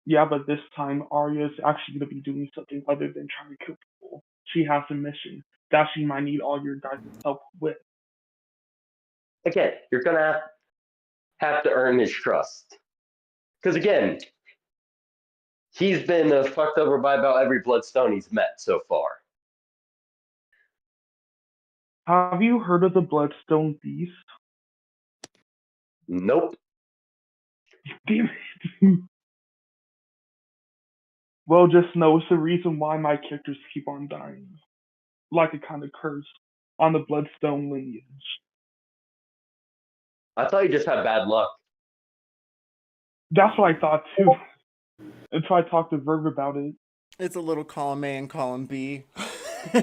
Yeah, but this time Aria is actually going to be doing something other than trying to kill people. She has a mission that she might need all your guys' help with. Again, you're gonna have to earn his trust. Because again, he's been fucked over by about every Bloodstone he's met so far. Have you heard of the Bloodstone Beast? Nope. Damn it. Well, just know it's the reason why my characters keep on dying. Like a kind of curse on the Bloodstone lineage. I thought you just had bad luck. That's what I thought too. Until I talked to Verb about it. It's a little column A and column B. I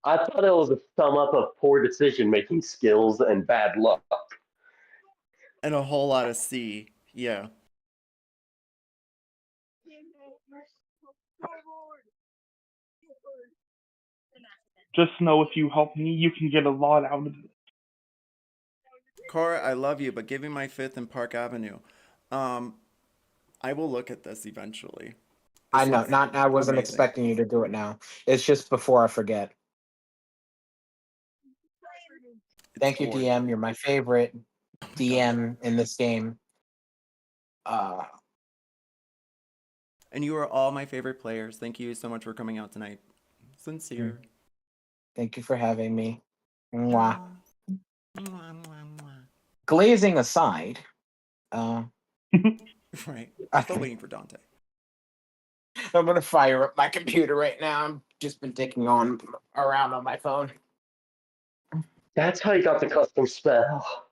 thought it was a sum up of poor decision making skills and bad luck. And a whole lot of C. Yeah. Just know if you help me, you can get a lot out of it. Cora, I love you, but give me my 5th and Park Avenue. I will look at this eventually. I know. I wasn't expecting you to do it now. It's just before I forget. Thank you, DM. You're my favorite DM in this game. And you are all my favorite players. Thank you so much for coming out tonight. Sincere. Thank you for having me. Mwah. Glazing aside, right. I'm still waiting for Dante. I'm gonna fire up my computer right now. I've just been ticking around on my phone. That's how you got the custom spell.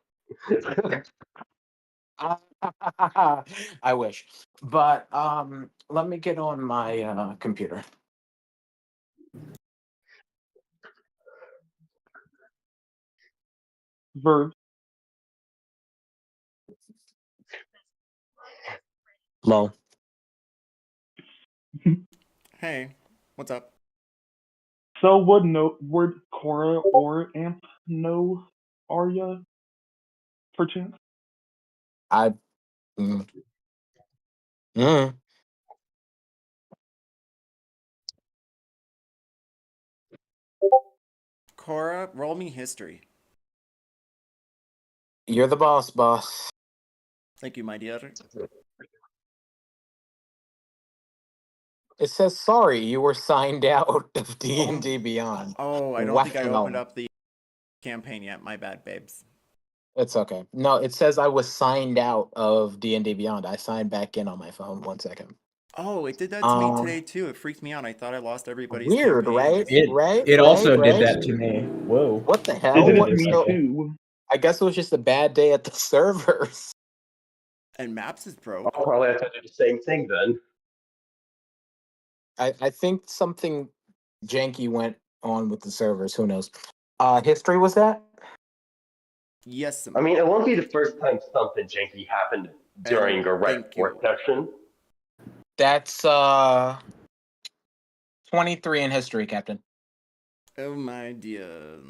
I wish. But let me get on my computer. Verb. Low. Hey, what's up? So would Cora or Amph know Aria, perchance? Cora, roll me history. You're the boss. Thank you, my dear. It says, sorry, you were signed out of D&D Beyond. Oh, I don't think I opened up the campaign yet. My bad, babes. It's okay. No, it says I was signed out of D&D Beyond. I signed back in on my phone. 1 second. Oh, it did that to me today, too. It freaked me out. I thought I lost everybody's weird, campaign. It also did that to me. Whoa. What the hell? It did it to me, too. I guess it was just a bad day at the servers. And Maps is broke. I'll probably have to do the same thing then. I think something janky went on with the servers. Who knows? History was that? Yes. I mean, it won't be the first time something janky happened during a report session. That's 23 in history, Captain. Oh my dear.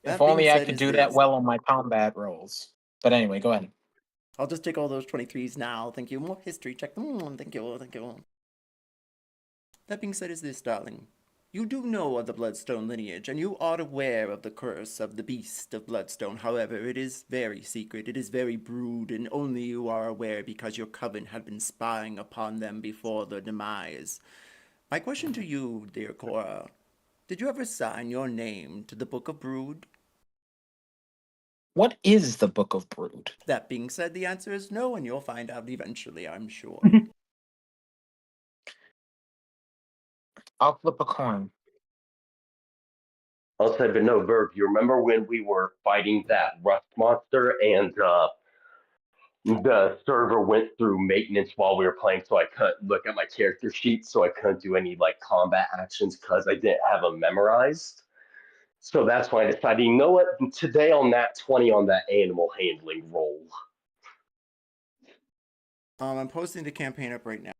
If only I could do that well on my combat rolls. But anyway, go ahead. I'll just take all those 23s now. Thank you. More history check. Thank you. That being said is this, darling. You do know of the Bloodstone lineage, and you are aware of the curse of the beast of Bloodstone. However, it is very secret, it is very brood, and only you are aware because your coven had been spying upon them before their demise. My question to you, dear Cora, did you ever sign your name to the Book of Brood? What is the Book of Brood? That being said, the answer is no, and you'll find out eventually, I'm sure. I'll flip a coin. I'll say, but no, Verb, you remember when we were fighting that rust monster and the server went through maintenance while we were playing, so I couldn't look at my character sheet, so I couldn't do any like combat actions because I didn't have them memorized. So that's why I decided, you know what, today on that 20 on that animal handling roll. I'm posting the campaign up right now.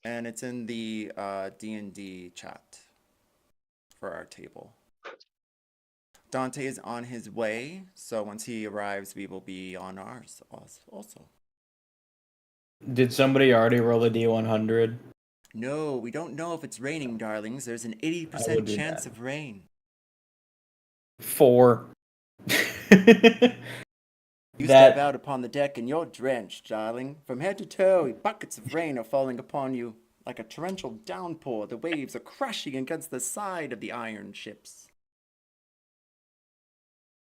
And it's in the D&D chat for our table. Dante is on his way, so once he arrives, we will be on ours also. Did somebody already roll a D100? No, we don't know if it's raining, darlings. There's an I will 80% do chance that. of rain. 4. You step That out upon the deck and you're drenched, darling. From head to toe, buckets of rain are falling upon you. Like a torrential downpour, the waves are crashing against the side of the iron ships.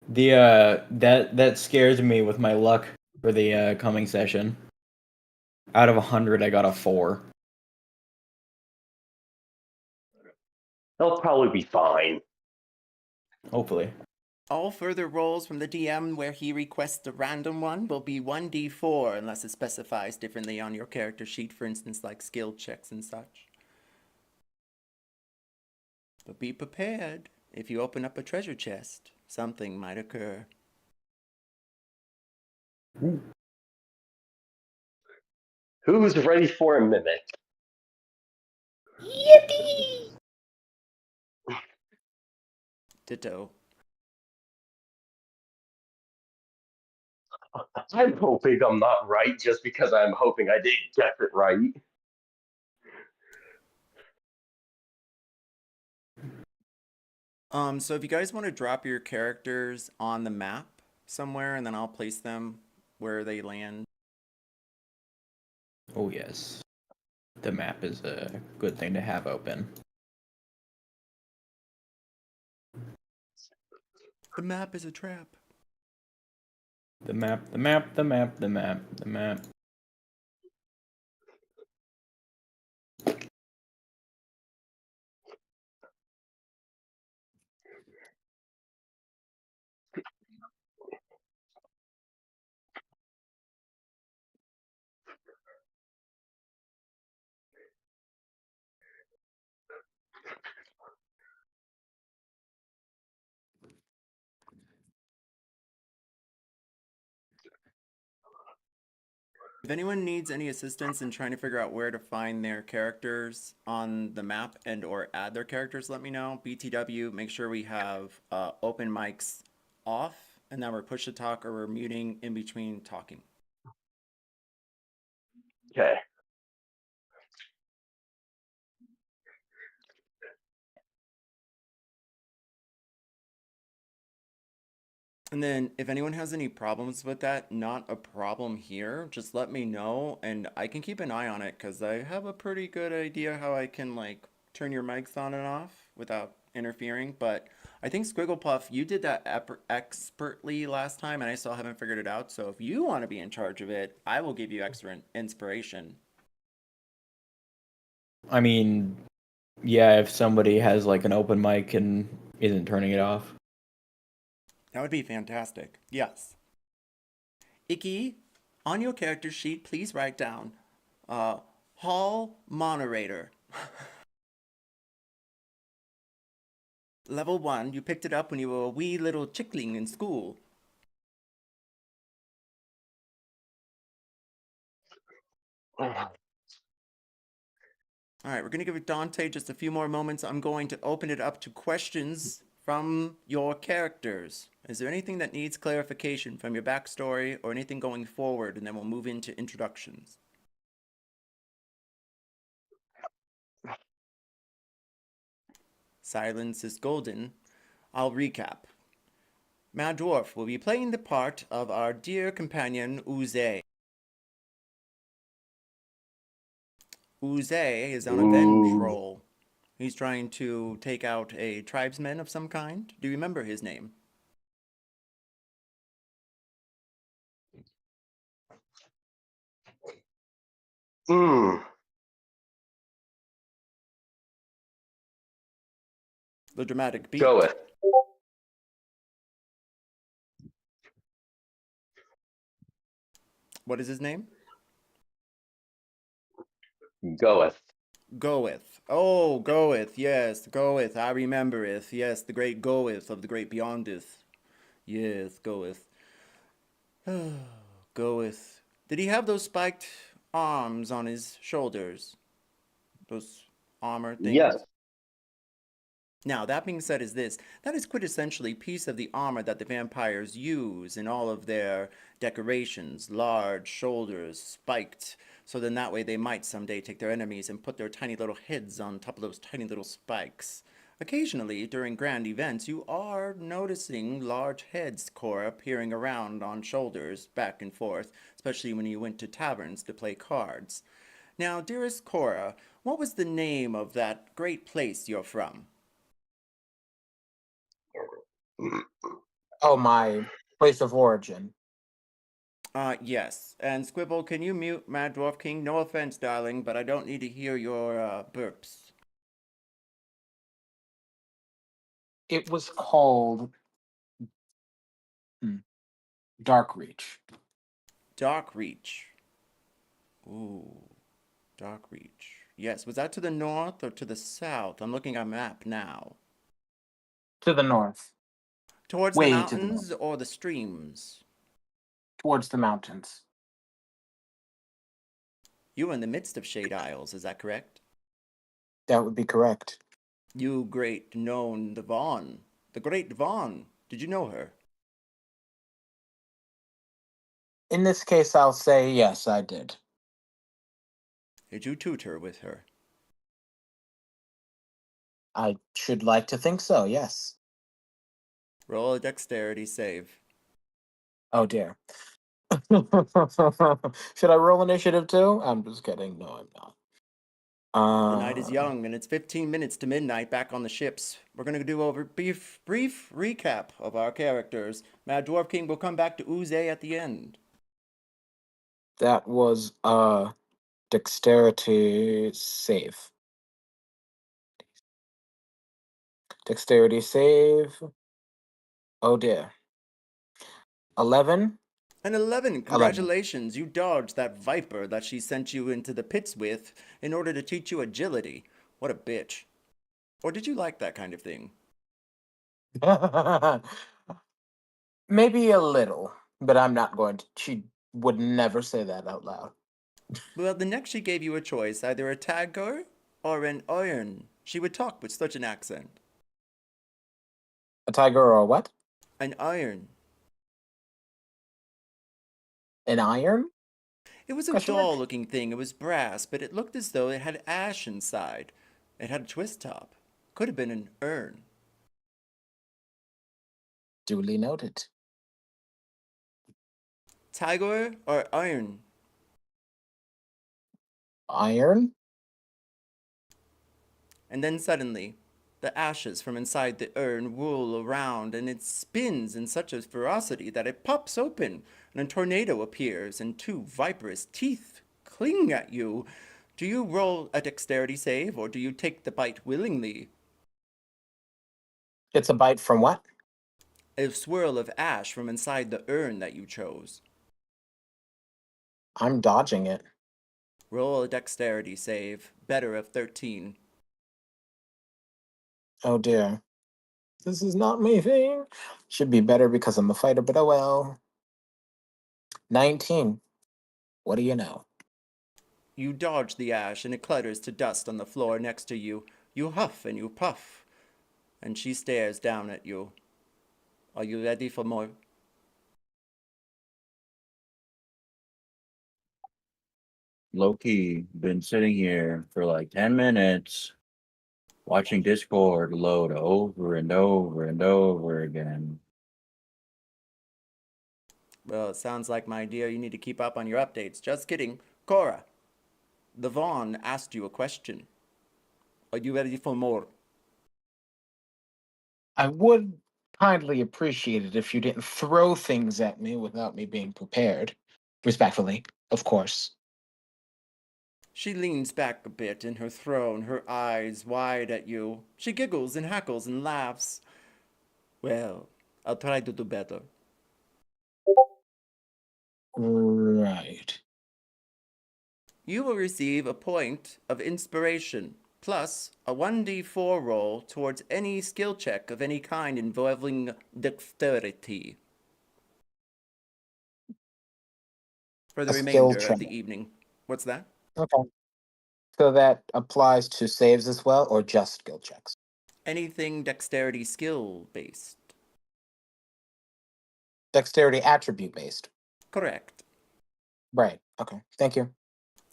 that scares me with my luck for the coming session. Out of 100, I got a 4. They'll probably be fine. Hopefully. All further rolls from the DM where he requests a random one will be 1d4 unless it specifies differently on your character sheet, for instance, like skill checks and such. But be prepared. If you open up a treasure chest, something might occur. Ooh. Who's ready for a mimic? Yippee! Ditto. I'm hoping I'm not right just because I'm hoping I didn't guess it right. So if you guys want to drop your characters on the map somewhere, and then I'll place them where they land. Oh yes. The map is a good thing to have open. The map is a trap. The map, the map, the map, the map, the map. If anyone needs any assistance in trying to figure out where to find their characters on the map and or add their characters, let me know. BTW, make sure we have open mics off, and then we're push to talk or we're muting in between talking. Okay. And then if anyone has any problems with that, not a problem here, just let me know and I can keep an eye on it because I have a pretty good idea how I can like turn your mics on and off without interfering. But I think Squigglepuff, you did that expertly last time and I still haven't figured it out. So if you want to be in charge of it, I will give you extra inspiration. I mean, yeah, if somebody has like an open mic and isn't turning it off. That would be fantastic. Yes. Ikki, on your character sheet, please write down Hall Moderator. Level 1, you picked it up when you were a wee little chickling in school. Alright, we're going to give Dante just a few more moments. I'm going to open it up to questions from your characters. Is there anything that needs clarification from your backstory or anything going forward? And then we'll move into introductions. Silence is golden. I'll recap. Mad Dwarf will be playing the part of our dear companion Oozey. Oozey is on a venge roll. He's trying to take out a tribesman of some kind. Do you remember his name? Hmm. The dramatic beat. Go with. What is his name? Goeth. Goeth. Oh, Goeth. Yes, Goeth. I remember it. Yes, the great Goeth of the great Beyondeth. Yes, Goeth. Goeth. Did he have those spiked arms on his shoulders? Those armor things? Yes. Now, that being said, that is quintessentially piece of the armor that the vampires use in all of their decorations, large shoulders, spiked, so then that way they might someday take their enemies and put their tiny little heads on top of those tiny little spikes. Occasionally, during grand events, you are noticing large heads, Cora, peering around on shoulders, back and forth, especially when you went to taverns to play cards. Now, dearest Cora, what was the name of that great place you're from? Oh, my place of origin. Yes. And Squibble, can you mute Mad Dwarf King? No offense, darling, but I don't need to hear your, burps. It was called Dark Reach. Dark Reach. Ooh, Dark Reach. Yes, was that to the north or to the south? I'm looking at a map now. To the north. Towards the Way to the mountains or the streams? Towards the mountains. You are in the midst of Shade Isles, is that correct? That would be correct. You great known the Vaughn. The great Vaughn. Did you know her? In this case, I'll say yes, I did. Did you tutor with her? I should like to think so, yes. Roll a dexterity save. Oh dear. Should I roll initiative too? I'm just kidding. No, I'm not. The night is young, and it's 15 minutes to midnight back on the ships. We're going to do over brief recap of our characters. Mad Dwarf King will come back to Oozey at the end. That was dexterity save. Dexterity save. Oh dear. 11. An 11, congratulations. You dodged that viper that she sent you into the pits with in order to teach you agility. What a bitch. Or did you like that kind of thing? Maybe a little, but I'm not going to. She would never say that out loud. Well, the next she gave you a choice, either a tiger or an iron. She would talk with such an accent. A tiger or a what? An iron. An iron? It was a Question mark? doll-looking thing. It was brass, but it looked as though it had ash inside. It had a twist top. Could have been an urn. Duly noted. Tiger or iron? Iron? And then suddenly, the ashes from inside the urn whirl around, and it spins in such a ferocity that it pops open, and a tornado appears, and two viperous teeth cling at you. Do you roll a dexterity save, or do you take the bite willingly? It's a bite from what? A swirl of ash from inside the urn that you chose. I'm dodging it. Roll a dexterity save, better of 13. Oh dear. This is not my thing. Should be better because I'm a fighter, but oh well. 19. What do you know? You dodge the ash, and it clutters to dust on the floor next to you. You huff and you puff, and she stares down at you. Are you ready for more? Low-key, been sitting here for like 10 minutes, watching Discord load over and over and over again. Well, it sounds like, my dear, you need to keep up on your updates. Just kidding. Cora, the Vaughn asked you a question. Are you ready for more? I would kindly appreciate it if you didn't throw things at me without me being prepared. Respectfully, of course. She leans back a bit in her throne, her eyes wide at you. She giggles and hackles and laughs. Well, I'll try to do better. Right. You will receive a point of inspiration, plus a 1d4 roll towards any skill check of any kind involving dexterity for the A skill remainder check. of the evening. What's that? Okay. So that applies to saves as well, or just skill checks? Anything dexterity skill based? Dexterity attribute based. Correct. Right. Okay. Thank you.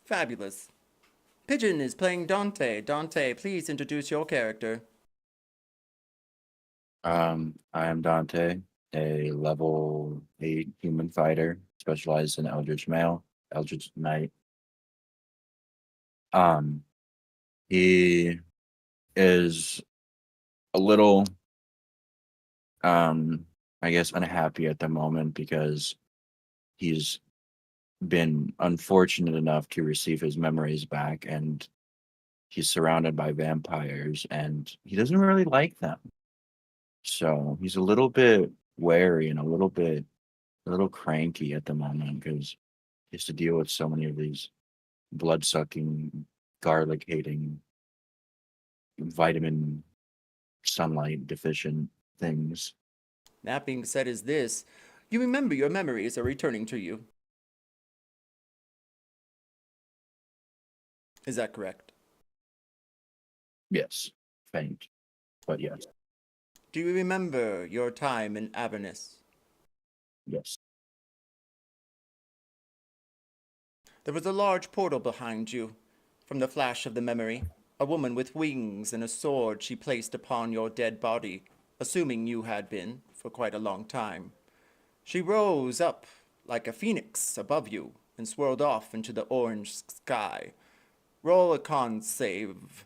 Fabulous. Pigeon is playing Dante. Dante, please introduce your character. I am Dante, a level 8 human fighter, specialized in Eldritch Knight. He is a little, I guess, unhappy at the moment because he's been unfortunate enough to receive his memories back, and he's surrounded by vampires, and he doesn't really like them. So he's a little bit wary and a little cranky at the moment because he has to deal with so many of these blood-sucking, garlic-hating, vitamin sunlight deficient things. That being said is this. You remember your memories are returning to you. Is that correct? Yes, faint, but yes, Do you remember your time in Avernus? yes. There was a large portal behind you. From the flash of the memory, a woman with wings and a sword she placed upon your dead body, assuming you had been for quite a long time. She rose up like a phoenix above you and swirled off into the orange sky. Roll a con save.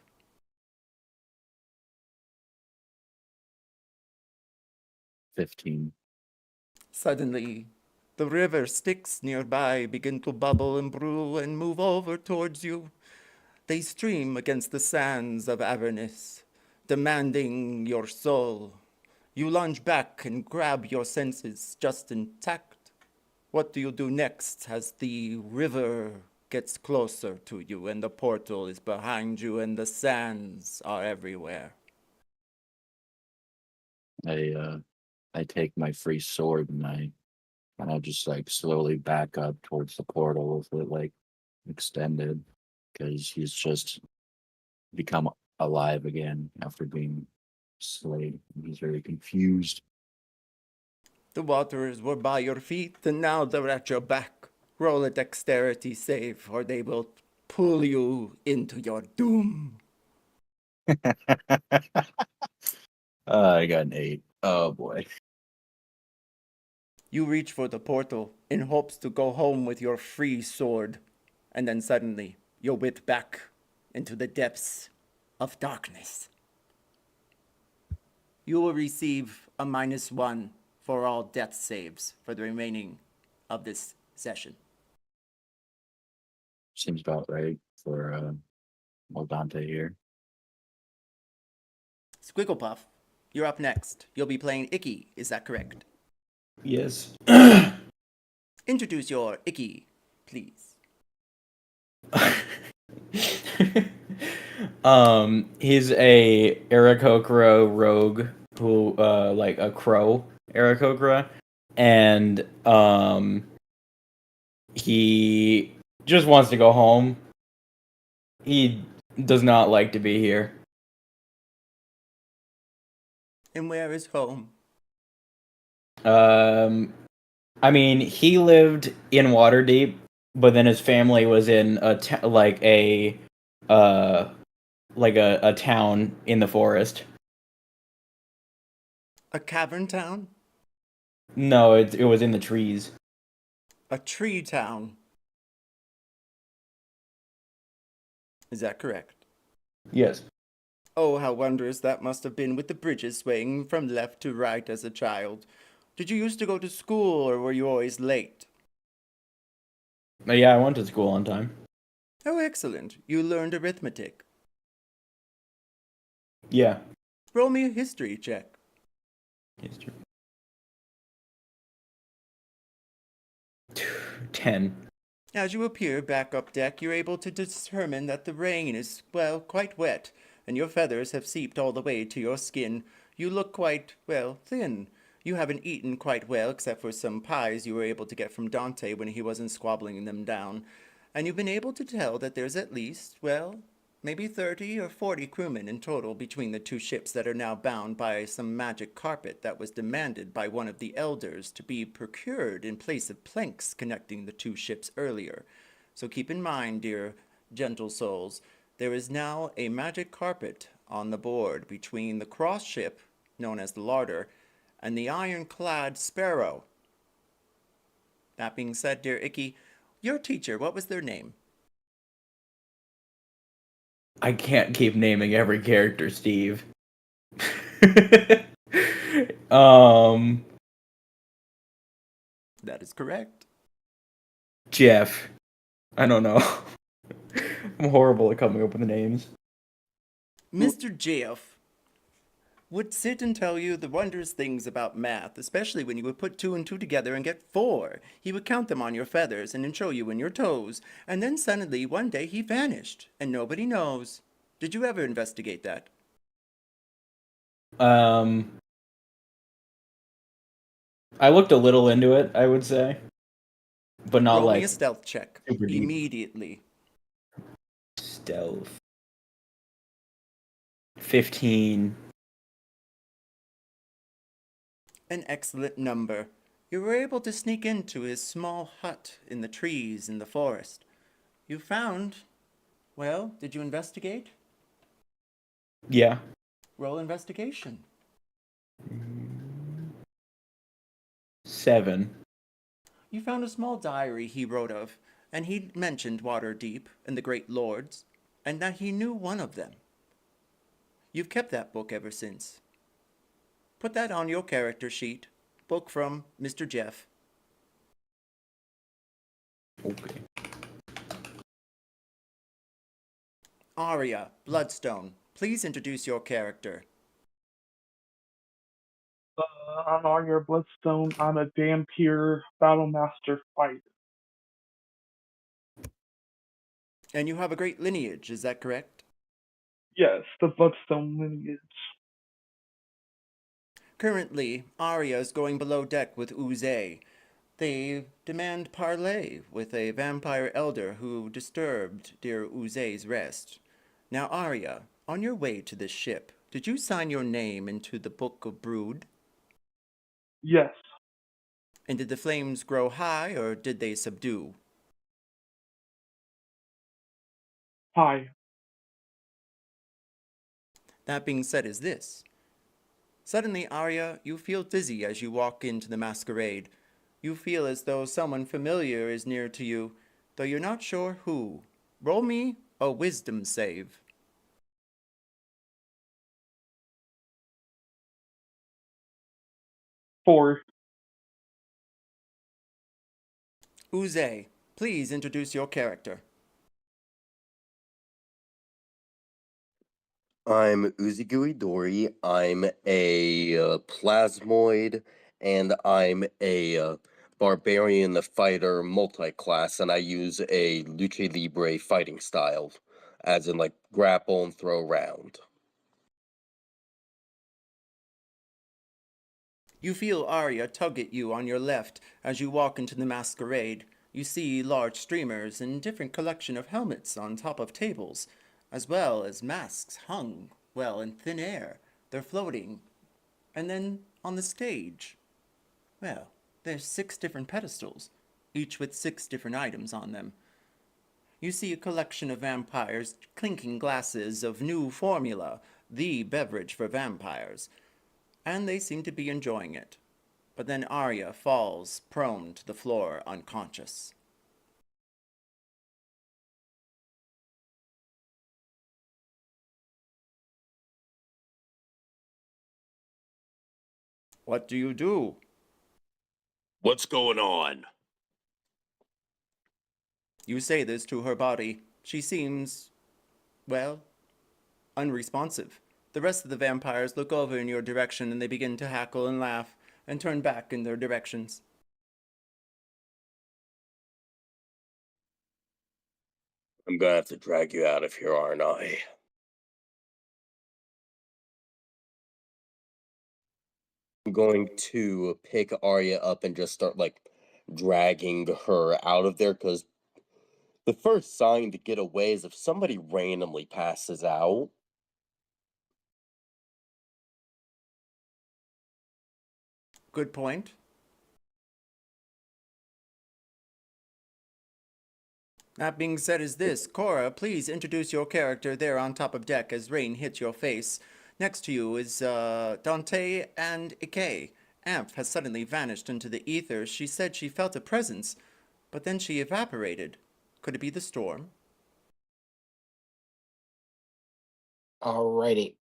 15. Suddenly, the river Styx nearby begin to bubble and brew and move over towards you. They stream against the sands of Avernus, demanding your soul. You lunge back and grab your senses just intact. What do you do next as the river gets closer to you and the portal is behind you and the sands are everywhere? I take my free sword and I just like slowly back up towards the portal with it like extended because he's just become alive again after being slain. He's very confused. The waters were by your feet and now they're at your back. Roll a dexterity save or they will pull you into your doom. I got an 8. Oh boy. You reach for the portal in hopes to go home with your free sword, and then suddenly you're whipped back into the depths of darkness. You will receive a -1 for all death saves for the remaining of this session. Seems about right for Dante here. Squigglepuff, you're up next. You'll be playing Ikki, is that correct? Yes. Introduce your Ikki, please. He's a Aarakocra rogue who, like a crow Aarakocra, and he just wants to go home. He does not like to be here. And where is home? I mean, he lived in Waterdeep, but then his family was in a town in the forest. A cavern town? No, it was in the trees. A tree town? Is that correct? Yes. Oh, how wondrous that must have been with the bridges swaying from left to right as a child. Did you used to go to school, or were you always late? Yeah, I went to school on time. Oh, excellent. You learned arithmetic. Yeah. Roll me a history check. History. 10. As you appear back up deck, you're able to determine that the rain is, well, quite wet, and your feathers have seeped all the way to your skin. You look quite, well, thin. You haven't eaten quite well, except for some pies you were able to get from Dante when he wasn't squabbling them down. And you've been able to tell that there's at least, well, Maybe 30 or 40 crewmen in total between the two ships that are now bound by some magic carpet that was demanded by one of the elders to be procured in place of planks connecting the two ships earlier. So keep in mind, dear gentle souls, there is now a magic carpet on the board between the cross ship, known as the Larder, and the ironclad Sparrow. That being said, dear Ikki, your teacher, what was their name? I can't keep naming every character, Steve. That is correct. Jeff. I don't know. I'm horrible at coming up with names. Mr. Jeff would sit and tell you the wondrous things about math, especially when you would put 2 and 2 together and get 4. He would count them on your feathers and then show you in your toes, and then suddenly one day he vanished, and nobody knows. Did you ever investigate that? I looked a little into it, I would say. But not Roll like me a stealth check. super deep. Immediately. Stealth. 15. An excellent number. You were able to sneak into his small hut in the trees in the forest. You found... Well, did you investigate? Yeah. Roll investigation. 7. You found a small diary he wrote of, and he mentioned Waterdeep and the great lords, and that he knew one of them. You've kept that book ever since. Put that on your character sheet. Book from Mr. Jeff. Okay. Aria, Bloodstone, please introduce your character. I'm Aria Bloodstone. I'm a Vampire Battlemaster fighter. And you have a great lineage, is that correct? Yes, the Bloodstone Lineage. Currently, Aria is going below deck with Oozey. They demand parley with a vampire elder who disturbed dear Oozey's rest. Now, Aria, on your way to this ship, did you sign your name into the Book of Brood? Yes. And did the flames grow high, or did they subdue? Hi. That being said is this. Suddenly, Aria, you feel dizzy as you walk into the masquerade. You feel as though someone familiar is near to you, though you're not sure who. Roll me a wisdom save. Four. Oozey, please introduce your character. I'm Oozey Gooey Dory. I'm a plasmoid, and I'm a barbarian the fighter multi-class, and I use a lucha libre fighting style, as in like grapple and throw around. You feel Aria tug at you on your left as you walk into the masquerade. You see large streamers and different collection of helmets on top of tables, as well as masks hung, well, in thin air. They're floating. And then on the stage, well, there's 6 different pedestals, each with 6 different items on them. You see a collection of vampires clinking glasses of new formula, the beverage for vampires, and they seem to be enjoying it. But then Aria falls prone to the floor unconscious. What do you do? What's going on? You say this to her body. She seems, well, unresponsive. The rest of the vampires look over in your direction and they begin to hackle and laugh and turn back in their directions. I'm gonna have to drag you out of here, aren't I? I'm going to pick Arya up and just start like dragging her out of there because The first sign to get away is if somebody randomly passes out. Good point. That being said is this. Cora, please introduce your character there on top of deck as rain hits your face. Next to you is Dante and Ikki. Amph has suddenly vanished into the ether. She said she felt a presence, but then she evaporated. Could it be the storm? Alrighty.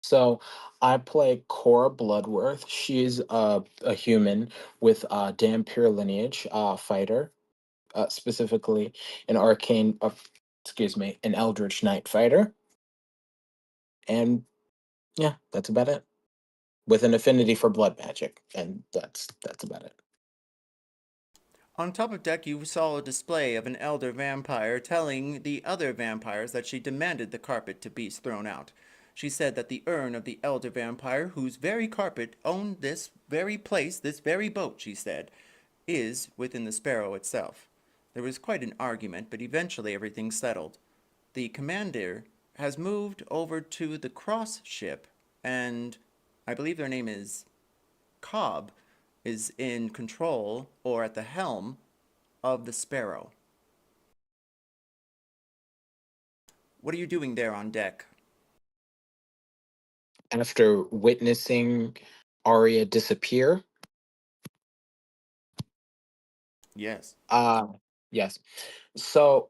So I play Cora Bloodworth. She's a human with damn pure lineage, fighter, specifically an arcane, an Eldritch Knight fighter. And yeah, that's about it. With an affinity for blood magic, and that's about it. On top of deck, you saw a display of an elder vampire telling the other vampires that she demanded the carpet to be thrown out. She said that the urn of the elder vampire, whose very carpet owned this very place, this very boat, she said, is within the Sparrow itself. There was quite an argument, but eventually everything settled. The commander has moved over to the cross ship, and I believe their name is Cobb, is in control or at the helm of the Sparrow. What are you doing there on deck? After witnessing Aria disappear, Yes. yes. So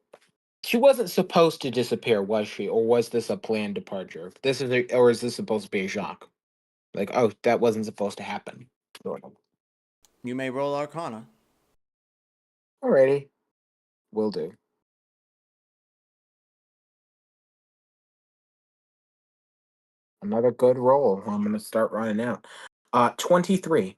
she wasn't supposed to disappear, was she? Or was this a planned departure? Or is this supposed to be a shock? Like, oh, that wasn't supposed to happen. Sort of. You may roll Arcana. Alrighty, will do. Another good roll. I'm gonna start running out. 23.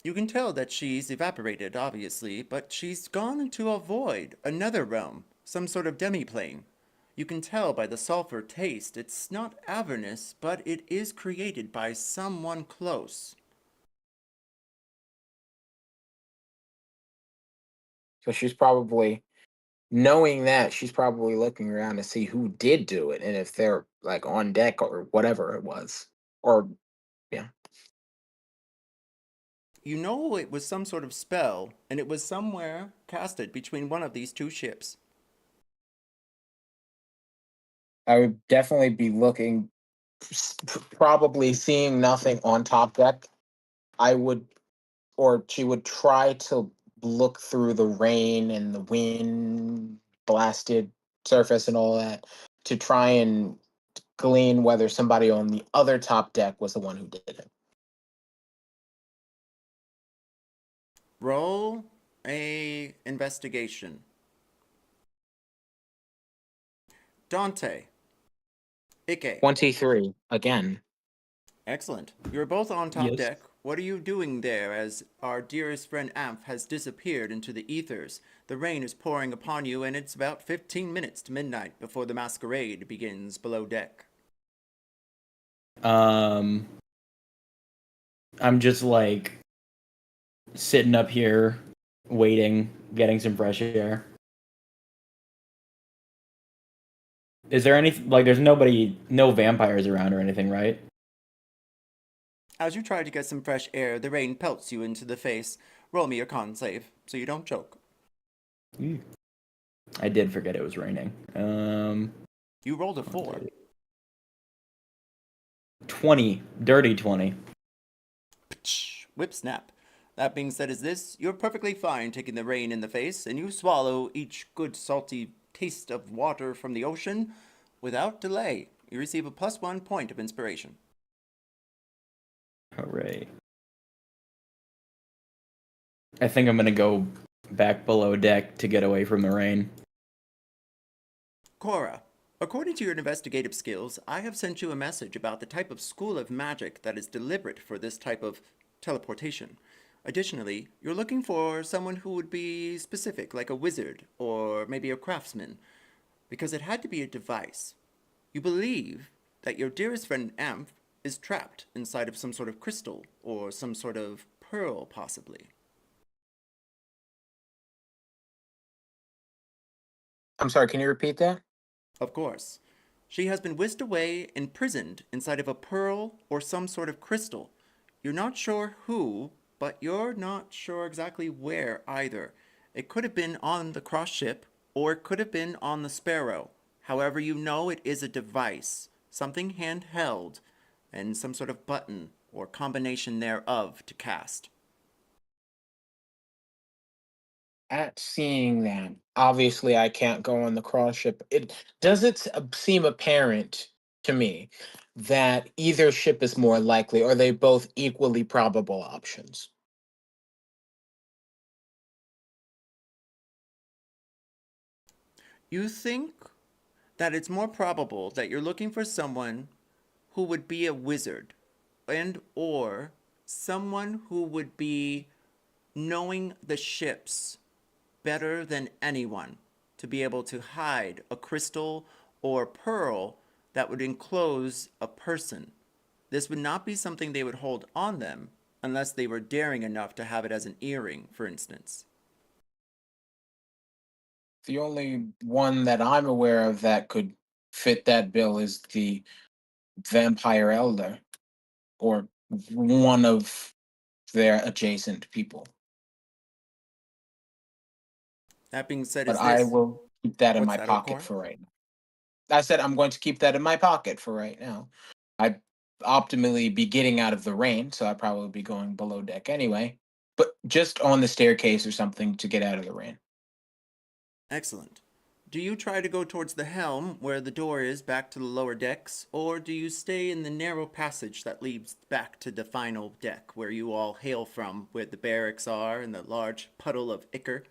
You can tell that she's evaporated, obviously, but she's gone into a void, another realm, some sort of demiplane. You can tell by the sulfur taste it's not Avernus, but it is created by someone close. So she's probably, knowing that, she's probably looking around to see who did do it and if they're like on deck or whatever it was. Or yeah. You know it was some sort of spell, and it was somewhere casted between one of these two ships. I would definitely be looking, probably seeing nothing on top deck. I would, or she would try to look through the rain and the wind blasted surface and all that to try and glean whether somebody on the other top deck was the one who did it. Roll a investigation. Dante. Ikki. 23 again. Excellent. You're both on top Yes. deck. What are you doing there as our dearest friend Amph has disappeared into the ethers? The rain is pouring upon you, and it's about 15 minutes to midnight before the masquerade begins below deck. I'm just like sitting up here, waiting, getting some fresh air. Is there any there's no vampires around or anything, right? As you try to get some fresh air, the rain pelts you into the face. Roll me your con save, so you don't choke. I did forget it was raining. You rolled a 4. 20, dirty 20. Whip snap. That being said is this, you're perfectly fine taking the rain in the face, and you swallow each good salty taste of water from the ocean without delay. You receive a +1 point of inspiration. Hooray. I think I'm gonna go back below deck to get away from the rain. Cora, according to your investigative skills, I have sent you a message about the type of school of magic that is deliberate for this type of teleportation. Additionally, you're looking for someone who would be specific, like a wizard or maybe a craftsman, because it had to be a device. You believe that your dearest friend Amph is trapped inside of some sort of crystal or some sort of pearl, possibly. I'm sorry, can you repeat that? Of course. She has been whisked away, imprisoned inside of a pearl or some sort of crystal. You're not sure who, but you're not sure exactly where either. It could have been on the cross ship, or it could have been on the Sparrow. However, you know it is a device, something handheld, and some sort of button or combination thereof to cast. At seeing that, obviously I can't go on the cross ship. Does it seem apparent to me that either ship is more likely, or are they both equally probable options? You think that it's more probable that you're looking for someone who would be a wizard and or someone who would be knowing the ships better than anyone to be able to hide a crystal or pearl that would enclose a person. This would not be something they would hold on them unless they were daring enough to have it as an earring, for instance. The only one that I'm aware of that could fit that bill is the vampire elder, or one of their adjacent people. That being said, But is I this will keep that in what's my that, pocket Okor? for right now. I said I'm going to keep that in my pocket for right now. I'd optimally be getting out of the rain, so I'd probably be going below deck anyway. But just on the staircase or something to get out of the rain. Excellent. Do you try to go towards the helm, where the door is back to the lower decks, or do you stay in the narrow passage that leads back to the final deck, where you all hail from, where the barracks are and the large puddle of ichor?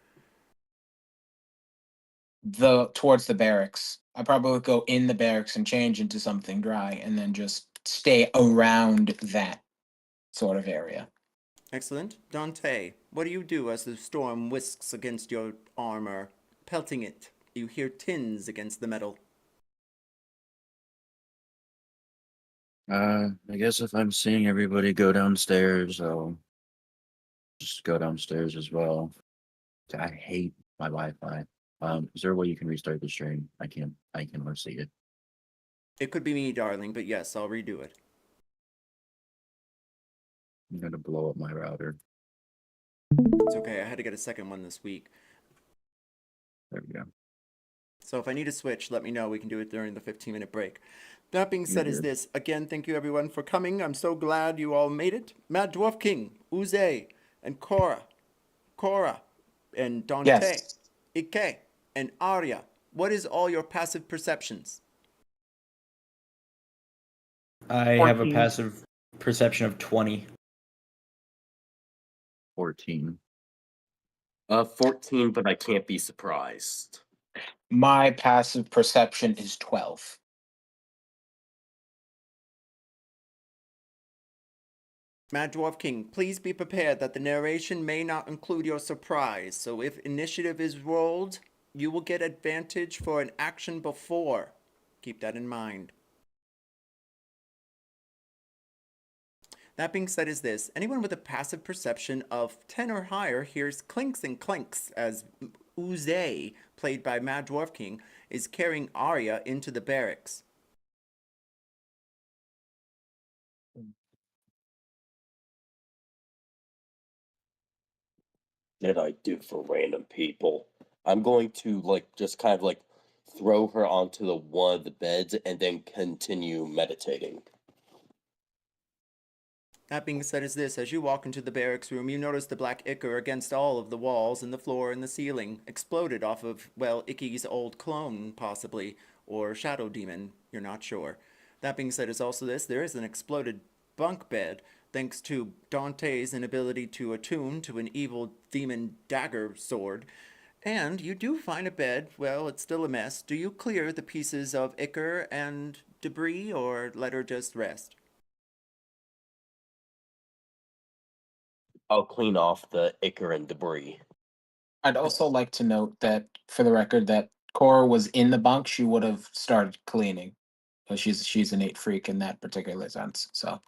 Towards the barracks. I probably go in the barracks and change into something dry, and then just stay around that sort of area. Excellent. Dante, what do you do as the storm whisks against your armor, pelting it? You hear tins against the metal. I guess if I'm seeing everybody go downstairs, I'll just go downstairs as well. I hate my Wi-Fi. Is there a way you can restart the stream? I can see it. It could be me, darling, but yes, I'll redo it. I'm gonna blow up my router. It's okay, I had to get a second one this week. There we go. So if I need a switch, let me know. We can do it during the 15-minute break. That being You're said, is good. this. Again, thank you everyone for coming. I'm so glad you all made it. Mad Dwarf King, Oozey, and Cora, and Dante, Yes. Ikki, and Aria. What is all your passive perceptions? I have a 14. passive perception of 20. 14. 14, but I can't be surprised. My passive perception is 12. Mad Dwarf King, please be prepared that the narration may not include your surprise. So if initiative is rolled, you will get advantage for an action before. Keep that in mind. That being said, is this. Anyone with a passive perception of 10 or higher hears clinks and clanks as Oozey, played by Mad Dwarf King, is carrying Aria into the barracks. Did I do for random people? I'm going to just kind of throw her onto the one of the beds and then continue meditating. That being said, is this. As you walk into the barracks room, you notice the black ichor against all of the walls and the floor and the ceiling, exploded off of, well, Ikki's old clone, possibly, or shadow demon, you're not sure. That being said, is also this. There is an exploded bunk bed, thanks to Dante's inability to attune to an evil demon dagger sword. And you do find a bed. Well, it's still a mess. Do you clear the pieces of ichor and debris, or let her just rest? I'll clean off the ichor and debris. I'd also like to note that, for the record, that Cora was in the bunk, she would have started cleaning. Because she's a neat freak in that particular sense. So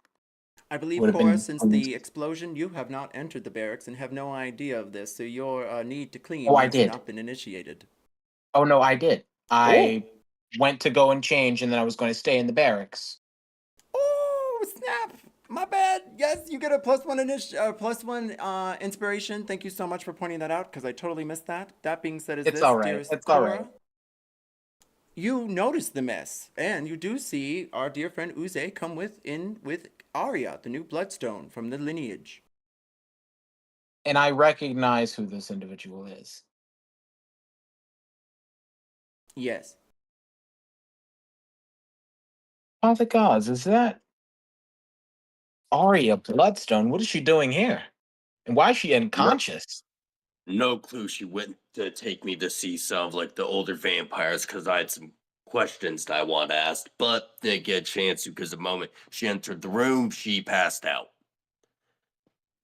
I believe, would have Cora, been since the explosion, you have not entered the barracks and have no idea of this, so your need to clean Oh, I has did. not been initiated. Oh no, I did. I Oh. went to go and change, and then I was going to stay in the barracks. Oh, snap! My bad. Yes, you get a +1 inspiration. Thank you so much for pointing that out because I totally missed that. That being said, is It's this, all right. dearest It's all Cora? right. You notice the mess, and you do see our dear friend Oozey come with Aria, the new Bloodstone from the lineage. And I recognize who this individual is. Yes. Oh, the gods, is that Aria Bloodstone? What is she doing here? And why is she unconscious? No clue. She went to take me to see some of like the older vampires because I had some questions that I want to ask, but didn't get a chance to because the moment she entered the room, she passed out.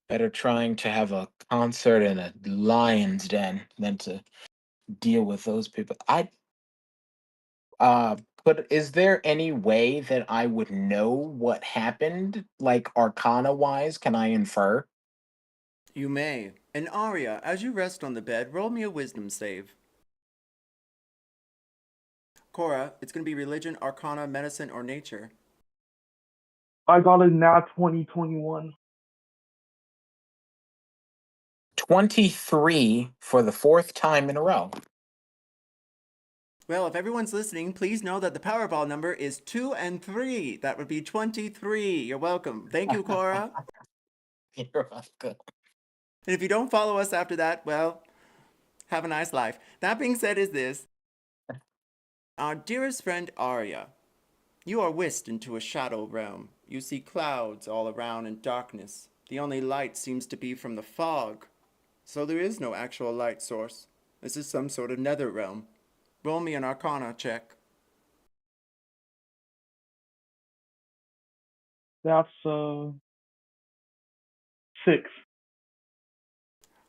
Better trying to have a concert in a lion's den than to deal with those people. Uh but is there any way that I would know what happened, like arcana wise? Can I infer? You may. And Aria, as you rest on the bed, roll me a wisdom save. Cora, it's going to be religion, arcana, medicine, or nature. I got a nat 2021. 23 for the fourth time in a row. Well, if everyone's listening, please know that the Powerball number is 2 and 3. That would be 23. You're welcome. Thank you, Cora. You're welcome. And if you don't follow us after that, well, have a nice life. That being said, is this. Our dearest friend Aria, you are whisked into a shadow realm. You see clouds all around and darkness. The only light seems to be from the fog. So there is no actual light source. This is some sort of nether realm. Roll me an arcana check. That's 6.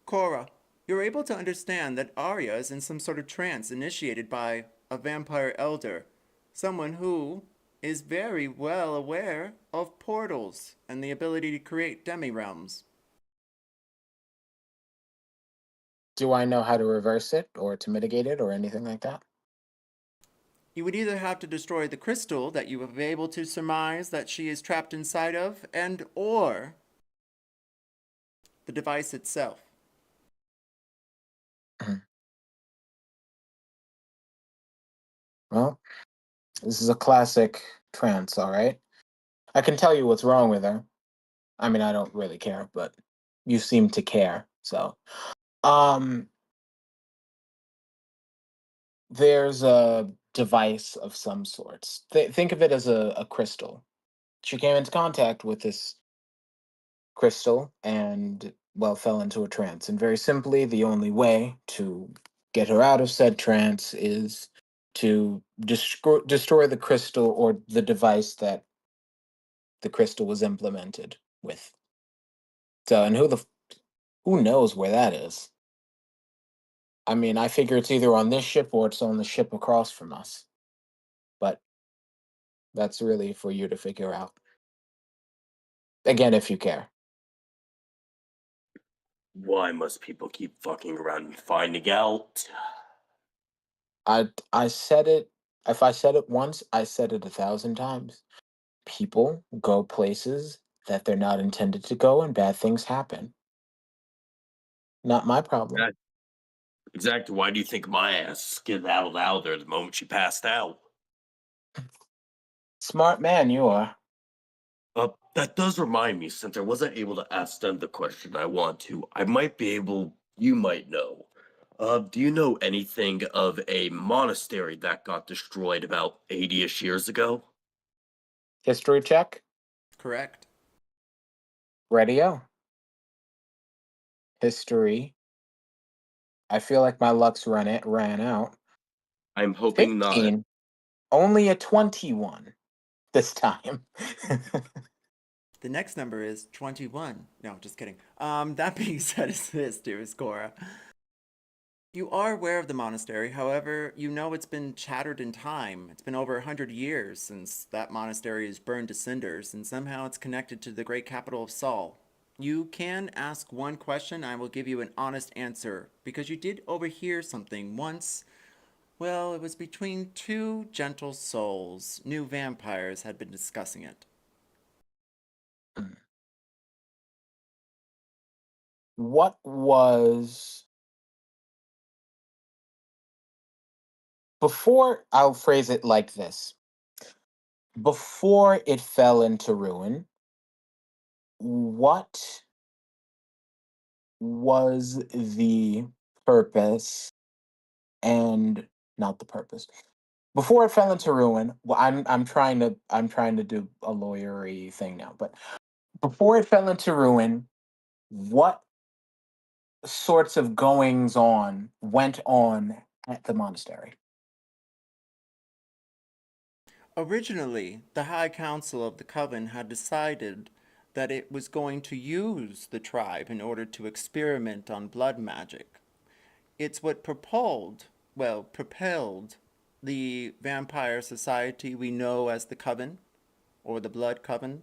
Cora, you're able to understand that Aria is in some sort of trance initiated by a vampire elder. Someone who is very well aware of portals and the ability to create demi-realms. Do I know how to reverse it or to mitigate it or anything like that? You would either have to destroy the crystal that you have been able to surmise that she is trapped inside of, and or the device itself. Well, this is a classic trance, all right? I can tell you what's wrong with her. I mean, I don't really care, but you seem to care. So, um, there's a device of some sorts. Think of it as a crystal. She came into contact with this crystal and, well, fell into a trance. And very simply, the only way to get her out of said trance is to destroy the crystal or the device that the crystal was implemented with. So, and who knows where that is? I mean, I figure it's either on this ship or it's on the ship across from us. But that's really for you to figure out. Again, if you care. Why must people keep fucking around and finding out? I said it. If I said it once, I said it 1,000 times. People go places that they're not intended to go, and bad things happen. Not my problem. Exactly. Why do you think my ass skedaddled out there the moment she passed out? Smart man, you are. That does remind me, since I wasn't able to ask them the question I want to, I might be able, you might know. Do you know anything of a monastery that got destroyed about 80-ish years ago? History check. Correct. Radio. History. I feel like my luck's ran out. I'm hoping not. 15. Only a 21 this time. The next number is 21. No, just kidding. That being said, is this, dearest Cora. You are aware of the monastery, however, you know it's been shattered in time. It's been over 100 years since that monastery is burned to cinders, and somehow it's connected to the great capital of Saul. You can ask one question, I will give you an honest answer, because you did overhear something once Well, it was between two gentle souls. New vampires had been discussing it. What was before? I'll phrase it like this: before it fell into ruin, what was the purpose and not the purpose? Before it fell into ruin, well, I'm trying to do a lawyery thing now, but before it fell into ruin, what sorts of goings on went on at the monastery? Originally, the High Council of the Coven had decided that it was going to use the tribe in order to experiment on blood magic. It's what propelled the vampire society we know as the Coven, or the Blood Coven,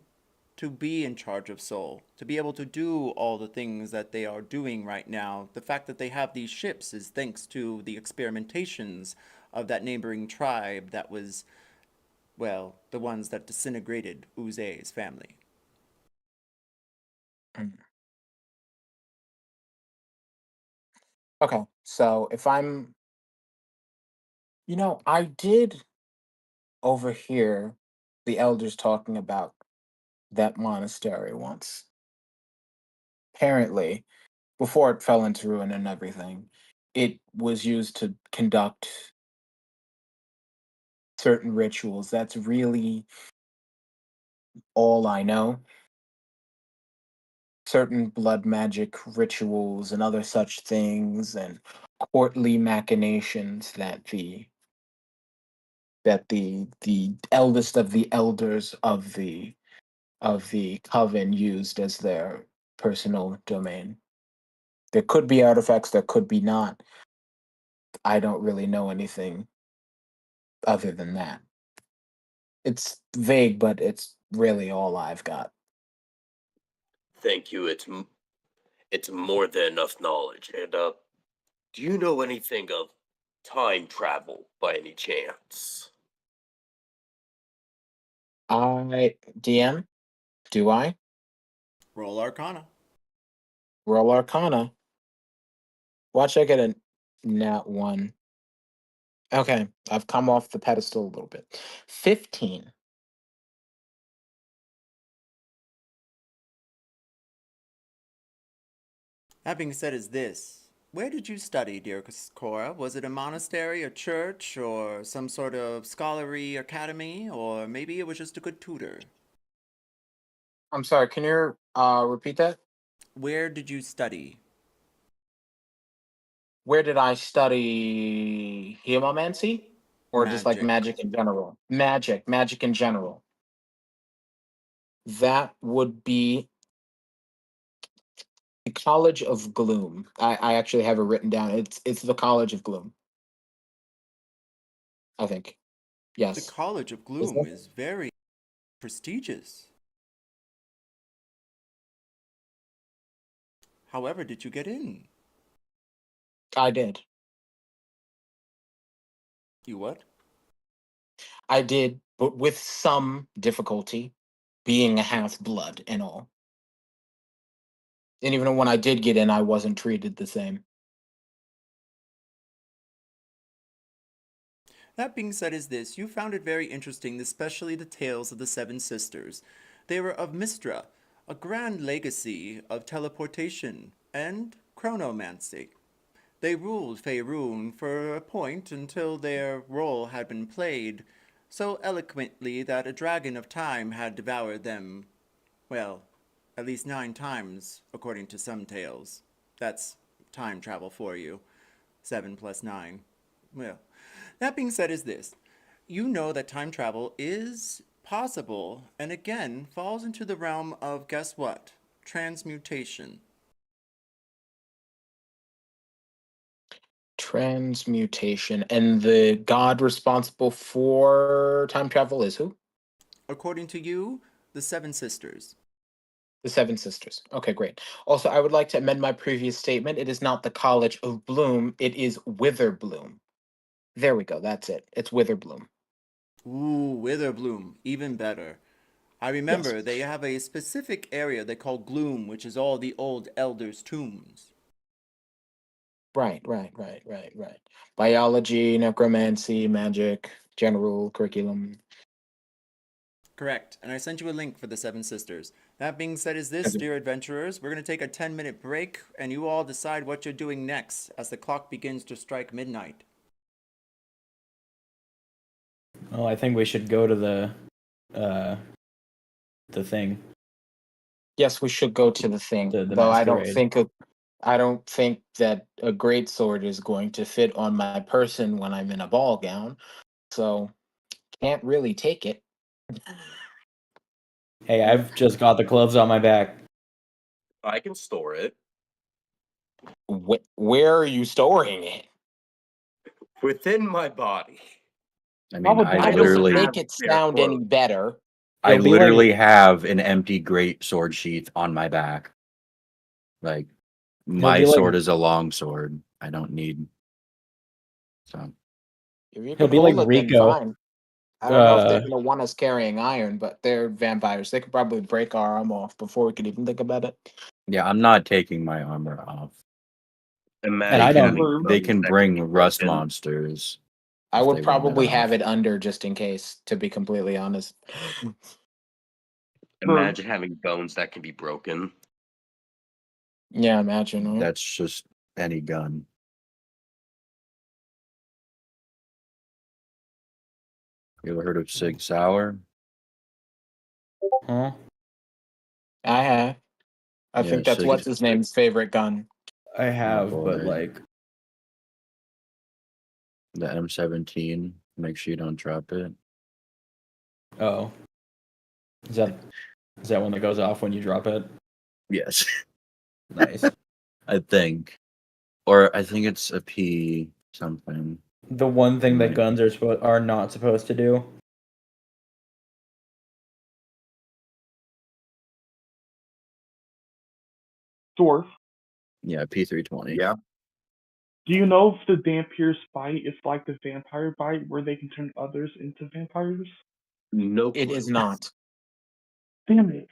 to be in charge of Soul, to be able to do all the things that they are doing right now. The fact that they have these ships is thanks to the experimentations of that neighboring tribe that was, well, the ones that disintegrated Oozey's family. Mm. Okay, so if I'm, I did overhear the elders talking about that monastery once. Apparently, before it fell into ruin and everything, it was used to conduct certain rituals. That's really all I know. Certain blood magic rituals and other such things, and courtly machinations that the eldest of the elders of the coven used as their personal domain. There could be artifacts, there could be not. I don't really know anything other than that. It's vague, but it's really all I've got. Thank you. It's more than enough knowledge. And do you know anything of time travel by any chance? DM, do I? Roll Arcana. Roll Arcana. Watch I get a nat 1. Okay, I've come off the pedestal a little bit. 15. That being said, is this. Where did you study, dear Cora? Was it a monastery, a church, or some sort of scholarly academy, or maybe it was just a good tutor? I'm sorry, can you repeat that? Where did you study? Where did I study hemomancy? Or just like Magic. magic in general? Magic in general. That would be the College of Gloom. I actually have it written down. It's the College of Gloom, I think. The Yes. College of Is Gloom that? is very prestigious. However, did you get in? I did. You what? I did, but with some difficulty, being a half blood and all. And even when I did get in, I wasn't treated the same. That being said, is this. You found it very interesting, especially the tales of the Seven Sisters. They were of Mistra, a grand legacy of teleportation and chronomancy. They ruled Faerun for a point until their role had been played so eloquently that a dragon of time had devoured them, well, at least 9 times, according to some tales. That's time travel for you. 7 plus 9. Well, that being said, is this. You know that time travel is possible, and again falls into the realm of, guess what? Transmutation. Transmutation. And the god responsible for time travel is who? According to you, the Seven Sisters. The Seven Sisters. Okay, great. Also, I would like to amend my previous statement. It is not the College of Bloom, it is Witherbloom. There we go. That's it. It's Witherbloom. Ooh, Witherbloom, even better. I remember they have a specific area they call Gloom, which is all the old elders' tombs. Right. Biology, necromancy, magic, general curriculum. Correct. And I sent you a link for the Seven Sisters. That being said, is this, Okay. dear adventurers, we're going to take a 10-minute break, and you all decide what you're doing next as the clock begins to strike midnight. Well, I think we should go to the thing. Yes, we should go to the thing. The Though I don't masquerade. think that a great sword is going to fit on my person when I'm in a ball gown. So can't really take it. Hey, I've just got the clothes on my back. I can store it Where are you storing it? within my body. I mean, would I that I don't literally, make it spare sound any clothes. better. I It'll be literally like- have an empty great sword sheath on my back. Like, my be like- sword is a long sword. I don't need. So If you He'll can be hold like it, then Rico. fine. I don't know if they're Uh, going to want us carrying iron, but they're vampires. They could probably break our arm off before we could even think about it. yeah, I'm not taking my armor off. Imagine I don't- having They bones can that bring be rust broken. monsters. I if would they want probably have off. it under just in case, to be completely honest. Imagine having bones that can be broken. Yeah, imagine. Right? That's just any gun. You ever heard of Sig Sauer? huh? I have. I Yeah, think that's Sig- what's his name's favorite gun. I have, but boy. like, The M17. Make sure you don't drop it. oh, is that one that goes off when you drop it? Yes, Nice. I think. Or I think it's a P something. The one thing that Right. guns are not supposed to do. Dwarf, Yeah, P320. Yeah. do you know if the Dampier's bite is like the vampire bite, where they can turn others into vampires? No It clue. is not. Damn it.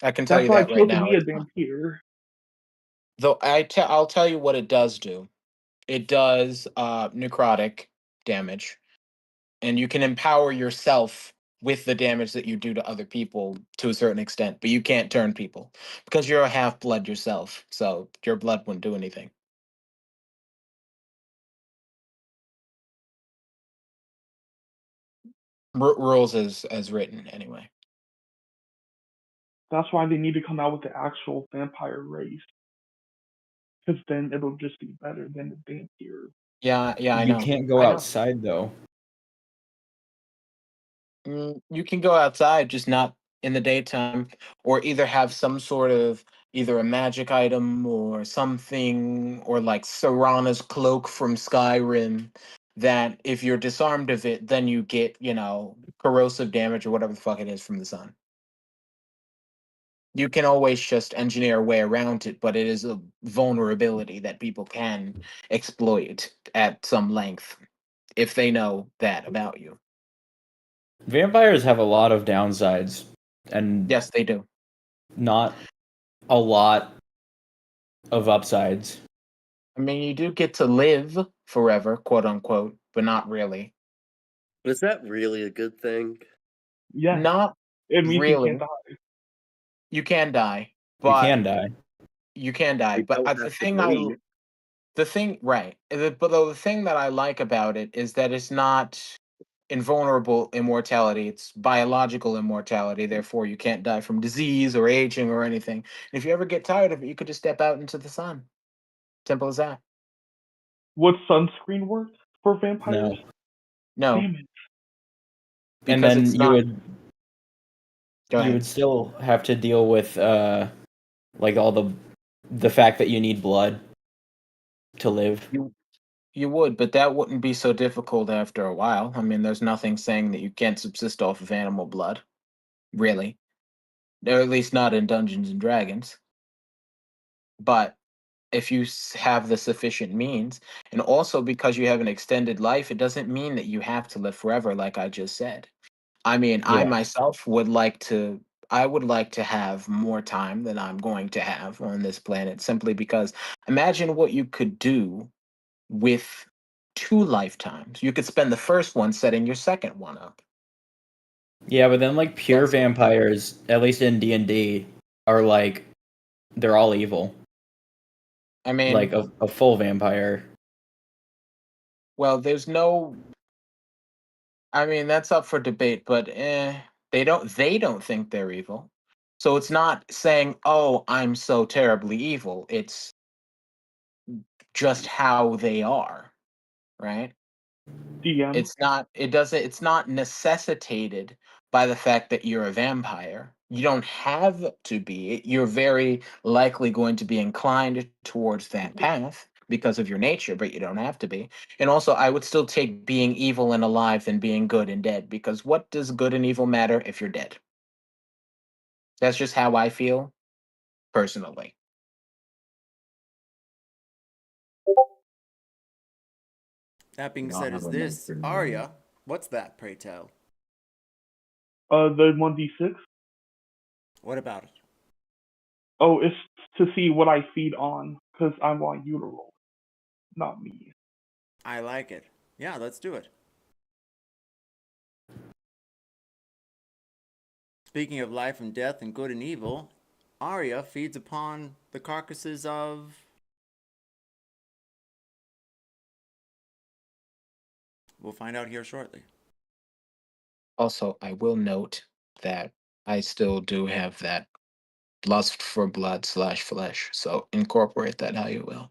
I can tell That's you why I that right chose to now. be a It's not. Dampier. Though I'll tell you what it does do. It does necrotic damage, and you can empower yourself with the damage that you do to other people to a certain extent, but you can't turn people because you're a half blood yourself, so your blood wouldn't do anything. Rules as written anyway. That's why they need to come out with the actual vampire race. Because then it'll just be better than the Dampier. Yeah, I You know. can't go I know. outside though. You can go outside, just not in the daytime, or either have some sort of either a magic item or something, or like Serana's cloak from Skyrim, that if you're disarmed of it, then you get, corrosive damage or whatever the fuck it is from the sun. You can always just engineer a way around it, but it is a vulnerability that people can exploit at some length if they know that about you. Vampires have a lot of downsides, and Yes, they do. not a lot of upsides. I mean, you do get to live forever, quote unquote, but not really. Is that really a good thing? Yes. Not It means you really. can't die. You can die, You but can die. you can die. You But don't the have to thing bleed. right. But the thing that I like about it is that it's not invulnerable immortality. It's biological immortality. Therefore, you can't die from disease or aging or anything. And if you ever get tired of it, you could just step out into the sun. Simple as that. Would sunscreen work for vampires? No, Damn it. And because then it's you not. would Go you ahead. would still have to deal with like all the fact that you need blood to live. You would, but that wouldn't be so difficult after a while. I mean, there's nothing saying that you can't subsist off of animal blood, really. Or at least not in Dungeons and Dragons. But if you have the sufficient means, and also because you have an extended life, it doesn't mean that you have to live forever, like I just said. I mean, I Yeah. myself would like to. I would like to have more time than I'm going to have on this planet, simply because imagine what you could do with 2 lifetimes. You could spend the first one setting your second one up. Yeah, but then like pure That's vampires, at least in D&D, are like they're all evil. I mean, Like a full vampire. well, there's no. I mean, that's up for debate, but they don't think they're evil. So it's not saying, "Oh, I'm so terribly evil." It's just how they are, right? DM. It's not necessitated by the fact that you're a vampire. You don't have to be. You're very likely going to be inclined towards that path because of your nature, but you don't have to be. And also, I would still take being evil and alive than being good and dead, because what does good and evil matter if you're dead? That's just how I feel personally. That being Not said, have is a this mentor. Aria? What's that, pray tell? The 1d6. What about it? Oh, it's to see what I feed on, because I want you to roll, not me. I like it. Yeah, let's do it. Speaking of life and death and good and evil, Aria feeds upon the carcasses of... We'll find out here shortly. Also, I will note that I still do have that lust for blood/flesh, so incorporate that how you will.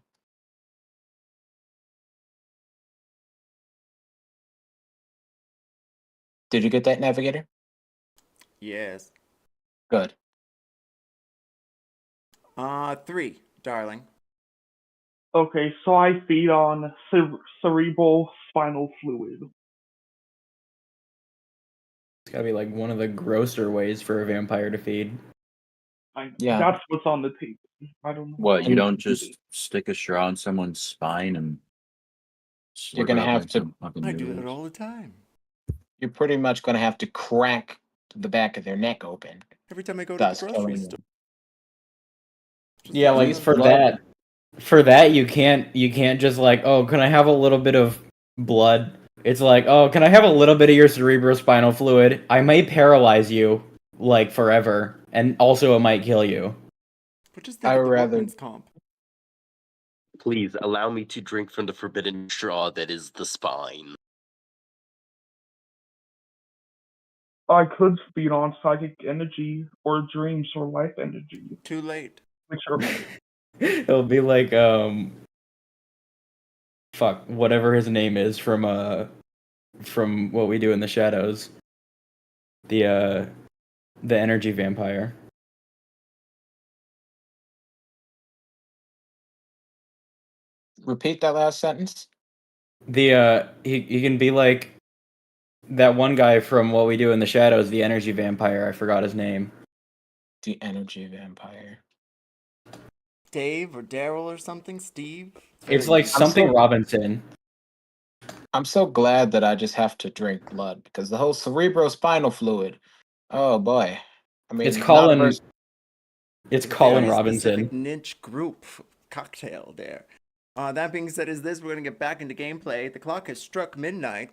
Did you get that, Navigator? Yes. Good. 3, darling. Okay, so I feed on cerebral spinal fluid. It's gotta be like one of the grosser ways for a vampire to feed. Yeah. That's what's on the table. I don't know. What, you And don't just stick a straw in someone's spine and You're slurp it gonna up have like to- some fucking I do that noodles? all the time. You're pretty much going to have to crack the back of their neck open, Every time I go to the thus grocery killing store. them. Just Yeah, let like you Use know. for blood. that you can't just like, oh, can I have a little bit of blood? It's like, oh, can I have a little bit of your cerebrospinal fluid? I may paralyze you like forever, and also it might kill you. But just think I of would the rather. workman's comp. Please allow me to drink from the forbidden straw that is the spine. I could feed on psychic energy or dreams or life energy, Too late. which are It'll be like fuck, whatever his name is from What We Do in the Shadows. The energy vampire. Repeat that last sentence. He can be like that one guy from What We Do in the Shadows, the energy vampire. I forgot his name. The energy vampire. Dave or Daryl or something? Steve? It's Very like easy. something Robinson. I'm so glad that I just have to drink blood, because the whole cerebrospinal fluid. Oh boy. I mean, It's not a Colin. person. It's It's a Colin very specific Robinson. niche group cocktail there. That being said, is this we're gonna get back into gameplay. The clock has struck midnight.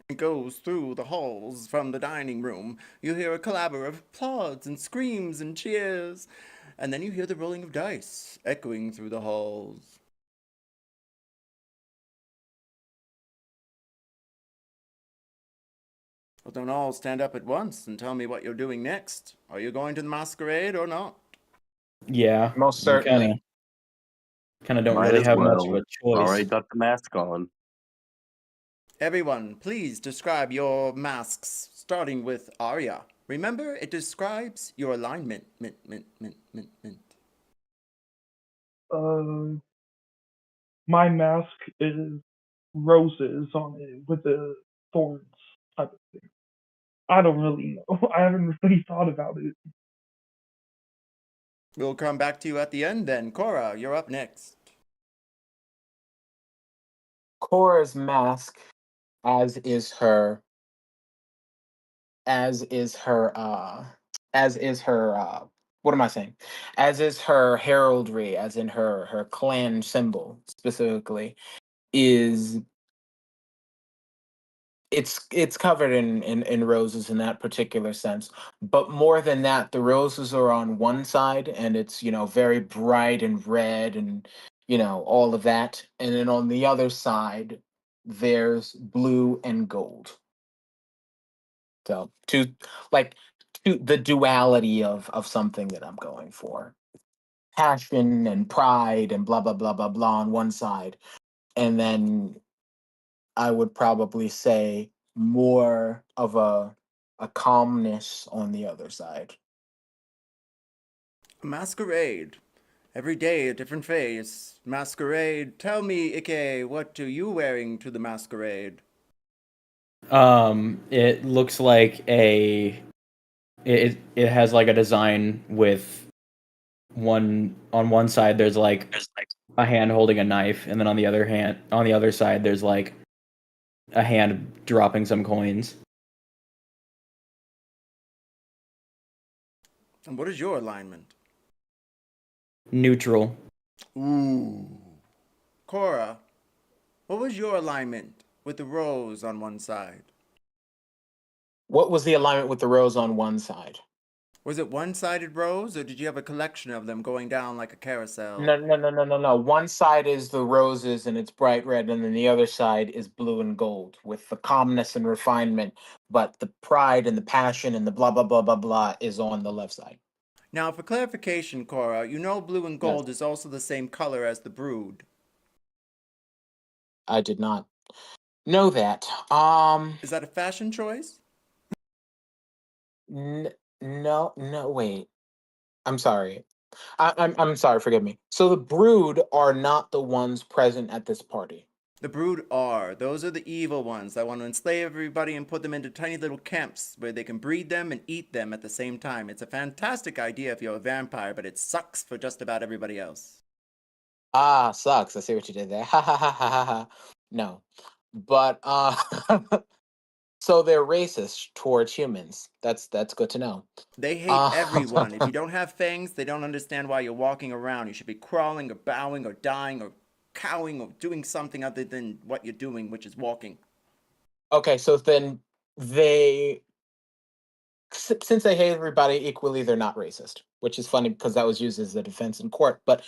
It goes through the halls from the dining room. You hear a clabber of applause and screams and cheers, and then you hear the rolling of dice echoing through the halls. Well, don't all stand up at once and tell me what you're doing next. Are you going to the masquerade or not? Yeah, Most we certainly. kind of don't Might really as have much of well. a choice. Already got the mask on. Everyone, please describe your masks, starting with Aria. Remember, it describes your alignment. uh, my mask is roses on it with the thorns type of thing. I don't really know. I haven't really thought about it. We'll come back to you at the end then. Cora, you're up next. Cora's mask, as is her, as is her, as is her, what am I saying? As is her heraldry, as in her clan symbol specifically, is it's covered in roses in that particular sense. But more than that, the roses are on one side and it's, very bright and red and, all of that. And then on the other side, there's blue and gold. So like the duality of something that I'm going for. Passion and pride and blah blah blah blah blah on one side. And then I would probably say more of a calmness on the other side. A masquerade. Every day a different face. Masquerade. Tell me, Ikki, what are you wearing to the masquerade? It looks like it has like a design with on one side there's like a hand holding a knife, and then on the other side there's like a hand dropping some coins. And what is your alignment? Neutral. Ooh. Cora, what was your alignment with the rose on one side? What was the alignment with the rose on one side? Was it one-sided rose, or did you have a collection of them going down like a carousel? No. One side is the roses and it's bright red, and then the other side is blue and gold with the calmness and refinement, but the pride and the passion and the blah blah blah blah blah is on the left side. Now, for clarification, Cora, you know blue and gold is also the same color as the brood. I did not know that. Is that a fashion choice? No, wait. I'm sorry. I'm sorry. Forgive me. So the brood are not the ones present at this party. The brood are. Those are the evil ones that want to enslave everybody and put them into tiny little camps where they can breed them and eat them at the same time. It's a fantastic idea if you're a vampire, but it sucks for just about everybody else. Ah, sucks. I see what you did there. Ha ha ha ha ha ha. No, but so they're racist towards humans. That's good to know. They hate everyone. If you don't have fangs, they don't understand why you're walking around. You should be crawling or bowing or dying or cowing or doing something other than what you're doing, which is walking. Okay, so then since they hate everybody equally, they're not racist, which is funny because that was used as a defense in court. But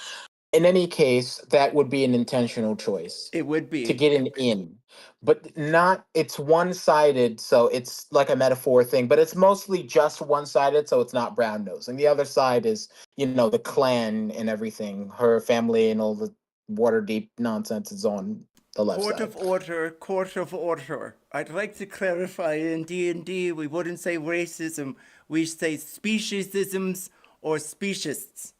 in any case, that would be an intentional choice. It would be. To get an in, but not, it's one-sided, so it's like a metaphor thing, but it's mostly just one-sided, so it's not brown nose. And the other side is, the clan and everything, her family and all the Waterdeep nonsense is on the left Court side. Court of order. I'd like to clarify, in D&D, we wouldn't say racism, we say speciesisms or speciesists.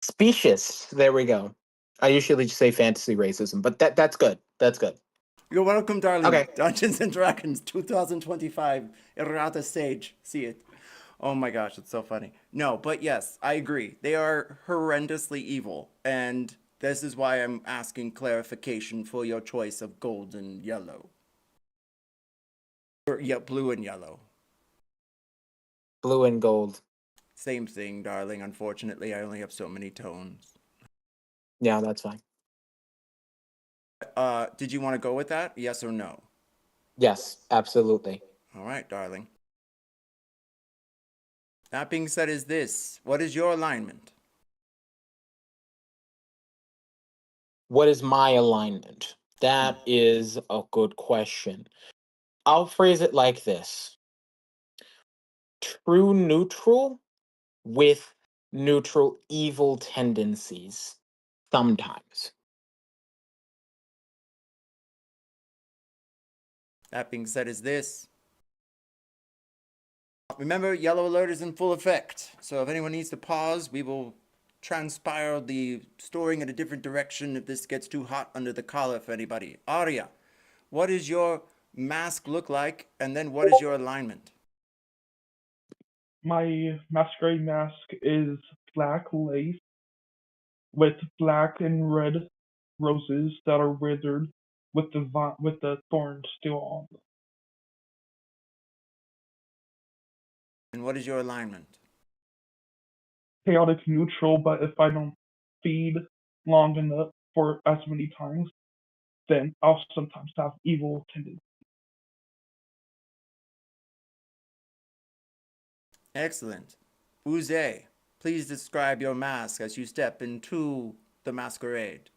Specious, there we go. I usually just say fantasy racism, but that's good. That's good. You're welcome, darling. Okay. Dungeons and Dragons 2025, errata stage. See it. Oh my gosh, it's so funny. No, but yes, I agree. They are horrendously evil, and this is why I'm asking clarification for your choice of gold and yellow. Or, yeah, blue and yellow. Blue and gold. Same thing, darling. Unfortunately, I only have so many tones. Yeah, that's fine. Did you want to go with that? Yes or no? Yes, absolutely. All right, darling. That being said, what is your alignment? What is my alignment? That is a good question. I'll phrase it like this. True neutral with neutral evil tendencies. Sometimes. That being said, remember, yellow alert is in full effect. So if anyone needs to pause, we will transpire the storing in a different direction if this gets too hot under the collar for anybody. Aria, what does your mask look like? And then what is your alignment? My masquerade mask is black lace with black and red roses that are withered with with the thorns still on them. And what is your alignment? Chaotic neutral, but if I don't feed long enough for as many times, then I'll sometimes have evil tendencies. Excellent. Oozey, please describe your mask as you step into the masquerade.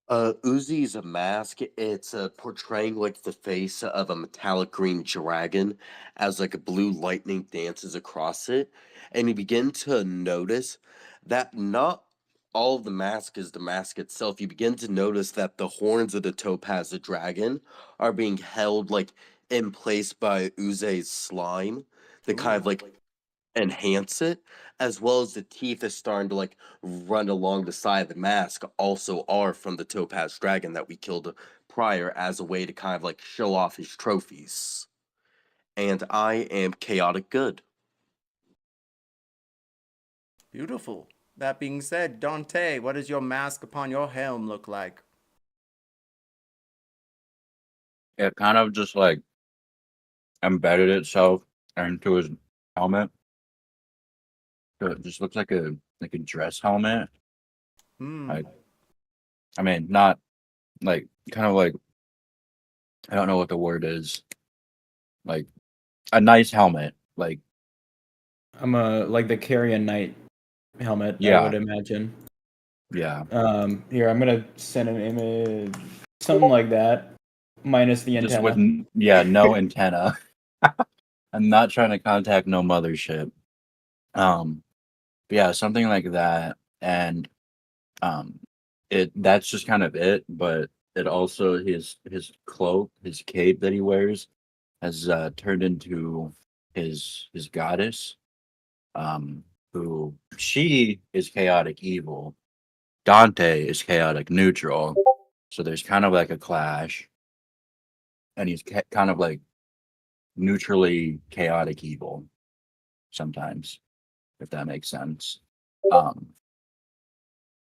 Uzi's a mask. It's portraying like the face of a metallic green dragon as like a blue lightning dances across it. And you begin to notice that not all of the mask is the mask itself. You begin to notice that the horns of the topaz the dragon are being held like in place by Uze's slime. They kind of Ooh. like enhance it, as well as the teeth is starting to like run along the side of the mask, also are from the topaz dragon that we killed prior as a way to kind of like show off his trophies. And I am chaotic good. Beautiful. That being said, Dante, what does your mask upon your helm look like? It kind of just like embedded itself into his helmet. So it just looks like a dress helmet. Like, I mean, not like kind of like I don't know what the word is. Like a nice helmet. Like I'm a like the Carrion Knight helmet, I yeah, would imagine. yeah. Here I'm gonna send an image, something like that, minus the Just with antenna. no antenna. I'm not trying to contact no mothership. But yeah, something like that, and um, that's just kind of it. But it also his cloak, his cape that he wears, has turned into his goddess. Who she is chaotic evil. Dante is chaotic neutral. So there's kind of like a clash, and he's kind of like neutrally chaotic evil sometimes, if that makes sense. Um,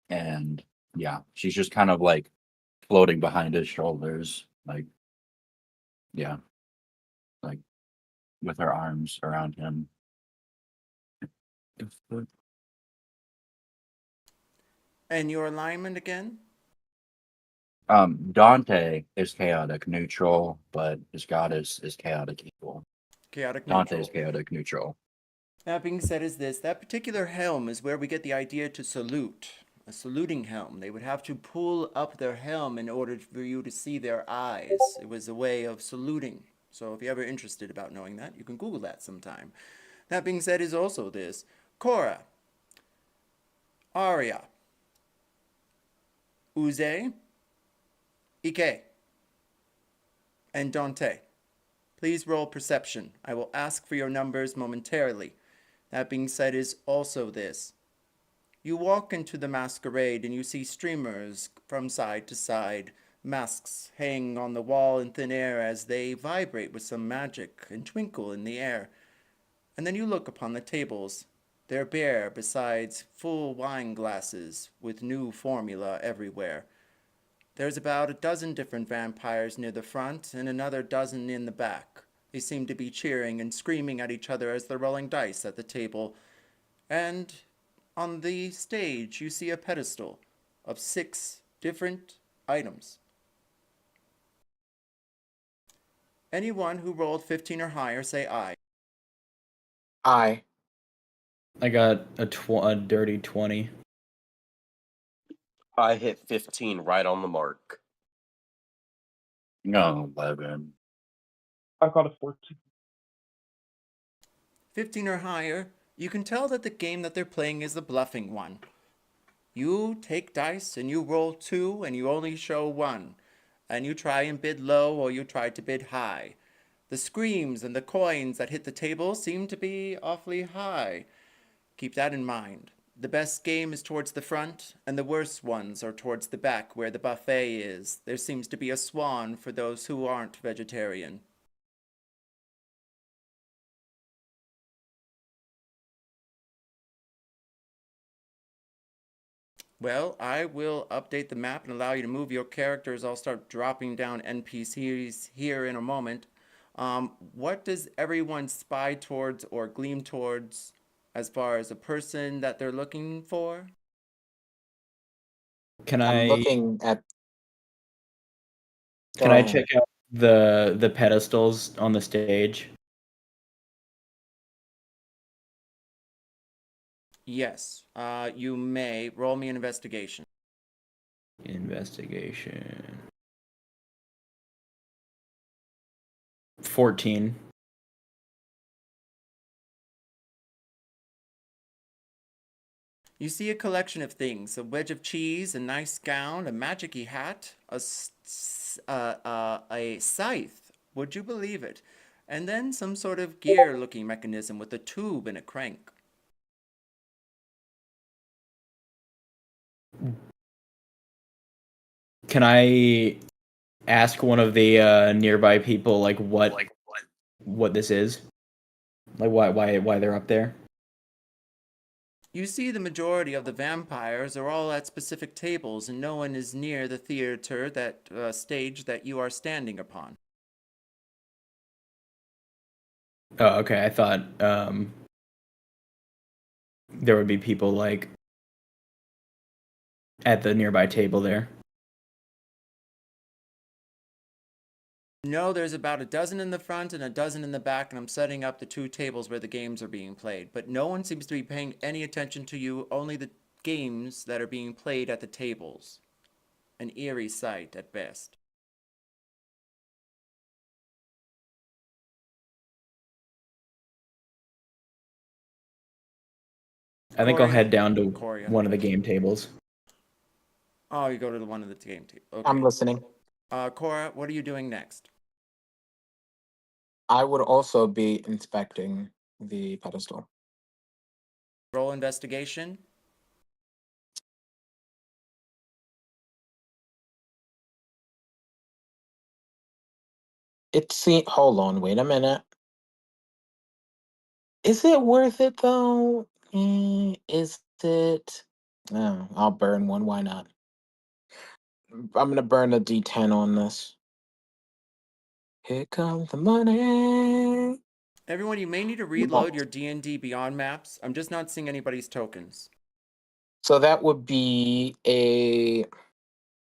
and yeah, she's just kind of like floating behind his shoulders, like yeah, like with her arms around him. And your alignment again? Dante is chaotic neutral, but his goddess is chaotic evil. Chaotic Dante is neutral. chaotic neutral. That being said, is this that particular helm is where we get the idea to salute. A saluting helm. They would have to pull up their helm in order for you to see their eyes. It was a way of saluting. So if you're ever interested about knowing that, you can Google that sometime. That being said, is also this Cora, Aria, Oozey, Ikki, and Dante. Please roll perception. I will ask for your numbers momentarily. That being said, is also this. You walk into the masquerade and you see streamers from side to side, masks hanging on the wall in thin air as they vibrate with some magic and twinkle in the air. And then you look upon the tables. They're bare besides full wine glasses with new formula everywhere. There's about a dozen different vampires near the front and another dozen in the back. They seem to be cheering and screaming at each other as they're rolling dice at the table. And on the stage, you see a pedestal of 6 different items. Anyone who rolled 15 or higher, say aye. I. I got a dirty 20. I hit 15 right on the mark. No, 11. I got a 14. 15 or higher, you can tell that the game that they're playing is the bluffing one. You take dice and you roll 2 and you only show 1. And you try and bid low or you try to bid high. The screams and the coins that hit the table seem to be awfully high. Keep that in mind. The best game is towards the front, and the worst ones are towards the back where the buffet is. There seems to be a swan for those who aren't vegetarian. Well, I will update the map and allow you to move your characters. I'll start dropping down NPCs here in a moment. What does everyone spy towards or gleam towards as far as a person that they're looking for? Can I'm I looking at. can Go I ahead. check out the pedestals on the stage? Yes, you may. Roll me an investigation. Investigation. 14. You see a collection of things: a wedge of cheese, a nice gown, a magic-y hat, a scythe. Would you believe it? And then some sort of gear-looking mechanism with a tube and a crank. Can I ask one of the nearby people like what this is? Like why they're up there? You see the majority of the vampires are all at specific tables, and no one is near the theater, that stage that you are standing upon. Oh, okay. I thought there would be people like at the nearby table there. No, there's about a dozen in the front and a dozen in the back, and I'm setting up the two tables where the games are being played. But no one seems to be paying any attention to you, only the games that are being played at the tables. An eerie sight at best. I think I'll Corey, head down to Coria. one of the game tables. Oh, you go to the one of the game table. Okay. I'm listening. Cora, what are you doing next? I would also be inspecting the pedestal. Roll investigation. Hold on, wait a minute. Is it worth it though? Is it? No, I'll burn one. Why not? I'm gonna burn a D10 on this. Here comes the money. Everyone, you may need to reload your D&D Beyond maps. I'm just not seeing anybody's tokens. So that would be a.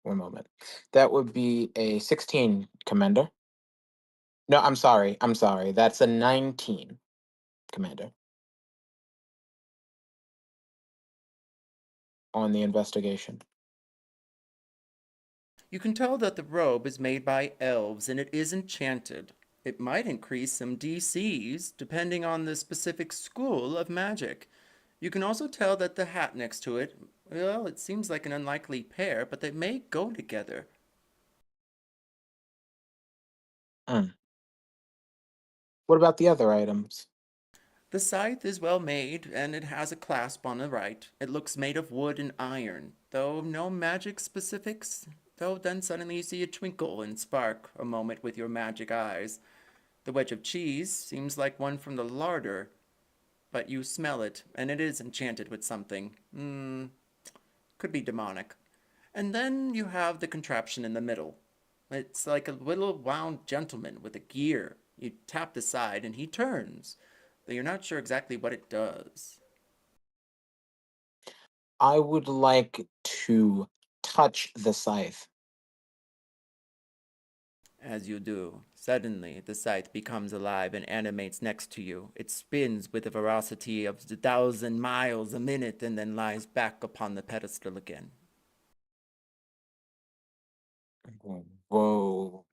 One moment. That would be a 16, Commander. No, I'm sorry. That's a 19, Commander. On the investigation. You can tell that the robe is made by elves and it is enchanted. It might increase some DCs depending on the specific school of magic. You can also tell that the hat next to it, well, it seems like an unlikely pair, but they may go together. What about the other items? The scythe is well made, and it has a clasp on the right. It looks made of wood and iron, though no magic specifics. Though then suddenly you see a twinkle and spark a moment with your magic eyes. The wedge of cheese seems like one from the larder, but you smell it, and it is enchanted with something. Could be demonic. And then you have the contraption in the middle. It's like a little wound gentleman with a gear. You tap the side and he turns, though you're not sure exactly what it does. I would like to touch the scythe. As you do, suddenly the scythe becomes alive and animates next to you. It spins with a velocity of 1,000 miles a minute and then lies back upon the pedestal again. Whoa.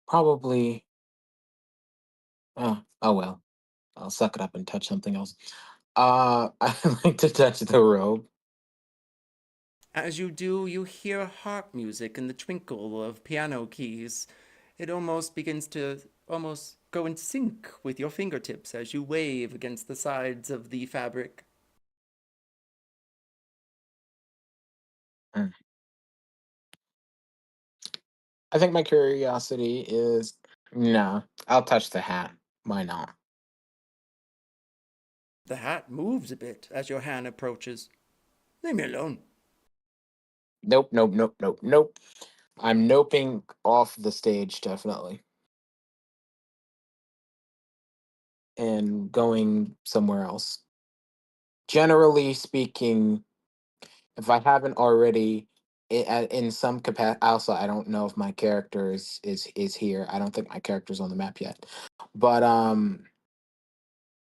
Probably. Oh well. I'll suck it up and touch something else. I'd like to touch the robe. As you do, you hear harp music and the twinkle of piano keys. It almost begins to almost go in sync with your fingertips as you wave against the sides of the fabric. Mm. I think my curiosity is. No, I'll touch the hat. Why not? The hat moves a bit as your hand approaches. Leave me alone. Nope, nope, nope, nope, nope. I'm noping off the stage, definitely. And going somewhere else. Generally speaking, if I haven't already, in some capacity, also, I don't know if my character is here. I don't think my character's on the map yet. But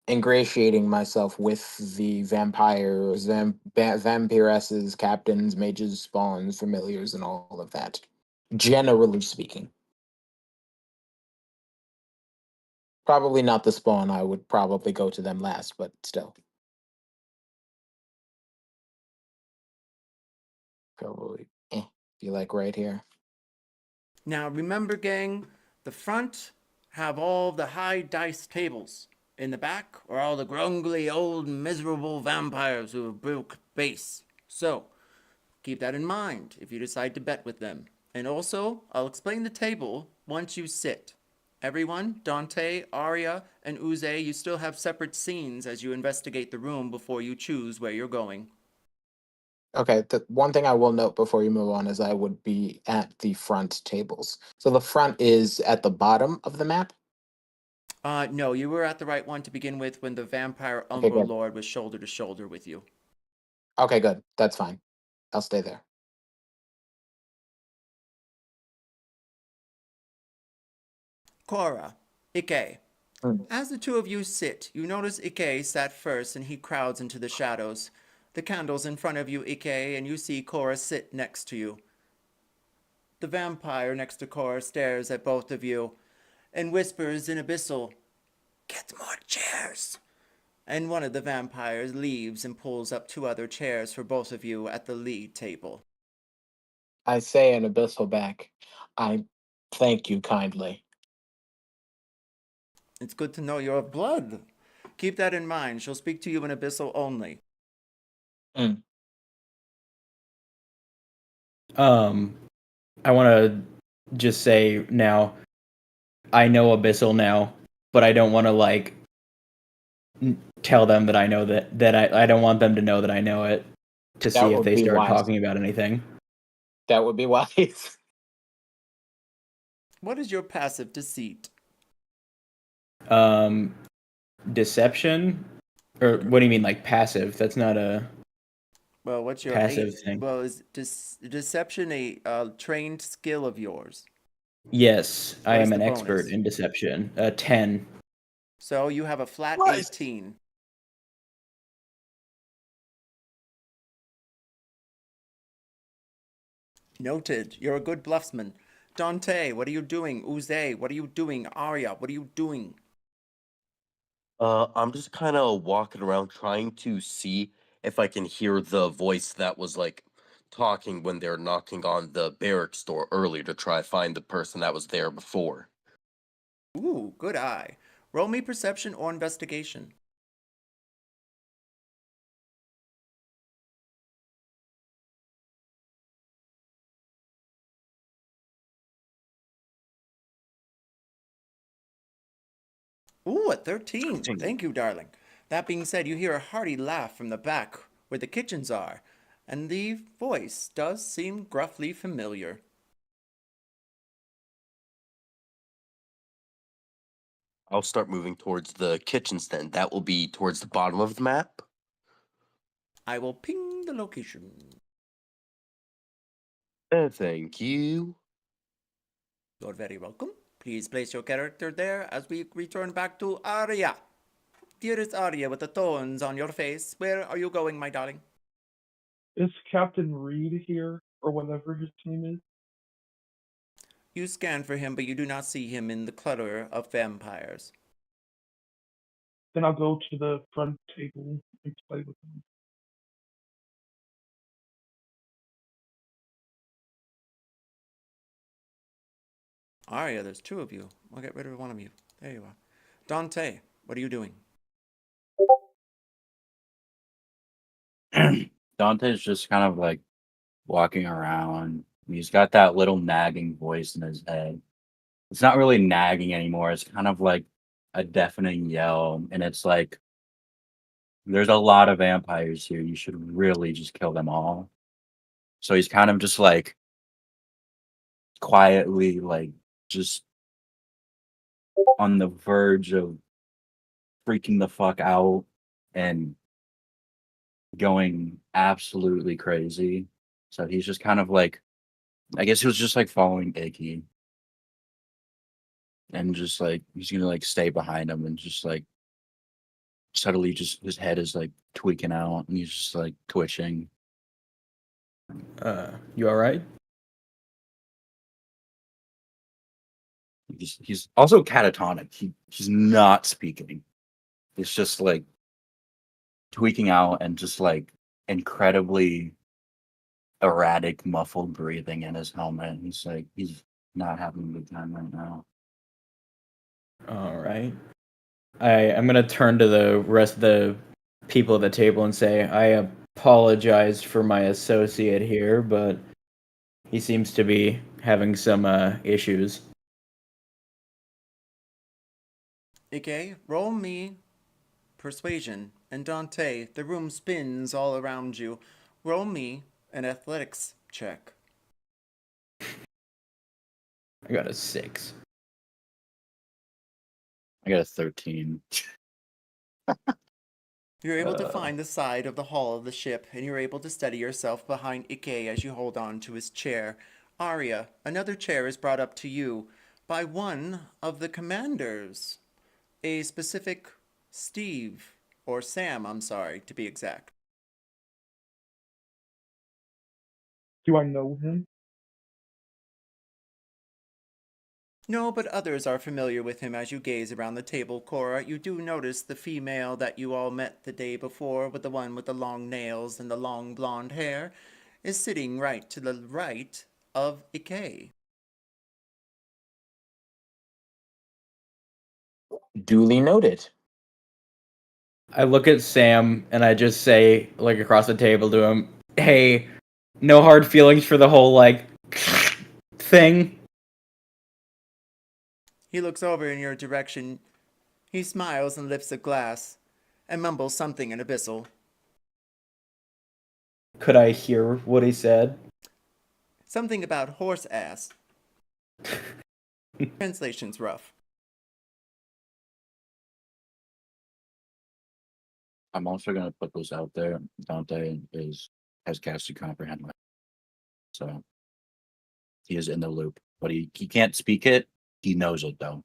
ingratiating myself with the vampires, vampiresses, captains, mages, spawns, familiars, and all of that. Generally speaking. Probably not the spawn. I would probably go to them last, but still. Probably be like right here. Now remember, gang, the front have all the high dice tables. In the back are all the grumbly, old, miserable vampires who have broke base. So, keep that in mind if you decide to bet with them. And also, I'll explain the table once you sit. Everyone, Dante, Aria, and Oozey, you still have separate scenes as you investigate the room before you choose where you're going. Okay, the one thing I will note before you move on is I would be at the front tables. So the front is at the bottom of the map? No, you were at the right one to begin with when the vampire Okay, good. Lord was shoulder to shoulder with you. Okay, good. That's fine. I'll stay there. Cora, Ikki. Mm. As the two of you sit, you notice Ikki sat first and he crowds into the shadows. The candle's in front of you, Ikki, and you see Cora sit next to you. The vampire next to Cora stares at both of you and whispers in Abyssal, "Get more chairs!" And one of the vampires leaves and pulls up two other chairs for both of you at the lead table. I say in Abyssal back, I thank you kindly. It's good to know you're of blood. Keep that in mind. She'll speak to you in Abyssal only. Mm. I want to just say now, I know Abyssal now, but I don't want to like tell them that I know that I don't want them to know that I know it to see if would they be start wise. talking about anything. That would be wise. What is your passive deceit? Deception? Or what do you mean, like passive? That's not a Well, what's your passive thing. Well, is deception a trained skill of yours? Yes, I What is am an the expert bonus? in deception. 10. So you have a flat Nice. 18. Noted. You're a good bluffsman. Dante, what are you doing? Oozey, what are you doing? Aria, what are you doing? I'm just kind of walking around trying to see if I can hear the voice that was like talking when they're knocking on the barracks door earlier to try to find the person that was there before. Ooh, good eye. Roll me perception or investigation. Ooh, a 13. Thank you, darling. That being said, you hear a hearty laugh from the back where the kitchens are, and the voice does seem gruffly familiar. I'll start moving towards the kitchens then. That will be towards the bottom of the map. I will ping the location. Thank you. You're very welcome. Please place your character there as we return back to Aria. Dearest Aria with the thorns on your face, where are you going, my darling? Is Captain Reed here, or whatever his name is? You scan for him, but you do not see him in the clutter of vampires. Then I'll go to the front table and play with him. Aria, there's two of you. I'll get rid of one of you. There you are. Dante, what are you doing? Dante's just kind of like walking around. He's got that little nagging voice in his head. It's not really nagging anymore. It's kind of like a deafening yell. And it's like There's a lot of vampires here. You should really just kill them all. So he's kind of just like quietly, like just on the verge of freaking the fuck out and going absolutely crazy. So he's just kind of like, I guess he was just like following Ikki and just like he's gonna like stay behind him and just like suddenly just his head is like tweaking out and he's just like twitching. You all right? He's also catatonic. He's not speaking. It's just like tweaking out and just like incredibly erratic, muffled breathing in his helmet. He's not having a good time right now. All right. I'm gonna turn to the rest of the people at the table and say, I apologize for my associate here, but he seems to be having some issues. Ikki, roll me persuasion. And Dante, the room spins all around you. Roll me an athletics check. I got a 6. I got a 13. You're able to find the side of the hull of the ship, and you're able to steady yourself behind Ikki as you hold on to his chair. Aria, another chair is brought up to you by one of the commanders. A specific Steve, or Sam, I'm sorry, to be exact. Do I know him? No, but others are familiar with him as you gaze around the table, Cora. You do notice the female that you all met the day before, with the one with the long nails and the long blonde hair, is sitting right to the right of Ikki. Duly noted. I look at Sam and I just say, like across the table to him, hey, no hard feelings for the whole, like, thing. He looks over in your direction. He smiles and lifts a glass and mumbles something in Abyssal. Could I hear what he said? Something about horse ass. Translation's rough. I'm also gonna put this out there. Dante has casted comprehend, so he is in the loop, but he can't speak it. He knows it though.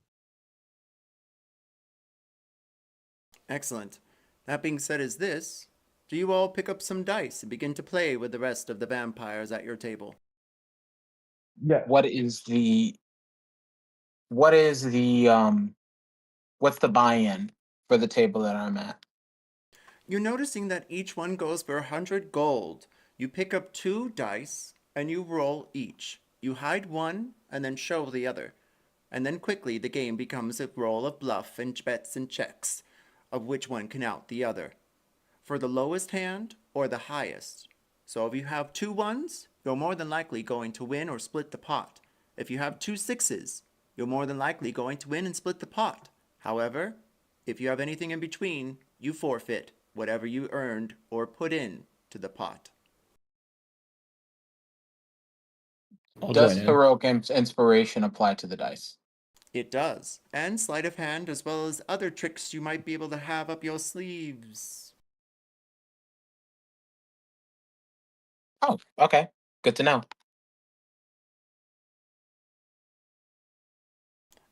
Excellent. That being said, is this. Do you all pick up some dice and begin to play with the rest of the vampires at your table? Yes. What's the buy-in for the table that I'm at? You're noticing that each one goes for 100 gold. You pick up 2 dice and you roll each. You hide one and then show the other. And then quickly the game becomes a roll of bluff and bets and checks of which one can out the other. For the lowest hand or the highest. So if you have 2 ones, you're more than likely going to win or split the pot. If you have 2 sixes, you're more than likely going to win and split the pot. However, if you have anything in between, you forfeit whatever you earned or put in to the pot. I'll Does join in. heroic inspiration apply to the dice? It does. And sleight of hand as well as other tricks you might be able to have up your sleeves. Oh, okay. Good to know.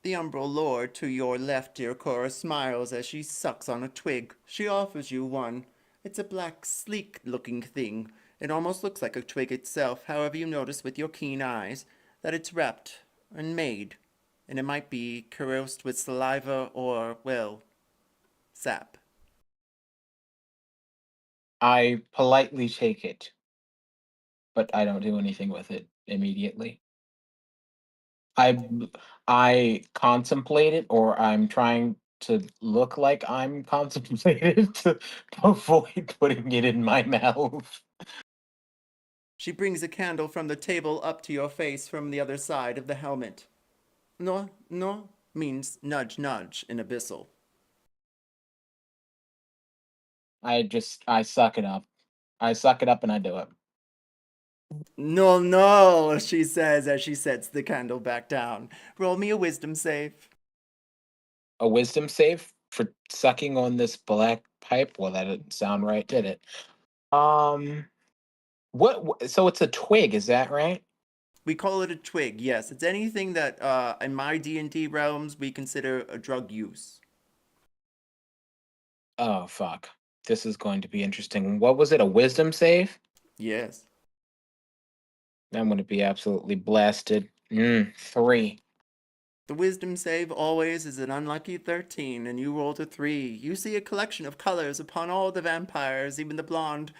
The Umbral Lord to your left, dear Cora, smiles as she sucks on a twig. She offers you one. It's a black, sleek-looking thing. It almost looks like a twig itself. However, you notice with your keen eyes that it's wrapped and made, and it might be corrosed with saliva or, well, sap. I politely take it, but I don't do anything with it immediately. I contemplate it, or I'm trying to look like I'm contemplated to avoid putting it in my mouth. She brings a candle from the table up to your face from the other side of the helmet. No, no means nudge, nudge in Abyssal. I suck it up. I suck it up and I do it. No, no, she says as she sets the candle back down. Roll me a wisdom save. A wisdom save for sucking on this black pipe. Well, that didn't sound right, did it? So it's a twig, is that right? We call it a twig, yes. It's anything that, in my D&D realms, we consider a drug use. Oh, fuck. This is going to be interesting. What was it, a wisdom save? Yes. I'm going to be absolutely blasted. 3. The wisdom save always is an unlucky 13, and you rolled a 3. You see a collection of colors upon all the vampires, even the blonde.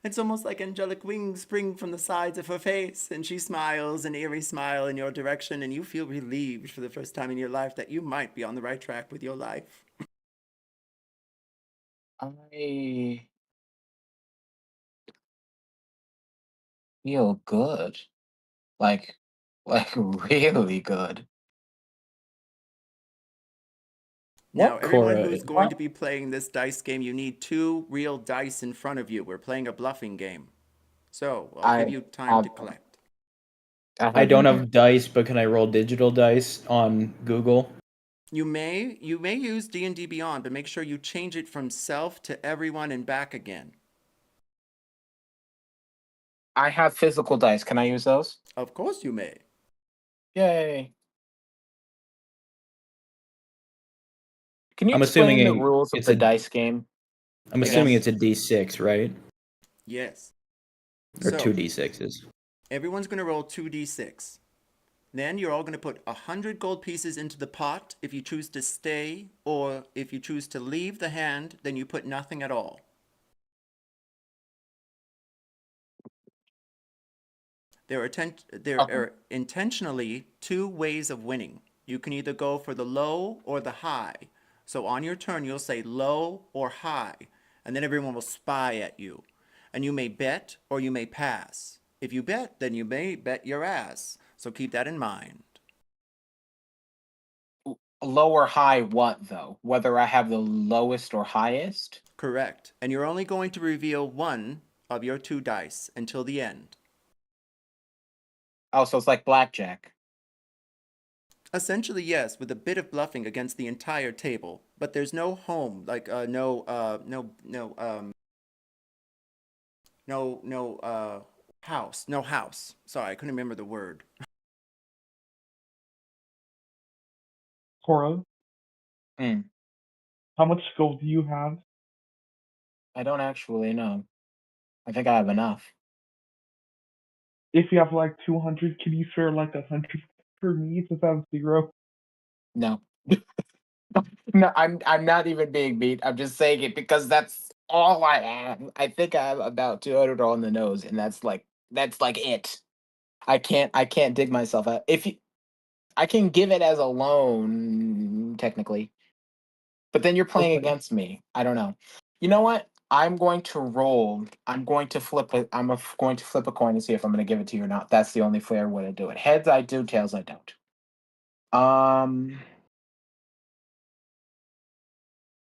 It's almost like angelic wings spring from the sides of her face, and she smiles an eerie smile in your direction, and you feel relieved for the first time in your life that you might be on the right track with your life. I feel good. Like really good. Now, everyone Cora, who's going to be playing this dice game, you need 2 real dice in front of you. We're playing a bluffing game. So, I'll give I you time have to collect. I don't have dice, but can I roll digital dice on Google? You may use D&D Beyond, but make sure you change it from self to everyone and back again. I have physical dice. Can I use those? Of course you may. Yay. Can you I'm explain the assuming rules of it's the a dice game? I'm assuming Yes. it's a D6, right? Yes. Or So, 2 D6s. everyone's going to roll 2d6. Then you're all going to put 100 gold pieces into the pot if you choose to stay, or if you choose to leave the hand, then you put nothing at all. There are intentionally 2 ways of winning. You can either go for the low or the high. So on your turn, you'll say low or high, and then everyone will spy at you. And you may bet or you may pass. If you bet, then you may bet your ass. So keep that in mind. Low or high what, though? Whether I have the lowest or highest? Correct. And you're only going to reveal 1 of your 2 dice until the end. Oh, so it's like blackjack. Essentially, yes, with a bit of bluffing against the entire table. But there's no home, like no house. No house. Sorry, I couldn't remember the word. Cora, Hmm. how much gold do you have? I don't actually know. I think I have enough. If you have like 200, can you share like 100 for me since I have 0? No. No, I'm not even being beat. I'm just saying it because that's all I have. I think I have about 200 on the nose, and that's like it. I can't dig myself out. I can give it as a loan technically, but then you're playing Okay. against me. I don't know. You know what? I'm going to roll. I'm going to flip it. Going to flip a coin and see if I'm going to give it to you or not. That's the only fair way to do it. Heads, I do. Tails, I don't.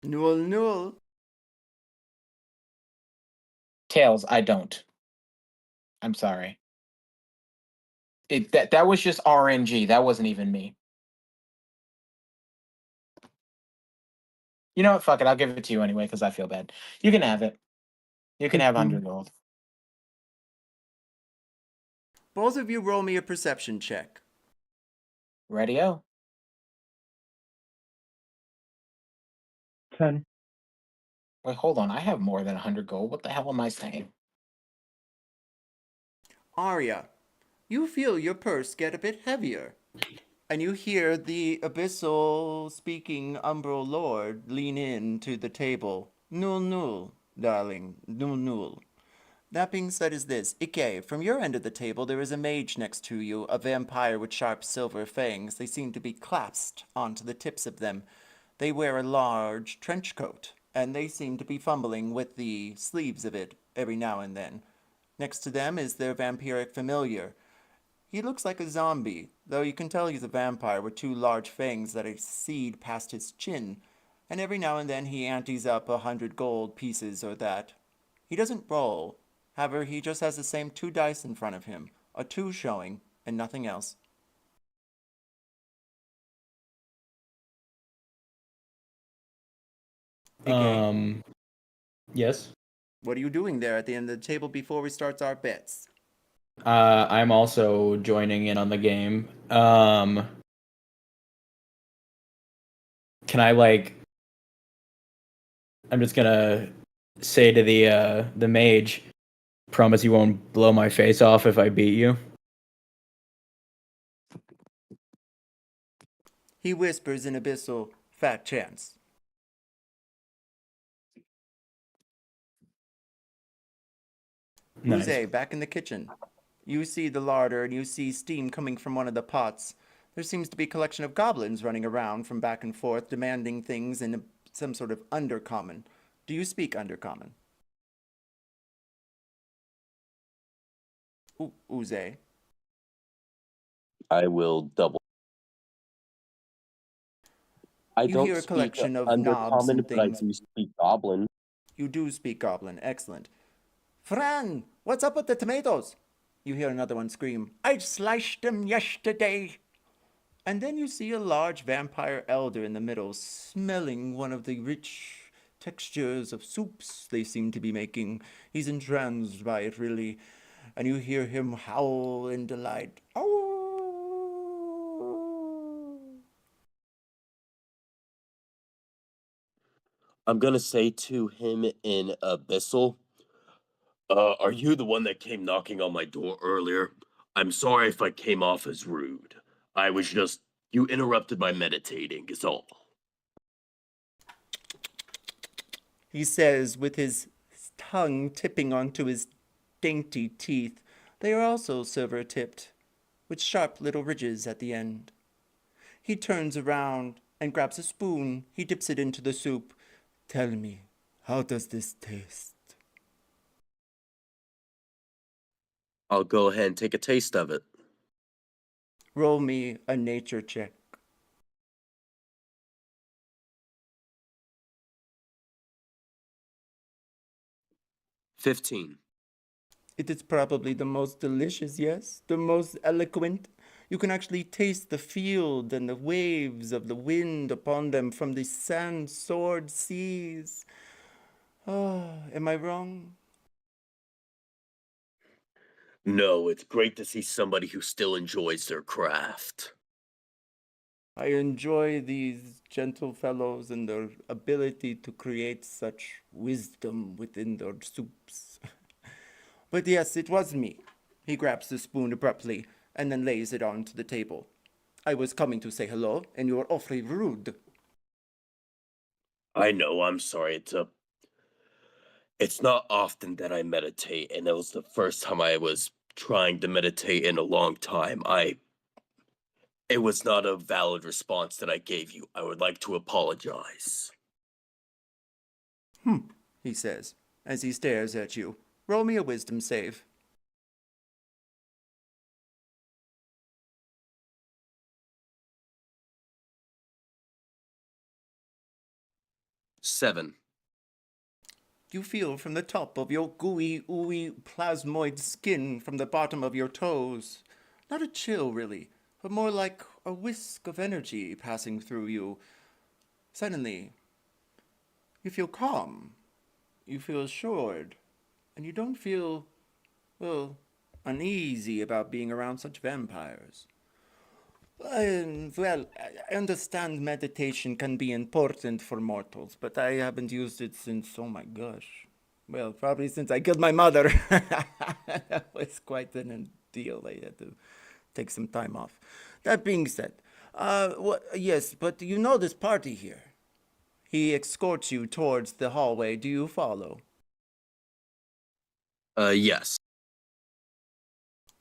Null. Tails, I don't. I'm sorry. That was just RNG. That wasn't even me. You know what? Fuck it. I'll give it to you anyway because I feel bad. You can have it. You can have 100 gold. Both of you roll me a perception check. Radio. 10. Wait, hold on. I have more than 100 gold. What the hell am I saying? Aria, you feel your purse get a bit heavier. And you hear the abyssal speaking umbral lord lean in to the table. Null, darling, null. That being said is this, Ikki, from your end of the table there is a mage next to you, a vampire with sharp silver fangs. They seem to be clasped onto the tips of them. They wear a large trench coat, and they seem to be fumbling with the sleeves of it every now and then. Next to them is their vampiric familiar. He looks like a zombie, though you can tell he's a vampire with 2 large fangs that recede past his chin, and every now and then he antes up 100 gold pieces or that. He doesn't roll. However, he just has the same 2 dice in front of him, a 2 showing, and nothing else. Ikki, Yes. what are you doing there at the end of the table before we start our bets? I'm also joining in on the game. Can I I'm just gonna say to the mage, promise you won't blow my face off if I beat you. He whispers in abyssal, fat chance. Nice. Oozey, back in the kitchen. You see the larder and you see steam coming from one of the pots. There seems to be a collection of goblins running around from back and forth, demanding things in some sort of undercommon. Do you speak undercommon? Oozey. I will double. I You don't hear a speak collection of knobs undercommon, and but I things. do speak goblin. You do speak goblin. Excellent. Fran, what's up with the tomatoes? You hear another one scream, I sliced them yesterday. And then you see a large vampire elder in the middle, smelling one of the rich textures of soups they seem to be making. He's entranced by it, really. And you hear him howl in delight. Oh! I'm gonna say to him in Abyssal, are you the one that came knocking on my door earlier? I'm sorry if I came off as rude. I was just, you interrupted my meditating, is all. He says, with his tongue tipping onto his dainty teeth. They are also silver-tipped, with sharp little ridges at the end. He turns around and grabs a spoon. He dips it into the soup. Tell me, how does this taste? I'll go ahead and take a taste of it. Roll me a nature check. $15. It is probably the most delicious, yes, the most eloquent. You can actually taste the field and the waves of the wind upon them from the sand-sword seas. Oh, am I wrong? No, it's great to see somebody who still enjoys their craft. I enjoy these gentle fellows and their ability to create such wisdom within their soups. But yes, it was me. He grabs the spoon abruptly and then lays it onto the table. I was coming to say hello, and you are awfully rude. I know, I'm sorry, it's not often that I meditate, and it was the first time I was trying to meditate in a long time. It was not a valid response that I gave you. I would like to apologize. He says, as he stares at you. Roll me a wisdom save. $7. You feel from the top of your gooey, ooey, plasmoid skin from the bottom of your toes. Not a chill, really, but more like a whisk of energy passing through you. Suddenly, you feel calm. You feel assured. And you don't feel, well, uneasy about being around such vampires. Well, I understand meditation can be important for mortals, but I haven't used it since, oh my gosh. Well, probably since I killed my mother. That was quite an ordeal. I had to take some time off. That being said, yes, but you know this party here. He escorts you towards the hallway. Do you follow? Yes.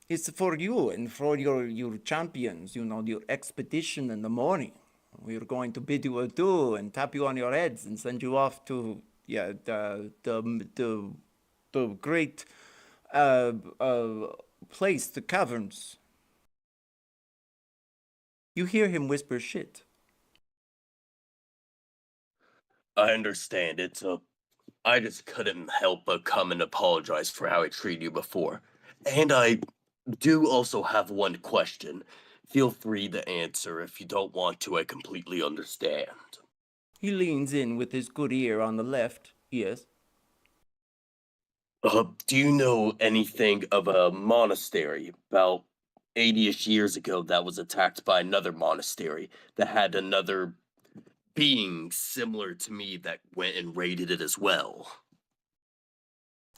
It's for you and for your champions, your expedition in the morning. We're going to bid you adieu and tap you on your heads and send you off to the great place, the caverns. You hear him whisper shit. I understand. I just couldn't help but come and apologize for how I treated you before. And I do also have one question. Feel free to answer. If you don't want to, I completely understand. He leans in with his good ear on the left. Yes. Do you know anything of a monastery about 80-ish years ago that was attacked by another monastery that had another being similar to me that went and raided it as well?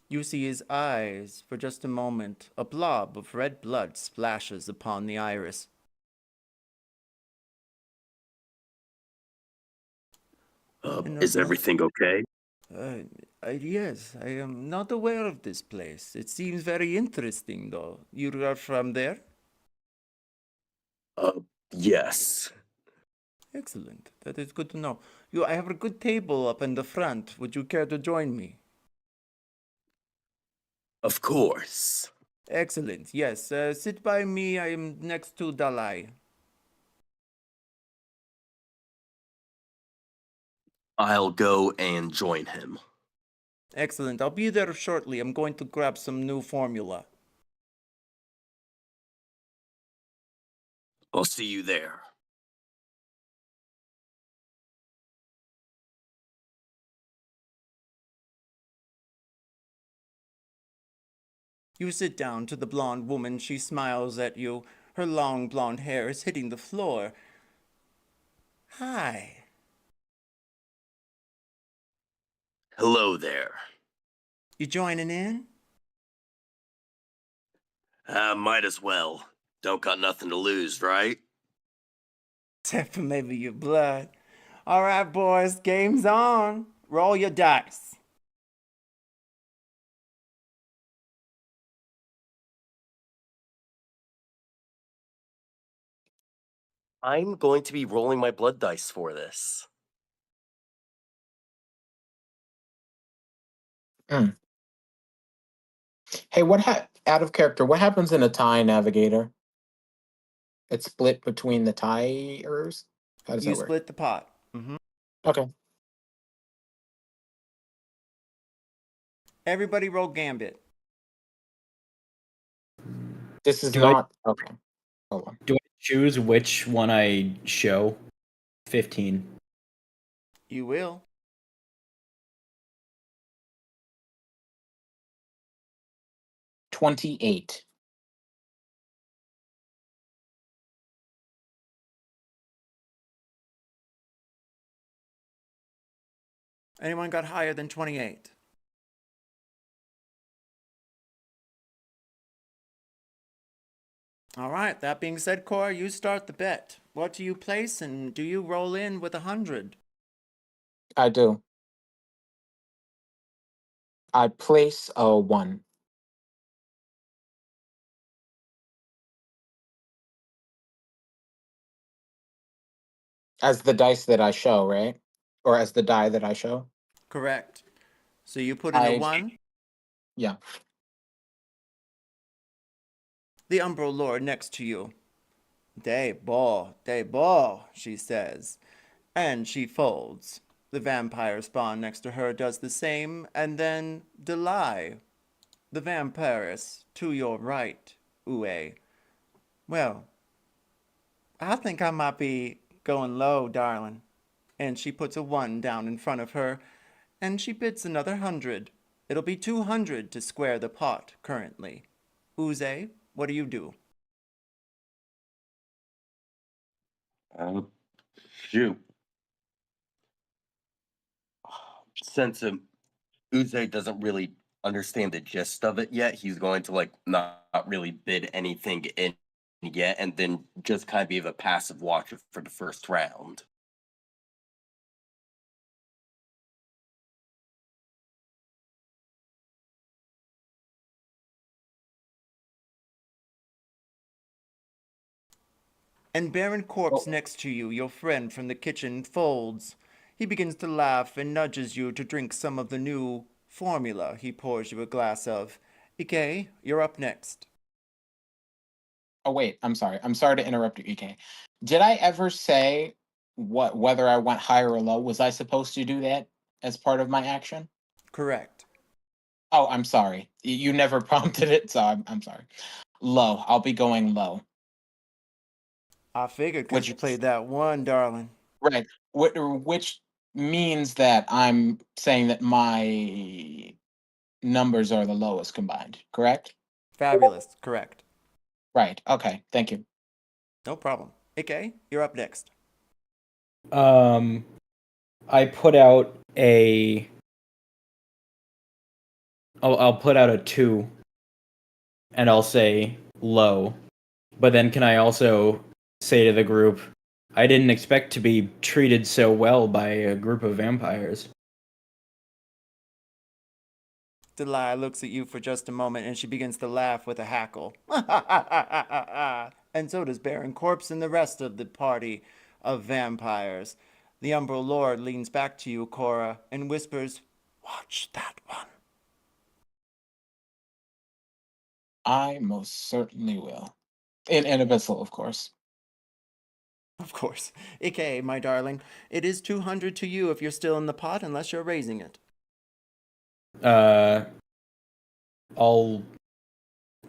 You see his eyes. For just a moment, a blob of red blood splashes upon the iris. Is everything okay? Yes, I am not aware of this place. It seems very interesting, though. You are from there? Yes. Excellent. That is good to know. I have a good table up in the front. Would you care to join me? Of course. Excellent. Yes. Sit by me. I am next to Dalai. I'll go and join him. Excellent. I'll be there shortly. I'm going to grab some new formula. I'll see you there. You sit down to the blonde woman. She smiles at you. Her long blonde hair is hitting the floor. Hi. Hello there. You joining in? Might as well. Don't got nothing to lose, right? Except for maybe your blood. All right, boys, game's on. Roll your dice. I'm going to be rolling my blood dice for this. Hey, out of character, what happens in a tie navigator? It's split between the tires? How does You that work? split the pot. Mm-hmm. Okay. Everybody roll Gambit. This is Do not okay. Hold on. Do I choose which one I show? 15. You will. $28. Anyone got higher than 28? All right, that being said, Cora, you start the bet. What do you place, and do you roll in with 100? I do. I place a 1. As the dice that I show, right? Or as the die that I show? Correct. So you put in a 1? Yeah. The Umbral Lord next to you. De ball, she says. And she folds. The vampire spawn next to her does the same, and then Delay, the vampiress, to your right, Uwe. Well, I think I might be going low, darling. And she puts a 1 down in front of her, and she bids another 100. It'll be 200 to square the pot currently. Oozey, what do you do? Shoot. Since Uze doesn't really understand the gist of it yet, he's going to not really bid anything in yet, and then just kind of be a passive watcher for the first round. And Baron Corpse next to you, your friend from the kitchen, folds. He begins to laugh and nudges you to drink some of the new formula he pours you a glass of. Ikki, you're up next. Oh wait, I'm sorry. I'm sorry to interrupt you, EK. Did I ever say whether I went high or low? Was I supposed to do that? as part of my action? Correct. Oh, I'm sorry. You never prompted it, so I'm sorry. Low. I'll be going low. I figured because Which you played that one, darling. right, which means that I'm saying that my numbers are the lowest combined. Correct? Fabulous. Correct. Right. Okay. Thank you. No problem. Ikki, you're up next. I put out a. I'll put out a 2, and I'll say low. But then can I also say to the group, I didn't expect to be treated so well by a group of vampires. Delilah looks at you for just a moment and she begins to laugh with a hackle. And so does Baron Corpse and the rest of the party of vampires. The Umbral Lord leans back to you, Cora, and whispers, "Watch that one." I most certainly will. In Abyssal, of course. Of course. Ikki, my darling, it is 200 to you if you're still in the pot unless you're raising it. I'll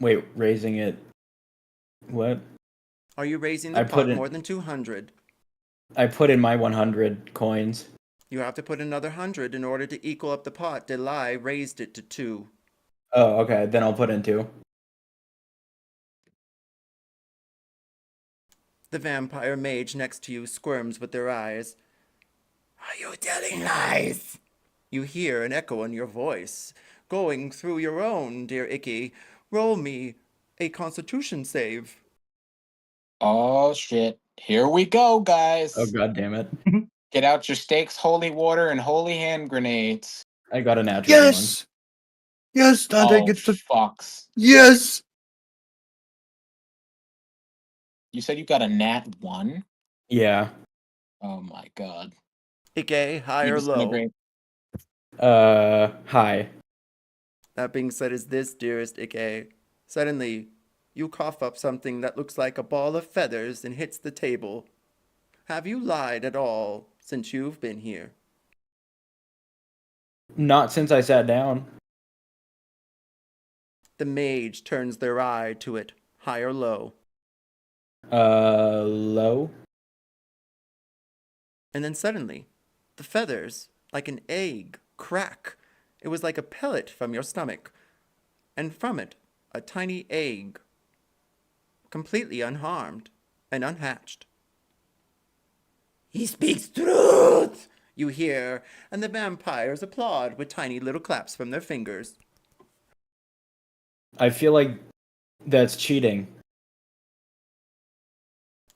wait, raising it. What? Are you raising the I put pot in more than 200? I put in my 100 coins. You have to put another 100 in order to equal up the pot. Delay raised it to 2. Oh, okay, then I'll put in 2. The vampire mage next to you squirms with their eyes. Are you telling lies? You hear an echo in your voice, going through your own, dear Ikki. Roll me a constitution save. Oh shit. Here we go, guys. Oh, god damn it. Get out your stakes, holy water, and holy hand grenades. I got a natural Yes! Yes, Dante Oh, gets the. fucks. Yes! You said you got a nat 1? 1. Yeah. Oh my god. Ikki, high You or low? disintegrate. Hi. That being said is this, dearest Ikki. Suddenly, you cough up something that looks like a ball of feathers and hits the table. Have you lied at all since you've been here? Not since I sat down. The mage turns their eye to it, high or low. Low. And then suddenly, the feathers, like an egg, crack. It was like a pellet from your stomach. And from it, a tiny egg, completely unharmed and unhatched. He speaks truth, you hear, and the vampires applaud with tiny little claps from their fingers. I feel like that's cheating.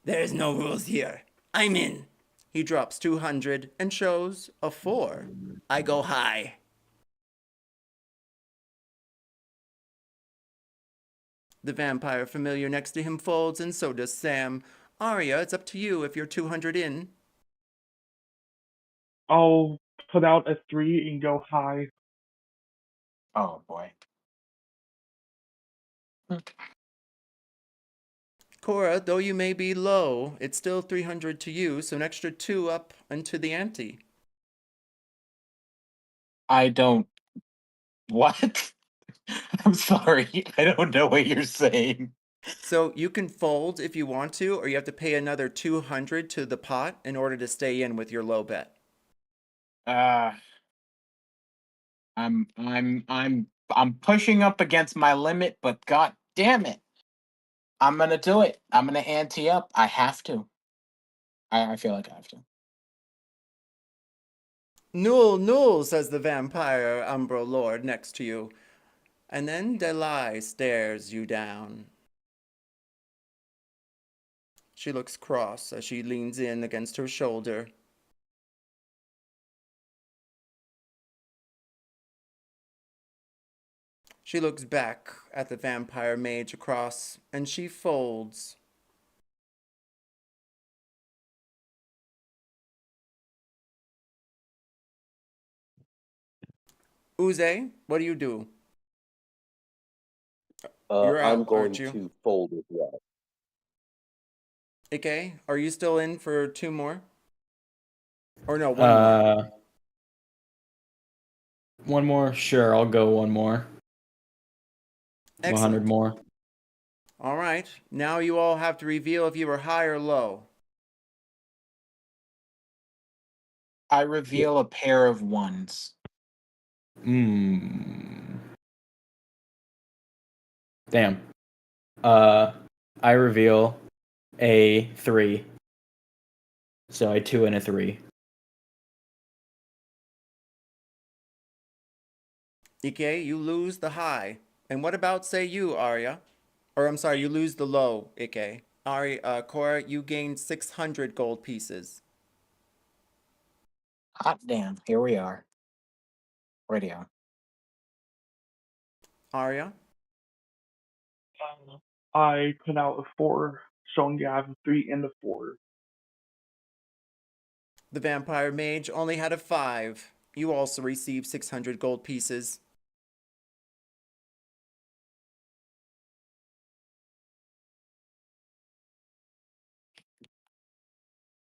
There's no rules here. I'm in. He drops 200 and shows a 4. I go high. The vampire familiar next to him folds, and so does Sam. Aria, it's up to you if you're 200 in. I'll put out a 3 and go high. Oh boy. Cora, though you may be low, it's still 300 to you, so an extra 2 up into the ante. I don't. What? I'm sorry. I don't know what you're saying. So you can fold if you want to, or you have to pay another 200 to the pot in order to stay in with your low bet. I'm pushing up against my limit, but god damn it. I'm gonna do it. I'm gonna ante up. I have to. I feel like I have to. Null, null, says the vampire Umbral Lord next to you. And then Delay stares you down. She looks cross as she leans in against her shoulder. She looks back at the vampire mage across, and she folds. Oozey, what do you do? You're I'm out, going aren't you? to fold as well. Ikki, are you still in for 2 more? Or no, 1 more. One more? Sure, I'll go one more. 100 Excellent. more. All right. Now you all have to reveal if you were high or low. I reveal a pair of ones. Damn. I reveal a 3. So a 2 and a 3. Ikki, you lose the high. And what about, say, you, Aria? Or, I'm sorry, you lose the low, Ikki. Cora, you gain 600 gold pieces. Hot damn, here we are. Radio. Aria? I put out a 4, showing you I have a 3 and a 4. The vampire mage only had a 5. You also received 600 gold pieces.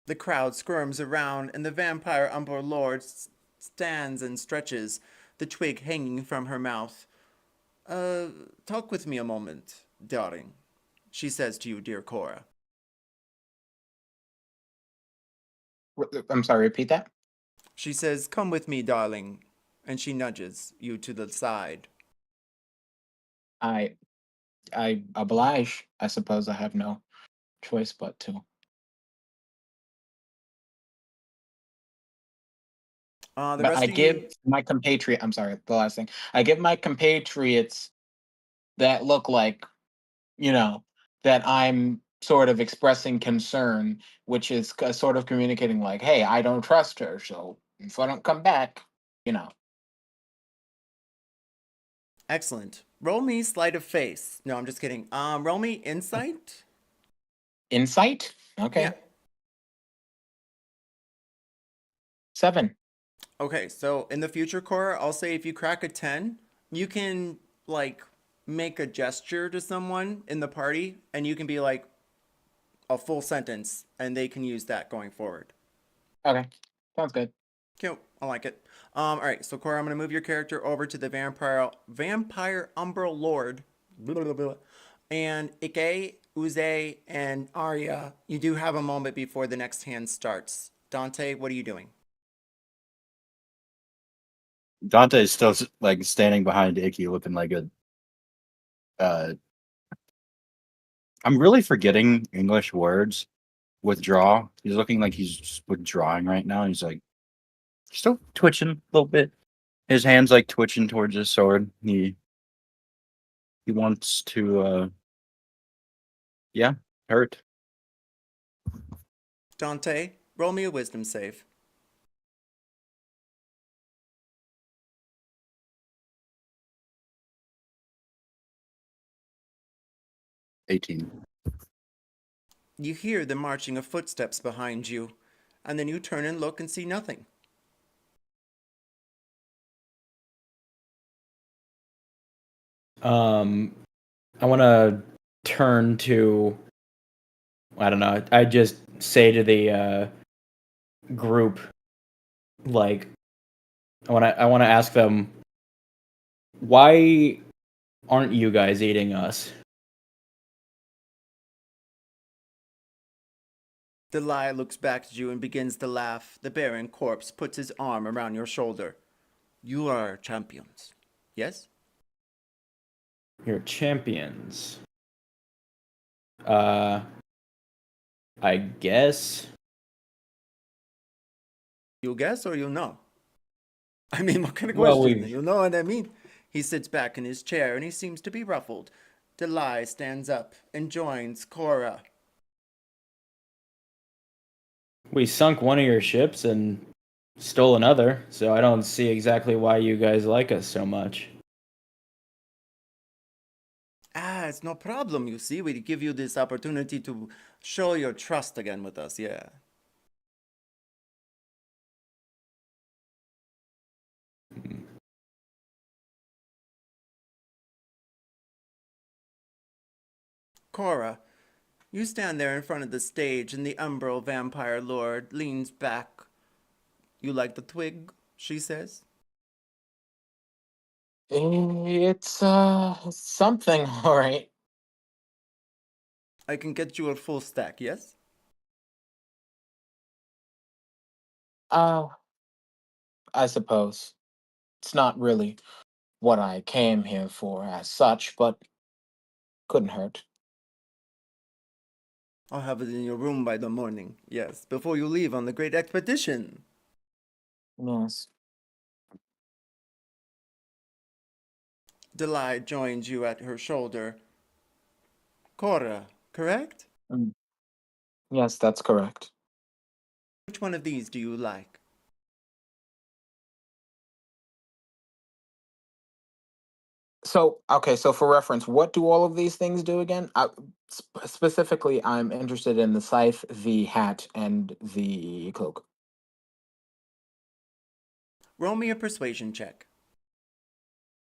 The crowd squirms around, and the vampire Umbral Lord stands and stretches, the twig hanging from her mouth. Talk with me a moment, darling, she says to you, dear Cora. I'm sorry, repeat that? She says, come with me, darling, and she nudges you to the side. I oblige. I suppose I have no choice but to. The But rest I of give you... my compatriot. I'm sorry, the last thing. I give my compatriots that look like, that I'm sort of expressing concern, which is sort of communicating like, hey, I don't trust her, so if I don't come back, Excellent. Roll me sleight of face. No, I'm just kidding. Roll me insight. Insight? Okay. Yeah. 7. Okay, so in the future, Cora, I'll say if you crack a 10, you can, like, make a gesture to someone in the party, and you can be like a full sentence, and they can use that going forward. Okay. Sounds good. Cute. I like it. All right, so Cora, I'm going to move your character over to the vampire Umbral Lord. Blah, blah, blah. And Ikki, Oozey, and Aria, you do have a moment before the next hand starts. Dante, what are you doing? Dante is still like standing behind Ikki, looking like a. I'm really forgetting English words. Withdraw. He's looking like he's withdrawing right now. He's like still twitching a little bit. His hands like twitching towards his sword. He wants to hurt. Dante, roll me a wisdom save. 18. You hear the marching of footsteps behind you, and then you turn and look and see nothing. I want to turn to, I don't know, I just say to the group, like, I want to ask them, why aren't you guys eating us? Delia looks back at you and begins to laugh. The Baron Corpse puts his arm around your shoulder. You are champions, yes? You're champions. I guess. You'll guess or you'll know? I mean, what kind of Well, question? we've You'll know what I mean? He sits back in his chair and he seems to be ruffled. Delia stands up and joins Cora. we sunk one of your ships and stole another, so I don't see exactly why you guys like us so much. It's no problem, you see. We give you this opportunity to show your trust again with us, yeah. Cora, you stand there in front of the stage, and the Umbral Vampire Lord leans back. You like the twig, she says. It's something, all right. I can get you a full stack, yes? Uh, I suppose it's not really what I came here for as such, but couldn't hurt. I'll have it in your room by the morning, yes, before you leave on the great expedition. Yes. Delay joins you at her shoulder. Cora, correct? Mm. Yes, that's correct. Which one of these do you like? So, okay, so for reference, what do all of these things do again? Specifically, I'm interested in the scythe, the hat, and the cloak. Roll me a persuasion check.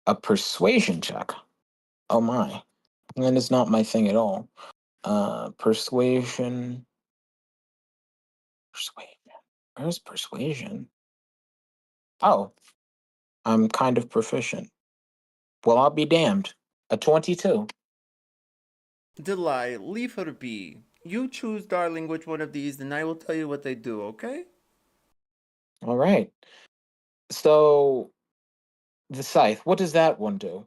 A persuasion check. Oh my. That is not my thing at all. Persuasion. Persuasion. Where's persuasion? Oh, I'm kind of proficient. Well, I'll be damned. A 22. Delay, leave her be. You choose, darling, which one of these, and I will tell you what they do, okay? All right. So, the scythe, what does that one do?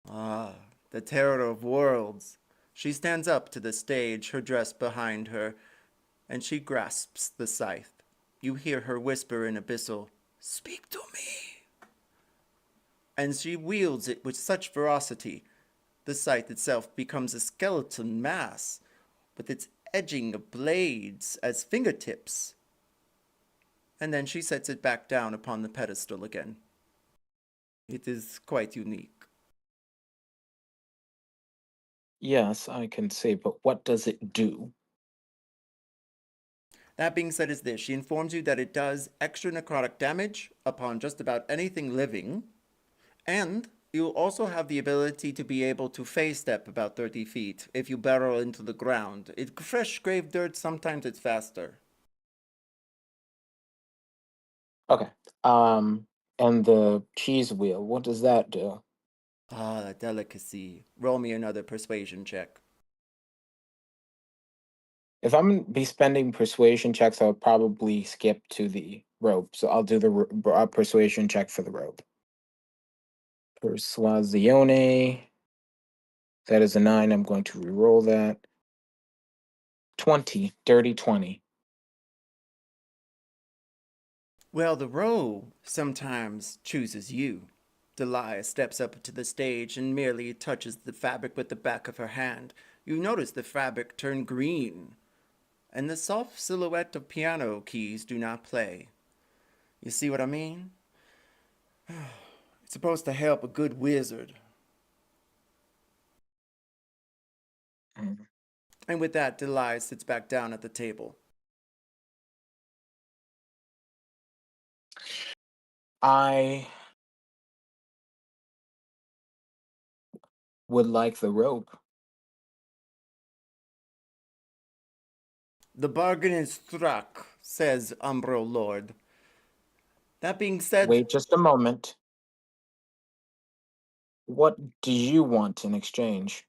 Ah, the terror of worlds. She stands up to the stage, her dress behind her, and she grasps the scythe. You hear her whisper in abyssal, "Speak to me." And she wields it with such ferocity. The scythe itself becomes a skeleton mass, with its edging of blades as fingertips. And then she sets it back down upon the pedestal again. It is quite unique. Yes, I can see, but what does it do? That being said is this, she informs you that it does extra necrotic damage upon just about anything living, and you also have the ability to be able to phase step about 30 feet if you barrel into the ground. It's fresh grave dirt, sometimes it's faster. Okay. And the cheese wheel, what does that do? Ah, the delicacy. Roll me another persuasion check. If I'm gonna be spending persuasion checks, I'll probably skip to the rope. So I'll do the persuasion check for the rope. Persuasione. That is a 9. I'm going to re-roll that. 20. Dirty 20. Well, the robe sometimes chooses you. Delia steps up to the stage and merely touches the fabric with the back of her hand. You notice the fabric turn green, and the soft silhouette of piano keys do not play. You see what I mean? It's supposed to help a good wizard. Mm. And with that, Delia sits back down at the table. I would like the rope. The bargain is struck, says Umbro Lord. That being said, Wait just a moment. What do you want in exchange?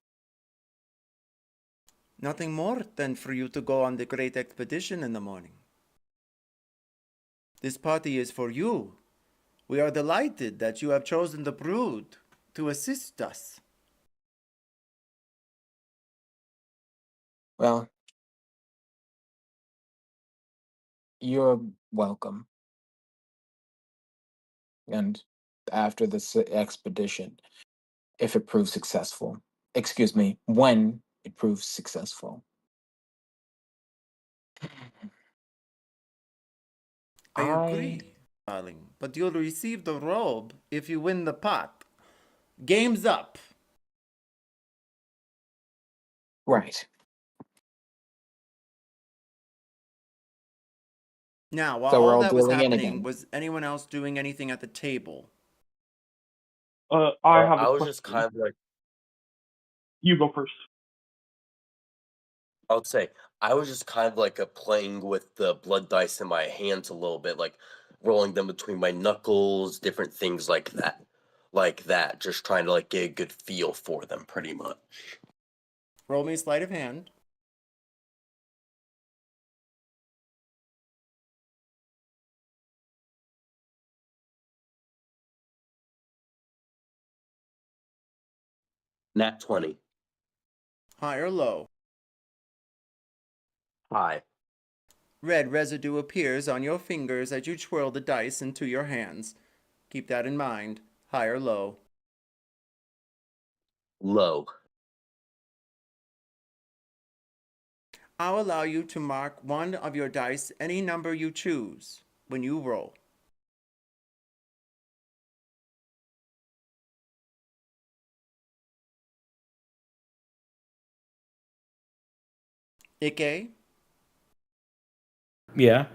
nothing more than for you to go on the great expedition in the morning. This party is for you. We are delighted that you have chosen the brood to assist us. Well, you're welcome. And after this expedition, if it proves successful, excuse me, when it proves successful, I agree, darling, but you'll receive the robe if you win the pot. Game's up. Right. Now, while So we're all all that was dealing in happening, again. was anyone else doing anything at the table? I have I a was question. just kind of like, You go first. I would say, I was just kind of like playing with the blood dice in my hands a little bit, like rolling them between my knuckles, different things like that. like that, just trying to like get a good feel for them, pretty much. Roll me sleight of hand. Nat 20. High or low? High. Red residue appears on your fingers as you twirl the dice into your hands. Keep that in mind. High or low? Low. I'll allow you to mark one of your dice any number you choose when you roll. Ikki, Yeah.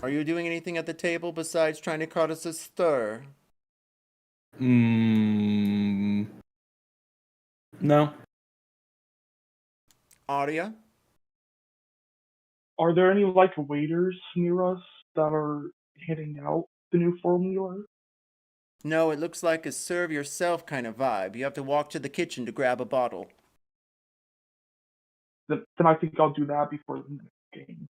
are you doing anything at the table besides trying to cause us a stir? Mm, no. Aria? Are there any like waiters near us that are handing out the new formula? No, it looks like a serve yourself kind of vibe. You have to walk to the kitchen to grab a bottle. Then I think I'll do that before the next game.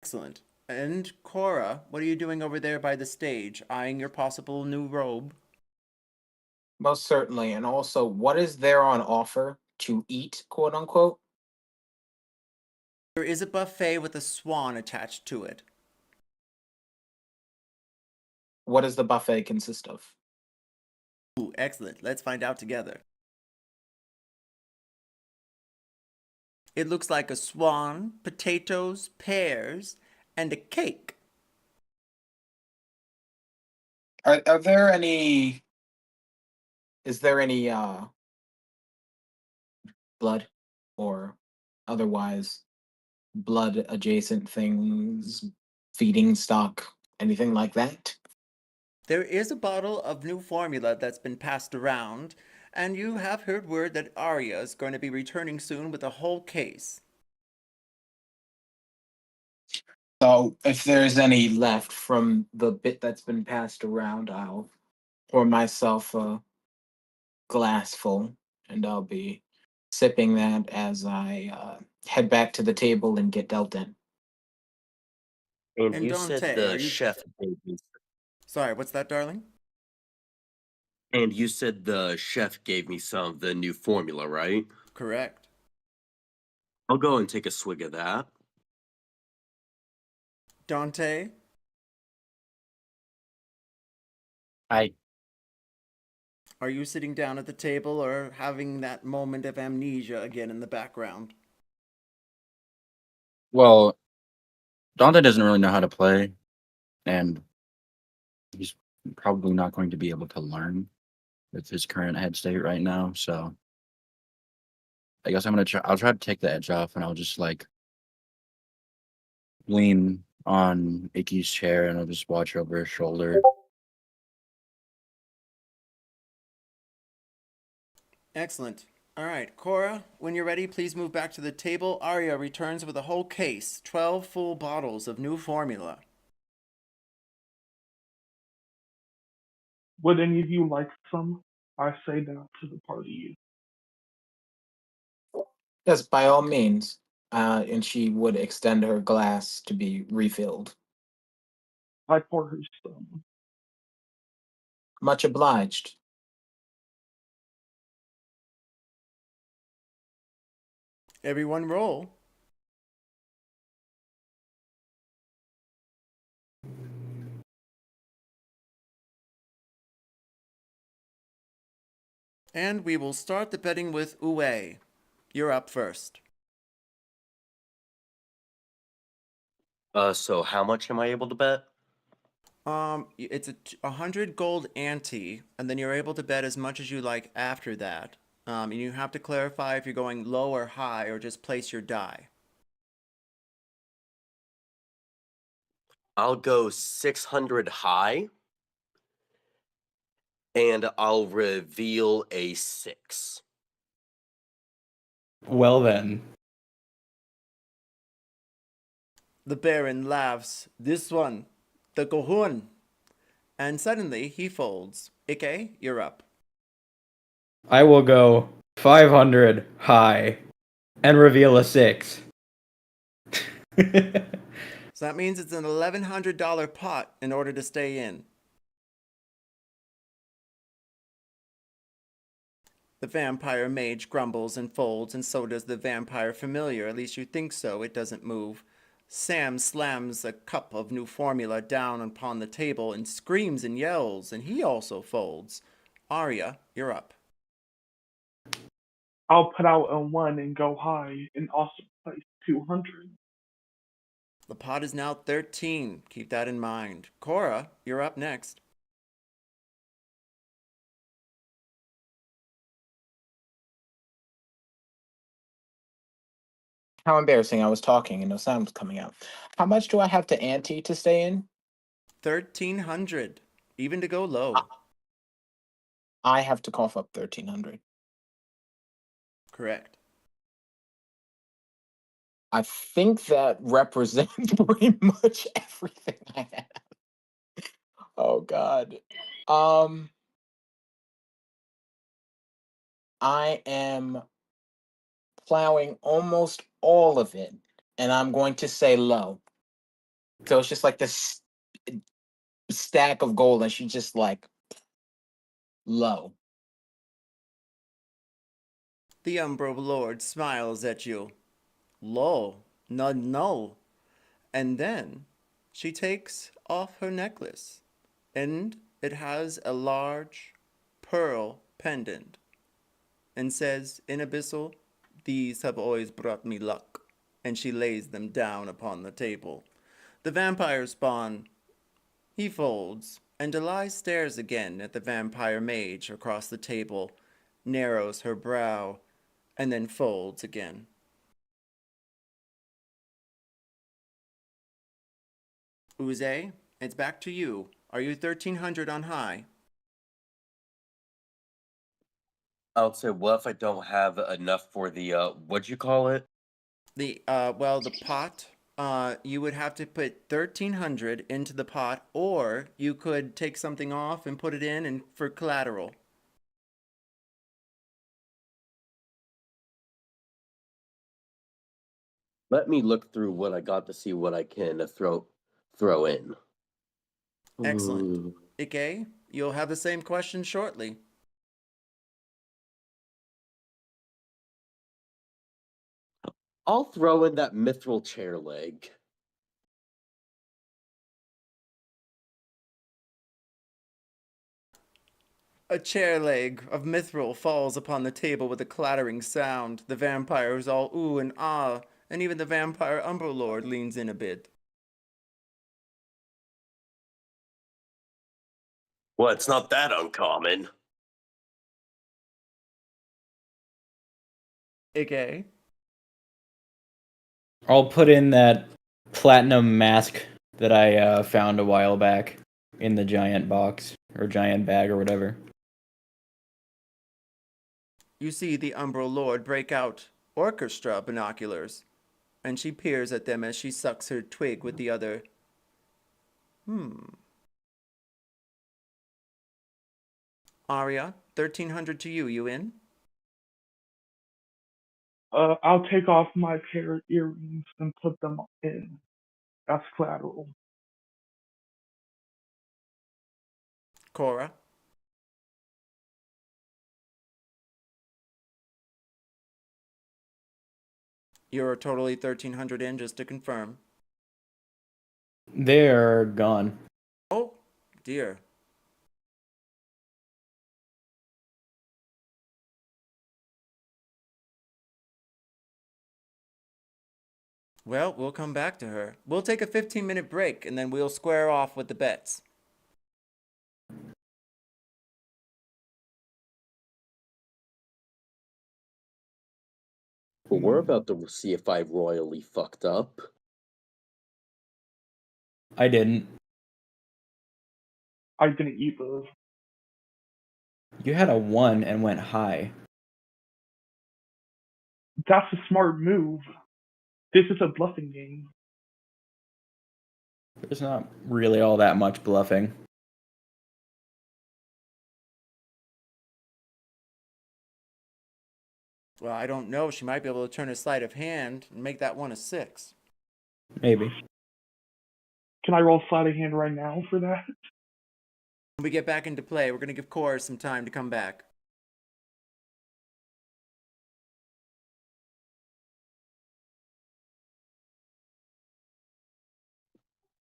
Excellent. And Cora, what are you doing over there by the stage, eyeing your possible new robe? Most certainly. And also, what is there on offer to eat, quote unquote? There is a buffet with a swan attached to it. What does the buffet consist of? Ooh, excellent. Let's find out together. It looks like a swan, potatoes, pears, and a cake. Are there any? Is there any blood or otherwise blood adjacent things, feeding stock, anything like that? There is a bottle of new formula that's been passed around, and you have heard word that Aria is going to be returning soon with a whole case. So if there's any left from the bit that's been passed around, I'll pour myself a glass full, and I'll be sipping that as I head back to the table and get dealt in. And And you said Dante, the are you... chef gave me. Sorry, what's that, darling? And you said the chef gave me some of the new formula, right? Correct. I'll go and take a swig of that. Dante, I are you sitting down at the table or having that moment of amnesia again in the background? well, Dante doesn't really know how to play, and he's probably not going to be able to learn with his current head state right now. So I guess I'll try to take the edge off, and I'll just like lean on Ikki's chair, and I'll just watch over his shoulder. Excellent. All right, Cora, when you're ready, please move back to the table. Aria returns with a whole case, 12 full bottles of new formula. Would any of you like some? I say that to the party. Yes, by all means. And she would extend her glass to be refilled. I pour her some. Much obliged. Everyone roll. And we will start the betting with Uwe. You're up first. So how much am I able to bet? It's a 100 gold ante, and then you're able to bet as much as you like after that. And you have to clarify if you're going low or high, or just place your die. I'll go 600 high, and I'll reveal a 6. Well then. The Baron laughs. This one, the Gohun. And suddenly he folds. Ikki, you're up. I will go 500 high and reveal a 6. So that means it's an $1,100 pot in order to stay in. The vampire mage grumbles and folds, and so does the vampire familiar. At least you think so. It doesn't move. Sam slams a cup of new formula down upon the table and screams and yells, and he also folds. Aria, you're up. I'll put out a 1 and go high and also place 200. The pot is now 13. Keep that in mind. Cora, you're up next. How embarrassing. I was talking and no sound was coming out. How much do I have to ante to stay in? 1,300. Even to go low. I have to cough up 1,300. Correct. I think that represents pretty much everything I have. Oh God. I am plowing almost all of it, and I'm going to say low. So it's just like this stack of gold, and she's just like low. The Umbro Lord smiles at you. Low. No. And then she takes off her necklace, and it has a large pearl pendant, and says in Abyssal, "These have always brought me luck." And she lays them down upon the table. The vampire spawn, he folds, and Delai stares again at the vampire mage across the table, narrows her brow, and then folds again. Oozey, it's back to you. Are you 1,300 on high? I would say, what if I don't have enough for the what'd you call it? The pot. You would have to put 1,300 into the pot, or you could take something off and put it in and for collateral. Let me look through what I got to see what I can throw in. Excellent. Ooh. Ikki, you'll have the same question shortly. I'll throw in that mithril chair leg. A chair leg of mithril falls upon the table with a clattering sound. The vampire is all ooh and ah, and even the vampire Umbro Lord leans in a bit. Well, it's not that uncommon. Ikki, I'll put in that platinum mask that I found a while back in the giant box or giant bag or whatever. you see the Umbro Lord break out orchestra binoculars, and she peers at them as she sucks her twig with the other. Aria, 1,300 to you. You in? I'll take off my pair of earrings and put them in. That's collateral. Cora, you're totally 1,300 in, just to confirm. They're gone. Oh, dear. Well, we'll come back to her. We'll take a 15-minute break, and then we'll square off with the bets. But we're about to see if I royally fucked up. I didn't. I didn't either. You had a 1 and went high. That's a smart move. This is a bluffing game. There's not really all that much bluffing. Well, I don't know. She might be able to turn a sleight of hand and make that one a 6. Maybe. Can I roll sleight of hand right now for that? When we get back into play, we're going to give Cora some time to come back.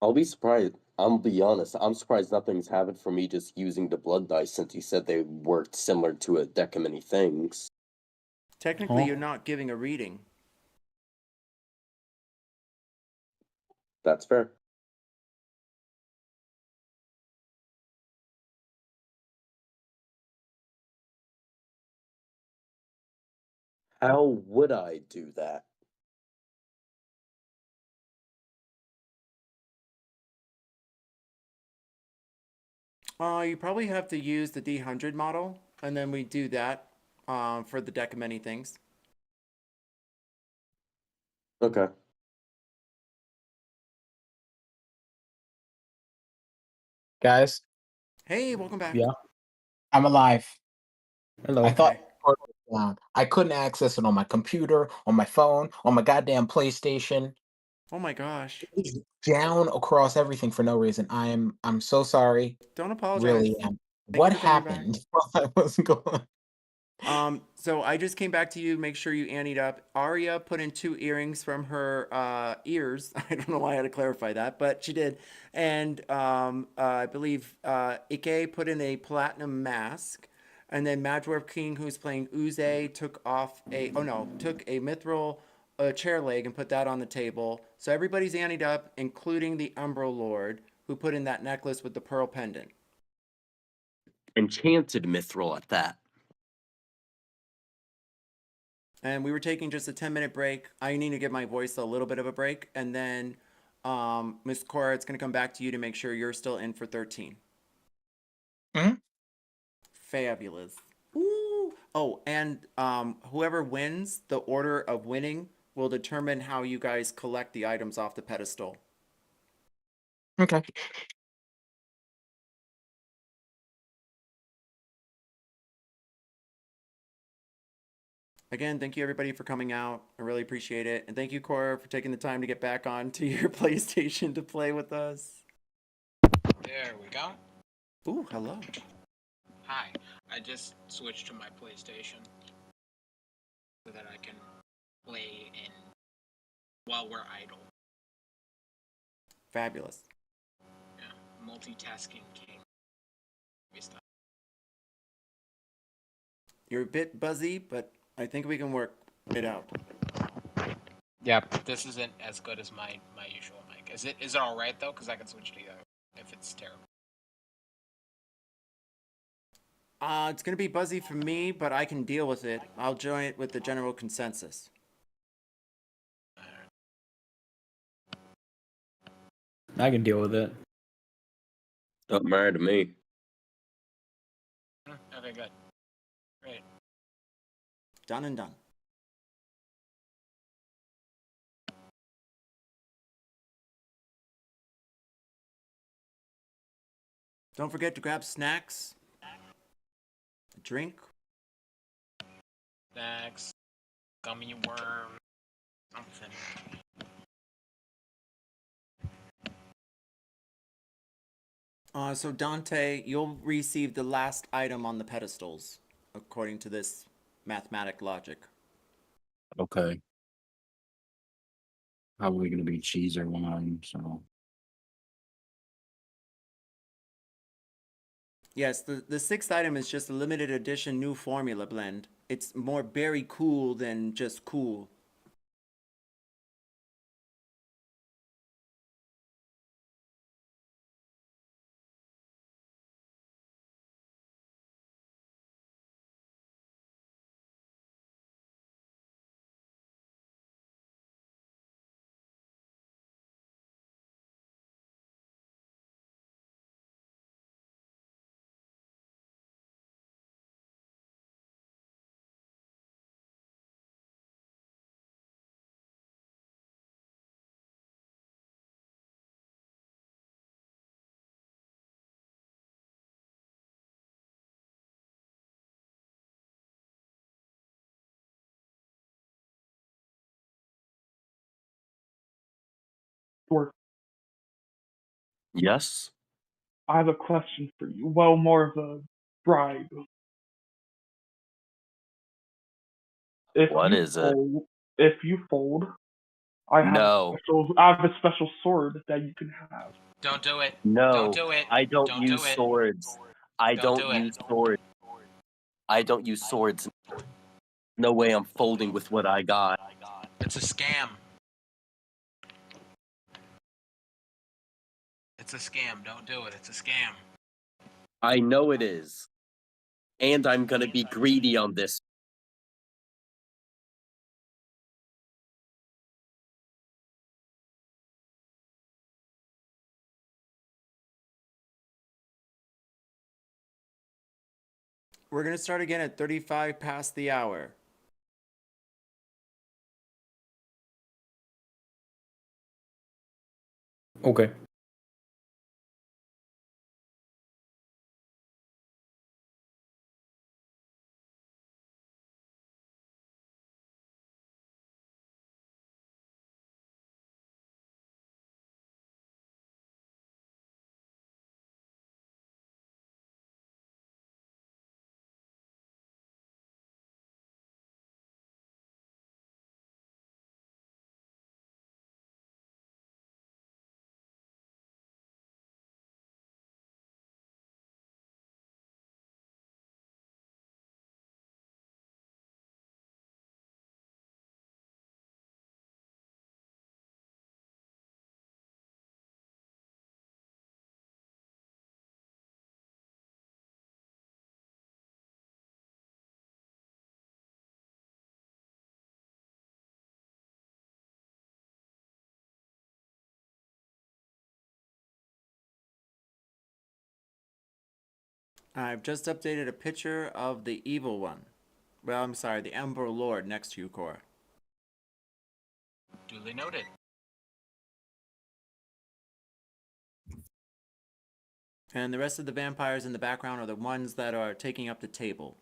I'll be surprised. I'll be honest. I'm surprised nothing's happened for me just using the blood dice since you said they worked similar to a deck of many things. Technically, Huh? you're not giving a reading. That's fair. How would I do that? You probably have to use the D100 model, and then we do that for the deck of many things. Okay. Guys, Hey, welcome back. Yeah. I'm alive. Hello. I thought Okay. Discord was down. I couldn't access it on my computer, on my phone, on my goddamn PlayStation. Oh my gosh. It's down across everything for no reason. I'm so sorry. Don't apologize. Really am. Thank you What for coming back. happened while I was gone? So I just came back to you, make sure you anteed up. Aria put in 2 earrings from her ears. I don't know why I had to clarify that, but she did. And I believe Ikki put in a platinum mask. And then Madwerf King, who's playing Oozey, took a mithril chair leg and put that on the table. So everybody's anteed up, including the Umbral Lord, who put in that necklace with the pearl pendant. Enchanted mithril at that. And we were taking just a 10-minute break. I need to give my voice a little bit of a break. And then, Miss Cora, it's going to come back to you to make sure you're still in for 13. Mhm. Fabulous. Ooh. Oh, and whoever wins, the order of winning will determine how you guys collect the items off the pedestal. Okay. Again, thank you everybody for coming out. I really appreciate it. And thank you, Cora, for taking the time to get back onto your PlayStation to play with us. There we go. Ooh, hello. Hi. I just switched to my PlayStation so that I can play in while we're idle. Fabulous. Yeah, multitasking king. You're a bit buzzy, but I think we can work it out. Yeah, this isn't as good as my usual mic. Is it all right though? Because I can switch to the other if it's terrible. It's gonna be buzzy for me, but I can deal with it. I'll join it with the general consensus. I can deal with it. Doesn't matter to me. Okay, good. Great. Done and done. Don't forget to grab snacks, a drink. Snacks, gummy worm, something. So Dante, you'll receive the last item on the pedestals, according to this mathematic logic. Okay. Probably gonna be cheese or wine, so Yes, the 6th item is just a limited edition new formula blend. It's more berry cool than just cool. Dwarf, Yes? I have a question for you. Well, more of a bribe. If What you is it? fold, if you fold, I have No. a special sword that you can have. Don't do it. No. Don't do it. I don't Don't use do it. swords. I Don't don't do it. use swords. I don't use swords. No way I'm folding with what I got. It's a scam. It's a scam. Don't do it. It's a scam. I know it is. And I'm gonna be greedy on this. We're gonna start again at 35 past the hour. Okay. I've just updated a picture of the evil one. Well, I'm sorry, the Emperor Lord next to you, Cora. Duly noted. And the rest of the vampires in the background are the ones that are taking up the table.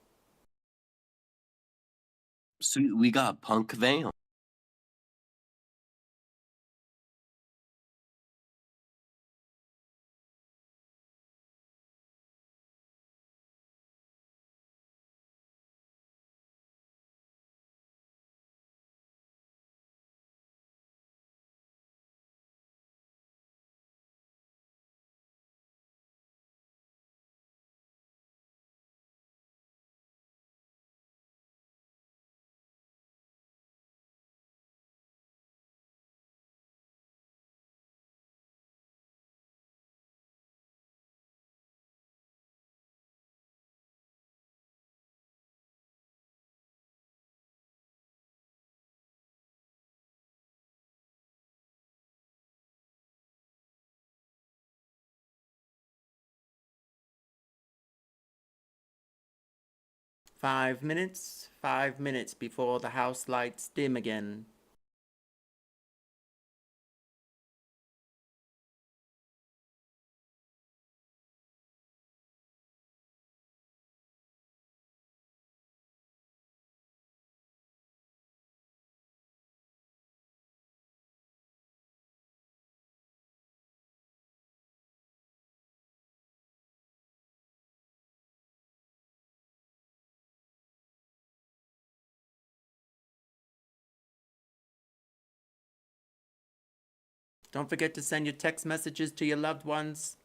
Sweet, we got Punk Vamp. Five minutes before the house lights dim again. Don't forget to send your text messages to your loved ones.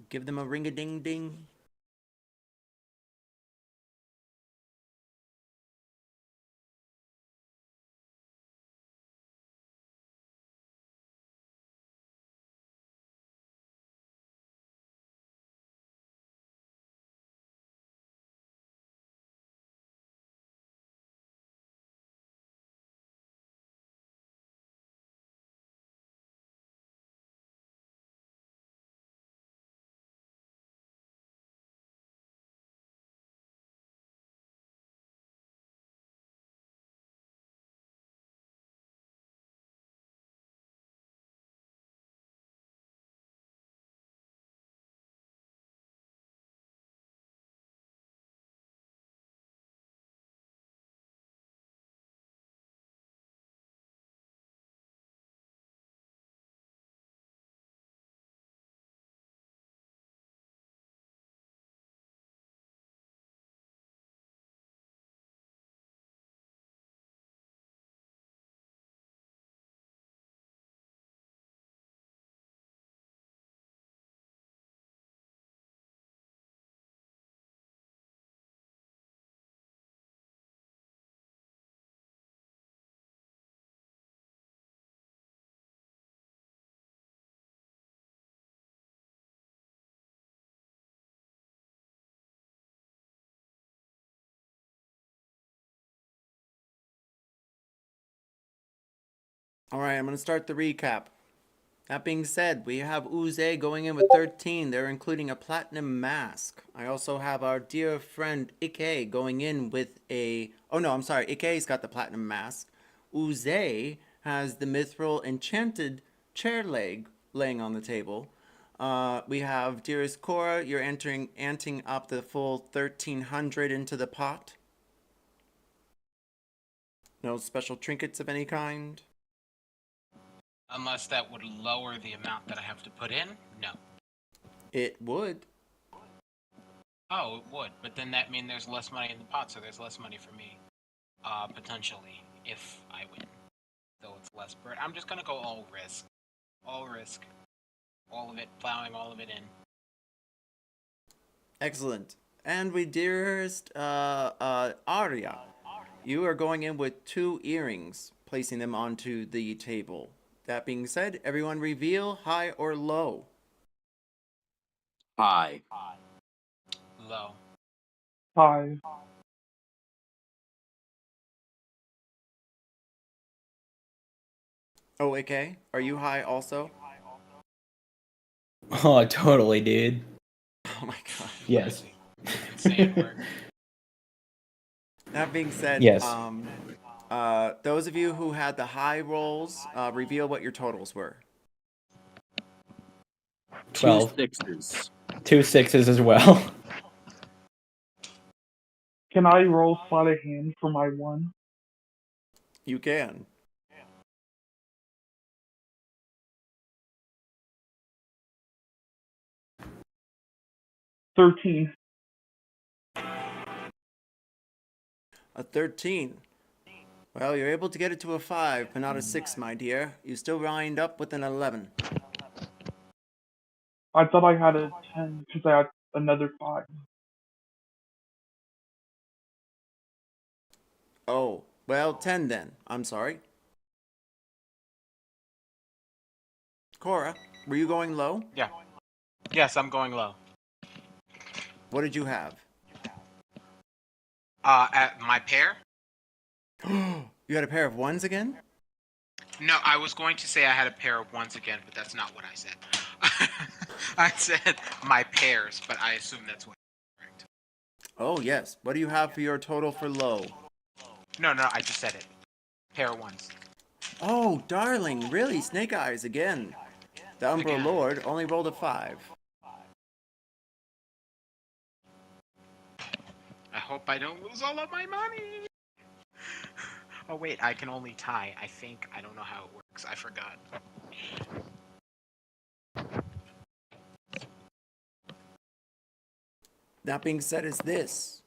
Give them a ring-a-ding-ding. All right, I'm going to start the recap. That being said, we have Oozey going in with 13. They're including a platinum mask. I also have our dear friend Ikki going in with a... Oh no, I'm sorry. Ikki's got the platinum mask. Oozey has the mithril enchanted chair leg laying on the table. We have dearest Cora. You're anting up the full 1,300 into the pot. No special trinkets of any kind. Unless that would lower the amount that I have to put in? No. It would. Oh, it would. But then that means there's less money in the pot, so there's less money for me. Potentially, if I win. Though it's less burn. I'm just gonna go all risk. All risk. All of it, plowing all of it in. Excellent. And we dearest Aria. You are going in with 2 earrings, placing them onto the table. That being said, everyone reveal high or low. Hi. Low. Hi. Oh, AK, are you high also? Oh, totally, dude. Oh my god. Yes. Insane work. That being said, Yes. those of you who had the high rolls, reveal what your totals were. 12. 2 6s. 2 6s as well. Can I roll sleight of hand for my one? You can. $13. A 13. Well, you're able to get it to a 5, but not a 6, my dear. You still wind up with an 11. I thought I had a 10 because I had another 5. Oh, well, 10 then. I'm sorry. Cora, were you going low? Yeah. Yes, I'm going low. What did you have? At my pair? You had a pair of 1s again? No, I was going to say I had a pair of 1s again, but that's not what I said. I said my pairs, but I assume that's what. Correct. Oh, yes. What do you have for your total for low? No, I just said it. Pair of 1s. Oh, darling, really? Snake Eyes again. The Umbra Again. Lord only rolled a 5. I hope I don't lose all of my money. Oh wait, I can only tie. I think. I don't know how it works. I forgot. That being said is this.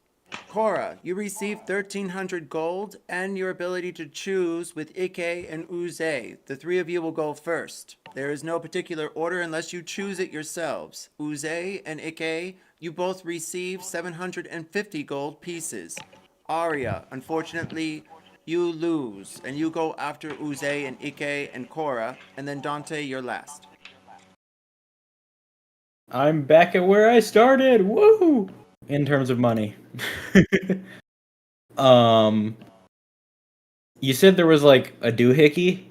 Cora, you receive 1,300 gold and your ability to choose with Ikki and Oozey. The 3 of you will go first. There is no particular order unless you choose it yourselves. Oozey and Ikki, you both receive 750 gold pieces. Aria, unfortunately, you lose, and you go after Oozey and Ikki and Cora, and then Dante, you're last. I'm back at where I started. Woo! In terms of money. You said there was like a doohickey?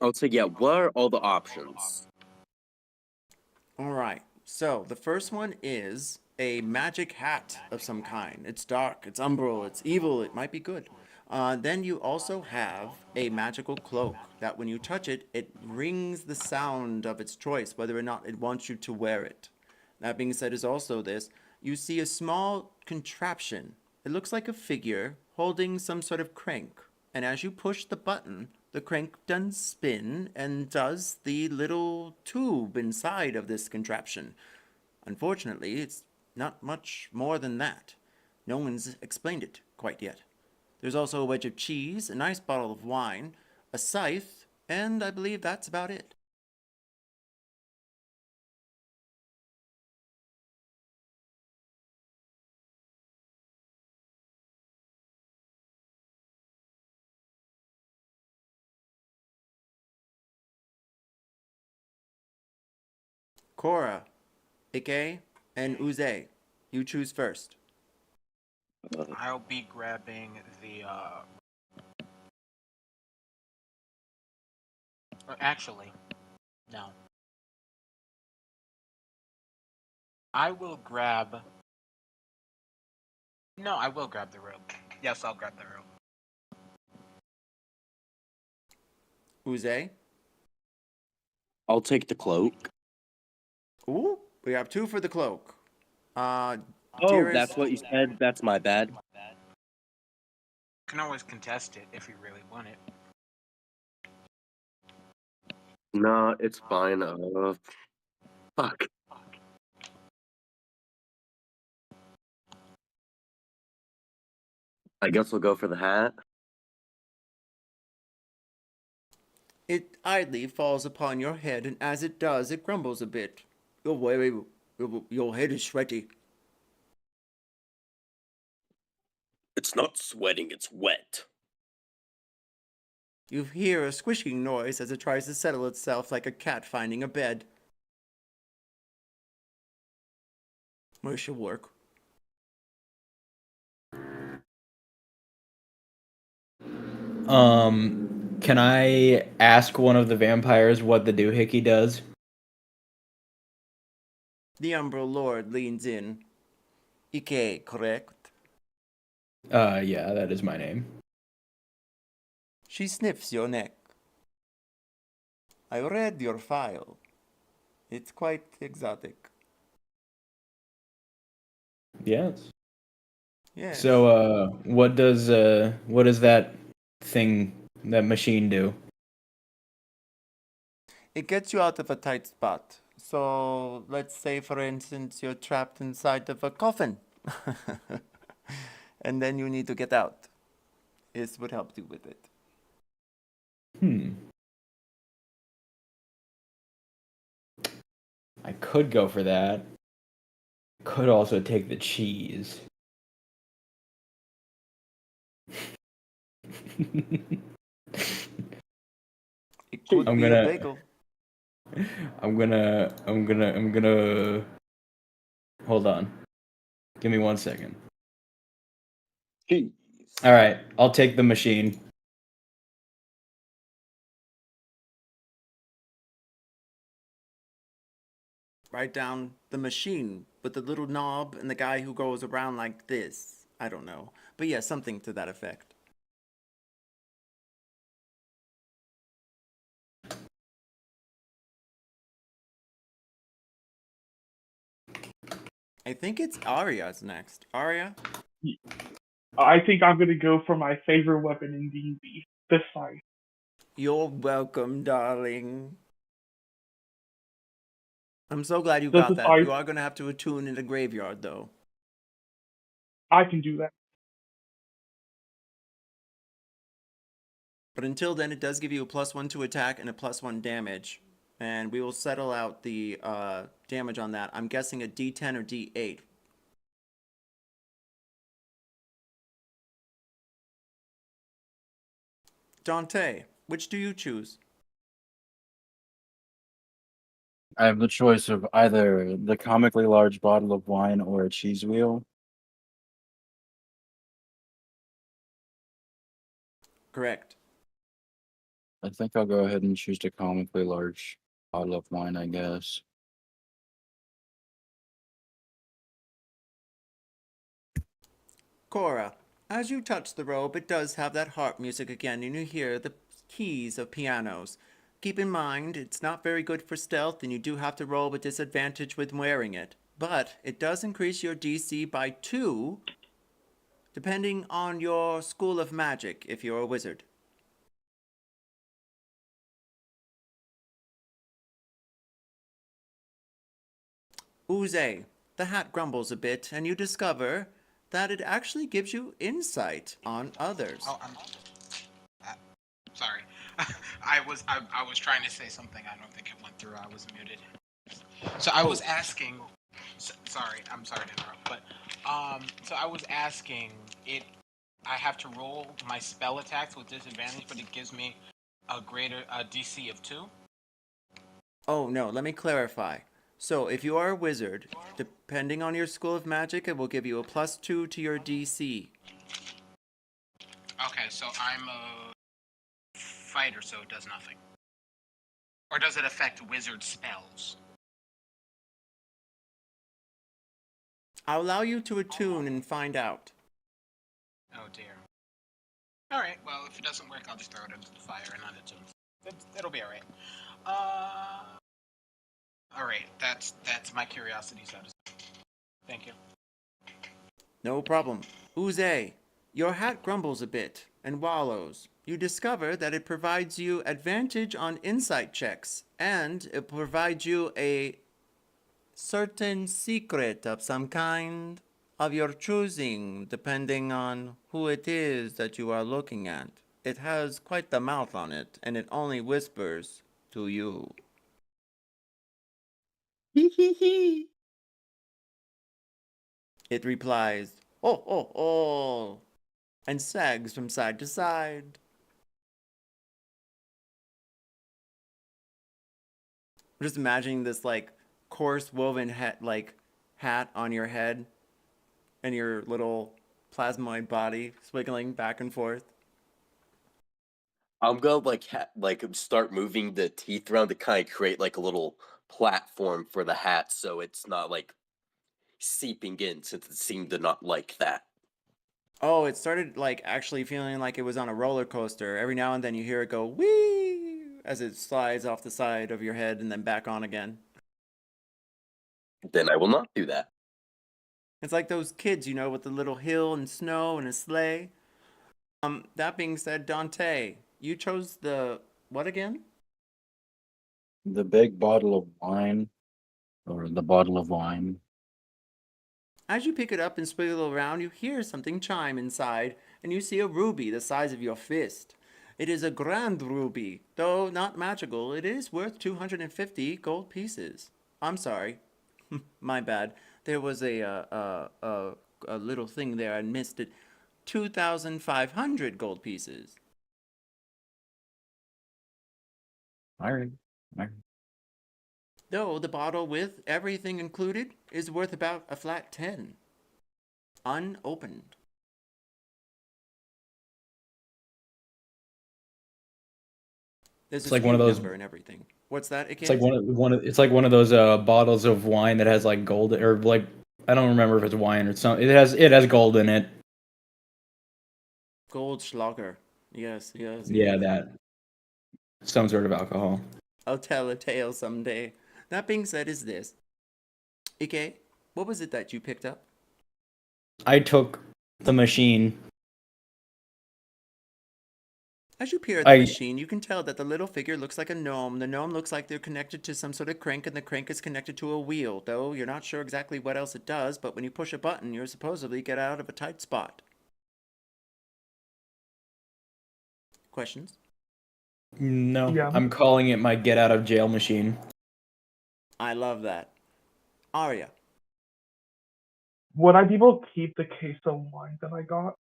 I'll say, yeah, what are all the options? All right. So the first one is a magic hat of some kind. It's dark, it's umbral, it's evil, it might be good. Then you also have a magical cloak that when you touch it, it rings the sound of its choice, whether or not it wants you to wear it. That being said is also this. You see a small contraption. It looks like a figure holding some sort of crank. And as you push the button, the crank does spin and does the little tube inside of this contraption. Unfortunately, it's not much more than that. No one's explained it quite yet. There's also a wedge of cheese, a nice bottle of wine, a scythe, and I believe that's about it. Cora, Ikki, and Oozey, you choose first. I'll be grabbing the Or actually, no. I will grab. No, I will grab the rope. Yes, I'll grab the rope. Oozey? I'll take the cloak. Ooh, we have 2 for the cloak. Oh, Dearest, that's what you said. That's my bad. Can always contest it if you really want it. No, it's fine. Fuck. I guess we'll go for the hat. It idly falls upon your head, and as it does, it grumbles a bit. Your head is sweaty. It's not sweating, it's wet. You hear a squishing noise as it tries to settle itself like a cat finding a bed. Well, should work. Can I ask one of the vampires what the doohickey does? The Umbral Lord leans in. Ikki, correct? Yeah, that is my name. She sniffs your neck. I read your file. It's quite exotic. Yes. Yes. So, what does that thing, that machine do? It gets you out of a tight spot. So, let's say, for instance, you're trapped inside of a coffin. And then you need to get out. This would help you with it. I could go for that. Could also take the cheese. It could I'm be gonna- a bagel. I'm gonna. Hold on. Give me 1 second. Jeez. All right, I'll take the machine. Write down the machine with the little knob and the guy who goes around like this. I don't know. But yeah, something to that effect. I think it's Aria's next. Aria? I think I'm gonna go for my favorite weapon in D&D, the scythe. You're welcome, darling. I'm so glad you Does got the that. scythe- You are going to have to attune in the graveyard, though. I can do that. But until then, it does give you a +1 to attack and a +1 damage. And we will settle out the damage on that. I'm guessing a D10 or D8. Dante, which do you choose? I have the choice of either the comically large bottle of wine or a cheese wheel. Correct. I think I'll go ahead and choose the comically large bottle of wine, I guess. Cora, as you touch the robe, it does have that harp music again, and you hear the keys of pianos. Keep in mind, it's not very good for stealth, and you do have to roll with disadvantage with wearing it. But it does increase your DC by 2, depending on your school of magic, if you're a wizard. Oozey, the hat grumbles a bit, and you discover that it actually gives you insight on others. Oh, sorry. I was trying to say something. I don't think it went through. I was muted. So I was asking. Sorry, I'm sorry to interrupt, but so I was asking it. I have to roll my spell attacks with disadvantage, but it gives me a greater DC of 2. Oh, no, let me clarify. So, if you are a wizard, depending on your school of magic, it will give you a +2 to your DC. Okay, so I'm a fighter, so it does nothing. Or does it affect wizard spells? I'll allow you to attune and find out. Oh dear. Alright, well, if it doesn't work, I'll just throw it into the fire and unattune. It'll be alright. Alright, that's my curiosity satisfied. Thank you. No problem. Oozey, your hat grumbles a bit and wallows. You discover that it provides you advantage on insight checks, and it provides you a certain secret of some kind of your choosing, depending on who it is that you are looking at. It has quite the mouth on it, and it only whispers to you. Hee hee hee. It replies, "Oh, oh, oh," and sags from side to side. I'm just imagining this like coarse woven hat on your head and your little plasmoid body swiggling back and forth. I'm gonna start moving the teeth around to kind of create like a little platform for the hat, so it's not like seeping in, since it seemed to not like that. Oh, it started like actually feeling like it was on a roller coaster. Every now and then you hear it go whee as it slides off the side of your head and then back on again. Then I will not do that. It's like those kids, you know, with the little hill and snow and a sleigh. That being said, Dante, you chose the what again? The big bottle of wine, or the bottle of wine. As you pick it up and swiggle around, you hear something chime inside, and you see a ruby the size of your fist. It is a grand ruby, though not magical. It is worth 250 gold pieces. I'm sorry. My bad. There was a little thing there. I missed it. 2,500 gold pieces. All right. Though the bottle with everything included is worth about a flat 10. Unopened. There's It's a like one of SKU those. number and everything. What's that? It's like It's like one of those bottles of wine that has like gold, or like I don't remember if it's wine or something. It has gold in it. Goldschlager. Yes. Yeah, that some sort of alcohol. I'll tell a tale someday. That being said, is this. Ikki, what was it that you picked up? I took the machine. As you peer at the machine, you can tell that the little figure looks like a gnome. The gnome looks like they're connected to some sort of crank, and the crank is connected to a wheel, though you're not sure exactly what else it does, but when you push a button, you're supposedly get out of a tight spot. Questions? No, Yeah. I'm calling it my get out of jail machine. I love that. Aria. Would I be able to keep the case of wine that I got?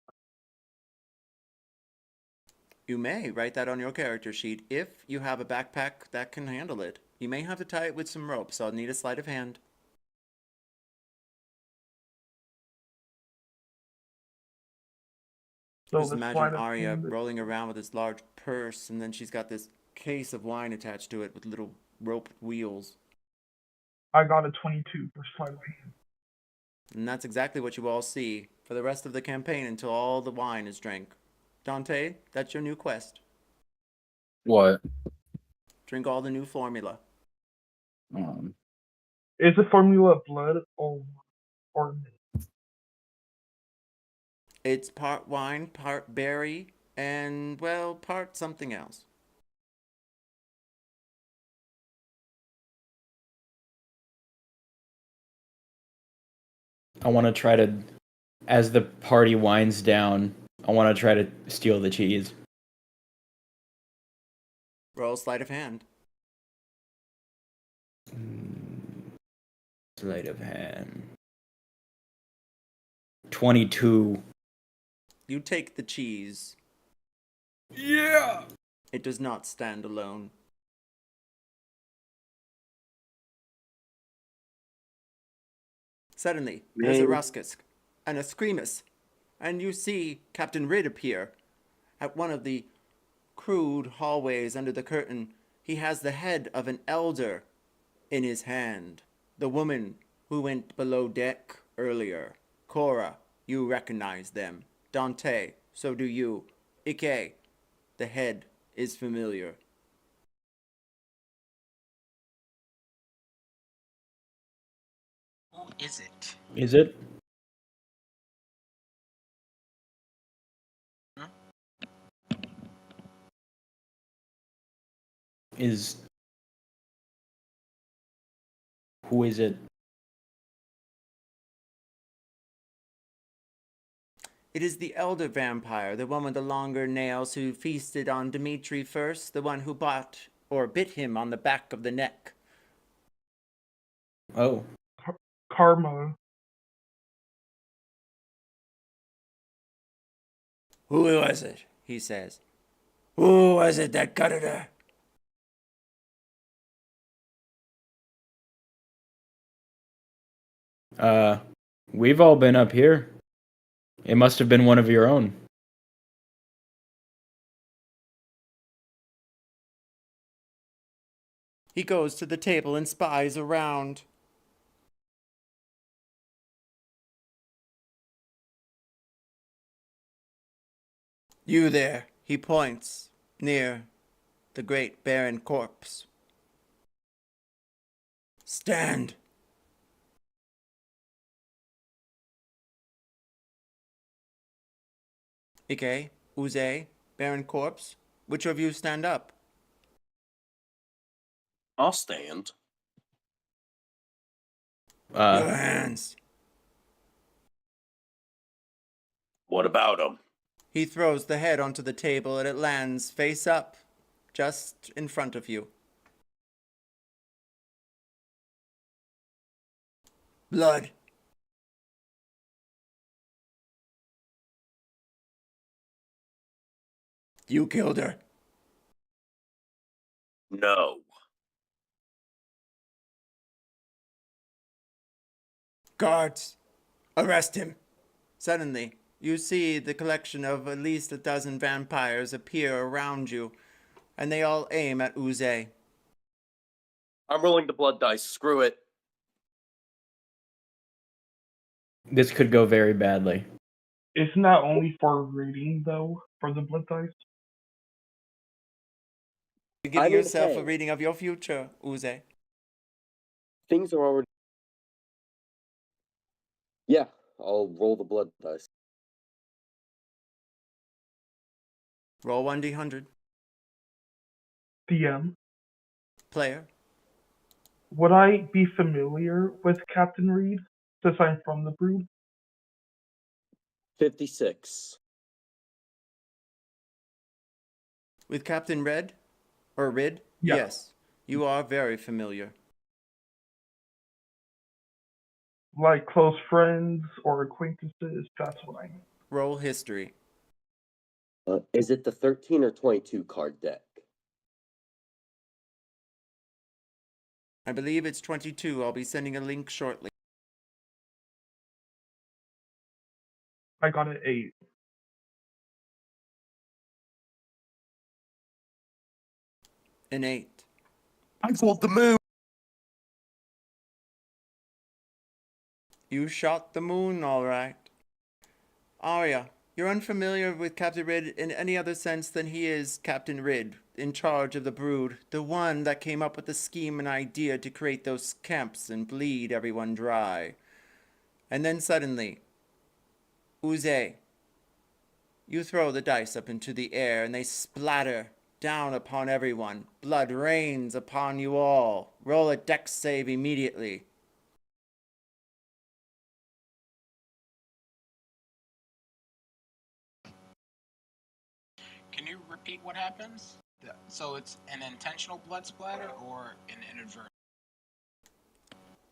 You may write that on your character sheet if you have a backpack that can handle it. You may have to tie it with some rope, so I'll need a sleight of hand. So Just the imagine sleight of Aria hand- rolling around with this large purse, and then she's got this case of wine attached to it with little rope wheels. I got a 22 for sleight of hand. And that's exactly what you all see for the rest of the campaign until all the wine is drank. Dante, that's your new quest. What? Drink all the new formula. Is the formula blood or mint? It's part wine, part berry, and, well, part something else. I want to try to, as the party winds down, I want to try to steal the cheese. Roll sleight of hand. Sleight of hand. 22. You take the cheese. Yeah! It does not stand alone. Suddenly, there's a Ruskisk and a Screamus, and you see Captain Ridd appear at one of the crude hallways under the curtain. He has the head of an elder in his hand. The woman who went below deck earlier. Cora, you recognize them. Dante, so do you. Ikki, the head is familiar. Who is it? Is it? Hmm? Who is it? It is the elder vampire, the one with the longer nails who feasted on Dimitri first, the one who bit him on the back of the neck. Oh. Karma. Who was it? He says. Who was it that gutted her? We've all been up here. It must have been one of your own. He goes to the table and spies around. You there, he points, near the great barren corpse. Stand. Ikki, Oozey, barren corpse, which of you stand up? I'll stand. Your hands. What about him? He throws the head onto the table and it lands face up, just in front of you. Blood. You killed her. No. Guards, arrest him. Suddenly, you see the collection of at least a dozen vampires appear around you, and they all aim at Oozey. I'm rolling the blood dice. Screw it. This could go very badly. Isn't that only for reading, though, for the blood dice? You're giving yourself hey, a reading of your future, Oozey. things are already. Yeah, I'll roll the blood dice. Roll 1d100. DM. Player. Would I be familiar with Captain Reed, since I'm from the Brood? 56. With Captain Red? Or Rid? Yeah. Yes, you are very familiar. Like close friends or acquaintances, that's what I mean. Roll history. Is it the 13 or 22 card deck? I believe it's 22. I'll be sending a link shortly. I got an 8. An 8. I rolled the moon. You shot the moon, all right. Aria, you're unfamiliar with Captain Rid in any other sense than he is Captain Rid, in charge of the Brood, the one that came up with the scheme and idea to create those camps and bleed everyone dry. And then suddenly, Oozey, you throw the dice up into the air and they splatter down upon everyone. Blood rains upon you all. Roll a dex save immediately. Can you repeat what happens? So it's an intentional blood splatter or an inadvertent?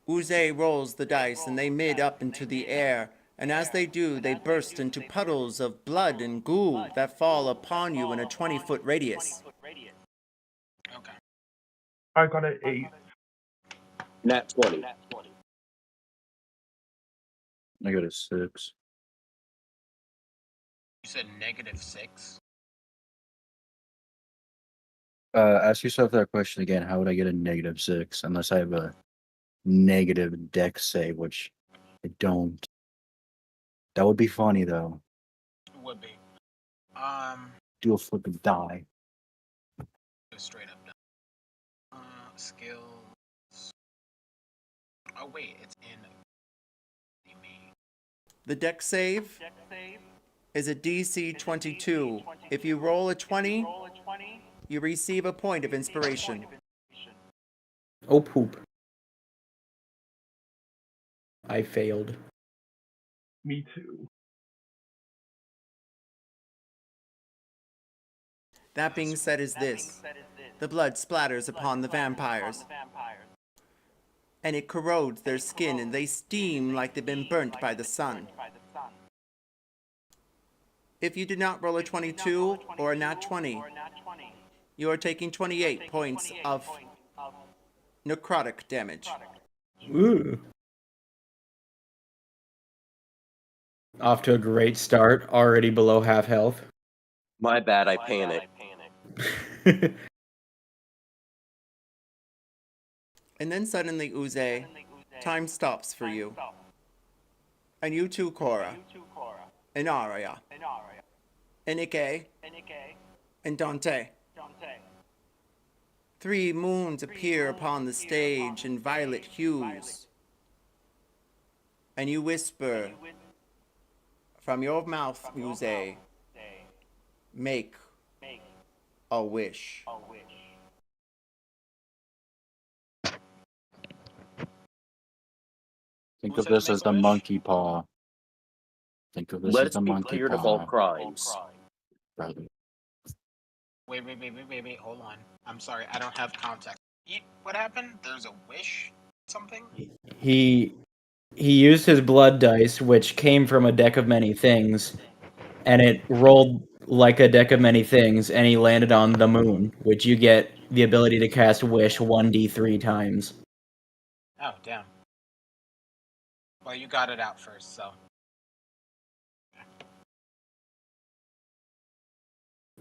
Oozey rolls the dice and they mid up into the air, and as they do, they burst into puddles of blood and goo that fall upon you in a 20-foot radius. Okay. I got an 8. Nat 20. I got a 6. You said -6? Ask yourself that question again. How would I get a -6 unless I have a negative dex save, which I don't. That would be funny though. It would be. Do a flipping die. Straight up done. Skills. Oh wait, it's in me. The dex save is a DC 22. If you roll a 20, you receive a point of inspiration. Oh poop. I failed. Me too. That being said is this. The blood splatters upon the vampires, and it corrodes their skin, and they steam like they've been burnt by the sun. If you did not roll a 22 or a nat 20, you are taking 28 points of necrotic damage. Ooh. Off to a great start, already below half health. My bad, I panicked. And then suddenly, Oozey, time stops for you. And you too, Cora. And Aria. And Ikki. And Dante. 3 moons appear upon the stage in violet hues. And you whisper from your mouth, Oozey, make a wish. Think Who of said to this make as a the wish? monkey paw. Think of this Let as us the be monkey cleared of all paw. crimes. Brother. Wait, hold on. I'm sorry, I don't have context. What happened? There's a wish? Something? He used his blood dice, which came from a deck of many things, and it rolled like a deck of many things, and he landed on the moon, which you get the ability to cast Wish 1d3 times. Oh, damn. Well, you got it out first, so.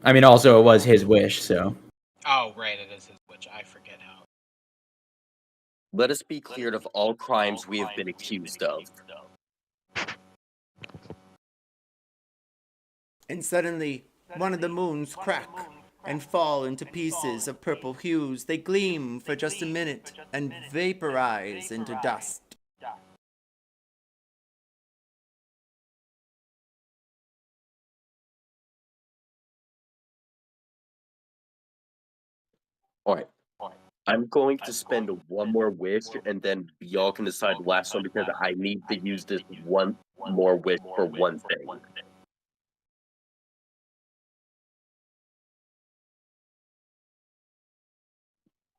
I mean, also, it was his wish, so. Oh, right, it is his wish. I forget how. Let us be cleared of all crimes we have been accused of. And suddenly, one of the moons crack and fall into pieces of purple hues. They gleam for just a minute and vaporize into dust. Alright. I'm going to spend one more wish, and then y'all can decide the last one because I need to use this one more wish for one thing.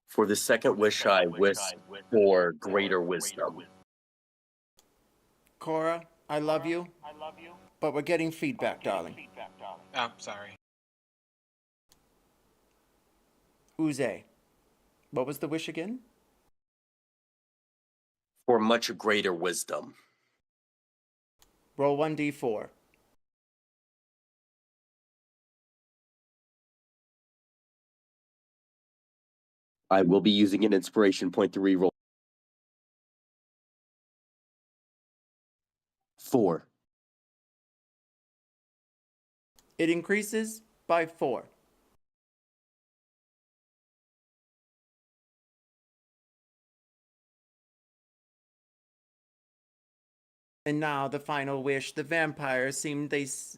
For the second wish, I wish for greater wisdom. Cora, I love you, but we're getting feedback, darling. Oh, sorry. Oozey, what was the wish again? For much greater wisdom. Roll 1d4. I will be using an inspiration point to reroll. 4. It increases by 4. And now the final wish. The vampires seem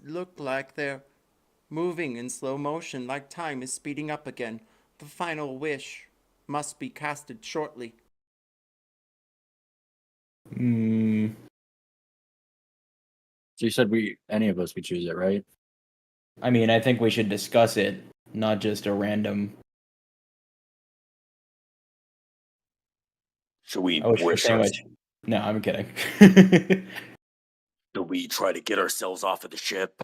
look like they're moving in slow motion, like time is speeding up again. The final wish must be casted shortly. Hmm. So you said any of us could choose it, right? I mean, I think we should discuss it, not just a random. Should we Oh, sure, wish our, sandwich. No, I'm kidding. should we try to get ourselves off of the ship?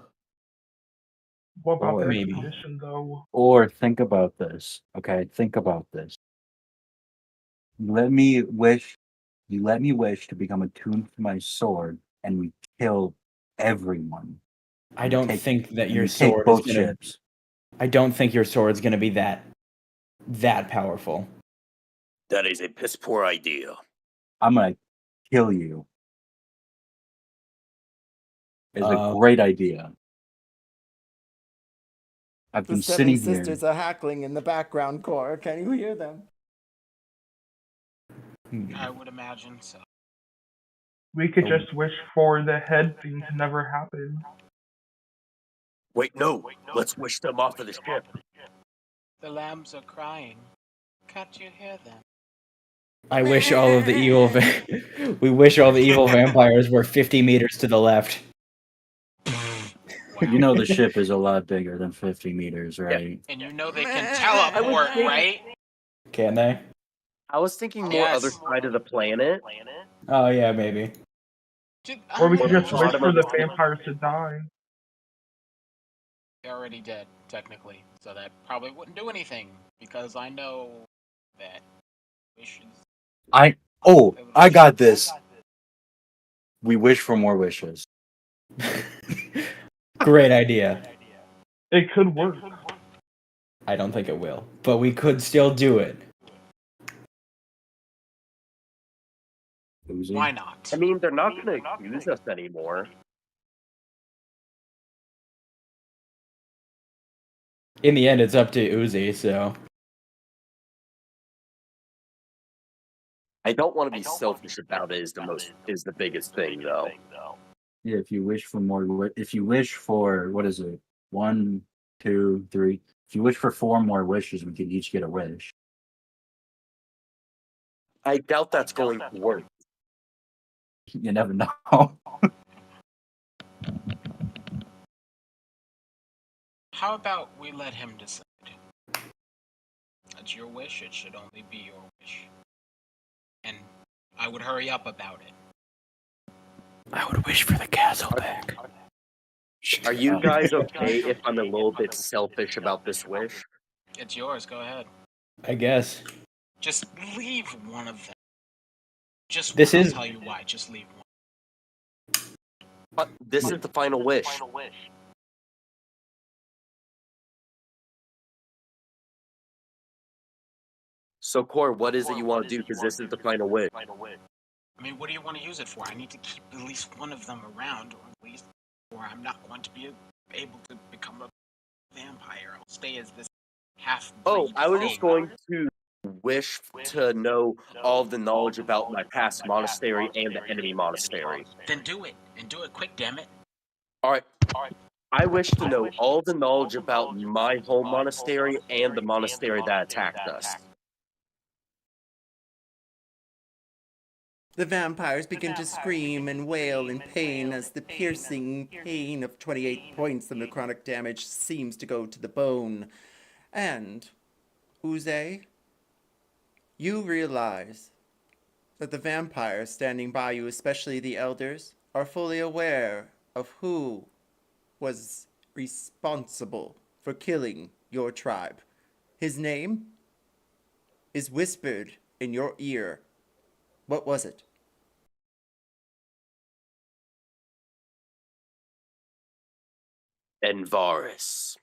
What about Or the maybe. expedition, though? Or think about this. Okay, think about this. You let me wish to become attuned to my sword, and we kill everyone. I don't think that And your we take sword is both gonna. ships. I don't think your sword's gonna be that that powerful. That is a piss poor idea. I'm gonna kill you. It's a Uh, great idea. I've The been seven sitting sisters here. are hackling in the background, Cora. Can you hear them? I would imagine so. We could Oh. just wish for the head thing to never happen. Wait, no. Let's wish them off of the ship. The lambs are crying. Can't you hear them? I wish all of the evil. We wish all the evil vampires were 50 meters to the left. You know the ship is a lot bigger than 50 meters, right? And you know they can teleport, right? Can they? I was thinking more Yes. other side of the planet. Oh yeah, maybe. Dude, Or we I could mean, just wish bottom for of the the- vampires to die. they're already dead, technically. So that probably wouldn't do anything. Because I know that wishes. I got this. We wish for more wishes. Great idea. It could work. I don't think it will, but we could still do it. Oozey? Why not? I mean, they're not going to accuse us anymore. In the end, it's up to Oozey, so. I don't want to be selfish about it. Is the biggest thing though. Yeah, if you wish for more, if you wish for, what is it? 1, 2, 3. If you wish for 4 more wishes, we could each get a wish. I doubt that's going to work. You never know. How about we let him decide? It's your wish, it should only be your wish. And I would hurry up about it. I would wish for the castle back. Are you guys okay if I'm a little bit selfish about this wish? It's yours, go ahead. I guess. Just leave one of them. Just This one, is- I'll tell you why, just leave one. But this is the final wish. So, Cora, what is it you want to do? Because this is the final wish. I mean, what do you want to use it for? I need to keep at least one of them around, or at least, or I'm not going to be able to become a vampire. I'll stay as this half. Oh, I was just going to wish to know all the knowledge about my past monastery and the enemy monastery. Then do it, and do it quick, damn it. Alright. I wish to know all the knowledge about my home monastery and the monastery that attacked us. The vampires begin to scream and wail in pain as the piercing pain of 28 points of necrotic damage seems to go to the bone. And, Oozey, you realize that the vampires standing by you, especially the elders, are fully aware of who was responsible for killing your tribe. His name is whispered in your ear. What was it? Envaris.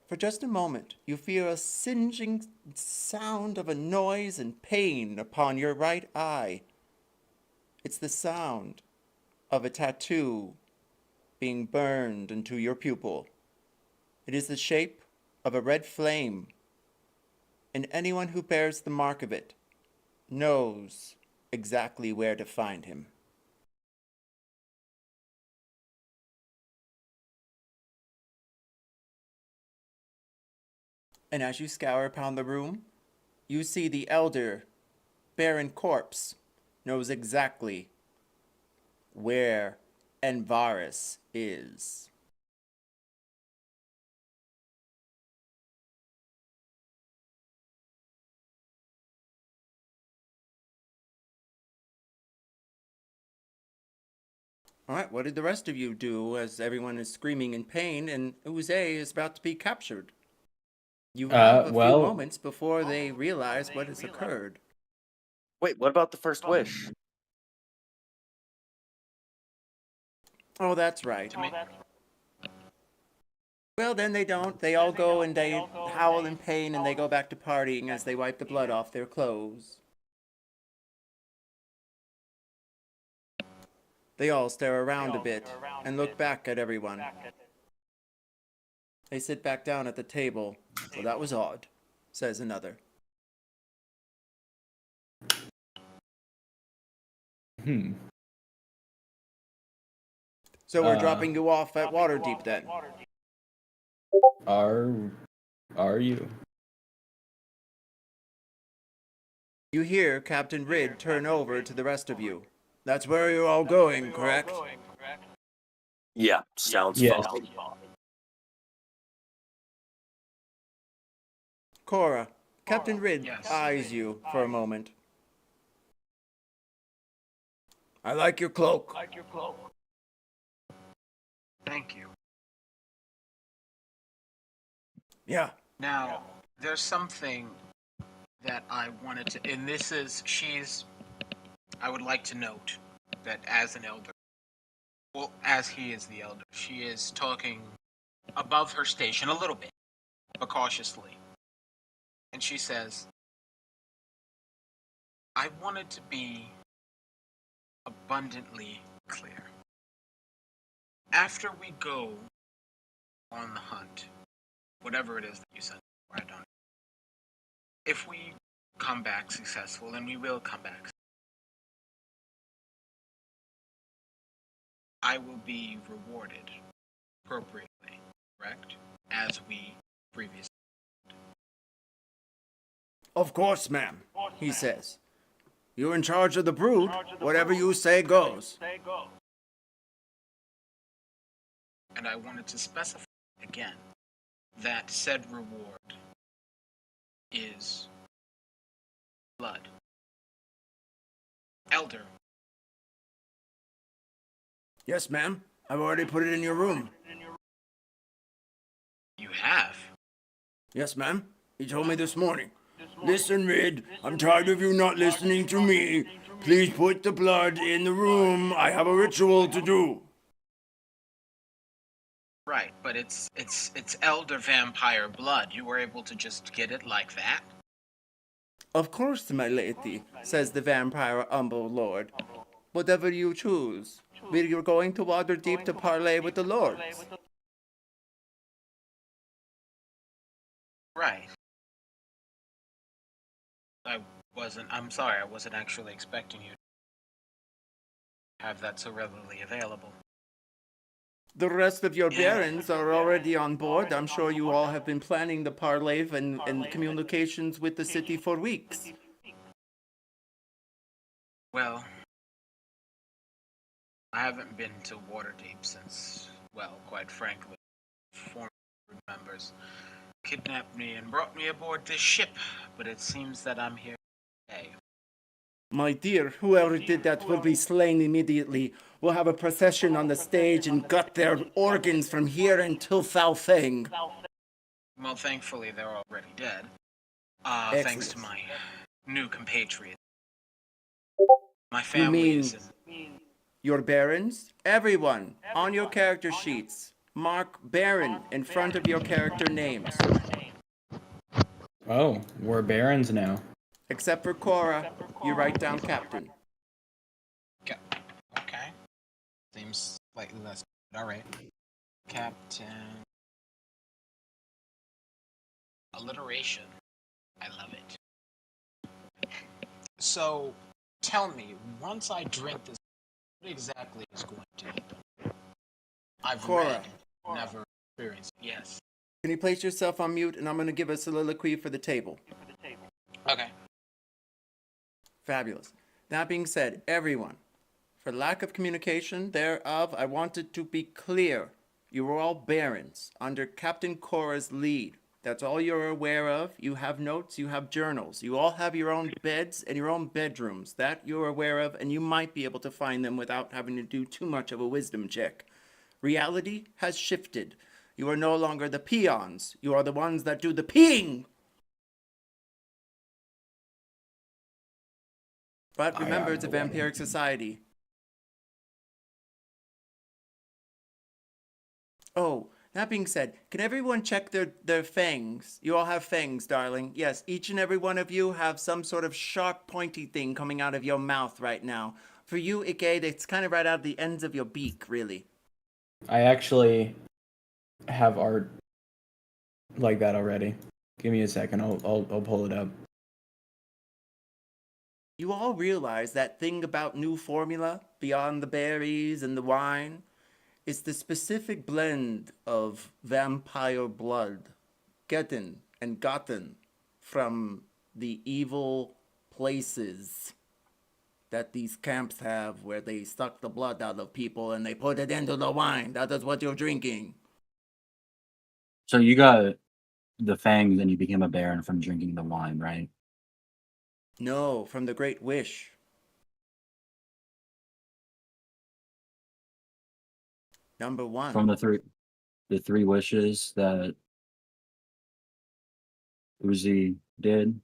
For just a moment, you feel a singeing sound of a noise and pain upon your right eye. It's the sound of a tattoo being burned into your pupil. It is the shape of a red flame, and anyone who bears the mark of it knows exactly where to find him. And as you scour upon the room, you see the elder Baron Corpse knows exactly where Envaris is. Alright, what did the rest of you do as everyone is screaming in pain and Oozey is about to be captured? You have a few moments before they realize what has occurred. Wait, what about the first wish? Oh, that's right. Well, then they don't. They all go and they howl in pain and they go back to partying as they wipe the blood off their clothes. They all stare around a bit and look back at everyone. They sit back down at the table. Well, that was odd, says another. So we're dropping you off at Waterdeep then. Are you? You hear Captain Ridd turn over to the rest of you. That's where you're all going, correct? Yeah, sounds Yes. fine. Cora, Captain Ridd Yes. eyes you for a moment. I like your cloak. Thank you. Yeah. Now, there's something that I wanted to, and this is, I would like to note that as an elder, well, as he is the elder, she is talking above her station a little bit, but cautiously. And she says, I wanted to be abundantly clear. After we go on the hunt, whatever it is that you said, I don't know. If we come back successful, and we will come back, I will be rewarded appropriately, correct? As we previously. Of course, ma'am, he says. You're in charge of the brood. Whatever you say goes. And I wanted to specify again that said reward is blood. Elder. Yes, ma'am. I've already put it in your room. You have? Yes, ma'am. He told me this morning. Listen, Ridd, I'm tired of you not listening to me. Please put the blood in the room. I have a ritual to do. Right, but it's elder vampire blood. You were able to just get it like that? Of course, my lady, says the vampire humble lord. Whatever you choose. We're going to Waterdeep to parley with the lords. Right. I'm sorry, I wasn't actually expecting you to have that so readily available. The rest of your barons are already on board. I'm sure you all have been planning the parley and communications with the city for weeks. Well, I haven't been to Waterdeep since, well, quite frankly, former members kidnapped me and brought me aboard this ship, but it seems that I'm here today. My dear, whoever did that will be slain immediately. We'll have a procession on the stage and gut their organs from here until Falfang. Well, thankfully, they're already dead. Excellent. Thanks to my new compatriot. My You family mean is your barons? Everyone, on your character sheets, mark Baron in front of your character names. Oh, we're barons now. Except for Cora, you write down Captain. Okay. Seems slightly less. Alright. Captain. Alliteration. I love it. So, tell me, once I drink this, what exactly is going to happen? I've Cora. read, never experienced. Yes. Can you place yourself on mute and I'm going to give a soliloquy for the table. Okay. Fabulous. That being said, everyone, for lack of communication thereof, I wanted to be clear. You are all barons under Captain Cora's lead. That's all you're aware of. You have notes, you have journals. You all have your own beds and your own bedrooms. That you're aware of, and you might be able to find them without having to do too much of a wisdom check. Reality has shifted. You are no longer the peons. You are the ones that do the peeing. But remember, it's a vampiric society. Oh, That being said, can everyone check their fangs? You all have fangs, darling. Yes, each and every one of you have some sort of sharp, pointy thing coming out of your mouth right now. For you, Ikki, it's kind of right out of the ends of your beak, really. I actually have art like that already. Give me a second. I'll pull it up. You all realize that thing about new formula, beyond the berries and the wine? It's the specific blend of vampire blood, gotten and gotten from the evil places that these camps have where they suck the blood out of people and they put it into the wine. That is what you're drinking. So you got the fangs and you became a baron from drinking the wine, right? No, from the Great Wish. Number one. From the three wishes that Oozey did.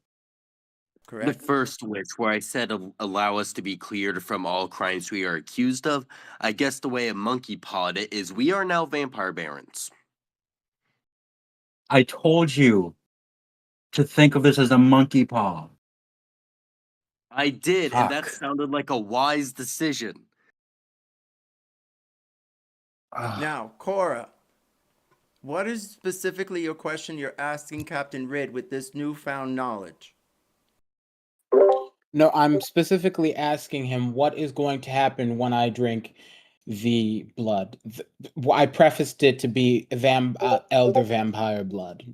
Correct. The first wish, where I said allow us to be cleared from all crimes we are accused of, I guess the way a monkey pawed it is we are now vampire barons. I told you to think of this as a monkey paw. I did, and that Fuck. sounded like a wise decision. Now, Cora, what is specifically your question you're asking Captain Ridd with this newfound knowledge? No, I'm specifically asking him what is going to happen when I drink the blood. I prefaced it to be elder vampire blood.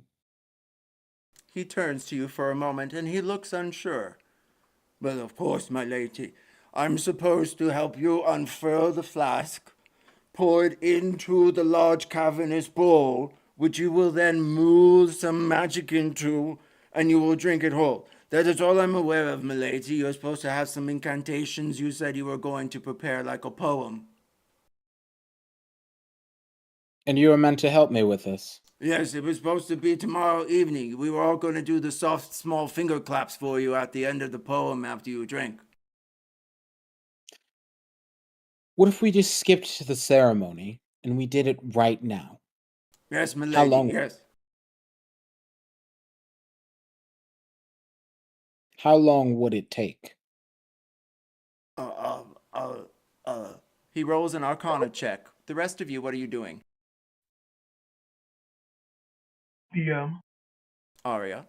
He turns to you for a moment and he looks unsure. Well, of course, my lady. I'm supposed to help you unfurl the flask, pour it into the large cavernous bowl, which you will then mould some magic into, and you will drink it whole. That is all I'm aware of, my lady. You're supposed to have some incantations you said you were going to prepare like a poem. And you were meant to help me with this. Yes, it was supposed to be tomorrow evening. We were all going to do the soft, small finger claps for you at the end of the poem after you drink. What if we just skipped the ceremony and we did it right now? Yes, my lady, How long? yes. How long would it take? He rolls an Arcana check. The rest of you, what are you doing? DM. Aria.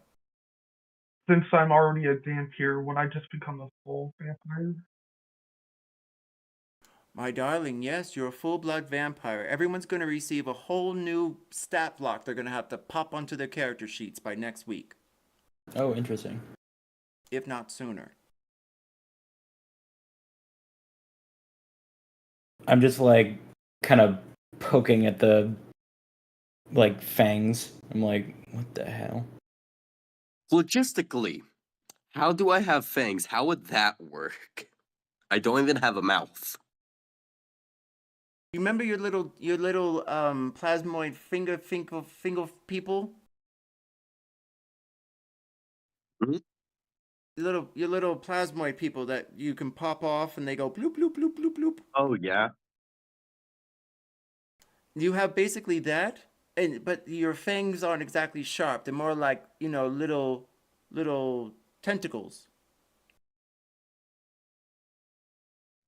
Since I'm already a vampire, when I just become a full vampire? My darling, yes, you're a full-blood vampire. Everyone's going to receive a whole new stat block they're going to have to pop onto their character sheets by next week, Oh, interesting. if not sooner. I'm just like kind of poking at the like fangs. I'm like, what the hell? Logistically, how do I have fangs? How would that work? I don't even have a mouth. You remember your little plasmoid finger people? Mhm. Your little plasmoid people that you can pop off and they go bloop bloop bloop bloop bloop. Oh yeah. You have basically that, but your fangs aren't exactly sharp. They're more like, little tentacles.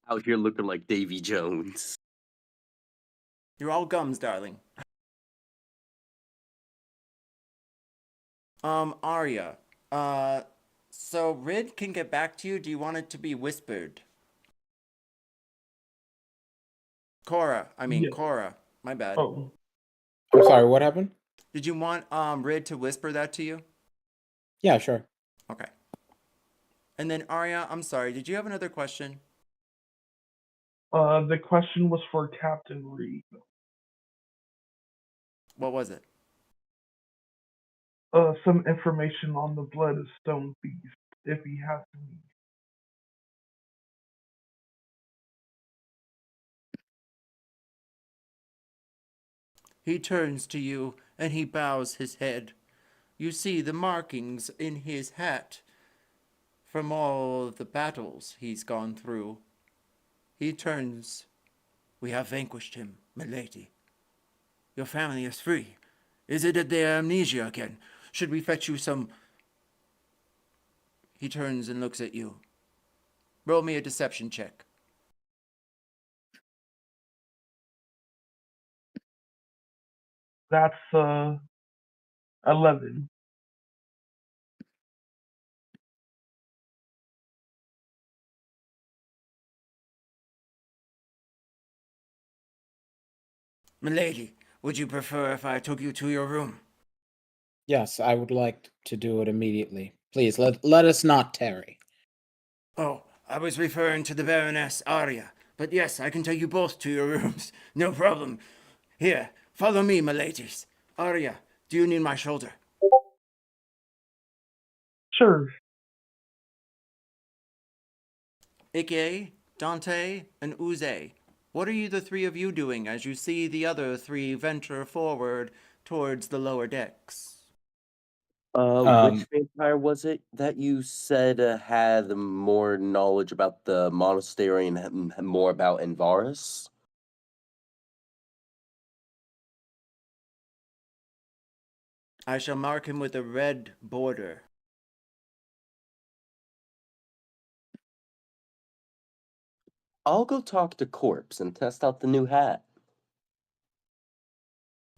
Out here looking like Davy Jones. You're all gums, darling. Aria. So Rid can get back to you. Do you want it to be whispered? Cora. Yeah. Cora. My bad. Oh, I'm sorry, what happened? Did you want Rid to whisper that to you? Yeah, sure. Okay. And then Aria, I'm sorry. Did you have another question? the question was for Captain Reed. What was it? Some information on the Bloodstone beast, if he has any. He turns to you and he bows his head. You see the markings in his hat from all the battles he's gone through. He turns. We have vanquished him, milady. Your family is free. Is it that they are amnesia again? Should we fetch you some... He turns and looks at you. Roll me a deception check. That's 11. Milady, would you prefer if I took you to your room? Yes, I would like to do it immediately. Please, let us not tarry. Oh, I was referring to the Baroness Aria. But yes, I can take you both to your rooms. No problem. Here, follow me, my ladies. Aria, do you need my shoulder? Sure. Ikki, Dante, and Oozey. What are you the three of you doing as you see the other three venture forward towards the lower decks? Which vampire was it that you said had more knowledge about the monastery and more about Envaris? I shall mark him with a red border. I'll go talk to Corpse and test out the new hat.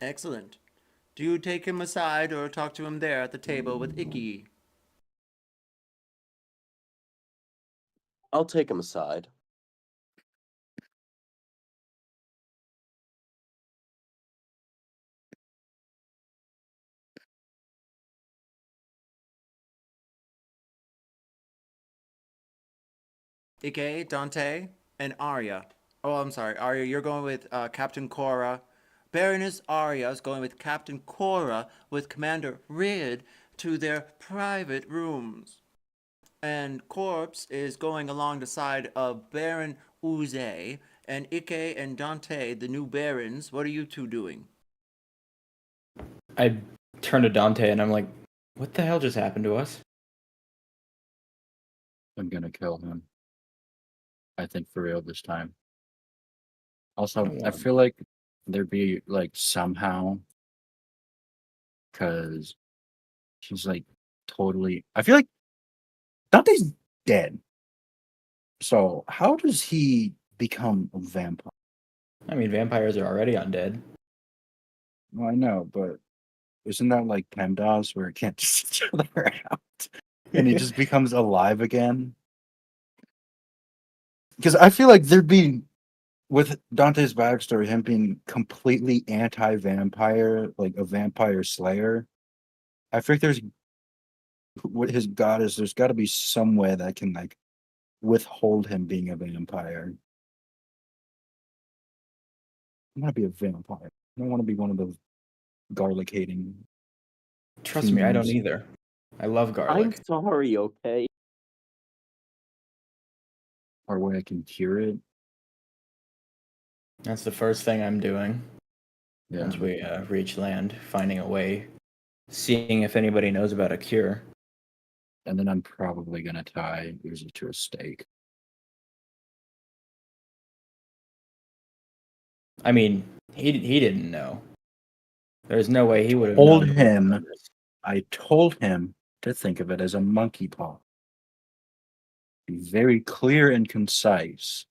Excellent. Do you take him aside or talk to him there at the table with Ikki? I'll take him aside. Ikki, Dante, and Aria. Oh, I'm sorry. Aria, you're going with Captain Cora. Baroness Aria is going with Captain Cora with Commander Rid to their private rooms. And Corpse is going along the side of Baron Oozey. And Ikki and Dante, the new barons, what are you two doing? I turn to Dante and I'm like, what the hell just happened to us? I'm gonna kill him. I think for real this time. Also, I feel like there'd be like somehow, because she's like totally. I feel like Dante's dead. So how does he become a vampire? I mean, vampires are already undead. Well, I know, but isn't that like PEMDAS where it can't just each other out and he just becomes alive again? Because I feel like there'd be, with Dante's backstory, him being completely anti-vampire, like a vampire slayer. I think there's what his god is. There's got to be some way that can like withhold him being a vampire. I want to be a vampire. I don't want to be one of those garlic hating. Trust me, I don't humans. either. I love I'm garlic. sorry, okay? Or way I can cure it. That's the first thing I'm doing Yeah. once we reach land, finding a way, seeing if anybody knows about a cure. And then I'm probably gonna tie Oozey to a stake. I mean, he didn't know. There's no way he would have Told known. him. I told him to think of it as a monkey paw. Be very clear and concise.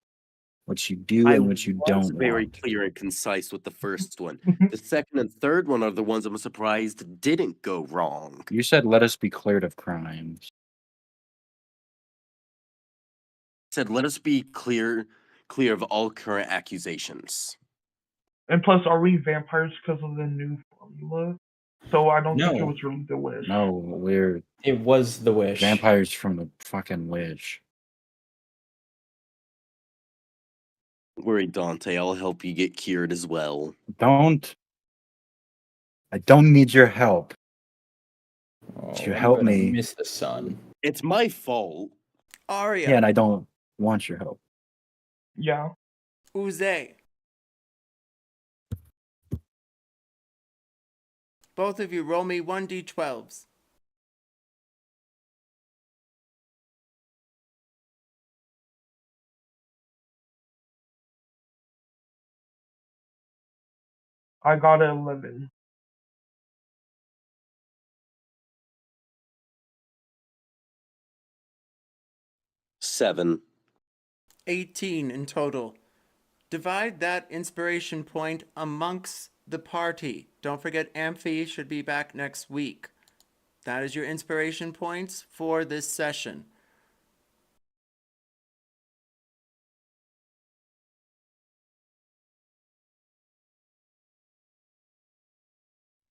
What you do and what you don't very want. clear and concise with the first one. The second and third one are the ones I'm surprised didn't go wrong. You said let us be cleared of crimes. Said let us be clear of all current accusations. And plus, are we vampires because of the new formula? So I don't think it No. was really the wish. No, we're It was the wish. vampires from the fucking wish. Worry, Dante, I'll help you get cured as well. Don't. I don't need your help. Oh, You I'm help gonna me. miss the sun. It's my fault. Aria, Yeah, and I don't want your help. Yeah. Oozey. Both of you roll me 1d12s. I got an 11. Seven. 18 in total. Divide that inspiration point amongst the party. Don't forget Amphi should be back next week. That is your inspiration points for this session.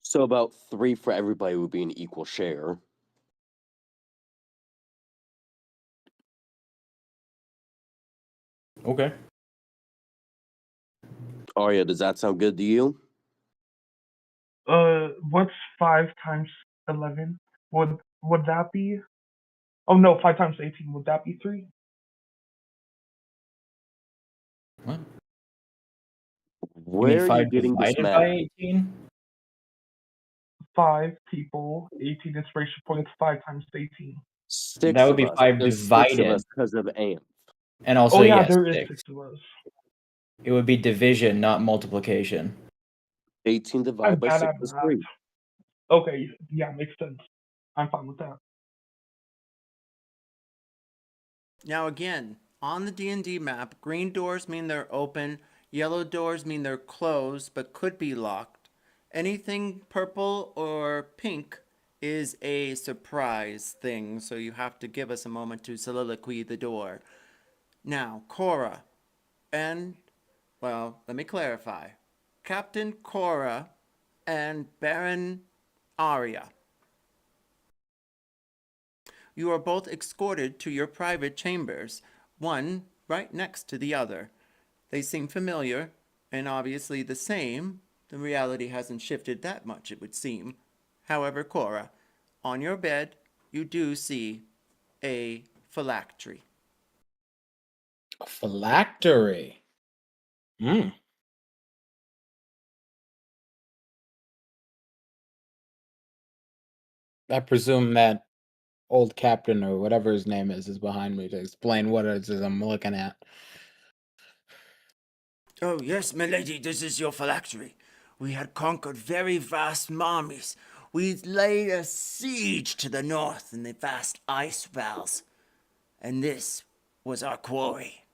So about 3 for everybody would be an equal share. Okay. Aria, does that sound good to you? What's 5 times 11? Would that be? Oh no, 5 times 18. Would that be 3? What? You mean Where are you 5 getting this divided math? by 18? 5 people, 18 inspiration points, 5 times 18. 6 That would of be us. 5 There's 6 of divided. us because of Amph. And also, Oh yeah, yes, there is 6. 6 of us. It would be division, not multiplication. 18 I'm divided by bad 6 at is math. 3. Okay, yeah, makes sense. I'm fine with that. Now again, on the D&D map, green doors mean they're open, yellow doors mean they're closed but could be locked. Anything purple or pink is a surprise thing, so you have to give us a moment to soliloquy the door. Now, Cora, and, well, let me clarify. Captain Cora and Baron Aria. You are both escorted to your private chambers, one right next to the other. They seem familiar, and obviously the same. The reality hasn't shifted that much, it would seem. However, Cora, on your bed, you do see a phylactery. A phylactery. Hmm. I presume that old captain or whatever his name is behind me to explain what it is I'm looking at. Oh, yes, milady, this is your phylactery. We had conquered very vast armies. We laid a siege to the north in the vast ice valles. And this was our quarry.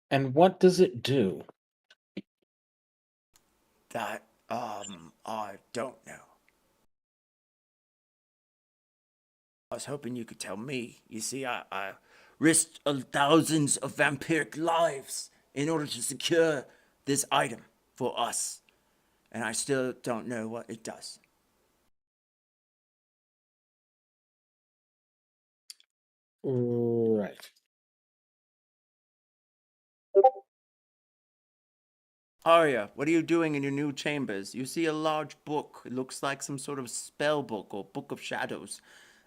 And what does it do? That, I don't know. I was hoping you could tell me. You see, I risked thousands of vampiric lives in order to secure this item for us. And I still don't know what it does. Right. Aria, what are you doing in your new chambers? You see a large book. It looks like some sort of spell book or book of shadows.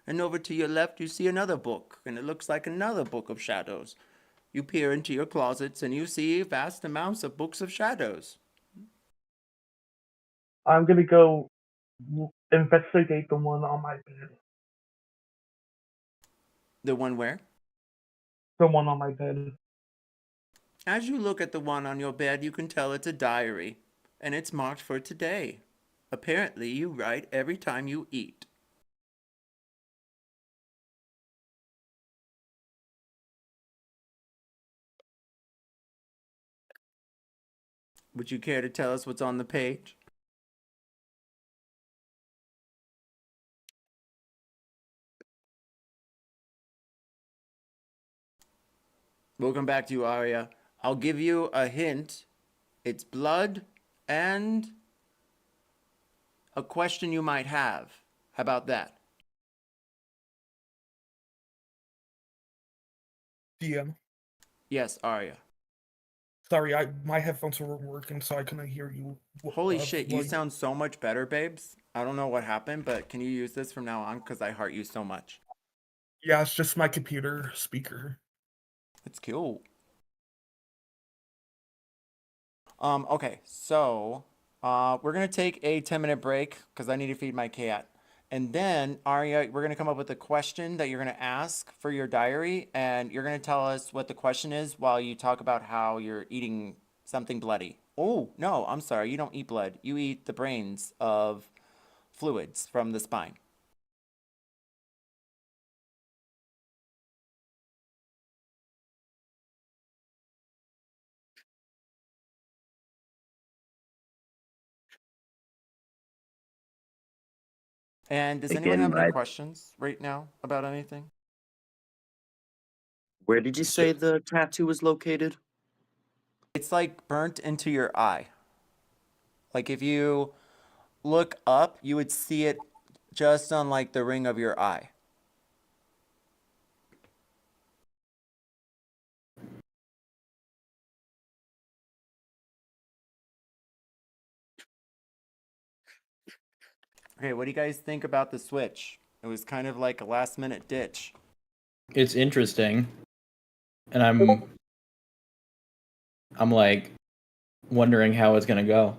And over to your left, you see another book, and it looks like another book of shadows. You peer into your closets, and you see vast amounts of books of shadows. I'm gonna go investigate the one on my bed. The one where? The one on my bed. As you look at the one on your bed, you can tell it's a diary, and it's marked for today. Apparently, you write every time you eat. Would you care to tell us what's on the page? We'll come back to you, Aria. I'll give you a hint. It's blood and a question you might have. How about that? DM. Yes, Aria. Sorry, my headphones weren't working, so I couldn't hear you. Holy shit, you like- sound so much better, babes. I don't know what happened, but can you use this from now on? Because I heart you so much. Yeah, it's just my computer speaker. It's cool. Okay, so we're gonna take a 10-minute break because I need to feed my cat. And then, Aria, we're going to come up with a question that you're going to ask for your diary, and you're going to tell us what the question is while you talk about how you're eating something bloody. Oh, no, I'm sorry. You don't eat blood. You eat the brains of fluids from the spine. And does anyone have Again, any questions right now about anything? where did you say the tattoo was located? It's like burnt into your eye. Like if you look up, you would see it just on like the ring of your eye. Okay, what do you guys think about the switch? It was kind of like a last minute ditch. It's interesting, and I'm like wondering how it's gonna go.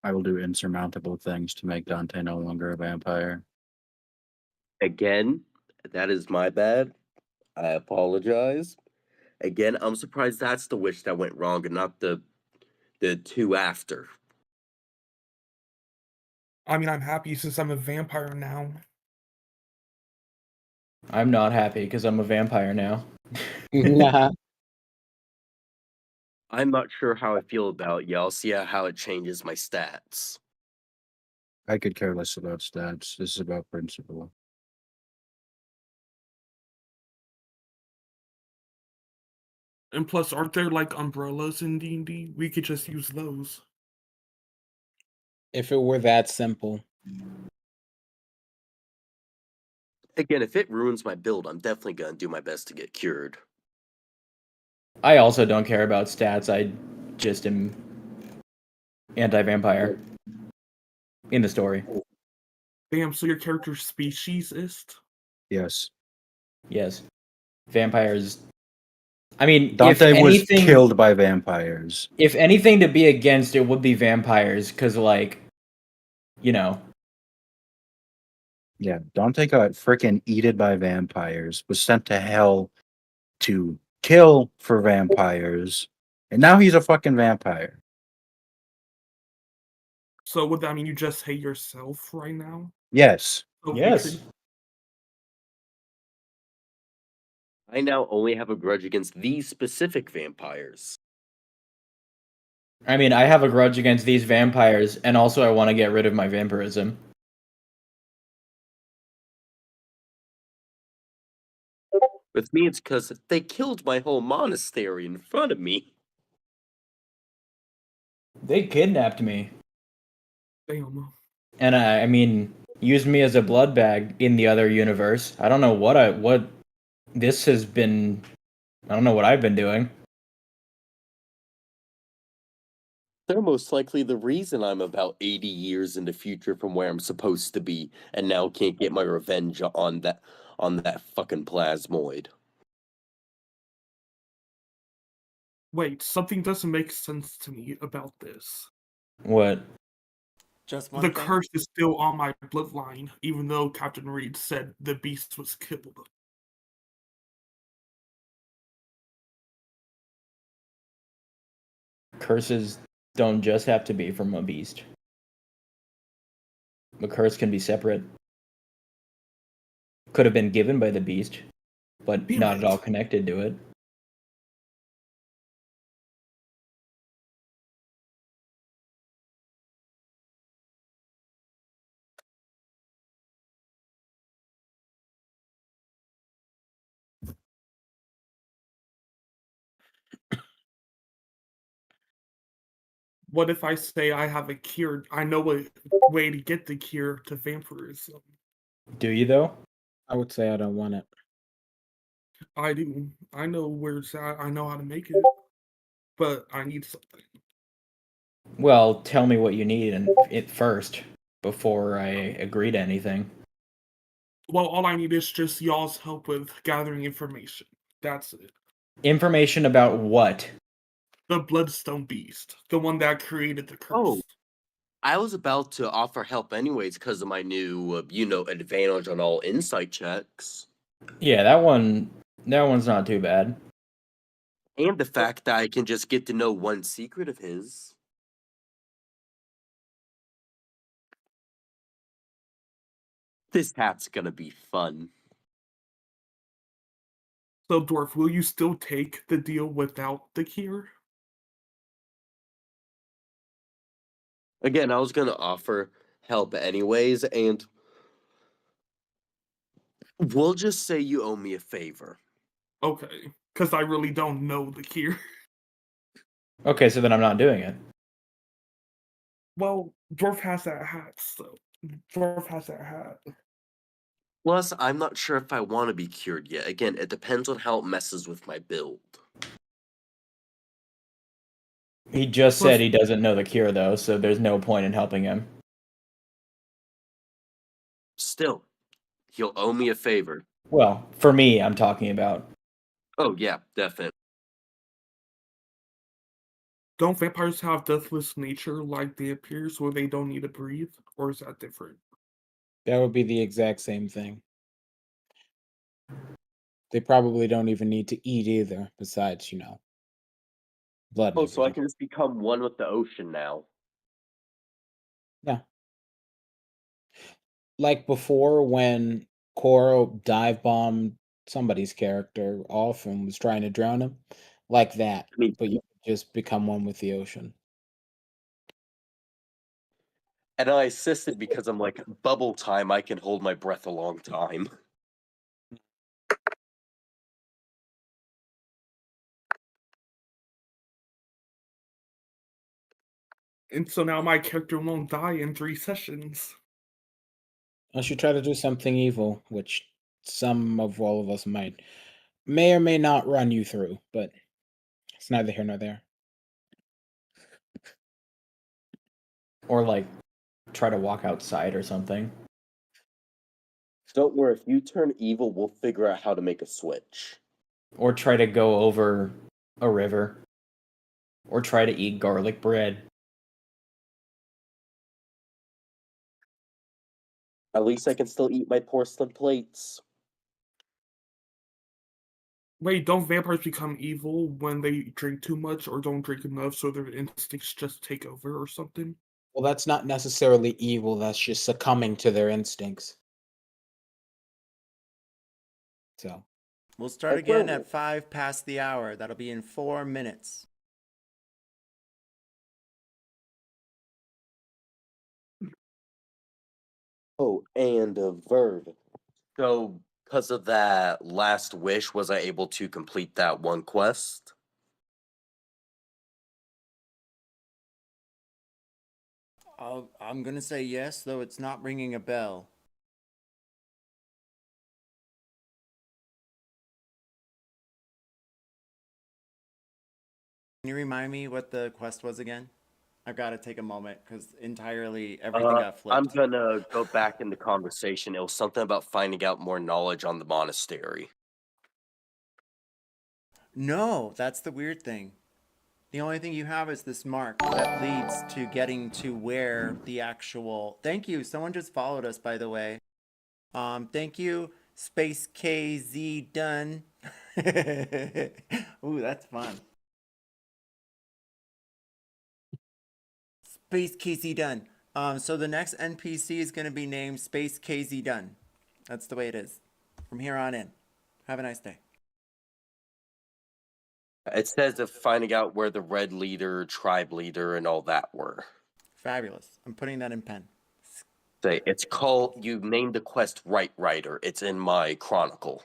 I will do insurmountable things to make Dante no longer a vampire. Again, that is my bad. I apologize. Again, I'm surprised that's the wish that went wrong and not the two after. I mean, I'm happy since I'm a vampire now. I'm not happy because I'm a vampire now. Nah. I'm not sure how I feel about it. I'll see how it changes my stats. I could care less about stats. This is about principle. And plus, aren't there like umbrellas in D&D? We could just use those. If it were that simple. Again, if it ruins my build, I'm definitely gonna do my best to get cured. I also don't care about stats. I just am anti-vampire in the story. Damn, so your character's speciesist? Yes. Yes, vampires. I mean, Dante if was anything, killed by vampires. if anything to be against, it would be vampires, because like, you know, Yeah, Dante got frickin' eaten by vampires, was sent to hell to kill for vampires, and now he's a fucking vampire. So would that mean you just hate yourself right now? Yes. yes. I now only have a grudge against these specific vampires. I mean, I have a grudge against these vampires, and also I want to get rid of my vampirism. With me, it's because they killed my whole monastery in front of me. They kidnapped me, Damn. and I mean, used me as a blood bag in the other universe. I don't know what this has been. I don't know what I've been doing. They're most likely the reason I'm about 80 years in the future from where I'm supposed to be, and now can't get my revenge on that fucking plasmoid. Wait, something doesn't make sense to me about this. What? Just one The thing. curse is still on my bloodline, even though Captain Reed said the beast was killed. Curses don't just have to be from a beast. A curse can be separate. Could have been given by the beast, but Damn not it. at all connected to it. What if I say I have a cure? I know a way to get the cure to vampirism. Do you though? I would say I don't want it. I do. I know where it's at. I know how to make it. But I need something. Well, tell me what you need and it first before I agree to anything. Well, all I need is just y'all's help with gathering information. That's it. Information about what? The Bloodstone Beast, the one that created the curse. Oh, I was about to offer help anyways because of my new, advantage on all insight checks. Yeah, that one's not too bad. And the fact that I can just get to know one secret of his. This hat's gonna be fun. So, Dwarf, will you still take the deal without the cure? Again, I was gonna offer help anyways, and we'll just say you owe me a favor. Okay, because I really don't know the cure. Okay, so then I'm not doing it. Well, Dwarf has that hat, so Dwarf has that hat. Plus, I'm not sure if I want to be cured yet. Again, it depends on how it messes with my build. He just Plus- said he doesn't know the cure though, so there's no point in helping him. Still, he'll owe me a favor. Well, for me, I'm talking about. Oh yeah, definitely. Don't vampires have deathless nature like vampires where they don't need to breathe? Or is that different? That would be the exact same thing. They probably don't even need to eat either, besides, blood. Oh, and so I everything. can just become one with the ocean now. Yeah. Like before when Cora dive bombed somebody's character off and was trying to drown him. Like that. I mean, But you just become one with the ocean. and I assisted because I'm like, bubble time, I can hold my breath a long time. And so now my character won't die in 3 sessions. Unless you try to do something evil, which some of all of us may or may not run you through, but it's neither here nor there. Or like try to walk outside or something. Don't worry, if you turn evil, we'll figure out how to make a switch. Or try to go over a river. Or try to eat garlic bread. At least I can still eat my porcelain plates. Wait, don't vampires become evil when they drink too much or don't drink enough so their instincts just take over or something? Well, that's not necessarily evil, that's just succumbing to their instincts. So, We'll start Like again werewolf. at 5 past the hour. That'll be in 4 minutes. Oh, and a verb. So, because of that last wish, was I able to complete that one quest? I'm gonna say yes, though it's not ringing a bell. Can you remind me what the quest was again? I've got to take a moment because entirely everything got flipped. I'm gonna go back in the conversation. It was something about finding out more knowledge on the monastery. No, that's the weird thing. The only thing you have is this mark that leads to getting to where the actual... Thank you. Someone just followed us, by the way. Thank you, Space KZ Done. Ooh, that's fun. Space KZ Done. So the next NPC is going to be named Space KZ Done. That's the way it is. From here on in. Have a nice day. It says of finding out where the red leader, tribe leader, and all that were. Fabulous. I'm putting that in pen. Say it's called. You named the quest Right Rider. It's in my chronicle.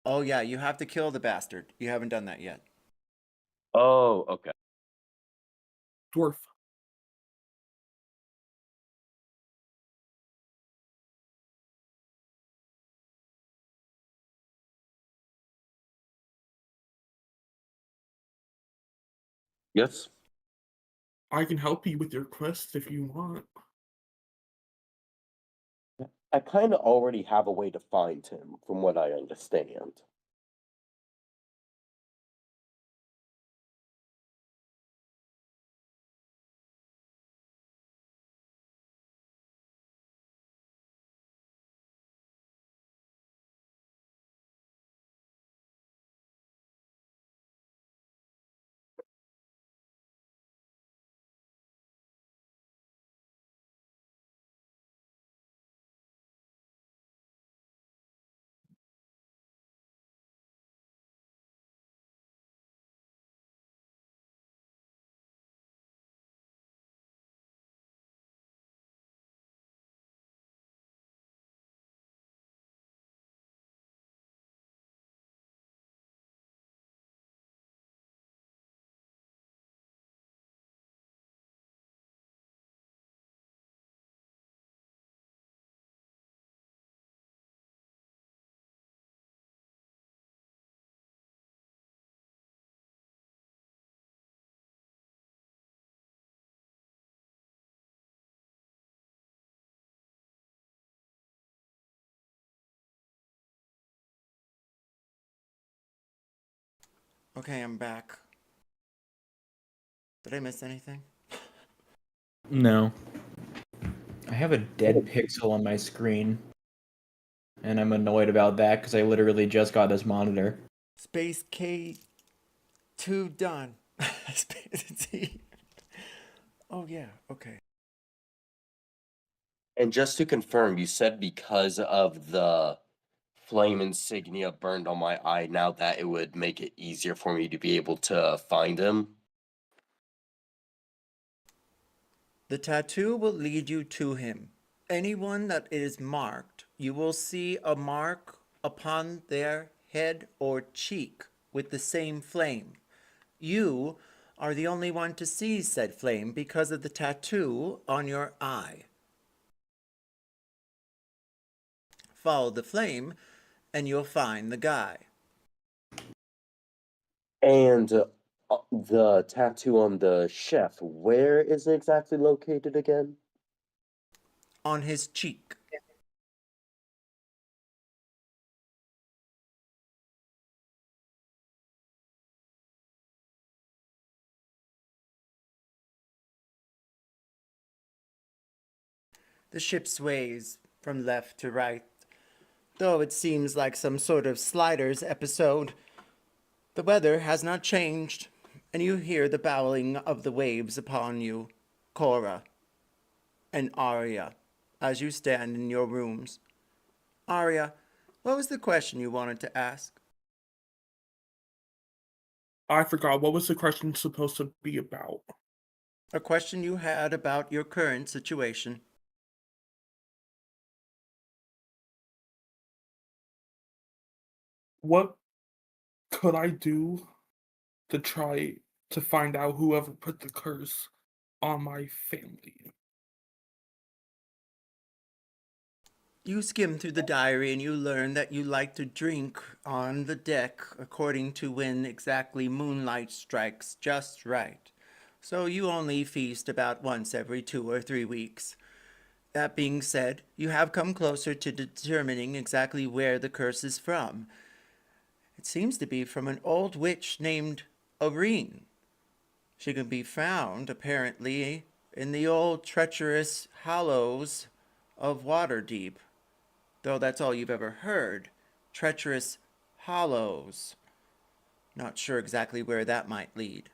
Oh yeah, you have to kill the bastard. You haven't done that yet. Oh, okay. Dwarf. Yes. I can help you with your quest if you want. I kind of already have a way to find him, from what I understand. Okay, I'm back. Did I miss anything? No. I have a dead pixel on my screen. And I'm annoyed about that because I literally just got this monitor. Space K2 done. Oh, yeah, okay. And just to confirm, you said because of the flame insignia burned on my eye, now that it would make it easier for me to be able to find him? The tattoo will lead you to him. Anyone that is marked, you will see a mark upon their head or cheek with the same flame. You are the only one to see said flame because of the tattoo on your eye. Follow the flame, and you'll find the guy. And the tattoo on the chef, where is it exactly located again? On his cheek. The ship sways from left to right, though it seems like some sort of sliders episode. The weather has not changed, and you hear the bowling of the waves upon you, Cora and Aria, as you stand in your rooms. Aria, what was the question you wanted to ask? I forgot. What was the question supposed to be about? A question you had about your current situation. What could I do to try to find out whoever put the curse on my family? You skim through the diary and you learn that you like to drink on the deck according to when exactly moonlight strikes just right. So you only feast about once every 2 or 3 weeks. That being said, you have come closer to determining exactly where the curse is from. It seems to be from an old witch named Irene. She can be found, apparently, in the old treacherous hollows of Waterdeep. Though that's all you've ever heard. Treacherous hollows. Not sure exactly where that might lead.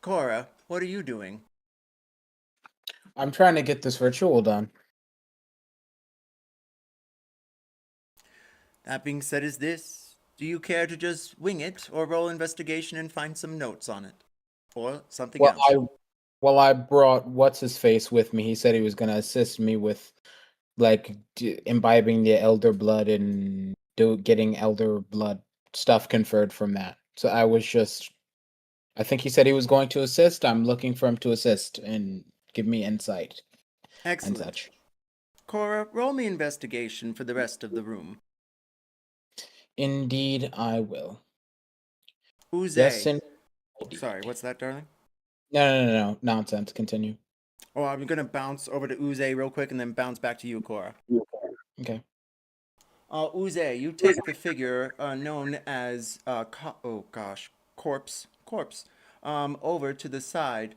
Cora, what are you doing? I'm trying to get this ritual done. That being said, is this? Do you care to just wing it or roll investigation and find some notes on it? Or something Well, else? I brought what's his face with me. He said he was gonna assist me with like imbibing the elder blood and getting elder blood stuff conferred from that. So I think he said he was going to assist. I'm looking for him to assist and give me insight and Excellent. such. Cora, roll me investigation for the rest of the room. Indeed, I will. Yes, Oozey. indeed. Sorry, what's that, darling? No. Nonsense. Continue. Oh, I'm gonna bounce over to Oozey real quick and then bounce back to you, Cora. Okay. Oozey, you take the figure known as corpse, over to the side.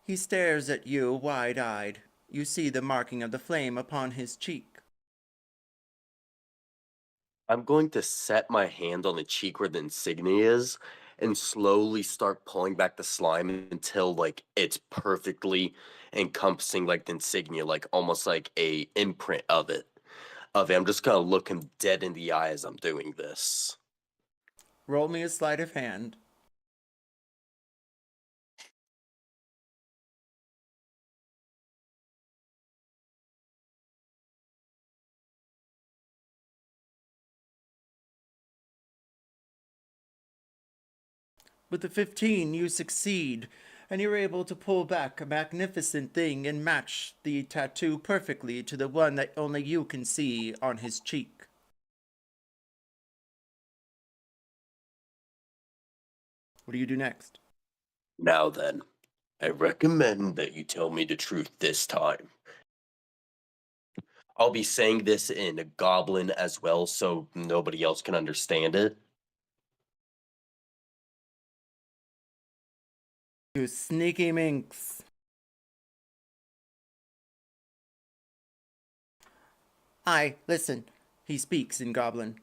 He stares at you wide-eyed. You see the marking of the flame upon his cheek. I'm going to set my hand on the cheek where the insignia is and slowly start pulling back the slime until like it's perfectly encompassing like the insignia, like almost like a imprint of it. I'm just gonna look him dead in the eye as I'm doing this. Roll me a sleight of hand. With the 15, you succeed, and you're able to pull back a magnificent thing and match the tattoo perfectly to the one that only you can see on his cheek. What do you do next? Now then, I recommend that you tell me the truth this time. I'll be saying this in Goblin as well, so nobody else can understand it. You sneaky minx. Aye, listen. He speaks in Goblin.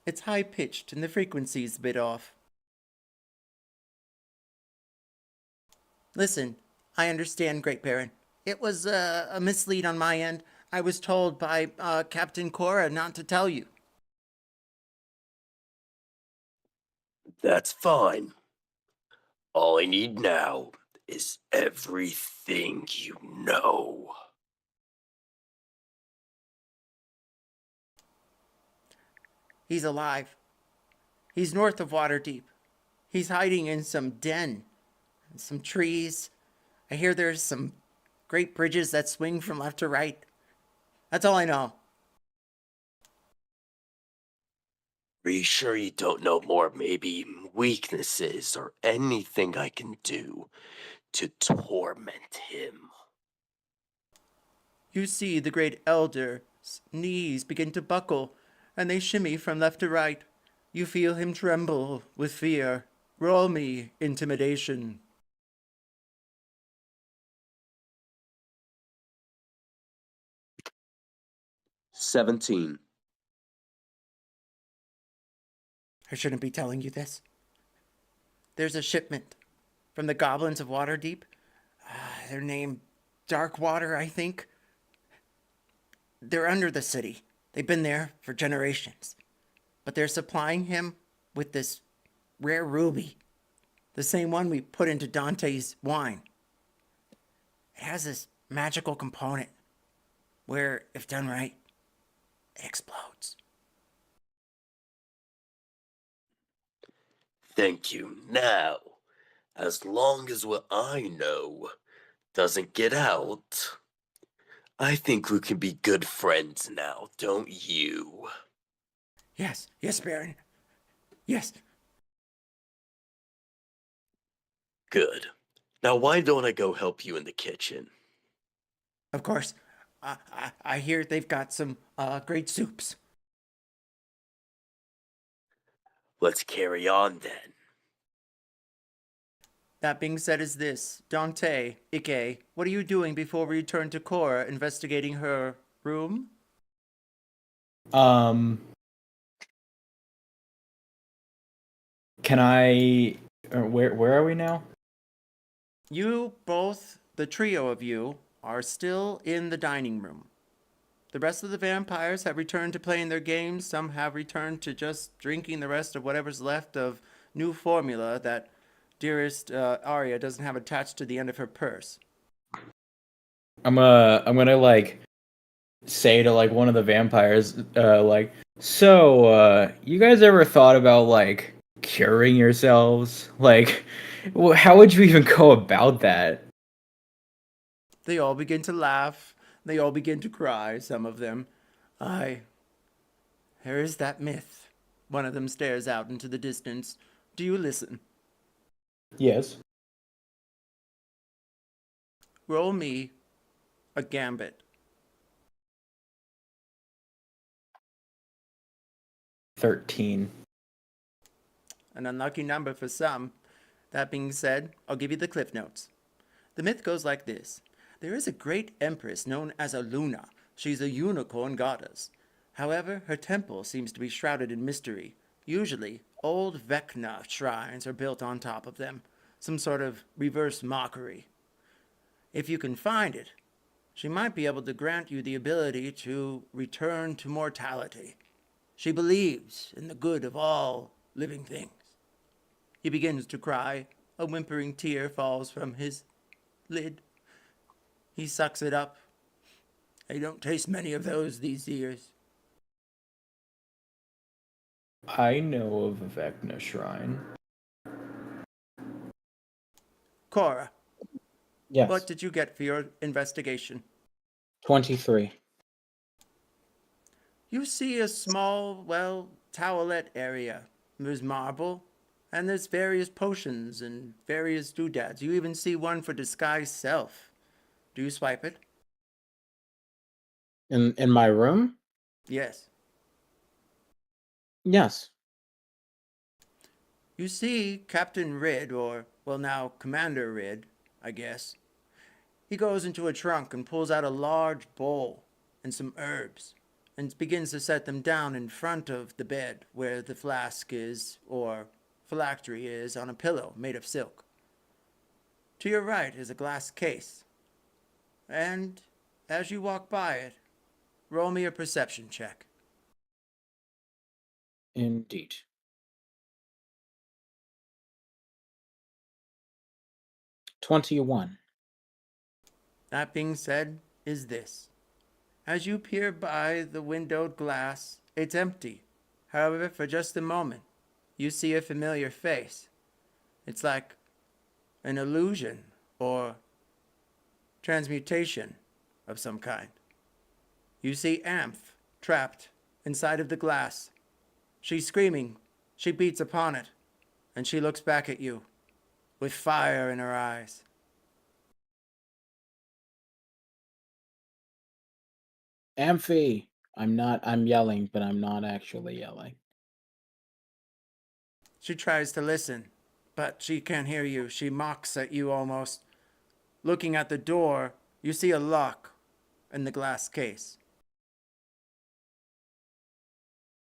It's high-pitched and the frequency's a bit off. Listen, I understand, Great Baron. It was a mislead on my end. I was told by Captain Cora not to tell you. That's fine. All I need now is everything you know. He's alive. He's north of Waterdeep. He's hiding in some den, some trees. I hear there's some great bridges that swing from left to right. That's all I know. Are you sure you don't know more, maybe weaknesses or anything I can do to torment him? You see the great elder's knees begin to buckle, and they shimmy from left to right. You feel him tremble with fear. Roll me intimidation. "17. I shouldn't be telling you this. There's a shipment from the goblins of Waterdeep. Their name, Darkwater, I think. They're under the city. They've been there for generations. But they're supplying him with this rare ruby. The same one we put into Dante's wine. It has this magical component where, if done right, it explodes. Thank you. Now, as long as what I know doesn't get out, I think we can be good friends now, don't you?" Yes, Baron. Yes. "Good. Now why don't I go help you in the kitchen?" Of course. I hear they've got some great soups. "Let's carry on then." That being said is this. Dante, Ikki, what are you doing before we return to Cora, investigating her room? Can I? Where are we now? You both, the trio of you, are still in the dining room. The rest of the vampires have returned to playing their games. Some have returned to just drinking the rest of whatever's left of new formula that dearest Aria doesn't have attached to the end of her purse. I'm gonna like say to like one of the vampires, like, so you guys ever thought about like curing yourselves? Like, how would you even go about that? They all begin to laugh. They all begin to cry, some of them. Aye, there is that myth. One of them stares out into the distance. Do you listen? Yes. Roll me a gambit. 13. An unlucky number for some. That being said, I'll give you the cliff notes. The myth goes like this. There is a great empress known as a Luna. She's a unicorn goddess. However, her temple seems to be shrouded in mystery. Usually, old Vecna shrines are built on top of them. Some sort of reverse mockery. If you can find it, she might be able to grant you the ability to return to mortality. She believes in the good of all living things. He begins to cry. A whimpering tear falls from his lid. He sucks it up. I don't taste many of those these years. I know of a Vecna shrine. Cora, Yes. what did you get for your investigation? 23. You see a small, towelette area. There's marble, And there's various potions and various doodads. You even see one for disguise self. Do you swipe it? In my room? Yes. Yes. You see Captain Rid, or, well, now Commander Rid, I guess. He goes into a trunk and pulls out a large bowl and some herbs and begins to set them down in front of the bed where the flask is, or phylactery is, on a pillow made of silk. To your right is a glass case. And as you walk by it, roll me a perception check. Indeed. $21. That being said, is this. As you peer by the windowed glass, it's empty. However, for just a moment, you see a familiar face. It's like an illusion or transmutation of some kind. You see Amph trapped inside of the glass. She's screaming. She beats upon it, and she looks back at you with fire in her eyes. Amphi. I'm yelling, but I'm not actually yelling. She tries to listen, but she can't hear you. She mocks at you almost. Looking at the door, you see a lock in the glass case.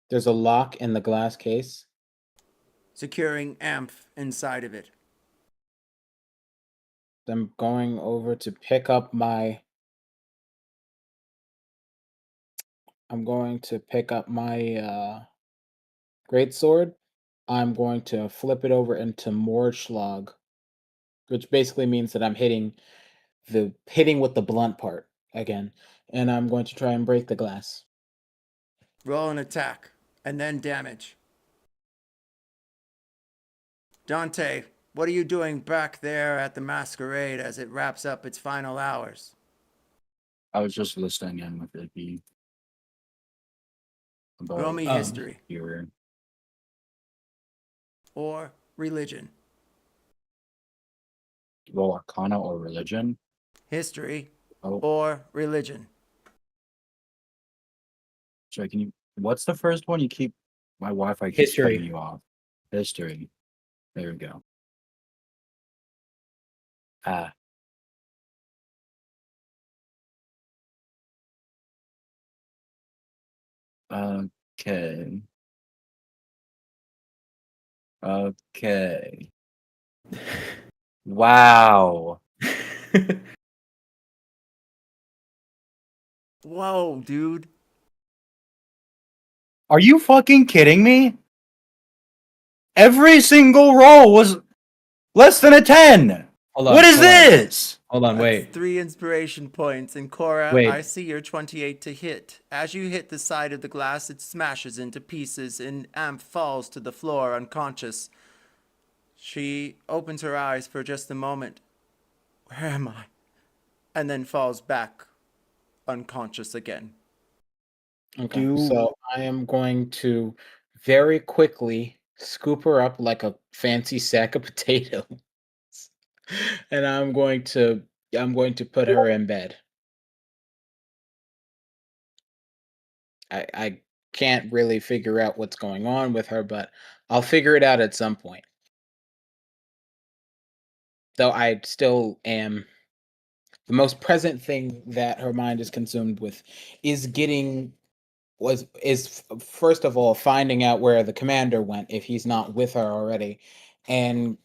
There's a lock in the glass case. Securing Amph inside of it. I'm going over to pick up my. I'm going to pick up my greatsword. I'm going to flip it over into Mordschlag, which basically means that I'm hitting with the blunt part again, and I'm going to try and break the glass. Roll an attack, and then damage. Dante, what are you doing back there at the masquerade as it wraps up its final hours? I was just listening in with Ikki Roll about me history your or religion. well, arcana or religion. History Oh, or religion. sorry. Can you? What's the first one? You keep my Wi-Fi keeps History. cutting you off. History. There we go. Ah, okay. Okay. Wow. Whoa, dude. Are you fucking kidding me? Every single roll was less than a 10. Hold on. What is hold on, this? Hold on, That's wait. 3 inspiration points. And Cora, Wait. I see your 28 to hit. As you hit the side of the glass, it smashes into pieces and Amph falls to the floor unconscious. She opens her eyes for just a moment. Where am I? And then falls back unconscious again. Okay, so I am going to very quickly scoop her up like a fancy sack of potatoes, and I'm going to put her in bed. I can't really figure out what's going on with her, but I'll figure it out at some point. Though I still am the most present thing that her mind is consumed with is first of all finding out where the commander went if he's not with her already, and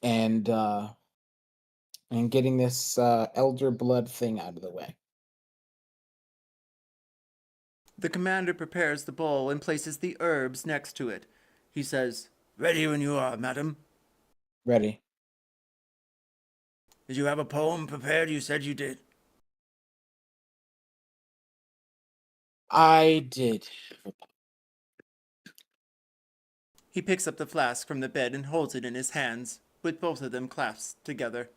getting this elder blood thing out of the way. The commander prepares the bowl and places the herbs next to it. He says, "Ready when you are, madam." Ready. Did you have a poem prepared? You said you did. I did. He picks up the flask from the bed and holds it in his hands, with both of them clasped together.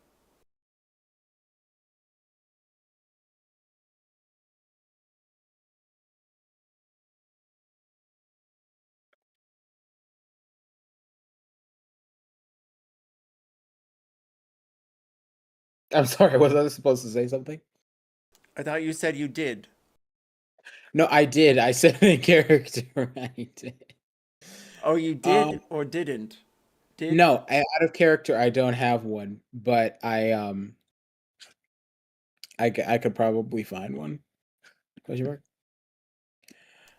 I'm sorry, was I supposed to say something? I thought you said you did. No, I did. I said it in character. I did. Oh, you did or didn't? Did? No, out of character, I don't have one, but I could probably find one. Question mark?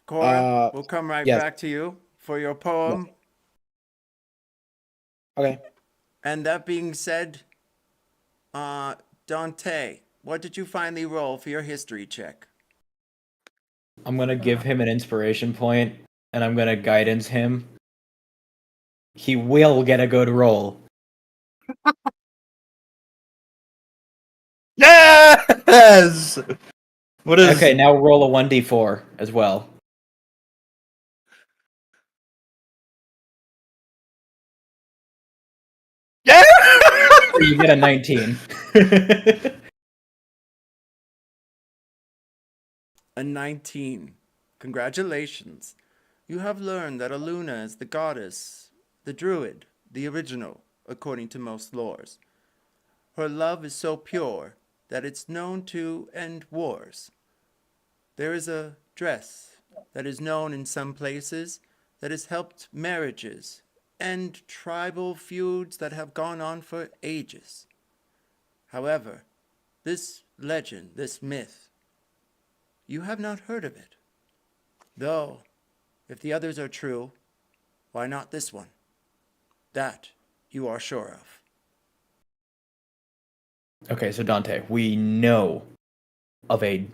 Cora, we'll come right Yes. back to you for your Yes. poem. Okay. And that being said, Dante, what did you finally roll for your history check? I'm gonna give him an inspiration point, and I'm gonna guidance him. He will get a good roll. Yes. What is? Okay, now roll a 1d4 as well. Yeah. So you get a 19. A 19. Congratulations. You have learned that Aluna is the goddess, the druid, the original, according to most lores. Her love is so pure that it's known to end wars. There is a dress that is known in some places that has helped marriages and tribal feuds that have gone on for ages. However, this legend, this myth, you have not heard of it. Though, if the others are true, why not this one? That you are sure of. Okay, so Dante, we know of a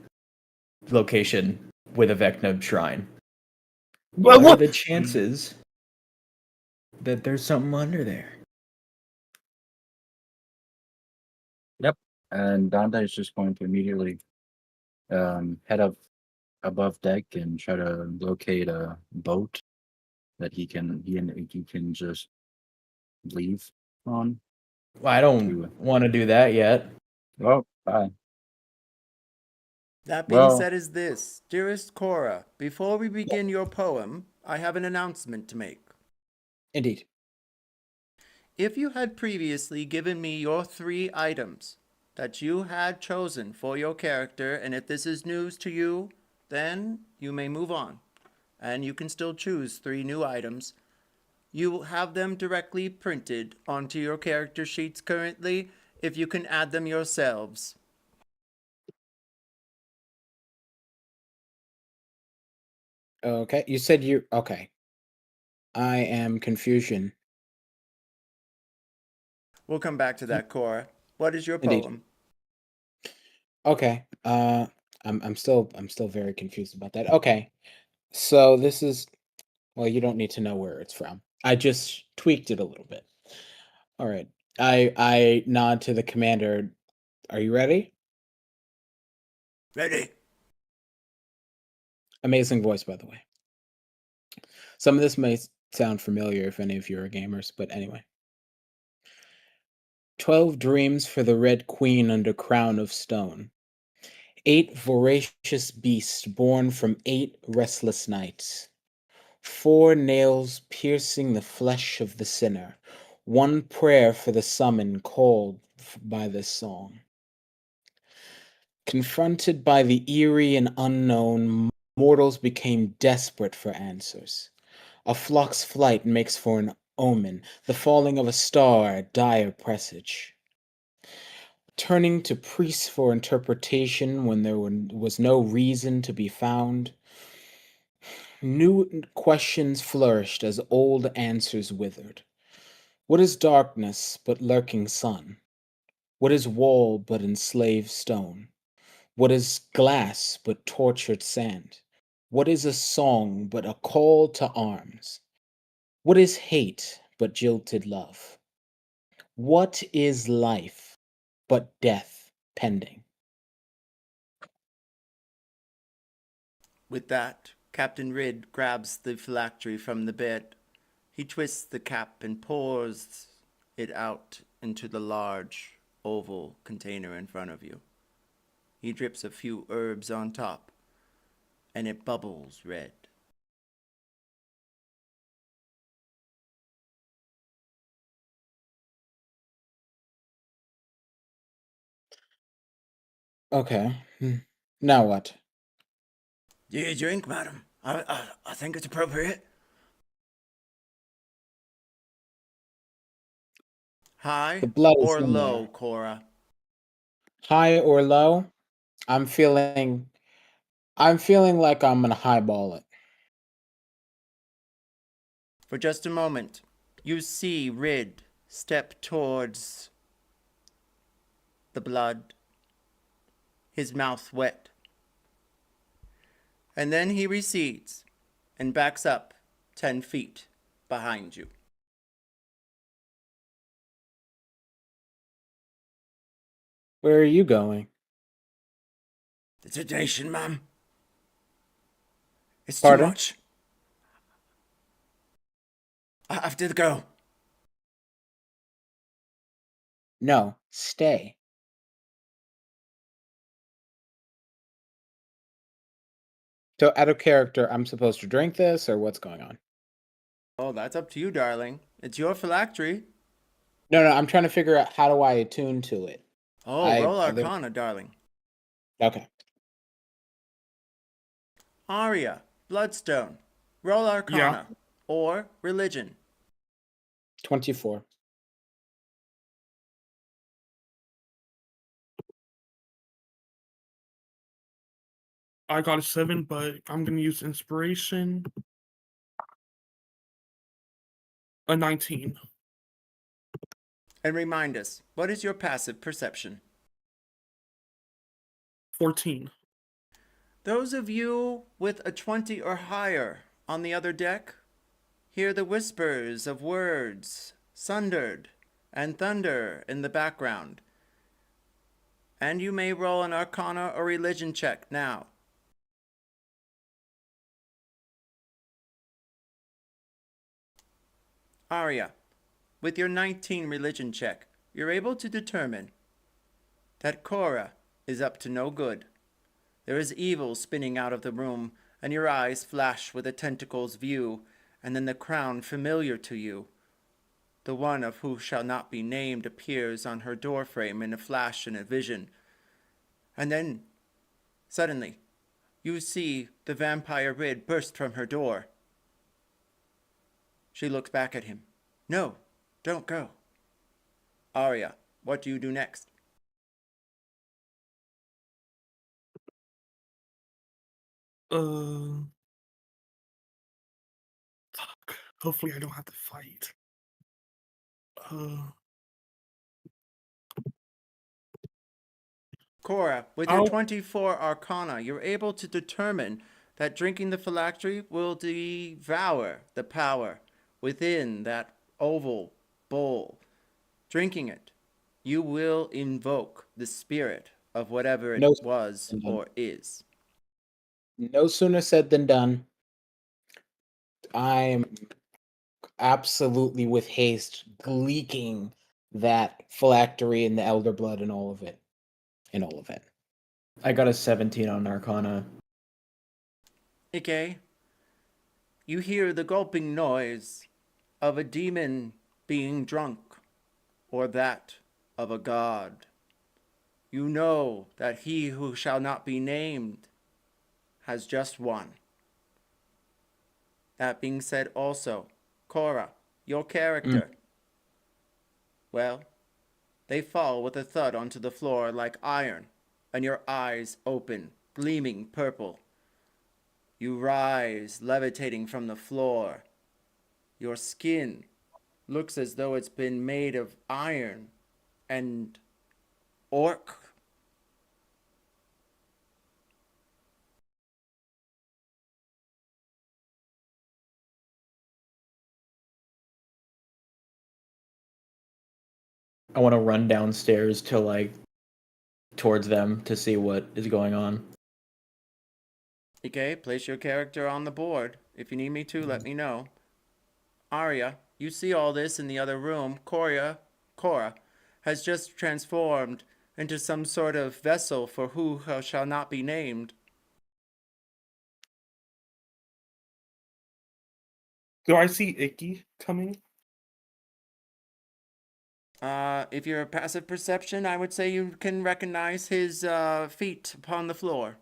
location with a Vecna shrine. What are the chances that there's something under there? Yep. And Dante is just going to immediately head up above deck and try to locate a boat that he and Ikki can just leave on. Well, I don't want to do that yet. Oh, bye. That being Well, said is this, dearest Cora, before we begin your poem, I have an announcement to make. Indeed. If you had previously given me your 3 items that you had chosen for your character, and if this is news to you, then you may move on. And you can still choose 3 new items. You will have them directly printed onto your character sheets currently, if you can add them yourselves. Okay. You said you okay. I am confusion. We'll come back to that, Cora. What is your Indeed. poem? Okay. I'm still very confused about that. Okay. So this is well, you don't need to know where it's from. I just tweaked it a little bit. All right. I nod to the commander. Are you ready? Ready. Amazing voice, by the way. Some of this may sound familiar if any of you are gamers, but anyway. 12 dreams for the Red Queen under crown of stone. 8 voracious beasts born from 8 restless nights. 4 nails piercing the flesh of the sinner. 1 prayer for the summon called by this song. Confronted by the eerie and unknown, mortals became desperate for answers. A flock's flight makes for an omen, the falling of a star a dire presage. Turning to priests for interpretation when there was no reason to be found, new questions flourished as old answers withered. What is darkness but lurking sun? What is wall but enslaved stone? What is glass but tortured sand? What is a song but a call to arms? What is hate but jilted love? What is life but death pending? With that, Captain Ridd grabs the phylactery from the bed. He twists the cap and pours it out into the large, oval container in front of you. He drips a few herbs on top, and it bubbles red. Okay. Now what? Do you drink, madam? I think it's appropriate. High The blood is or in low, there. Cora? High or low? I'm feeling like I'm gonna highball it. For just a moment, you see Rid step towards the blood, his mouth wet. And then he recedes and backs up 10 feet behind you. Where are you going? The detonation, ma'am. It's too Pardon? much. I have to go. No, stay. So out of character, I'm supposed to drink this, or what's going on? Oh, that's up to you, darling. It's your phylactery. No, I'm trying to figure out how do I attune to it. Oh, roll There- Arcana, darling. Okay. Aria, Bloodstone, roll Arcana, or Religion. 24. I got a 7, but I'm gonna use inspiration. A 19. And remind us, what is your passive perception? 14. Those of you with a 20 or higher on the other deck hear the whispers of words, sundered, and thunder in the background. And you may roll an Arcana or Religion check now. Aria, with your 19 Religion check, you're able to determine that Cora is up to no good. There is evil spinning out of the room, and your eyes flash with a tentacle's view, and then the crown familiar to you, the one of who shall not be named, appears on her doorframe in a flash and a vision. And then, suddenly, you see the vampire Rid burst from her door. She looks back at him. No, don't go. Aria, what do you do next? Fuck. Hopefully I don't have to fight. Cora, with your I'll 24 Arcana, you're able to determine that drinking the phylactery will devour the power within that oval bowl. Drinking it, you will invoke the spirit of whatever it No, was or is. no sooner said than done. I'm absolutely with haste gleeking that phylactery and the elder blood and all of it. I got a 17 on Arcana. Ikki, you hear the gulping noise of a demon being drunk, or that of a god. You know that he who shall not be named has just won. That being said also, Cora, your character, well, they fall with a thud onto the floor like iron, and your eyes open, gleaming purple. You rise, levitating from the floor. Your skin looks as though it's been made of iron and orc. I want to run downstairs to towards them to see what is going on. Okay, place your character on the board. If you need me to, let me know. Aria, you see all this in the other room. Cora has just transformed into some sort of vessel for who shall not be named. Do I see Ikki coming? If you're a passive perception, I would say you can recognize his feet upon the floor.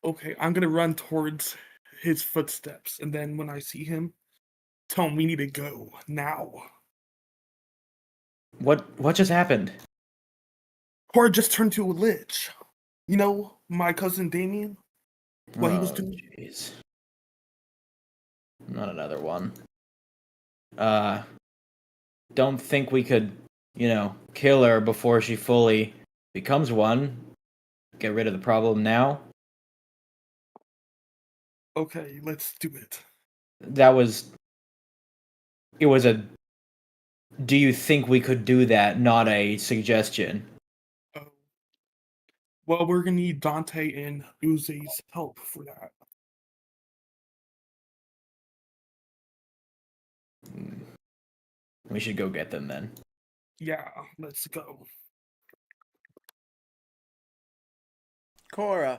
Okay, I'm gonna run towards his footsteps, and then when I see him, tell him we need to go now. What just happened? Cora just turned to a lich. You know, my cousin Damien? What he was Oh, doing? jeez. Not another one. Don't think we could, kill her before she fully becomes one. Get rid of the problem now. Okay, let's do it. It was a, do you think we could do that, not a suggestion. Oh. Well, we're gonna need Dante and Oozey's help for that. We should go get them then. Yeah, let's go. Cora,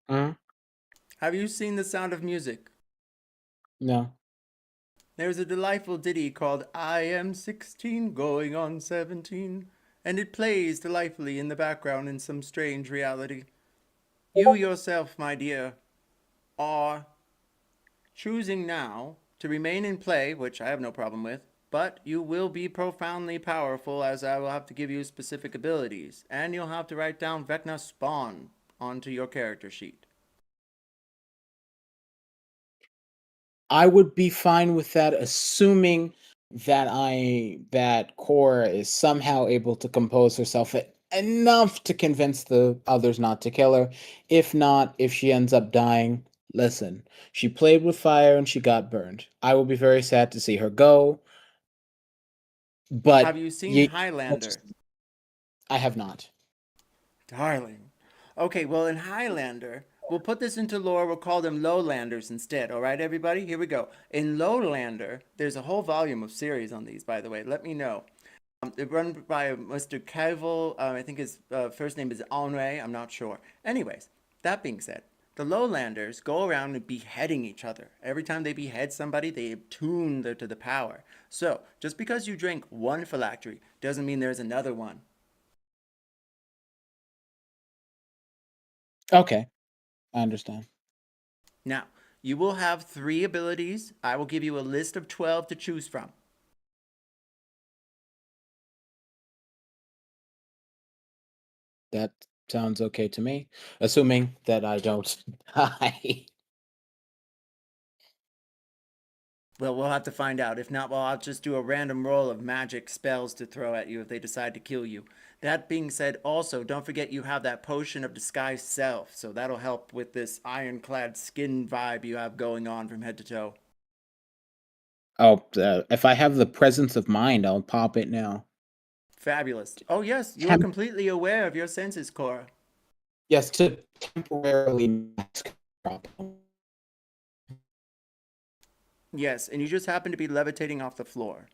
Hmm? have you seen The Sound of Music? No. There's a delightful ditty called I Am 16 Going on 17, and it plays delightfully in the background in some strange reality. You yourself, my dear, are choosing now to remain in play, which I have no problem with, but you will be profoundly powerful as I will have to give you specific abilities, and you'll have to write down Vecna Spawn onto your character sheet. I would be fine with that, assuming that Cora is somehow able to compose herself enough to convince the others not to kill her. If not, if she ends up dying, listen, she played with fire and she got burned. I will be very sad to see her go. But Have you seen Highlander? I have not. Darling. Okay, well, in Highlander, we'll put this into lore. We'll call them Lowlanders instead. All right, everybody? Here we go. In Lowlander, there's a whole volume of series on these, by the way. Let me know. They're run by Mr. Cavill. I think his first name is Henri. I'm not sure. Anyways, that being said, the Lowlanders go around and beheading each other. Every time they behead somebody, they attune to the power. So, just because you drink one phylactery doesn't mean there's another one. Okay, I understand. Now, you will have 3 abilities. I will give you a list of 12 to choose from. That sounds okay to me, assuming that I don't die. Well, we'll have to find out. If not, well, I'll just do a random roll of magic spells to throw at you if they decide to kill you. That being said, also, don't forget you have that potion of disguise self, so that'll help with this ironclad skin vibe you have going on from head to toe. Oh, if I have the presence of mind, I'll pop it now. Fabulous. Oh, yes, you are completely aware of your senses, Cora. Yes, to temporarily mask problem. Yes, and you just happen to be levitating off the floor.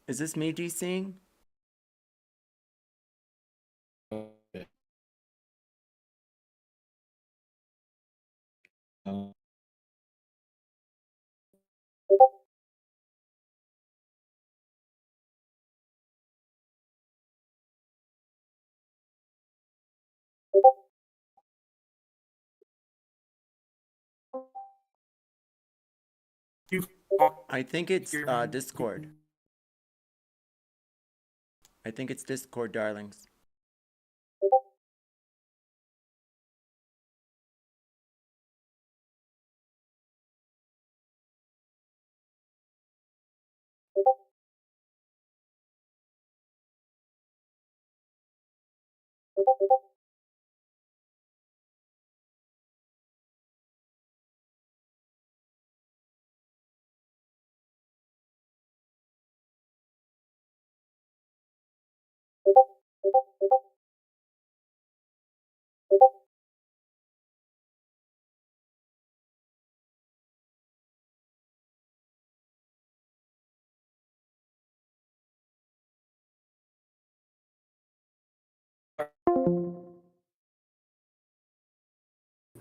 Is this me DCing? I think it's Discord. I think it's Discord, darlings.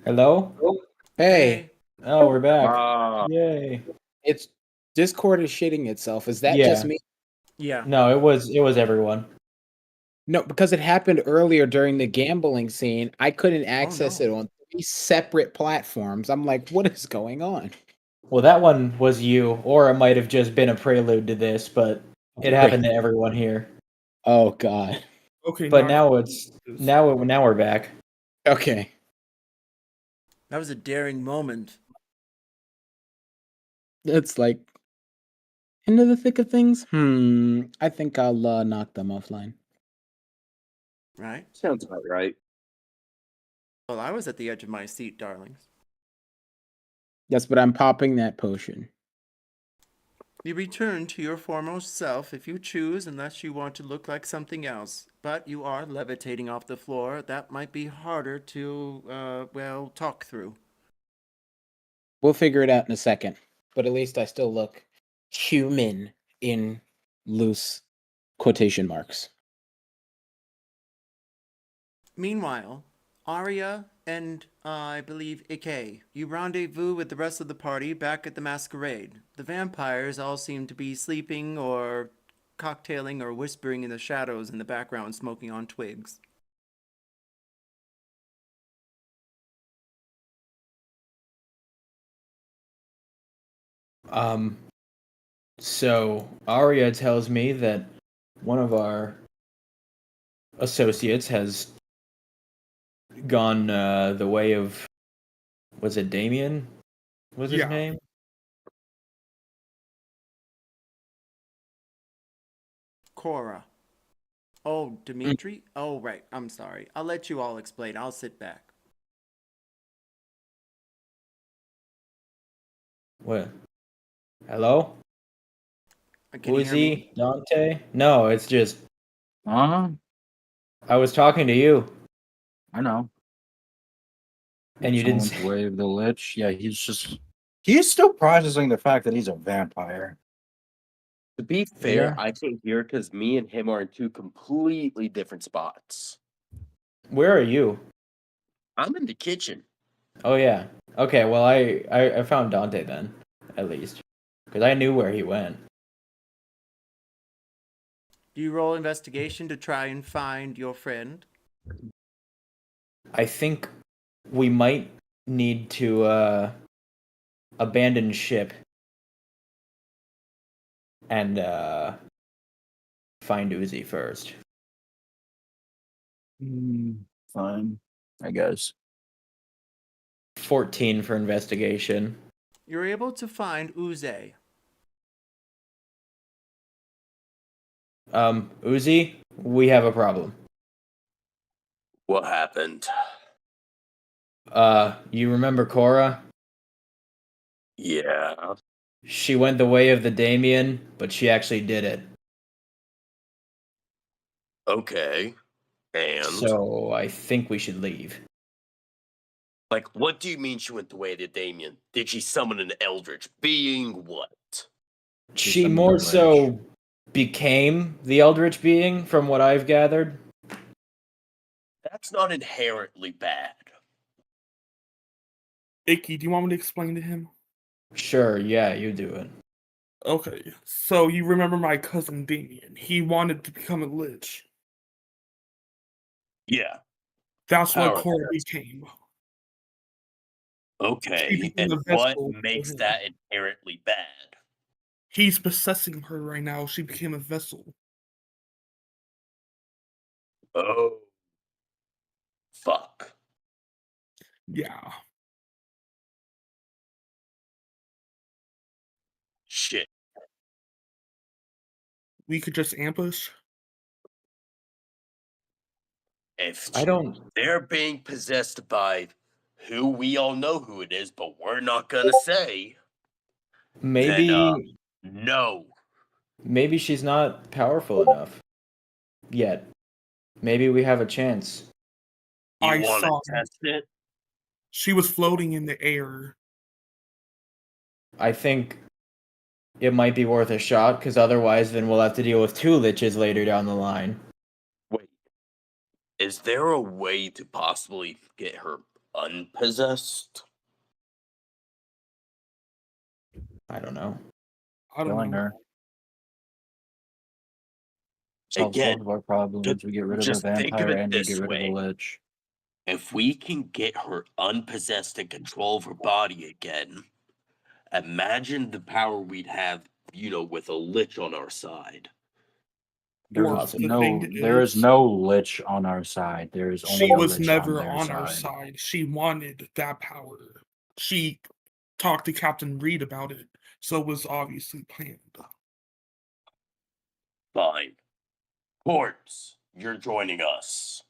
Hello? Hey, Oh, we're back. Ah, Yay. it's Discord is shitting itself. Is that Yeah. just me? Yeah. No, it was everyone. No, because it happened earlier during the gambling scene. I couldn't access no. it on 3 separate platforms. I'm like, what is going on? Well, that one was you, or it might have just been a prelude to this, but it happened to everyone here. Oh God. Okay, But now it's is- now we're back. Okay. That was a daring moment. It's like into the thick of things. I think I'll knock them offline. Right? sounds about right. Well, I was at the edge of my seat, darlings. Yes, but I'm popping that potion. You return to your foremost self if you choose, unless you want to look like something else. But you are levitating off the floor. That might be harder to, well, talk through. We'll figure it out in a second. But at least I still look human in loose quotation marks. Meanwhile, Aria and I believe Ikki, you rendezvous with the rest of the party back at the masquerade. The vampires all seem to be sleeping or cocktailing or whispering in the shadows in the background, smoking on twigs. So Aria tells me that one of our associates has gone the way of, was it Damien? Was his Yeah. name? Cora. Oh, Dimitri? Oh, right. I'm sorry. I'll let you all explain. I'll sit back. What? Hello? Can you hear me? Oozey? Dante? No, it's just Huh? I was talking to you I know. and you didn't Someone's say. wave the lich. Yeah, he's still processing the fact that he's a vampire. To be fair, Yeah. I can't hear because me and him are in two completely different spots. Where are you? I'm in the kitchen. Oh yeah. Okay, well I found Dante then, at least. Because I knew where he went. Do you roll investigation to try and find your friend? I think we might need to abandon ship and find Oozey first. Fine, I guess. 14 for investigation. You're able to find Oozey. Oozey, we have a problem. What happened? You remember Cora? Yeah. She went the way of the Damien, but she actually did it. Okay. And So I think we should leave. like, what do you mean she went the way to Damien? Did she summon an eldritch being? What? She summoned more a so became the Eldritch being, from what I've gathered. That's not inherently bad. Ikki, do you want me to explain to him? Sure, yeah, you do it. Okay, so you remember my cousin Damien. He wanted to become a lich. Yeah. That's what Power Cora test. became. Okay. became And a what vessel for makes him. that inherently bad? He's possessing her right now. She became a vessel. Oh. Fuck. Yeah. Shit. We could just ambush. If I don't. they're being possessed by who we all know who it is, but we're not gonna say, Maybe. then, no. Maybe she's not powerful enough yet. Maybe we have a chance. You I want saw to test it? She was floating in the air. I think it might be worth a shot, because otherwise, then we'll have to deal with 2 liches later down the line. Wait. Is there a way to possibly get her unpossessed? I don't know. I don't Killing know. her solves both Again, of our problems. We get rid of the just think of vampire it and we this get rid of the way. lich. If we can get her unpossessed and control of her body again, imagine the power we'd have, with a lich on our side. There Or is the thing there is is, no lich on our side. There is only she a was lich on never their on our side. side. She wanted that power. She talked to Captain Reed about it, so it was obviously planned. Fine. Corpse, you're joining us.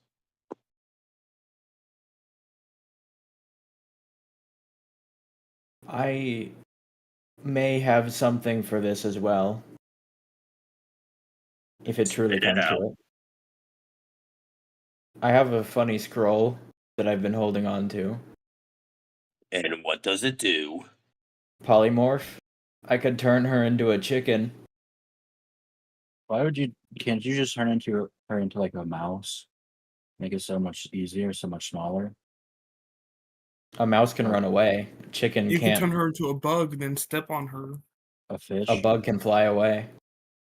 I may have something for this as well. If it truly Spit it comes to out. it. I have a funny scroll that I've been holding on to. And what does it do? Polymorph. I could turn her into a chicken. Why would you? Can't you just turn her into like a mouse? Make it so much easier, so much smaller. A mouse can run away. A chicken You can turn can't. her into a bug, then step on her. A fish. A bug can fly away.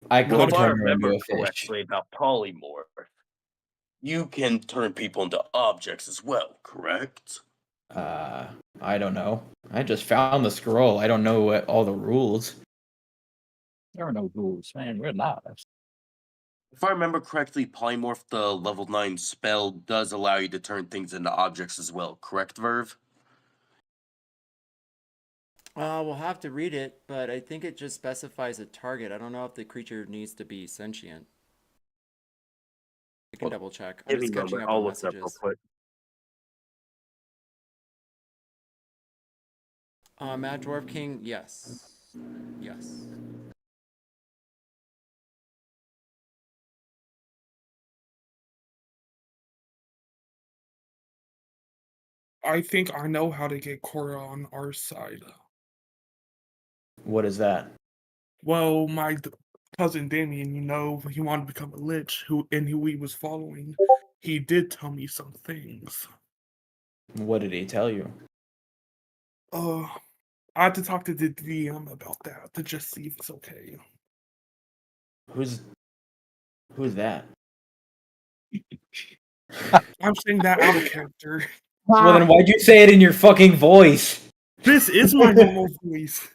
I Well, could if I turn her into remember a fish. correctly about polymorph, you can turn people into objects as well, correct? I don't know. I just found the scroll. I don't know what all the rules. There are no rules, man. We're not. If I remember correctly, polymorph, the level 9 spell, does allow you to turn things into objects as well, correct, Verve? We'll have to read it, but I think it just specifies a target. I don't know if the creature needs to be sentient. I can Well, double check. I'm Give me just a catching moment. up I'll on look it up real messages. quick. Mad Dwarf King, yes. Yes. I think I know how to get Cora on our side. What is that? Well, my cousin Damien, he wanted to become a lich, who he was following. He did tell me some things. What did he tell you? I had to talk to the DM about that to just see if it's okay. Who's that? I'm saying that out of character. Well, then why'd you say it in your fucking voice? This is my normal voice.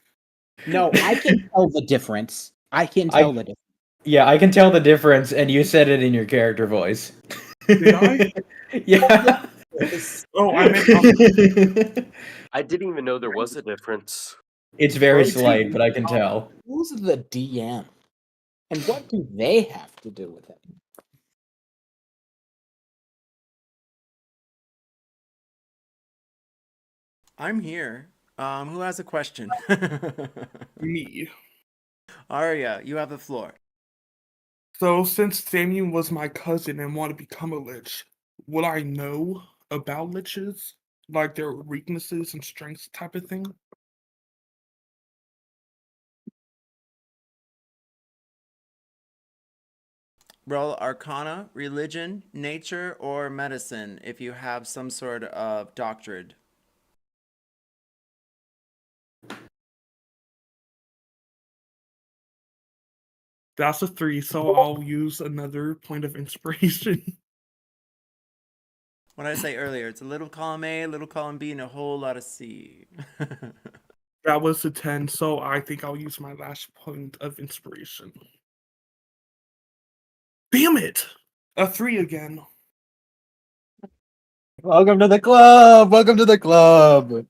No, I can tell the difference. I can tell the difference. Yeah, I can tell the difference, and you said it in your character voice. Did I? Yeah. Oh, I meant I didn't even know there was a difference. It's very Well, slight, but I can tell. Who's the DM? And what do they have to do with it? I'm here. Who has a question? me. Aria, you have the floor. So, since Damien was my cousin and wanted to become a lich, would I know about liches? Like their weaknesses and strengths type of thing? Roll Arcana, Religion, Nature, or Medicine if you have some sort of doctorate. That's a 3, so I'll use another point of inspiration. What did I say earlier? It's a little column A, a little column B, and a whole lot of C. That was a 10, so I think I'll use my last point of inspiration. Damn it! A 3 again. Welcome to the club. Welcome to the club.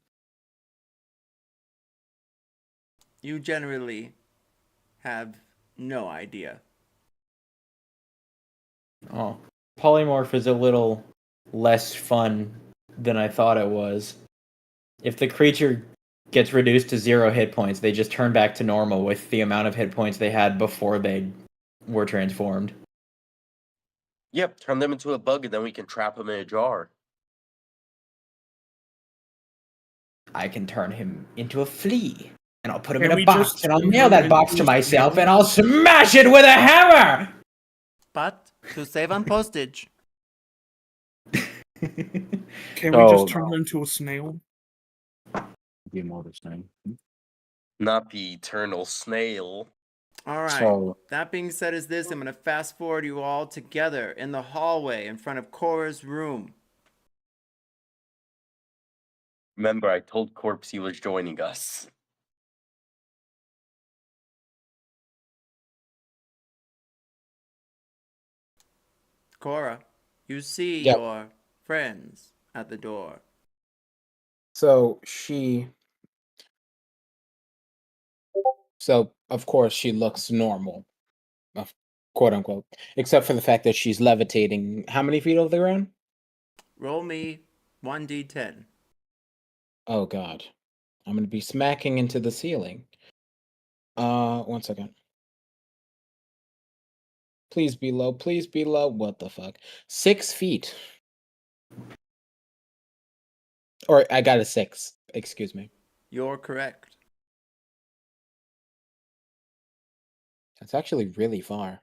You generally have no idea. Oh, polymorph is a little less fun than I thought it was. If the creature gets reduced to 0 hit points, they just turn back to normal with the amount of hit points they had before they were transformed. Yep, turn them into a bug and then we can trap them in a jar. I can turn him into a flea, and I'll put him Can in a we box, just and I'll turn nail him that box into to a myself, snail? and I'll smash it with a hammer! But to save on postage. Can we just So, turn her into a snail? the immortal name. Not the eternal snail. All right. So, That being said, is this? I'm going to fast forward you all together in the hallway in front of Cora's room. Remember, I told Corpse he was joining us. Cora, you see Yep. your friends at the door. So of course she looks normal, quote unquote, except for the fact that she's levitating how many feet over the ground? Roll me 1d10. Oh god. I'm gonna be smacking into the ceiling. 1 second. Please be low, please be low. What the fuck? 6 feet. Or I got a 6, excuse me. You're correct. That's actually really far.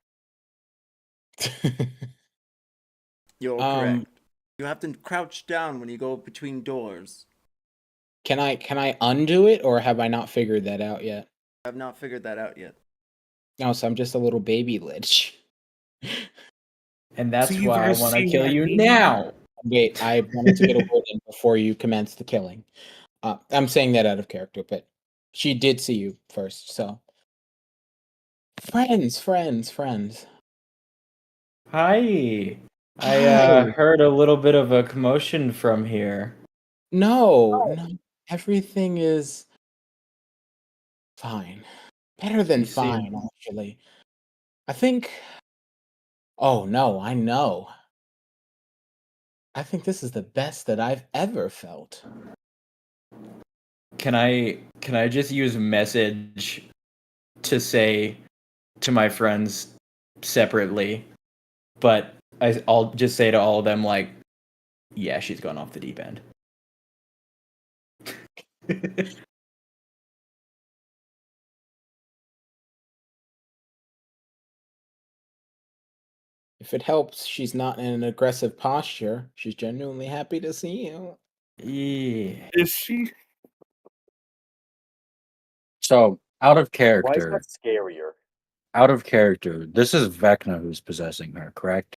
You're correct. You have to crouch down when you go between doors. Can I undo it, or have I not figured that out yet? I've not figured that out yet. No, so I'm just a little baby lich. And that's So you why I guys want to see kill what I you mean? now. Wait, I wanted to get a word in before you commence the killing. I'm saying that out of character, but she did see you first, so. Friends. Hi. I Hi. heard a little bit of a commotion from here. No, everything is fine. Better than You seem fine, actually. I think. Oh no, I know. I think this is the best that I've ever felt. Can I just use message to say to my friends separately, but I'll just say to all of them like, yeah, she's gone off the deep end. If it helps, she's not in an aggressive posture. She's genuinely happy to see you. Yeah. Is she? so out of Why is character, that scarier? this is Vecna who's possessing her, correct?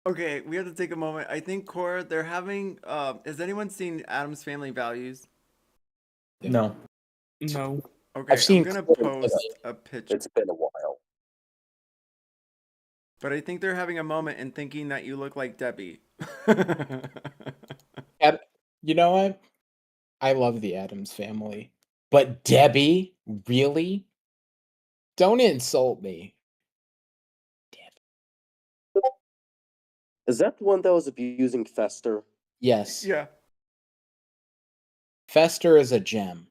Okay, we have to take a moment. I think, Cora, they're having. Has anyone seen Adam's Family Values? No. No. Okay, I've seen I'm gonna clips of post it. a picture. It's been a while. But I think they're having a moment and thinking that you look like Debbie. You know what? I love the Addams family. But Debbie? Really? Don't insult me. Is that the one that was abusing Fester? Yes. Yeah. Fester is a gem.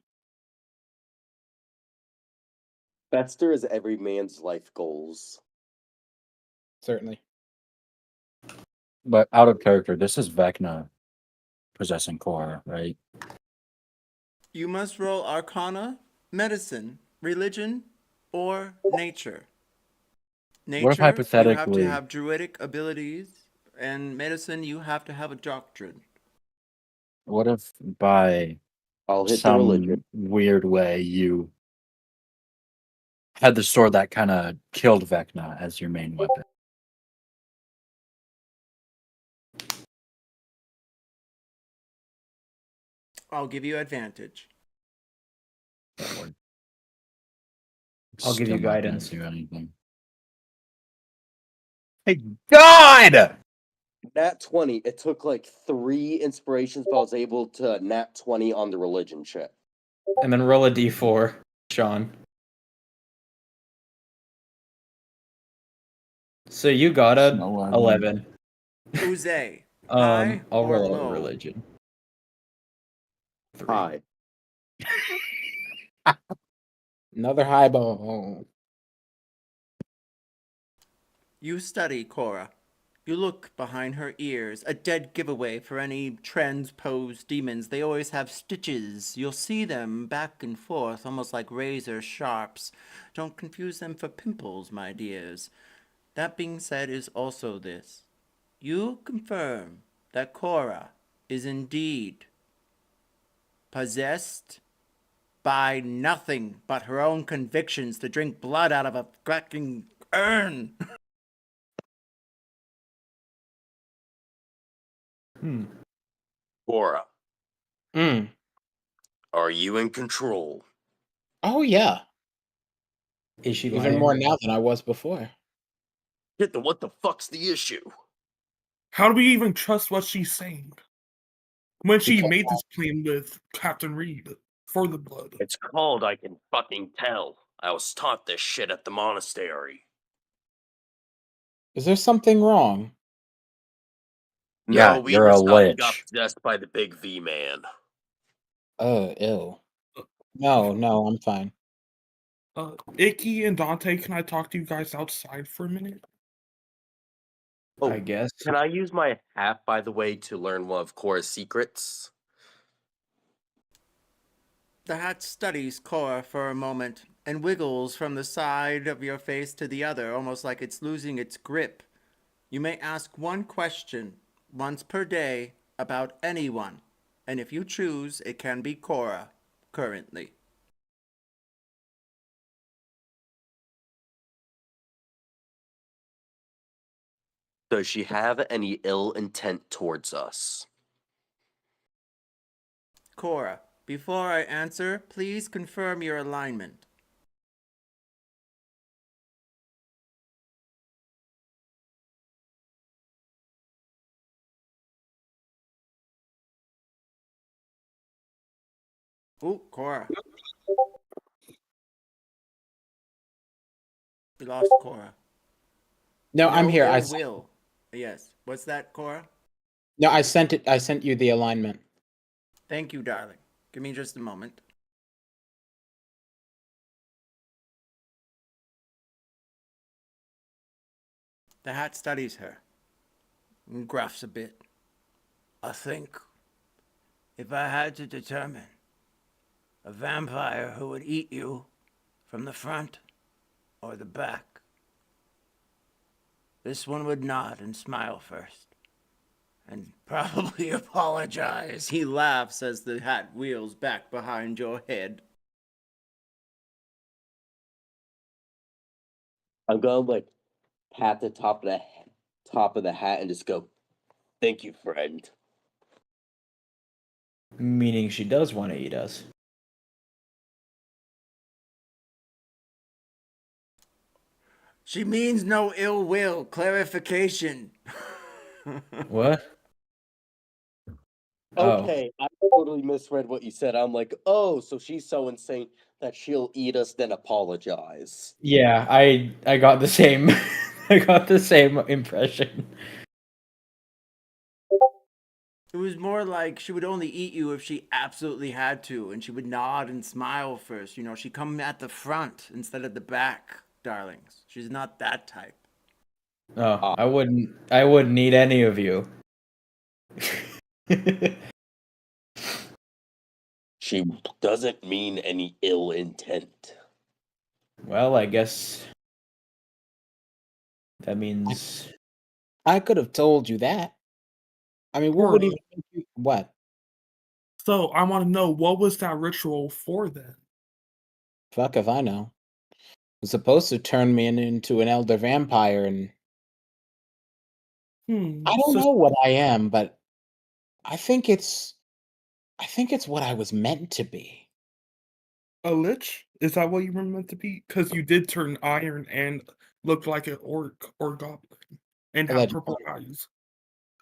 Fester is every man's life goals. Certainly. But out of character, this is Vecna possessing Cora, right? You must roll Arcana, Medicine, Religion, or Nature. Nature, What if you have hypothetically- to have druidic abilities, and Medicine, you have to have a doctrine. What if by I'll hit the some religion. weird way you had the sword that kind of killed Vecna as your main weapon? I'll give you advantage. That would I'll give still you not gonna guidance. do anything. Hey, God! Nat 20. It took like 3 inspirations, but I was able to nat 20 on the religion check. And then roll a d4, Sean. So you got a No, 11. Oozey, high I'll or roll low? a religion. 3. Hi. Another highball. You study Cora. You look behind her ears, a dead giveaway for any transposed demons. They always have stitches. You'll see them back and forth, almost like razor sharps. Don't confuse them for pimples, my dears. That being said is also this. You confirm that Cora is indeed possessed by nothing but her own convictions to drink blood out of a fucking urn. Cora, Mm. are you in control? Oh yeah, Is she even lying? more now than I was before. Shit, then what the fuck's the issue? How do we even trust what she's saying? When she Because made this plan with Captain Reed for the blood. It's called I Can Fucking Tell. I was taught this shit at the monastery. is there something wrong? Yeah, No, we you're a just thought we got lich. possessed by the big V man. Oh, ew. No, I'm fine. Ikki and Dante, can I talk to you guys outside for a minute? Oh, I guess. can I use my hat, by the way, to learn one of Cora's secrets? The hat studies Cora for a moment and wiggles from the side of your face to the other, almost like it's losing its grip. You may ask one question once per day about anyone, and if you choose, it can be Cora, currently. Does she have any ill intent towards us? Cora, before I answer, please confirm your alignment. Ooh, Cora. We lost Cora. No, I'm here. Ill will. Yes. What's that, Cora? No, I sent it. I sent you the alignment. Thank you, darling. Give me just a moment. The hat studies her and gruffs a bit. I think if I had to determine a vampire who would eat you from the front or the back, this one would nod and smile first. And probably apologize. He laughs as the hat wheels back behind your head. I'm gonna like pat the top of the hat and just go, "Thank you, friend." Meaning she does want to eat us. She means no ill will. Clarification. What? Oh. Okay, I totally misread what you said. I'm like, oh, so she's so insane that she'll eat us, then apologize. Yeah, I got the same I got the same impression. It was more like she would only eat you if she absolutely had to, and she would nod and smile first. You know, she'd come at the front instead of the back, darlings. She's not that type. Oh, I wouldn't eat any of you. She doesn't mean any ill intent. Well, I guess that means I could have told you that. I mean, what would Cora, even make you what? so I want to know, what was that ritual for then? Fuck if I know. It was supposed to turn me into an elder vampire, and I don't So know what I am, but I think it's what I was meant to be. a lich? Is that what you were meant to be? Because you did turn iron and looked like an orc or goblin and have Allegedly. purple eyes.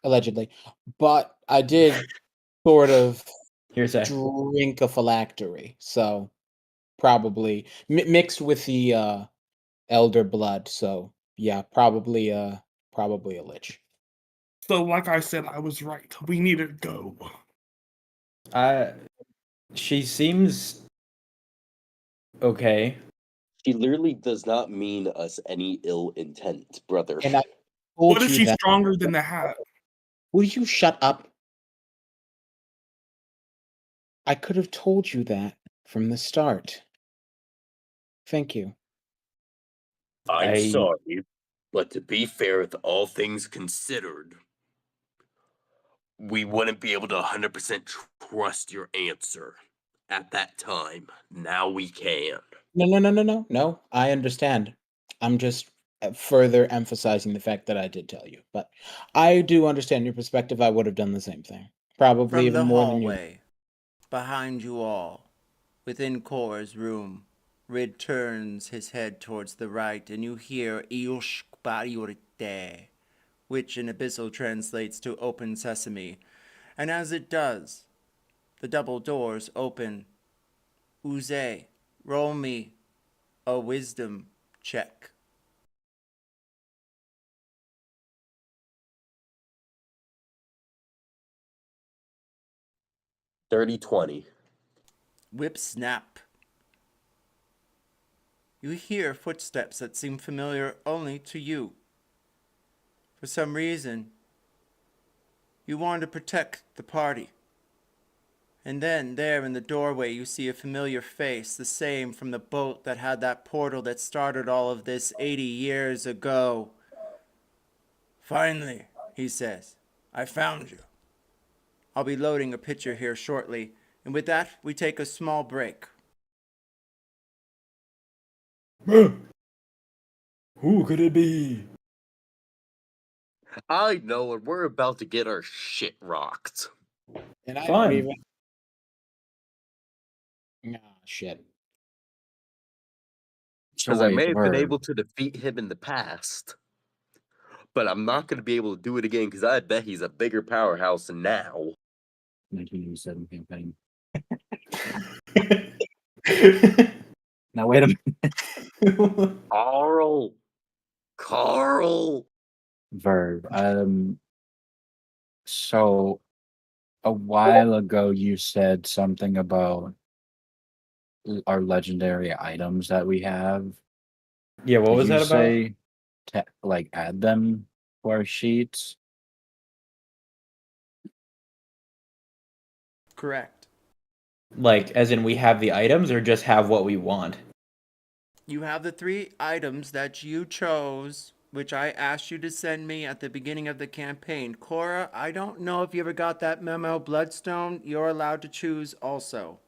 Allegedly. But I did sort of here's a drink a phylactery, so probably mixed with the elder blood. So yeah, probably a lich. So, like I said, I was right. We need to go. she seems okay. She literally does not mean us any ill intent, brother. And I What told if you she's that. stronger than the hat? Will you shut up? I could have told you that from the start. Thank you. I'm I sorry, but to be fair, with all things considered, we wouldn't be able to 100% trust your answer at that time. Now we can. No. I understand. I'm just further emphasizing the fact that I did tell you. But I do understand your perspective. I would have done the same thing. Probably From even the more than you. hallway, behind you all, within Cora's room, Rid turns his head towards the right, and you hear Iosh Bariorite, which in Abyssal translates to open sesame. And as it does, the double doors open. Oozey, roll me a wisdom check. $30-20. Whip snap. You hear footsteps that seem familiar only to you. For some reason, you want to protect the party. And then, there in the doorway, you see a familiar face, the same from the boat that had that portal that started all of this 80 years ago. Finally, he says, I found you. I'll be loading a picture here shortly, and with that, we take a small break. Who could it be? I know, and we're about to get our shit rocked. And I Fun. don't even. Ah, shit. So Because I wait, may have been Verb, able to defeat him in the past, but I'm not going to be able to do it again because I bet he's a bigger powerhouse now. 1987 campaign. Now wait a minute. Carl. Verb. So a while ago you said something about our legendary items that we have. Yeah, what Did was you that about? say to like add them to our sheets? Correct. Like, as in we have the items or just have what we want? You have the 3 items that you chose, which I asked you to send me at the beginning of the campaign. Cora, I don't know if you ever got that memo. Bloodstone, you're allowed to choose also.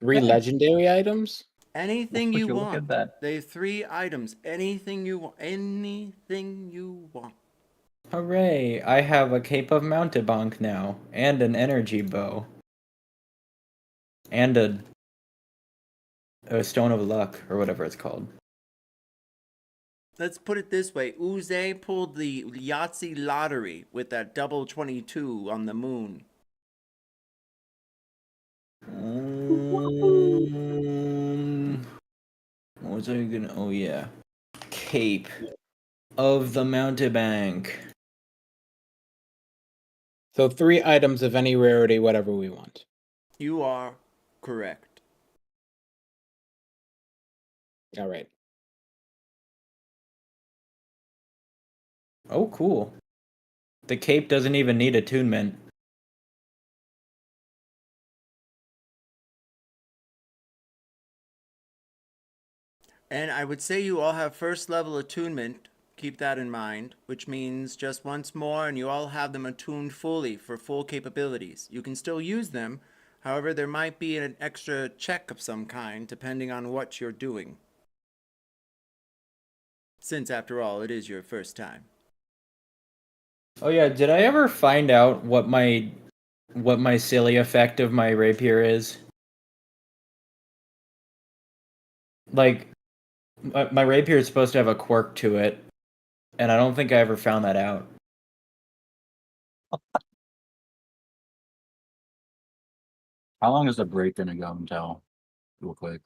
3 Nice. legendary items? Anything you Look at want. that. They 3 items. Anything you want. Anything you want. Hooray! I have a Cape of Mountebank now, and an energy bow. And a Stone of Luck, or whatever it's called. Let's put it this way. Oozey pulled the Yahtzee lottery with that double 22 on the moon. What was I gonna... Oh, yeah. Cape of the Mountebank. So 3 items of any rarity, whatever we want. You are correct. All right. Oh, cool. The cape doesn't even need attunement. And I would say you all have first level attunement. Keep that in mind, which means just once more and you all have them attuned fully for full capabilities. You can still use them. However, there might be an extra check of some kind depending on what you're doing. Since after all, it is your first time. Oh yeah, did I ever find out what my silly effect of my rapier is? Like, my rapier is supposed to have a quirk to it, and I don't think I ever found that out. How long is the break gonna go until? Real quick.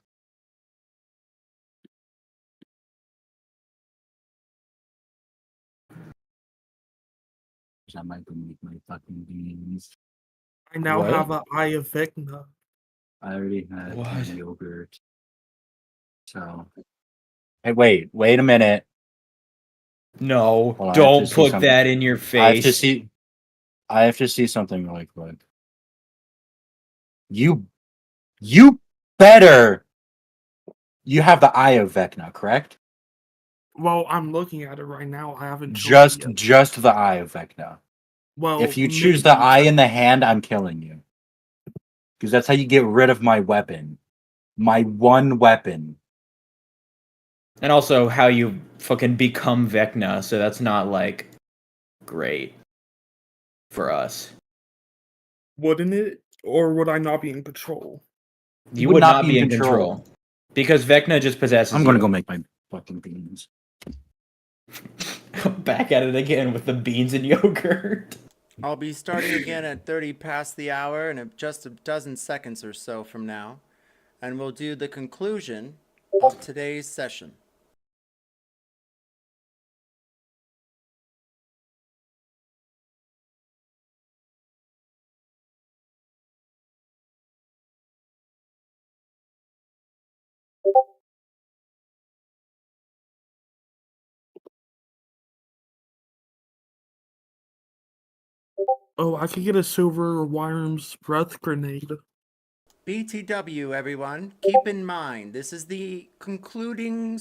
That might make my fucking beans. I now What? have an Eye of Vecna. I already had my What? yogurt. So. Hey, wait a minute. No, Hold on, I have to don't see put something. that in your I have to face. see. I have to see something really quick. You better. You have the Eye of Vecna, correct? Well, I'm looking at it right now. I haven't chosen it yet. Just the Eye of Vecna. Well, If you choose the maybe. eye in the hand, I'm killing you. Because that's how you get rid of my weapon. My one weapon. And also how you fucking become Vecna, so that's not like great for us. Wouldn't it? Or would I not be in control? You would not be in control. Because Vecna just possesses I'm you. gonna go make my fucking beans. Back at it again with the beans and yogurt. I'll be starting again at 30 past the hour in just a dozen seconds or so from now, and we'll do the conclusion of today's session. Oh, I could get a silver Worm's breath grenade. BTW, everyone, keep in mind, this is the concluding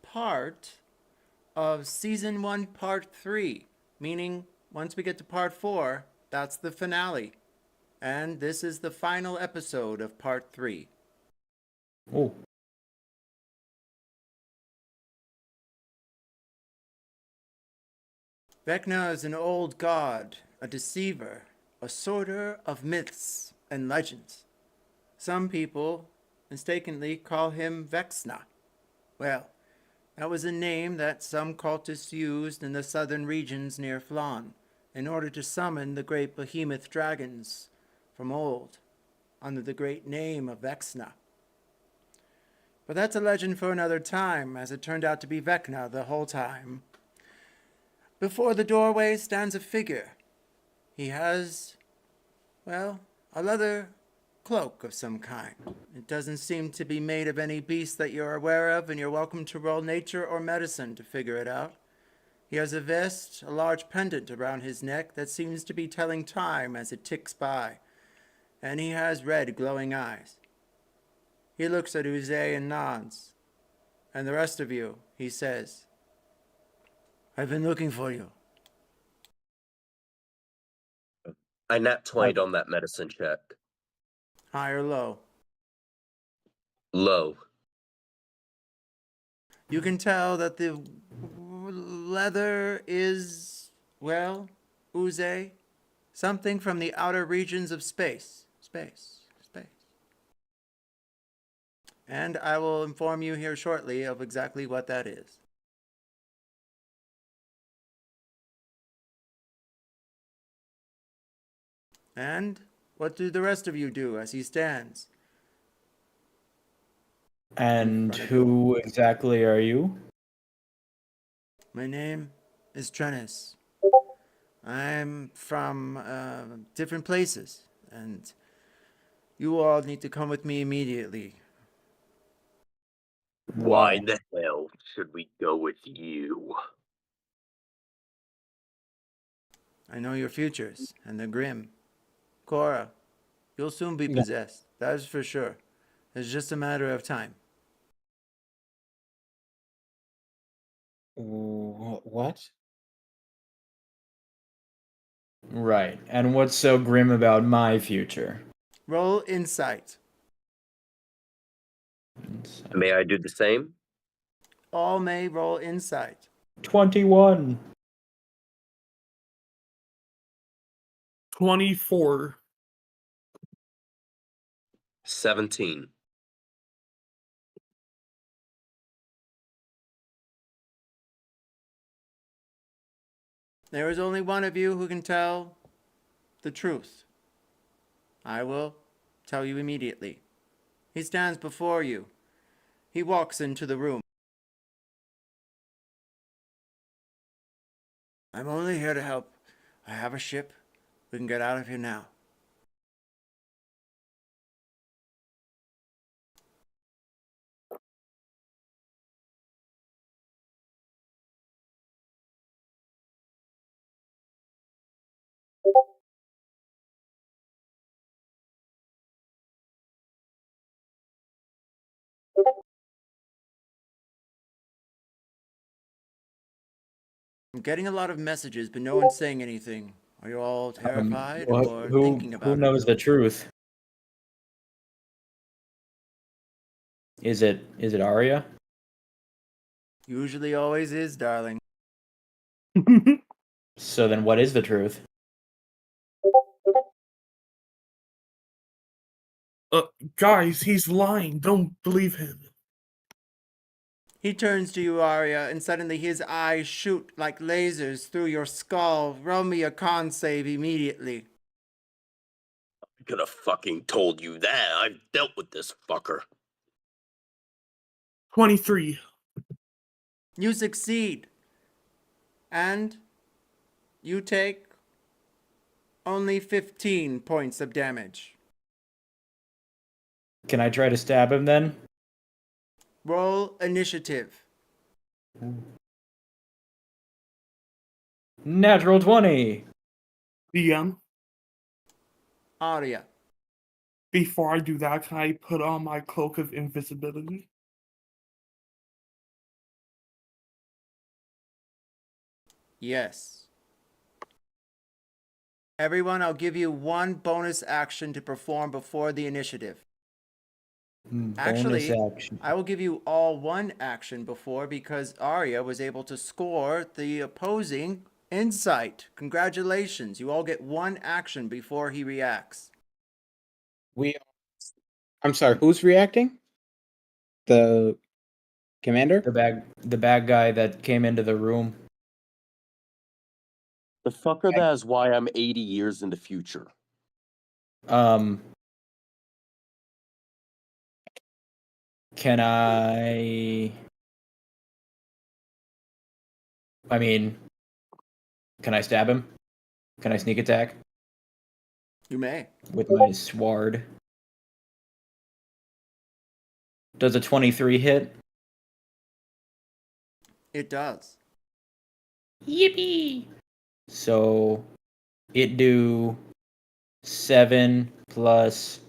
part of Season 1, Part 3, meaning once we get to Part 4, that's the finale. And this is the final episode of Part 3. Oh. Vecna is an old god, a deceiver, a sorter of myths and legends. Some people mistakenly call him Vexna. Well, that was a name that some cultists used in the southern regions near Flan in order to summon the great behemoth dragons from old under the great name of Vexna. But that's a legend for another time, as it turned out to be Vecna the whole time. Before the doorway stands a figure. He has, well, a leather cloak of some kind. It doesn't seem to be made of any beast that you're aware of, and you're welcome to roll nature or medicine to figure it out. He has a vest, a large pendant around his neck that seems to be telling time as it ticks by, and he has red glowing eyes. He looks at Oozey and nods, and the rest of you, he says, "I've been looking for you." I nat 20 on that medicine check. High or low? Low. You can tell that the leather is, well, Oozey, something from the outer regions of space. Space. And I will inform you here shortly of exactly what that is. And what do the rest of you do as he stands? And who exactly are you? My name is Trennis. I'm from different places, and you all need to come with me immediately. Why the hell should we go with you? I know your futures, and they're grim. Cora, you'll soon be possessed. That is for sure. It's just a matter of time. What? Right. And what's so grim about my future? Roll insight. May I do the same? All may roll insight. 21. 24. 17. There is only one of you who can tell the truth. I will tell you immediately. He stands before you. He walks into the room. I'm only here to help. I have a ship. We can get out of here now. I'm getting a lot of messages, but no one's saying anything. Are you all terrified Well, or who thinking about who it? knows the truth? Is it Aria? Usually always is, darling. So then what is the truth? Guys, he's lying. Don't believe him. He turns to you, Aria, and suddenly his eyes shoot like lasers through your skull. Roll me a con save immediately. I could have fucking told you that. I've dealt with this fucker. 23. You succeed. And you take only 15 points of damage. Can I try to stab him then? Roll initiative. Natural 20. DM, Aria. before I do that, can I put on my cloak of invisibility? Yes. Everyone, I'll give you one bonus action to perform before the initiative. Actually, Bonus action. I will give you all one action before because Aria was able to score the opposing insight. Congratulations. You all get one action before he reacts. I'm sorry, who's reacting? The commander? The bad guy that came into the room. The fucker that is why I'm 80 years in the future. Can I mean, can I stab him? Can I sneak attack You may. with my sword? Does a 23 hit? It does. Yippee! So it do 7 plus,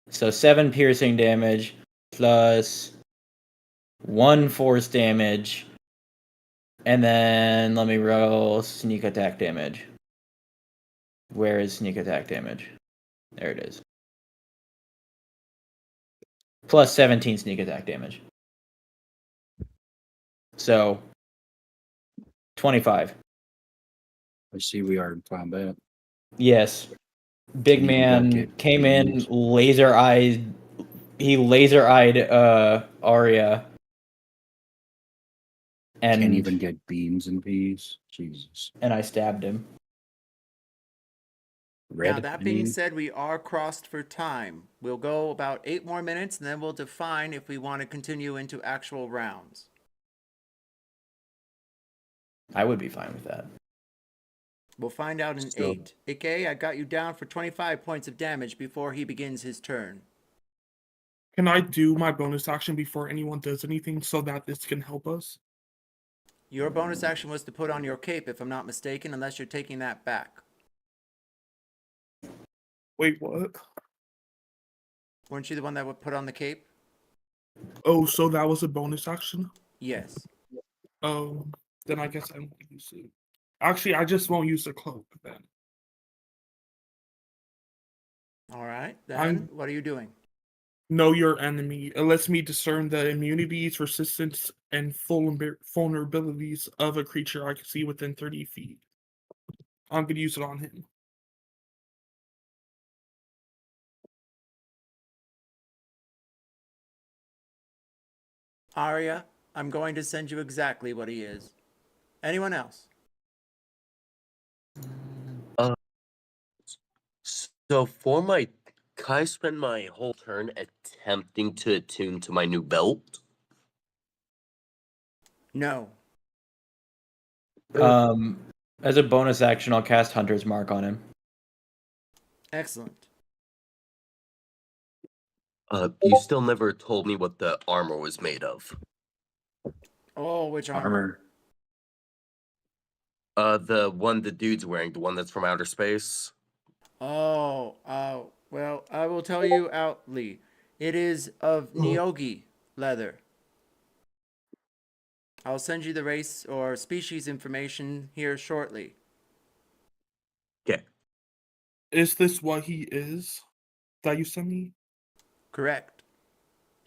so 7 piercing damage plus 1 force damage, and then let me roll sneak attack damage. Where is sneak attack damage? There it is. Plus 17 sneak attack damage. So 25. I see we are in combat. Yes. Big Can even man get came in, beams. laser eyed Aria. Can't And even get beams and peas. Jesus. and I stabbed him. Red. Now, that I being mean, said, we are crossed for time. We'll go about 8 more minutes, and then we'll define if we want to continue into actual rounds. I would be fine with that. We'll find out in So- 8. Ikki, I got you down for 25 points of damage before he begins his turn. Can I do my bonus action before anyone does anything so that this can help us? Your bonus action was to put on your cape, if I'm not mistaken, unless you're taking that back. Wait, what? Weren't you the one that would put on the cape? Oh, so that was a bonus action? Yes. Oh, then I guess I won't use it. Actually, I just won't use the cloak then. All right. Then I'm- what are you doing? Know your enemy. It lets me discern the immunities, resistance, and vulnerabilities of a creature I can see within 30 feet. I'm going to use it on him. Aria, I'm going to send you exactly what he is. Anyone else? So for my, can I spend my whole turn attempting to attune to my new belt? No. As a bonus action, I'll cast Hunter's Mark on him. Excellent. You still never told me what the armor was made of. Oh, which armor? The one the dude's wearing, the one that's from outer space. Oh, well, I will tell you outly. It is of Nyogi leather. I'll send you the race or species information here shortly. Is this what he is that you sent me? Correct.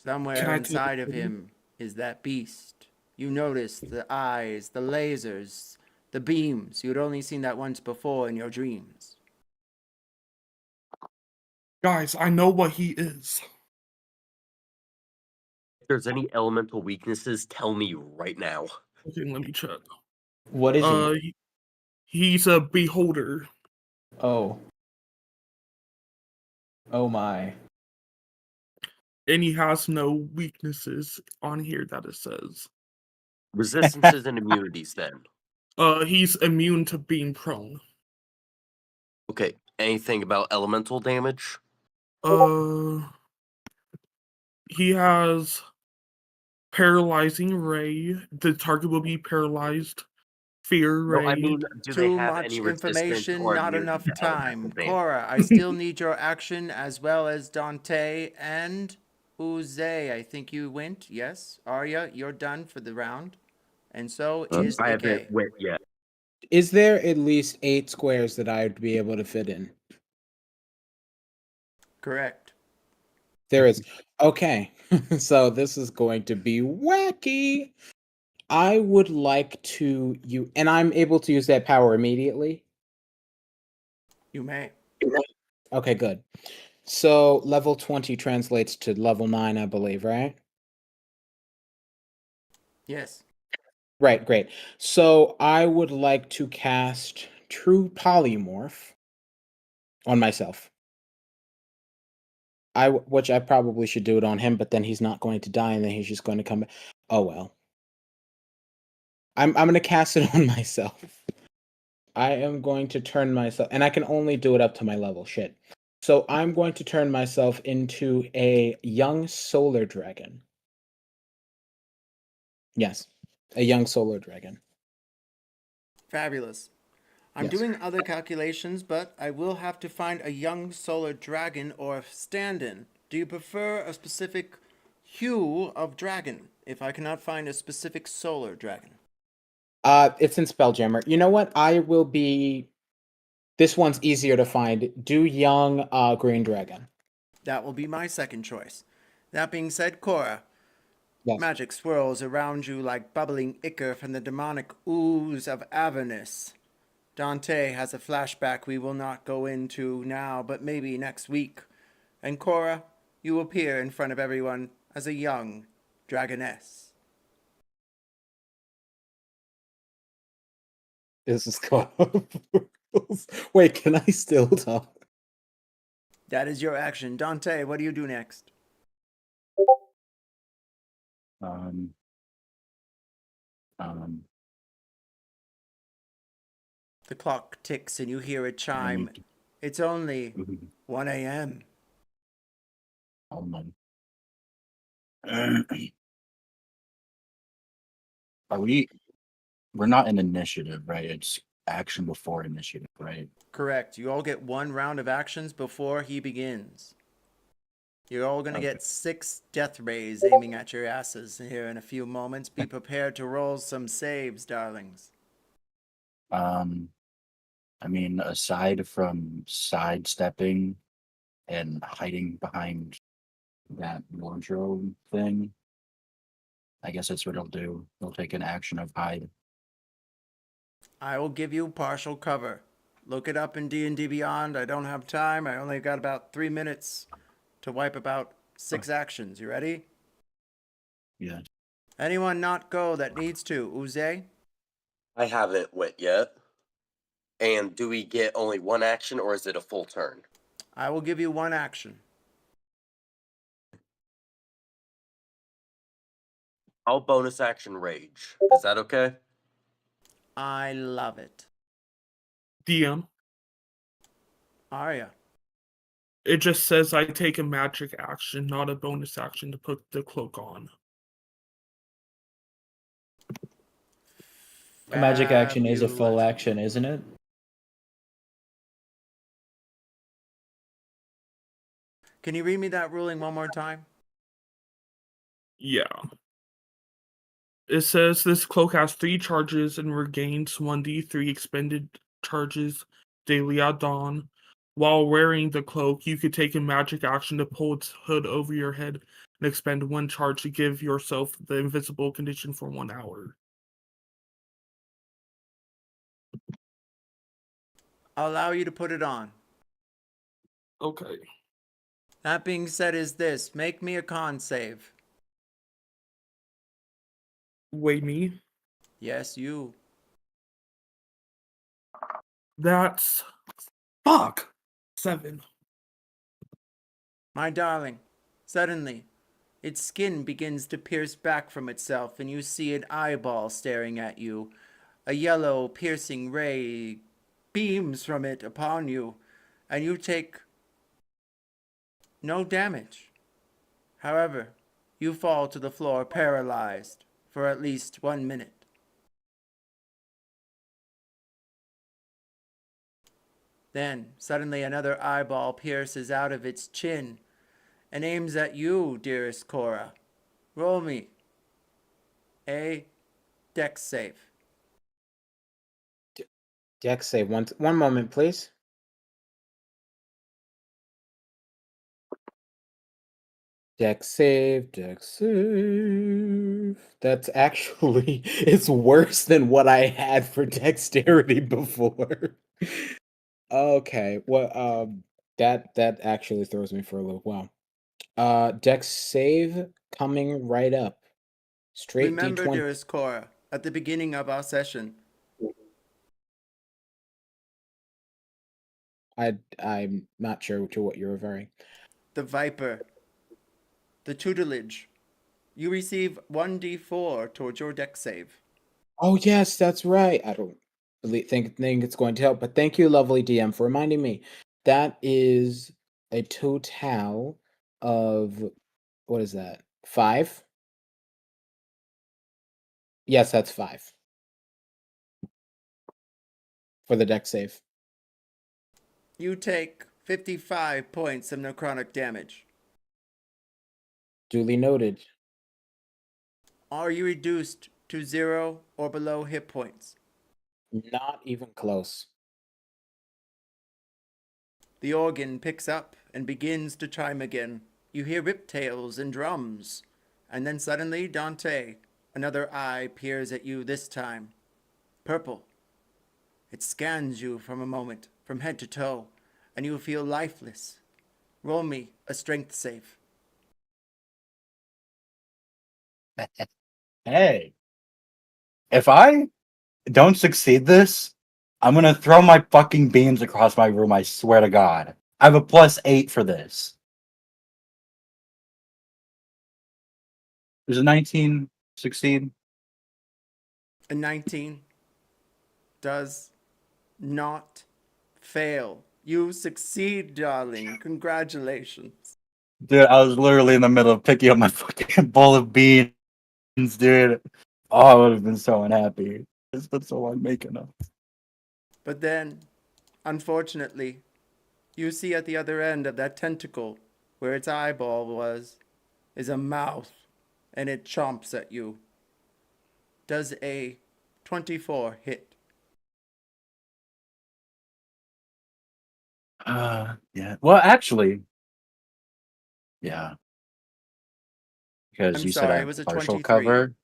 Can Somewhere I take a inside of photo? him is that beast. You notice the eyes, the lasers, the beams. You'd only seen that once before in your dreams. Guys, I know what he is. If there's any elemental weaknesses, tell me right now. Okay, let me check. What is he? He's a beholder. Oh. Oh my. And he has no weaknesses on here that it says. Resistances and immunities, then. He's immune to being prone. Okay, anything about elemental damage? He has paralyzing ray. The target will be paralyzed. Fear ray. No, I mean, do they Too have much any resistance information, or not immunity enough to elemental time. damage? Cora, I still need your action as well as Dante and Oozey. I think you went. Yes. Aria, you're done for the round. And so is I Ikki. haven't went yet. Is there at least 8 squares that I'd be able to fit in? Correct. There is. Okay. So this is going to be wacky. I would like to and I'm able to use that power immediately. You may. Okay, good. So level 20 translates to level 9, I believe, right? Yes. Right, great. So I would like to cast True Polymorph on myself. Which I probably should do it on him, but then he's not going to die, and then he's just going to come back. Oh well. I'm going to cast it on myself. I am going to turn myself, and I can only do it up to my level. Shit. So I'm going to turn myself into a young solar dragon. Yes, a young solar dragon. Fabulous. I'm Yes. doing other calculations, but I will have to find a young solar dragon or stand-in. Do you prefer a specific hue of dragon if I cannot find a specific solar dragon? It's in Spelljammer. You know what? I will be. This one's easier to find. Do young green dragon. That will be my second choice. That being said, Cora, Yes. magic swirls around you like bubbling ichor from the demonic ooze of Avernus. Dante has a flashback we will not go into now, but maybe next week. And Cora, you appear in front of everyone as a young dragoness. This is called. Wait, can I still talk? That is your action. Dante, what do you do next? The clock ticks and you hear a chime. It's only 1 a.m. Are we? We're not in initiative, right? It's action before initiative, right? Correct. You all get 1 round of actions before he begins. You're all going to get 6 death rays aiming at your asses here in a few moments. Be prepared to roll some saves, darlings. I mean, aside from sidestepping and hiding behind that wardrobe thing, I guess that's what he'll do. He'll take an action of hide. I will give you partial cover. Look it up in D&D Beyond. I don't have time. I only got about 3 minutes to wipe about 6 actions. You ready? Yeah. Anyone not go that needs to? Oozey? I haven't went yet. And do we get only 1 action, or is it a full turn? I will give you 1 action. I'll bonus action rage. Is that okay? I love it. DM. Aria. It just says I take a magic action, not a bonus action to put the cloak on. A magic action is a full Fabulous. action, isn't it? Can you read me that ruling one more time? Yeah. It says this cloak has 3 charges and regains 1d3 expended charges daily at dawn. While wearing the cloak, you could take a magic action to pull its hood over your head and expend 1 charge to give yourself the invisible condition for 1 hour. I'll allow you to put it on. Okay. That being said, is this make me a con save? Wait, me? Yes, you. That's... Fuck! 7. My darling, suddenly, its skin begins to pierce back from itself, and you see an eyeball staring at you. A yellow, piercing ray beams from it upon you, and you take no damage. However, you fall to the floor paralyzed for at least 1 minute. Then, suddenly another eyeball pierces out of its chin and aims at you, dearest Cora. Roll me a dex save. Dex save. One moment, please. Dex save, Dex save. That's actually it's worse than what I had for dexterity before. Okay, well, that actually throws me for a loop. Wow. Dex save coming right up. Straight Remember, D20. dearest Cora, at the beginning of our session, I'm not sure to what you're referring. the Viper, the tutelage, you receive 1d4 towards your dex save. Oh yes, that's right. I don't really think it's going to help, but thank you, lovely DM, for reminding me. That is a total of what is that? 5? Yes, that's 5 for the deck save. You take 55 points of necrotic damage. Duly noted. Are you reduced to 0 or below hit points? Not even close. The organ picks up and begins to chime again. You hear riptails and drums. And then suddenly, Dante, another eye peers at you this time. Purple. It scans you from a moment, from head to toe, and you feel lifeless. Roll me a strength save. Hey, if I don't succeed this, I'm gonna throw my fucking beams across my room. I swear to God, I have a +8 for this. There's a 19 succeed. A 19 does not fail. You succeed, darling. Congratulations. Dude, I was literally in the middle of picking up my fucking bowl of beans, dude. Oh, I would have been so unhappy. It's been so long making them. But then, unfortunately, you see at the other end of that tentacle, where its eyeball was, is a mouth, and it chomps at you. Does a 24 hit? Yeah. Well, actually, yeah. Because I'm you said I sorry, it have was a partial 23. cover.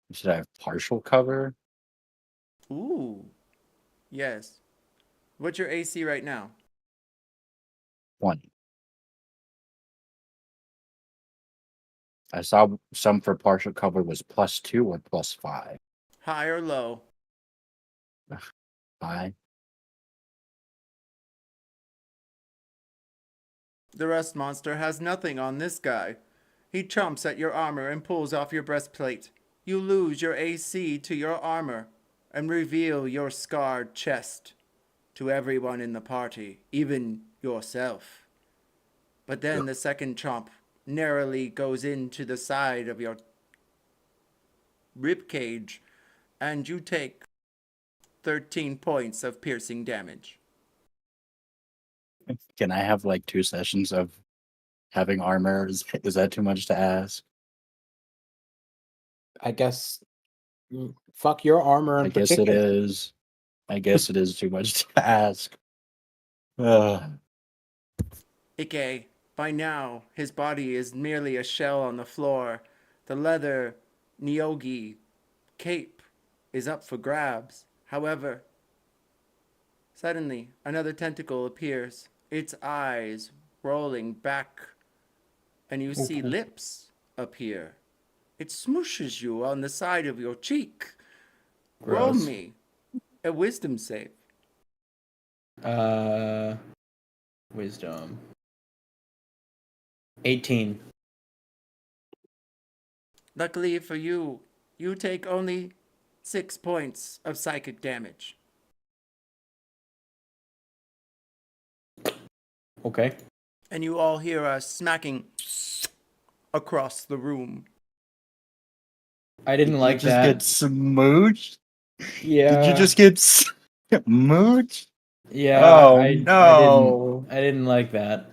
You said I have partial cover. Ooh. Yes. What's your AC right now? 20. I saw some for partial cover was +2 or +5. High or low? High. The rust monster has nothing on this guy. He chomps at your armor and pulls off your breastplate. You lose your AC to your armor and reveal your scarred chest to everyone in the party, even yourself. But then the second chomp narrowly goes into the side of your rib cage, and you take 13 points of piercing damage. Can I have like 2 sessions of having armor? Is that too much to ask? I guess fuck your armor in I guess it particular. is. I guess it is too much to ask. Ikki, by now, his body is merely a shell on the floor. The leather Nyogi cape is up for grabs. However, suddenly, another tentacle appears, its eyes rolling back, and you see lips appear. It smooshes you on the side of your cheek. Roll Gross. me a wisdom save. Wisdom. 18. Luckily for you, you take only 6 points of psychic damage. Okay. And you all hear a smacking across the room. I didn't like just that. get smooched? Yeah. Did you just get smooched? Yeah. Oh, I no. I didn't like that.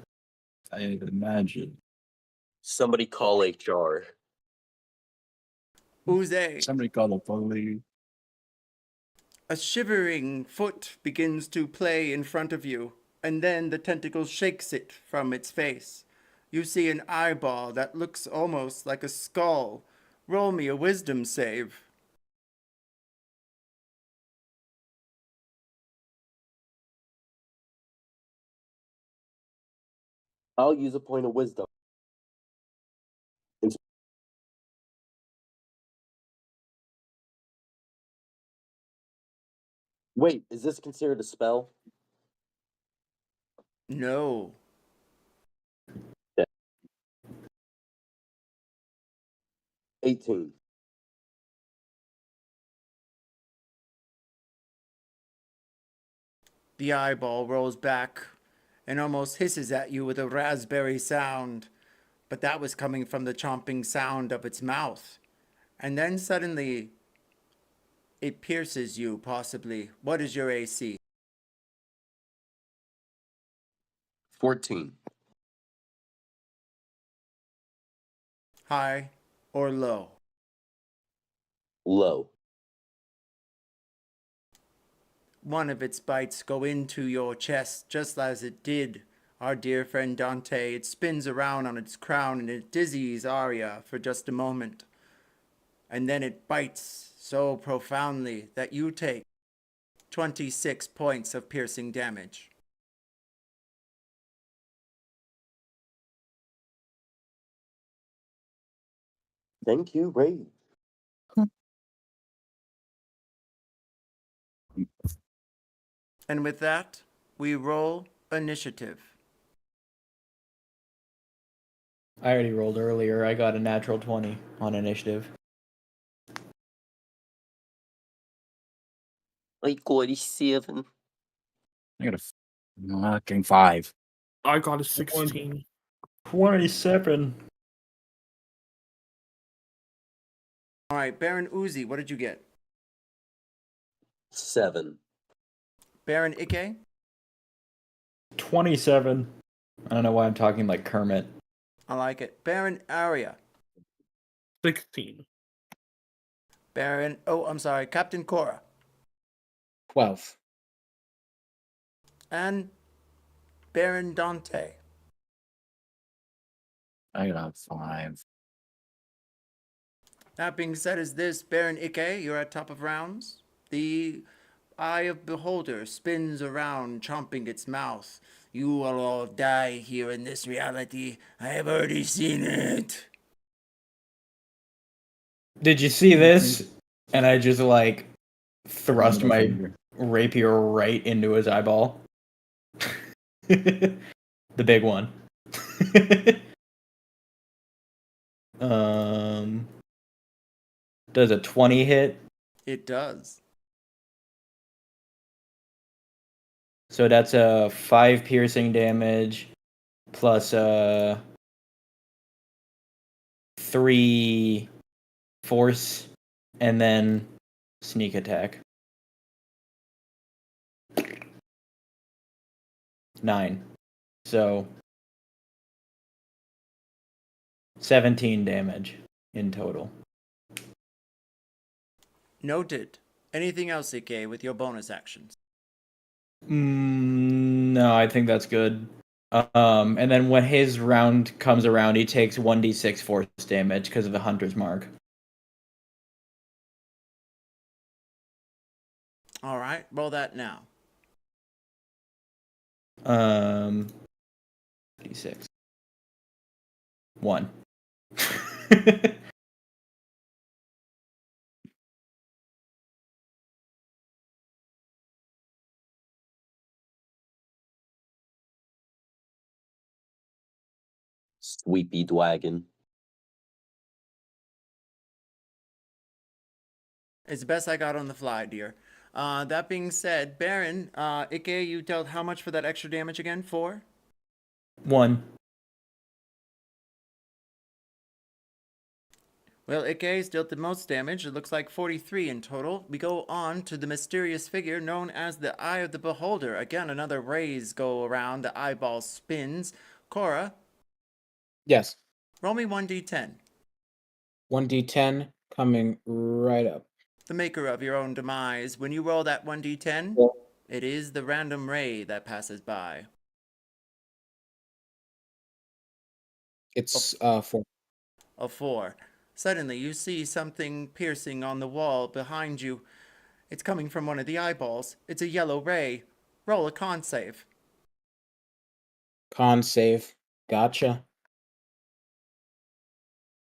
I imagine. Somebody call HR. Oozey, Somebody call the police. a shivering foot begins to play in front of you, and then the tentacle shakes it from its face. You see an eyeball that looks almost like a skull. Roll me a wisdom save. I'll use a point of wisdom. Wait, is this considered a spell? No. Yeah. 18. The eyeball rolls back and almost hisses at you with a raspberry sound, but that was coming from the chomping sound of its mouth. And then suddenly, it pierces you, possibly. What is your AC? 14. High or low? Low. One of its bites go into your chest, just as it did our dear friend Dante. It spins around on its crown and it dizzies Aria for just a moment. And then it bites so profoundly that you take 26 points of piercing damage. Thank you, Ray. And with that, we roll initiative. I already rolled earlier. I got a natural 20 on initiative. I got a 7. I got a fucking 5. I got a 16. 27. All right, Baron Oozey, what did you get? 7. Baron Ikki? 27. I don't know why I'm talking like Kermit. I like it. Baron Aria? 16. Captain Cora? 12. And Baron Dante? I got a 5. That being said, is this Baron Ikki? You're at top of rounds. The Eye of Beholder spins around, chomping its mouth. You will all die here in this reality. I have already seen it. Did you see this? And I just like thrust my rapier right into his eyeball. The big one. Does a 20 hit? It does. So that's a 5 piercing damage plus 3 force and then sneak attack. 9. So 17 damage in total. Noted. Anything else, Ikki, with your bonus actions? No, I think that's good. And then when his round comes around, he takes 1d6 force damage because of the hunter's mark. All right, roll that now. D6. 1. Sweepy Dwagon. It's the best I got on the fly, dear. That being said, Baron, Ikki, you dealt how much for that extra damage again? 4? 1. Well, Ikki's dealt the most damage. It looks like 43 in total. We go on to the mysterious figure known as the Eye of the Beholder. Again, another rays go around. The eyeball spins. Cora, Yes. roll me 1d10. 1d10 coming right up. The maker of your own demise. When you roll that 1d10, it is the random ray that passes by. It's 4. A 4. Suddenly, you see something piercing on the wall behind you. It's coming from one of the eyeballs. It's a yellow ray. Roll a con save. Con save. Gotcha.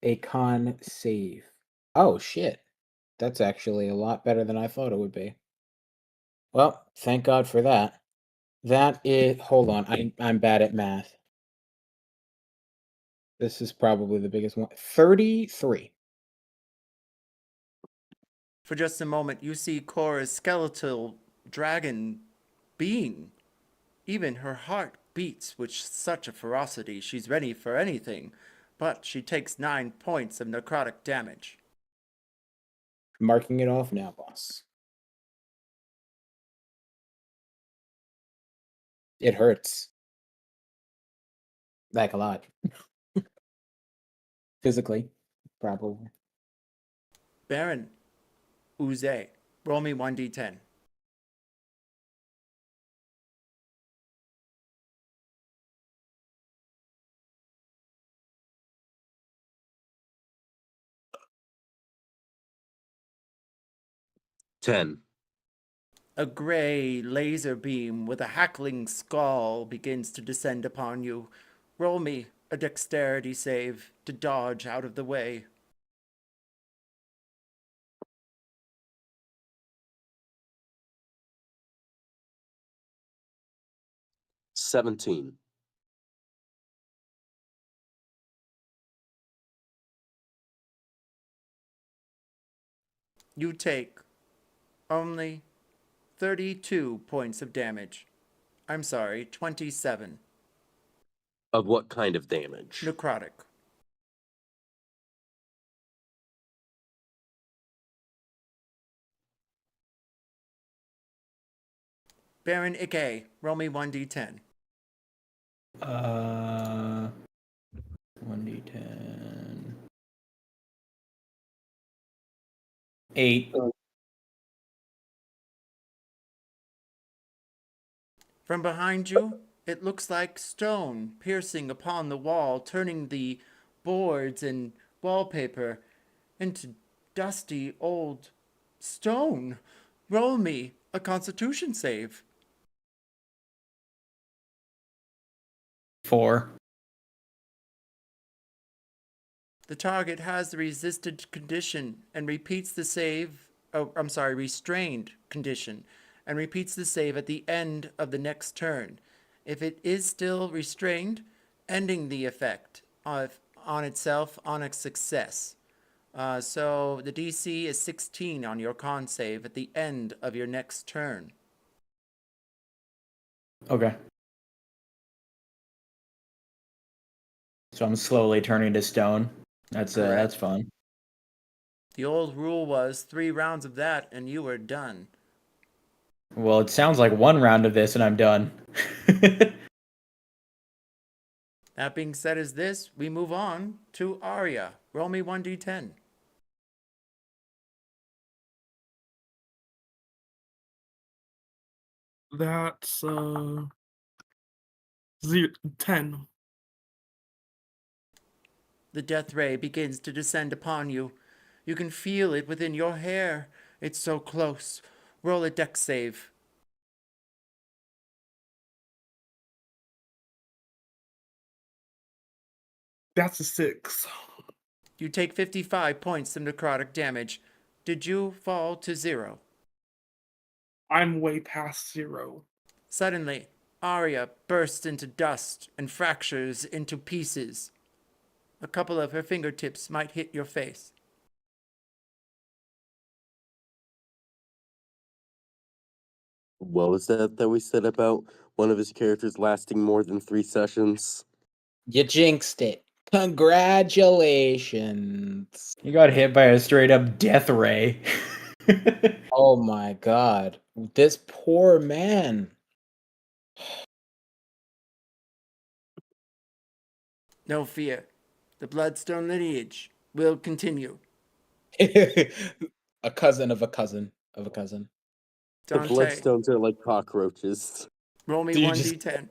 A con save. Oh shit. That's actually a lot better than I thought it would be. Well, thank God for that. That is, hold on, I'm bad at math. This is probably the biggest one. 33. For just a moment, you see Cora's skeletal dragon being. Even her heart beats with such a ferocity, she's ready for anything. But she takes 9 points of necrotic damage. Marking it off now, boss. It hurts. Like a lot. Physically, probably. Baron, Oozey, roll me 1d10. Ten. A gray laser beam with a hackling skull begins to descend upon you. Roll me a dexterity save to dodge out of the way. $17. You take only 32 points of damage. I'm sorry, 27. Of what kind of damage? Necrotic. Baron Ikki, roll me 1d10. 1d10. 8. From behind you, it looks like stone piercing upon the wall, turning the boards and wallpaper into dusty old stone. Roll me a constitution save. 4. The target has the resisted condition and repeats the save. Oh, I'm sorry, restrained condition, and repeats the save at the end of the next turn. If it is still restrained, ending the effect on itself on a success. So the DC is 16 on your con save at the end of your next turn. Okay. So I'm slowly turning to stone. That's Correct. fun. The old rule was 3 rounds of that and you were done. Well, it sounds like 1 round of this and I'm done. That being said, is this, we move on to Aria. Roll me 1d10. That's 10. The death ray begins to descend upon you. You can feel it within your hair. It's so close. Roll a dex save. That's a 6. You take 55 points of necrotic damage. Did you fall to 0? I'm way past 0. Suddenly, Aria bursts into dust and fractures into pieces. A couple of her fingertips might hit your face. What was that we said about one of his characters lasting more than 3 sessions? You jinxed it. Congratulations. You got hit by a straight up death ray. Oh my god. This poor man. No fear. The Bloodstone Lineage will continue. A cousin of a cousin of a cousin. The Dante, bloodstones are like cockroaches. roll me Do you 1d10.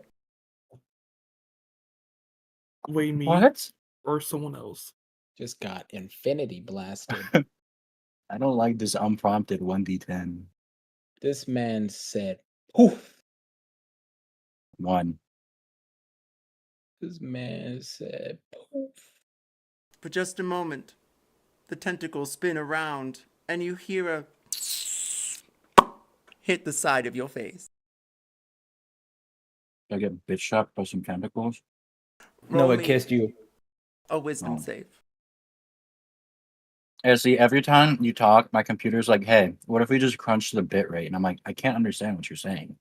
Wait, me What? or someone else? Just got infinity blasted. I don't like this unprompted 1d10. This man said, poof. 1. This man said, poof. For just a moment, the tentacles spin around, and you hear a hit the side of your face. Do I get bitch shot by some tentacles? No, Roll it me kissed you. a wisdom Oh. save. Yeah, see, every time you talk, my computer's like, hey, what if we just crunch the bit rate? And I'm like, I can't understand what you're saying.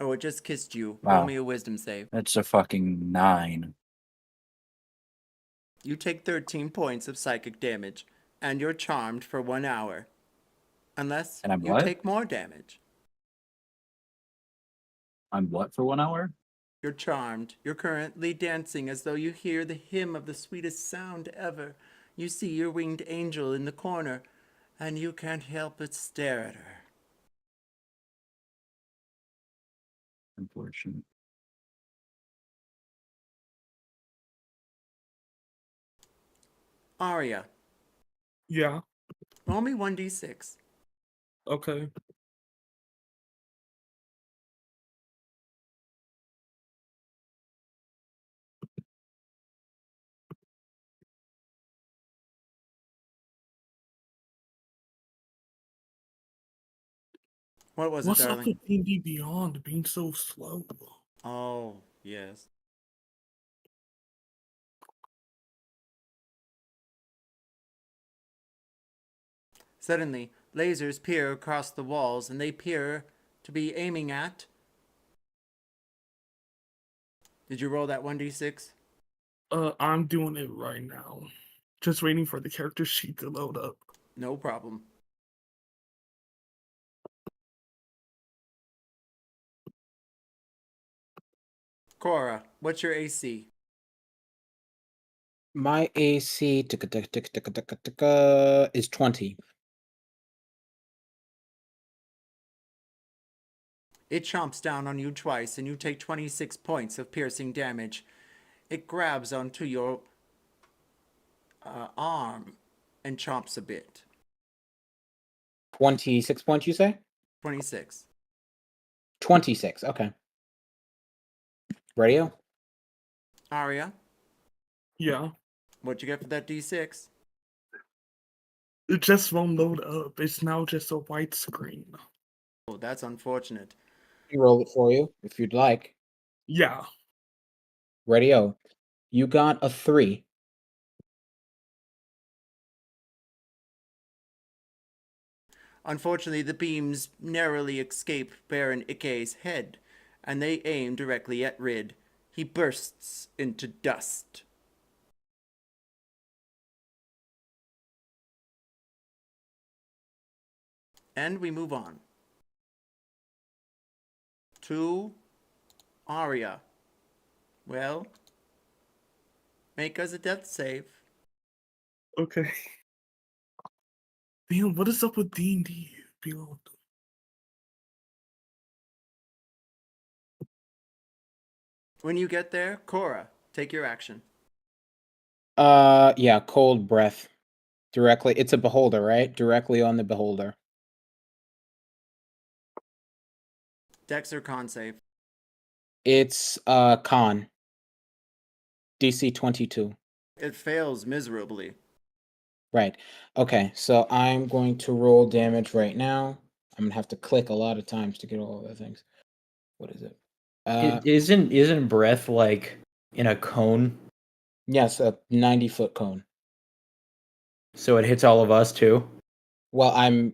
Oh, it just kissed you. Wow. Roll me a wisdom save. That's a fucking 9. You take 13 points of psychic damage, and you're charmed for 1 hour. Unless And I'm you what? take more damage. I'm what for 1 hour? You're charmed. You're currently dancing as though you hear the hymn of the sweetest sound ever. You see your winged angel in the corner, and you can't help but stare at her. Unfortunate. Aria, Yeah. roll me 1d6. Okay. What was it, What's up darling? with D&D Beyond being so slow? Oh, yes. Suddenly, lasers peer across the walls, and they appear to be aiming at... Did you roll that 1d6? I'm doing it right now. Just waiting for the character sheet to load up. No problem. Cora, what's your AC? My AC is 20. It chomps down on you twice, and you take 26 points of piercing damage. It grabs onto your arm and chomps a bit. 26 points, you say? 26. 26, okay. Radio? Aria, Yeah. what'd you get for that d6? It just won't load up. It's now just a white screen. Oh, that's unfortunate. I roll it for you if you'd like. Yeah. Radio. You got a 3. Unfortunately, the beams narrowly escape Baron Ikki's head, and they aim directly at Rid. He bursts into dust. And we move on to Aria. Well, make us a death save. Okay. Damn, what is up with D&D Beyond? When you get there, Cora, take your action. Yeah, cold breath. Directly, it's a beholder, right? Directly on the beholder. Dex or con save? It's con. DC 22. It fails miserably. Right. Okay, so I'm going to roll damage right now. I'm gonna have to click a lot of times to get all of the things. What is it? Isn't breath like in a cone? Yes, a 90-foot cone. So it hits all of us too. Well, I'm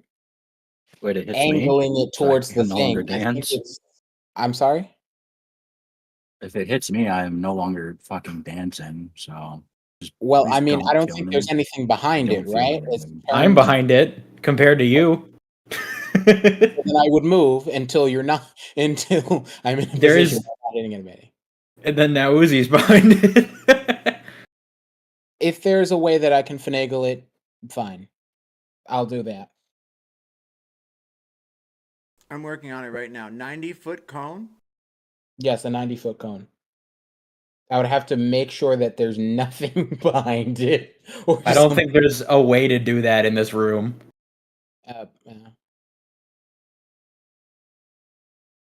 Wait, it hits me? angling it So I towards the can no longer thing. I think dance? it's. I'm sorry. If it hits me, I am no longer fucking dancing. So just Well, please I mean, I don't don't kill think me. there's anything behind it, Don't feel right? It's anything. I'm turned. behind it compared to you. Then I would move until you're not. Until I'm in a There position is- where I'm not hitting anybody. And then now Uzi's behind it. If there's a way that I can finagle it, fine. I'll do that. I'm working on it right now. 90-foot cone? Yes, a 90-foot cone. I would have to make sure that there's nothing behind it. Or I don't think there's a way to do that in this room.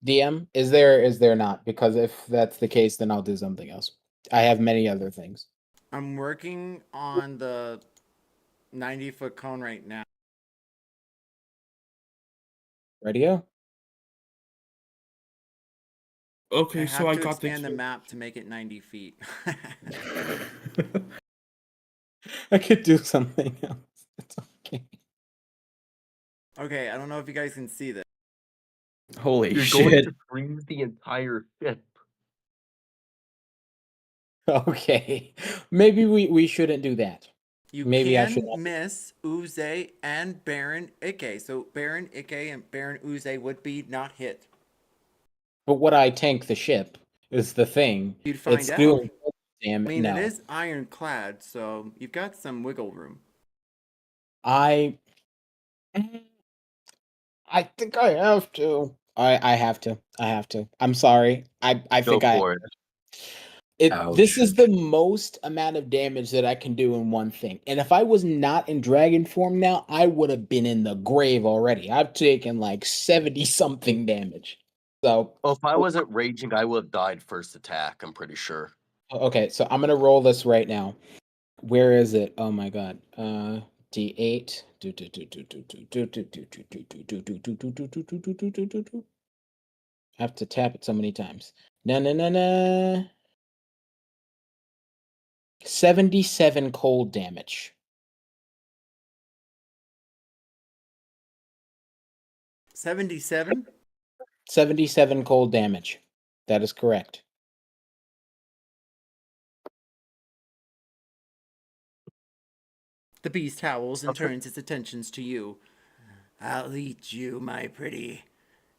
DM, is there not? Because if that's the case, then I'll do something else. I have many other things. I'm working on the 90-foot cone right now. Radio? Okay, so I have to got the expand the map to make it 90 feet. I could do something else. It's okay. Okay, I don't know if you guys can see this. Holy You're shit. going to freeze the entire ship. Okay. Maybe we shouldn't do that. You Maybe I should can miss Oozey and Baron Ikki. So Baron Ikki and Baron Oozey would be not hit. But would I tank the ship is the thing. You'd find It's out. doing I damage. mean, No. it is ironclad, so you've got some wiggle room. I think I have to. I have to. I have to. I'm sorry. I Go think I for it. this Ouch. is the most amount of damage that I can do in one thing. And if I was not in dragon form now, I would have been in the grave already. I've taken like 70 something damage. So Oh, if I wasn't raging, I would have died first attack, I'm pretty sure. okay, so I'm gonna roll this right now. Where is it? Oh my god. D8. I have to tap it so many times. Na. 77 cold damage. 77? 77 cold damage. That is correct. The beast howls and turns its attentions to you. I'll eat you, my pretty,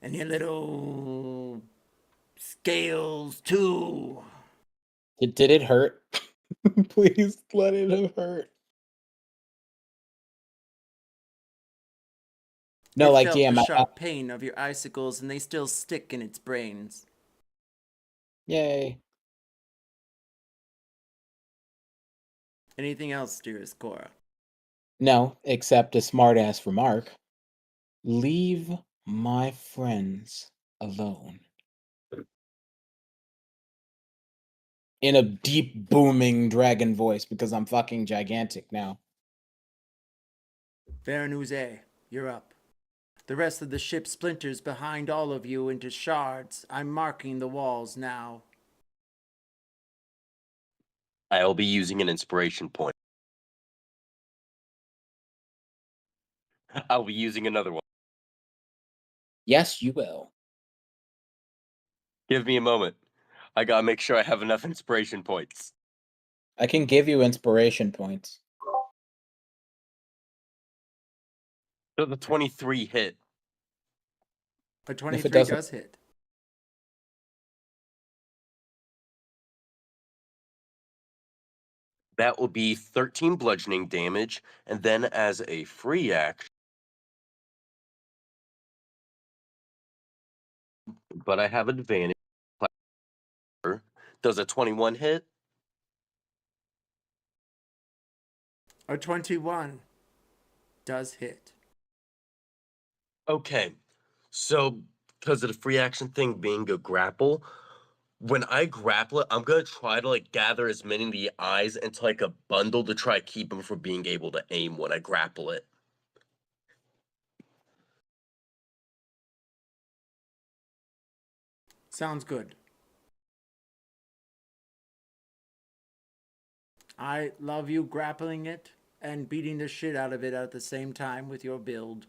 and your little scales too. Did it hurt? Please let it have hurt. No, It like felt GM. the sharp pain of your icicles, and they still stick in its brains. Yay. Anything else, dearest Cora? No, except a smartass remark. Leave my friends alone. In a deep, booming dragon voice, because I'm fucking gigantic now. Baron Oozey, you're up. The rest of the ship splinters behind all of you into shards. I'm marking the walls now. I'll be using an inspiration point. I'll be using another one. Yes, you will. Give me a moment. I gotta make sure I have enough inspiration points. I can give you inspiration points. So the 23 hit. A If it 23 doesn't, does hit. That will be 13 bludgeoning damage, and then as a free action, but I have advantage Does a 21 hit? A 21 does hit. Okay. So, because of the free action thing being a grapple, when I grapple it, I'm gonna try to like gather as many of the eyes into like a bundle to try to keep him from being able to aim when I grapple it. Sounds good. I love you grappling it and beating the shit out of it at the same time with your build.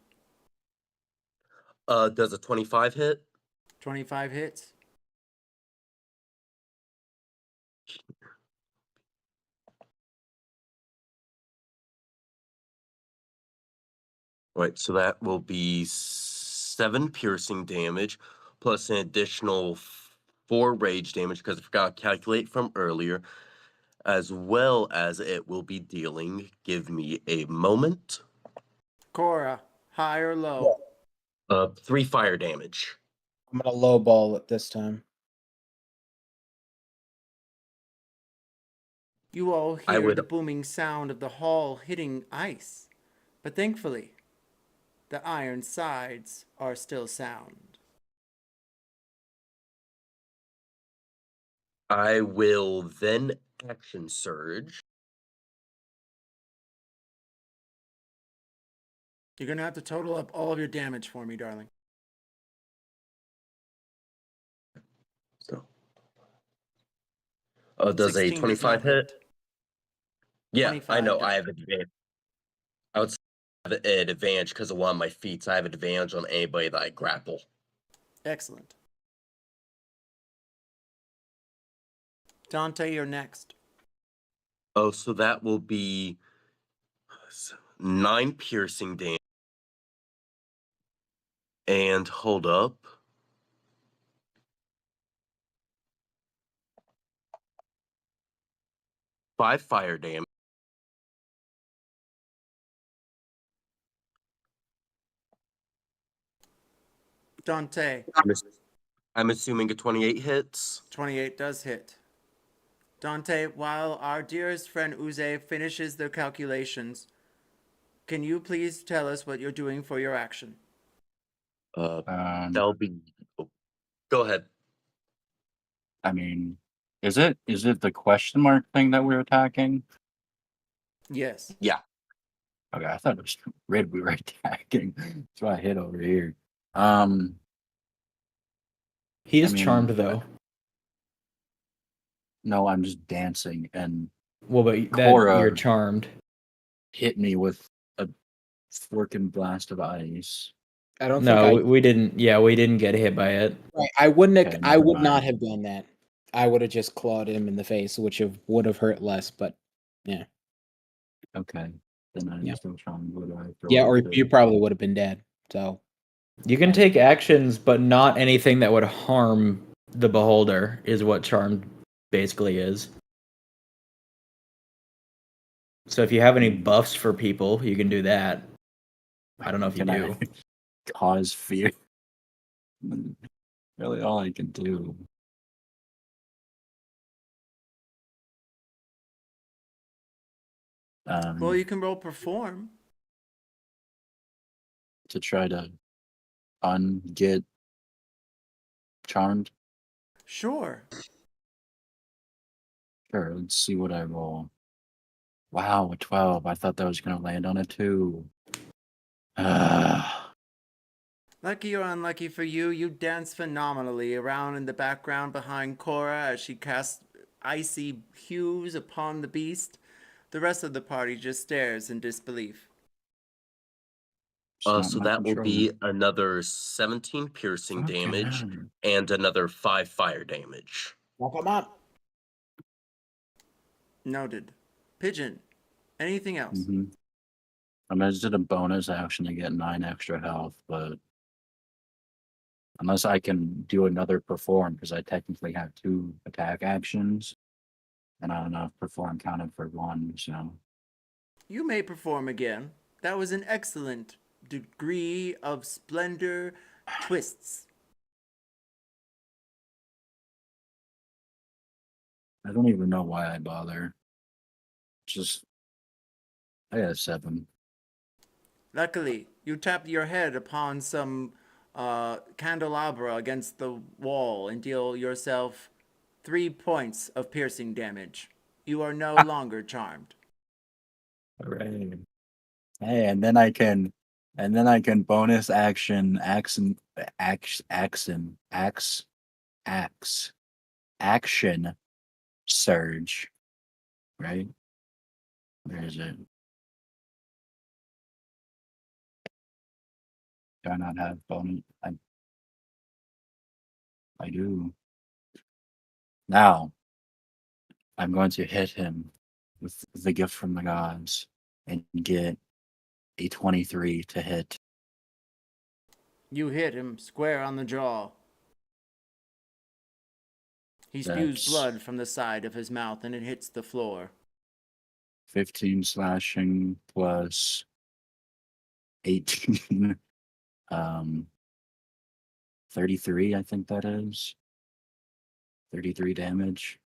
Does a 25 hit? 25 hits. Right, so that will be 7 piercing damage plus an additional 4 rage damage because I forgot to calculate from earlier, as well as it will be dealing, give me a moment, Cora, high or low? 3 fire damage. I'm gonna lowball it this time. You all I hear would- the booming sound of the hull hitting ice, but thankfully, the iron sides are still sound. I will then action surge. You're gonna have to total up all of your damage for me, darling. So, does a 16 does 25 not hit? Yeah, I 25 know. does. I have advantage. I would say I have an advantage because of one of my feats. I have an advantage on anybody that I grapple. Excellent. Dante, you're next. Oh, so that will be 9 piercing damage. And hold up. Five fire damage. Dante, I'm assuming a 28 hits. 28 does hit. Dante, while our dearest friend Oozey finishes their calculations, can you please tell us what you're doing for your action? That'll be. Oh, go ahead. I mean, is it the question mark thing that we're attacking? Yes. Yeah. Okay, I thought it was red we were attacking. That's why I hit over here. He is I mean, charmed though. No, I'm just dancing, and Well, but Cora you're charmed. hit me with a freaking blast of ice. I don't No, think we didn't. Yeah, we didn't get hit by it. Right, I wouldn't. Okay, I never would not mind. have done that. I would have just clawed him in the face, which would have hurt less. But yeah, Okay, then I'm Yeah. still trying. What do I throw yeah, or at you it? probably would have been dead. So You can Yeah. take actions, but not anything that would harm the beholder. Is what charmed basically is. So if you have any buffs for people, you can do that. I don't know if you Can do. I cause fear? Really, all I can do. Well, you can roll perform. To try to get charmed. Sure. Sure, let's see what I roll. Wow, a 12. I thought that was gonna land on a 2. Lucky or unlucky for you, you dance phenomenally around in the background behind Cora as she casts icy hues upon the beast. The rest of the party just stares in disbelief. It's not So my that will control. be another 17 piercing Fucking damage hell. and another 5 fire damage. Walk him up. Noted. Pigeon, anything else? Mhm. I mean, I just did a bonus action to get 9 extra health, but unless I can do another perform, because I technically have 2 attack actions, and I don't know if perform counted for 1, so. You may perform again. That was an excellent degree of splendor twists. I don't even know why I bother. Just I got a 7. Luckily, you tapped your head upon some candelabra against the wall and deal yourself 3 points of piercing damage. You are no longer charmed. Hooray. Hey, and then I can bonus action action surge. Right? Where is it? Do I not have bonus? I do. Now I'm going to hit him with the gift from the gods and get a 23 to hit. You hit him square on the jaw. He spews That's blood from the side of his mouth and it hits the floor. 15 slashing plus 18. 33, I think that is. 33 damage.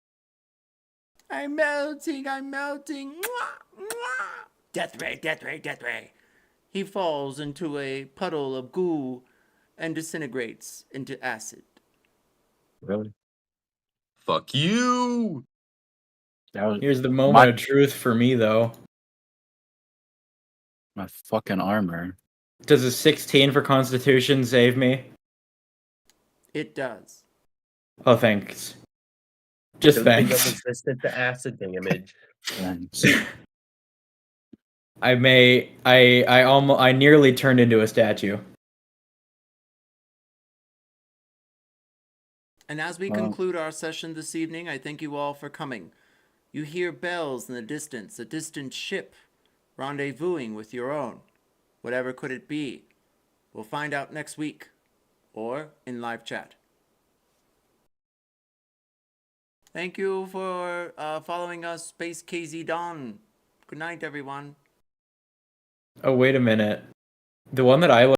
I'm melting, I'm melting. Mwah, mwah. Death ray, death ray, death ray. He falls into a puddle of goo and disintegrates into acid. Really? Fuck you! That was Here's the moment of truth for me, though. my fucking armor. Does a 16 for Constitution save me? It does. Oh, thanks. Just Don't think I'm thanks. resistant to acid damage. Thanks. I nearly turned into a statue. And as we conclude our session this evening, I thank you all for coming. You hear bells in the distance, a distant ship rendezvousing with your own. Whatever could it be? We'll find out next week or in live chat. Thank you for following us, Space KZ Dawn. Good night, everyone. Oh, wait a minute. The one that I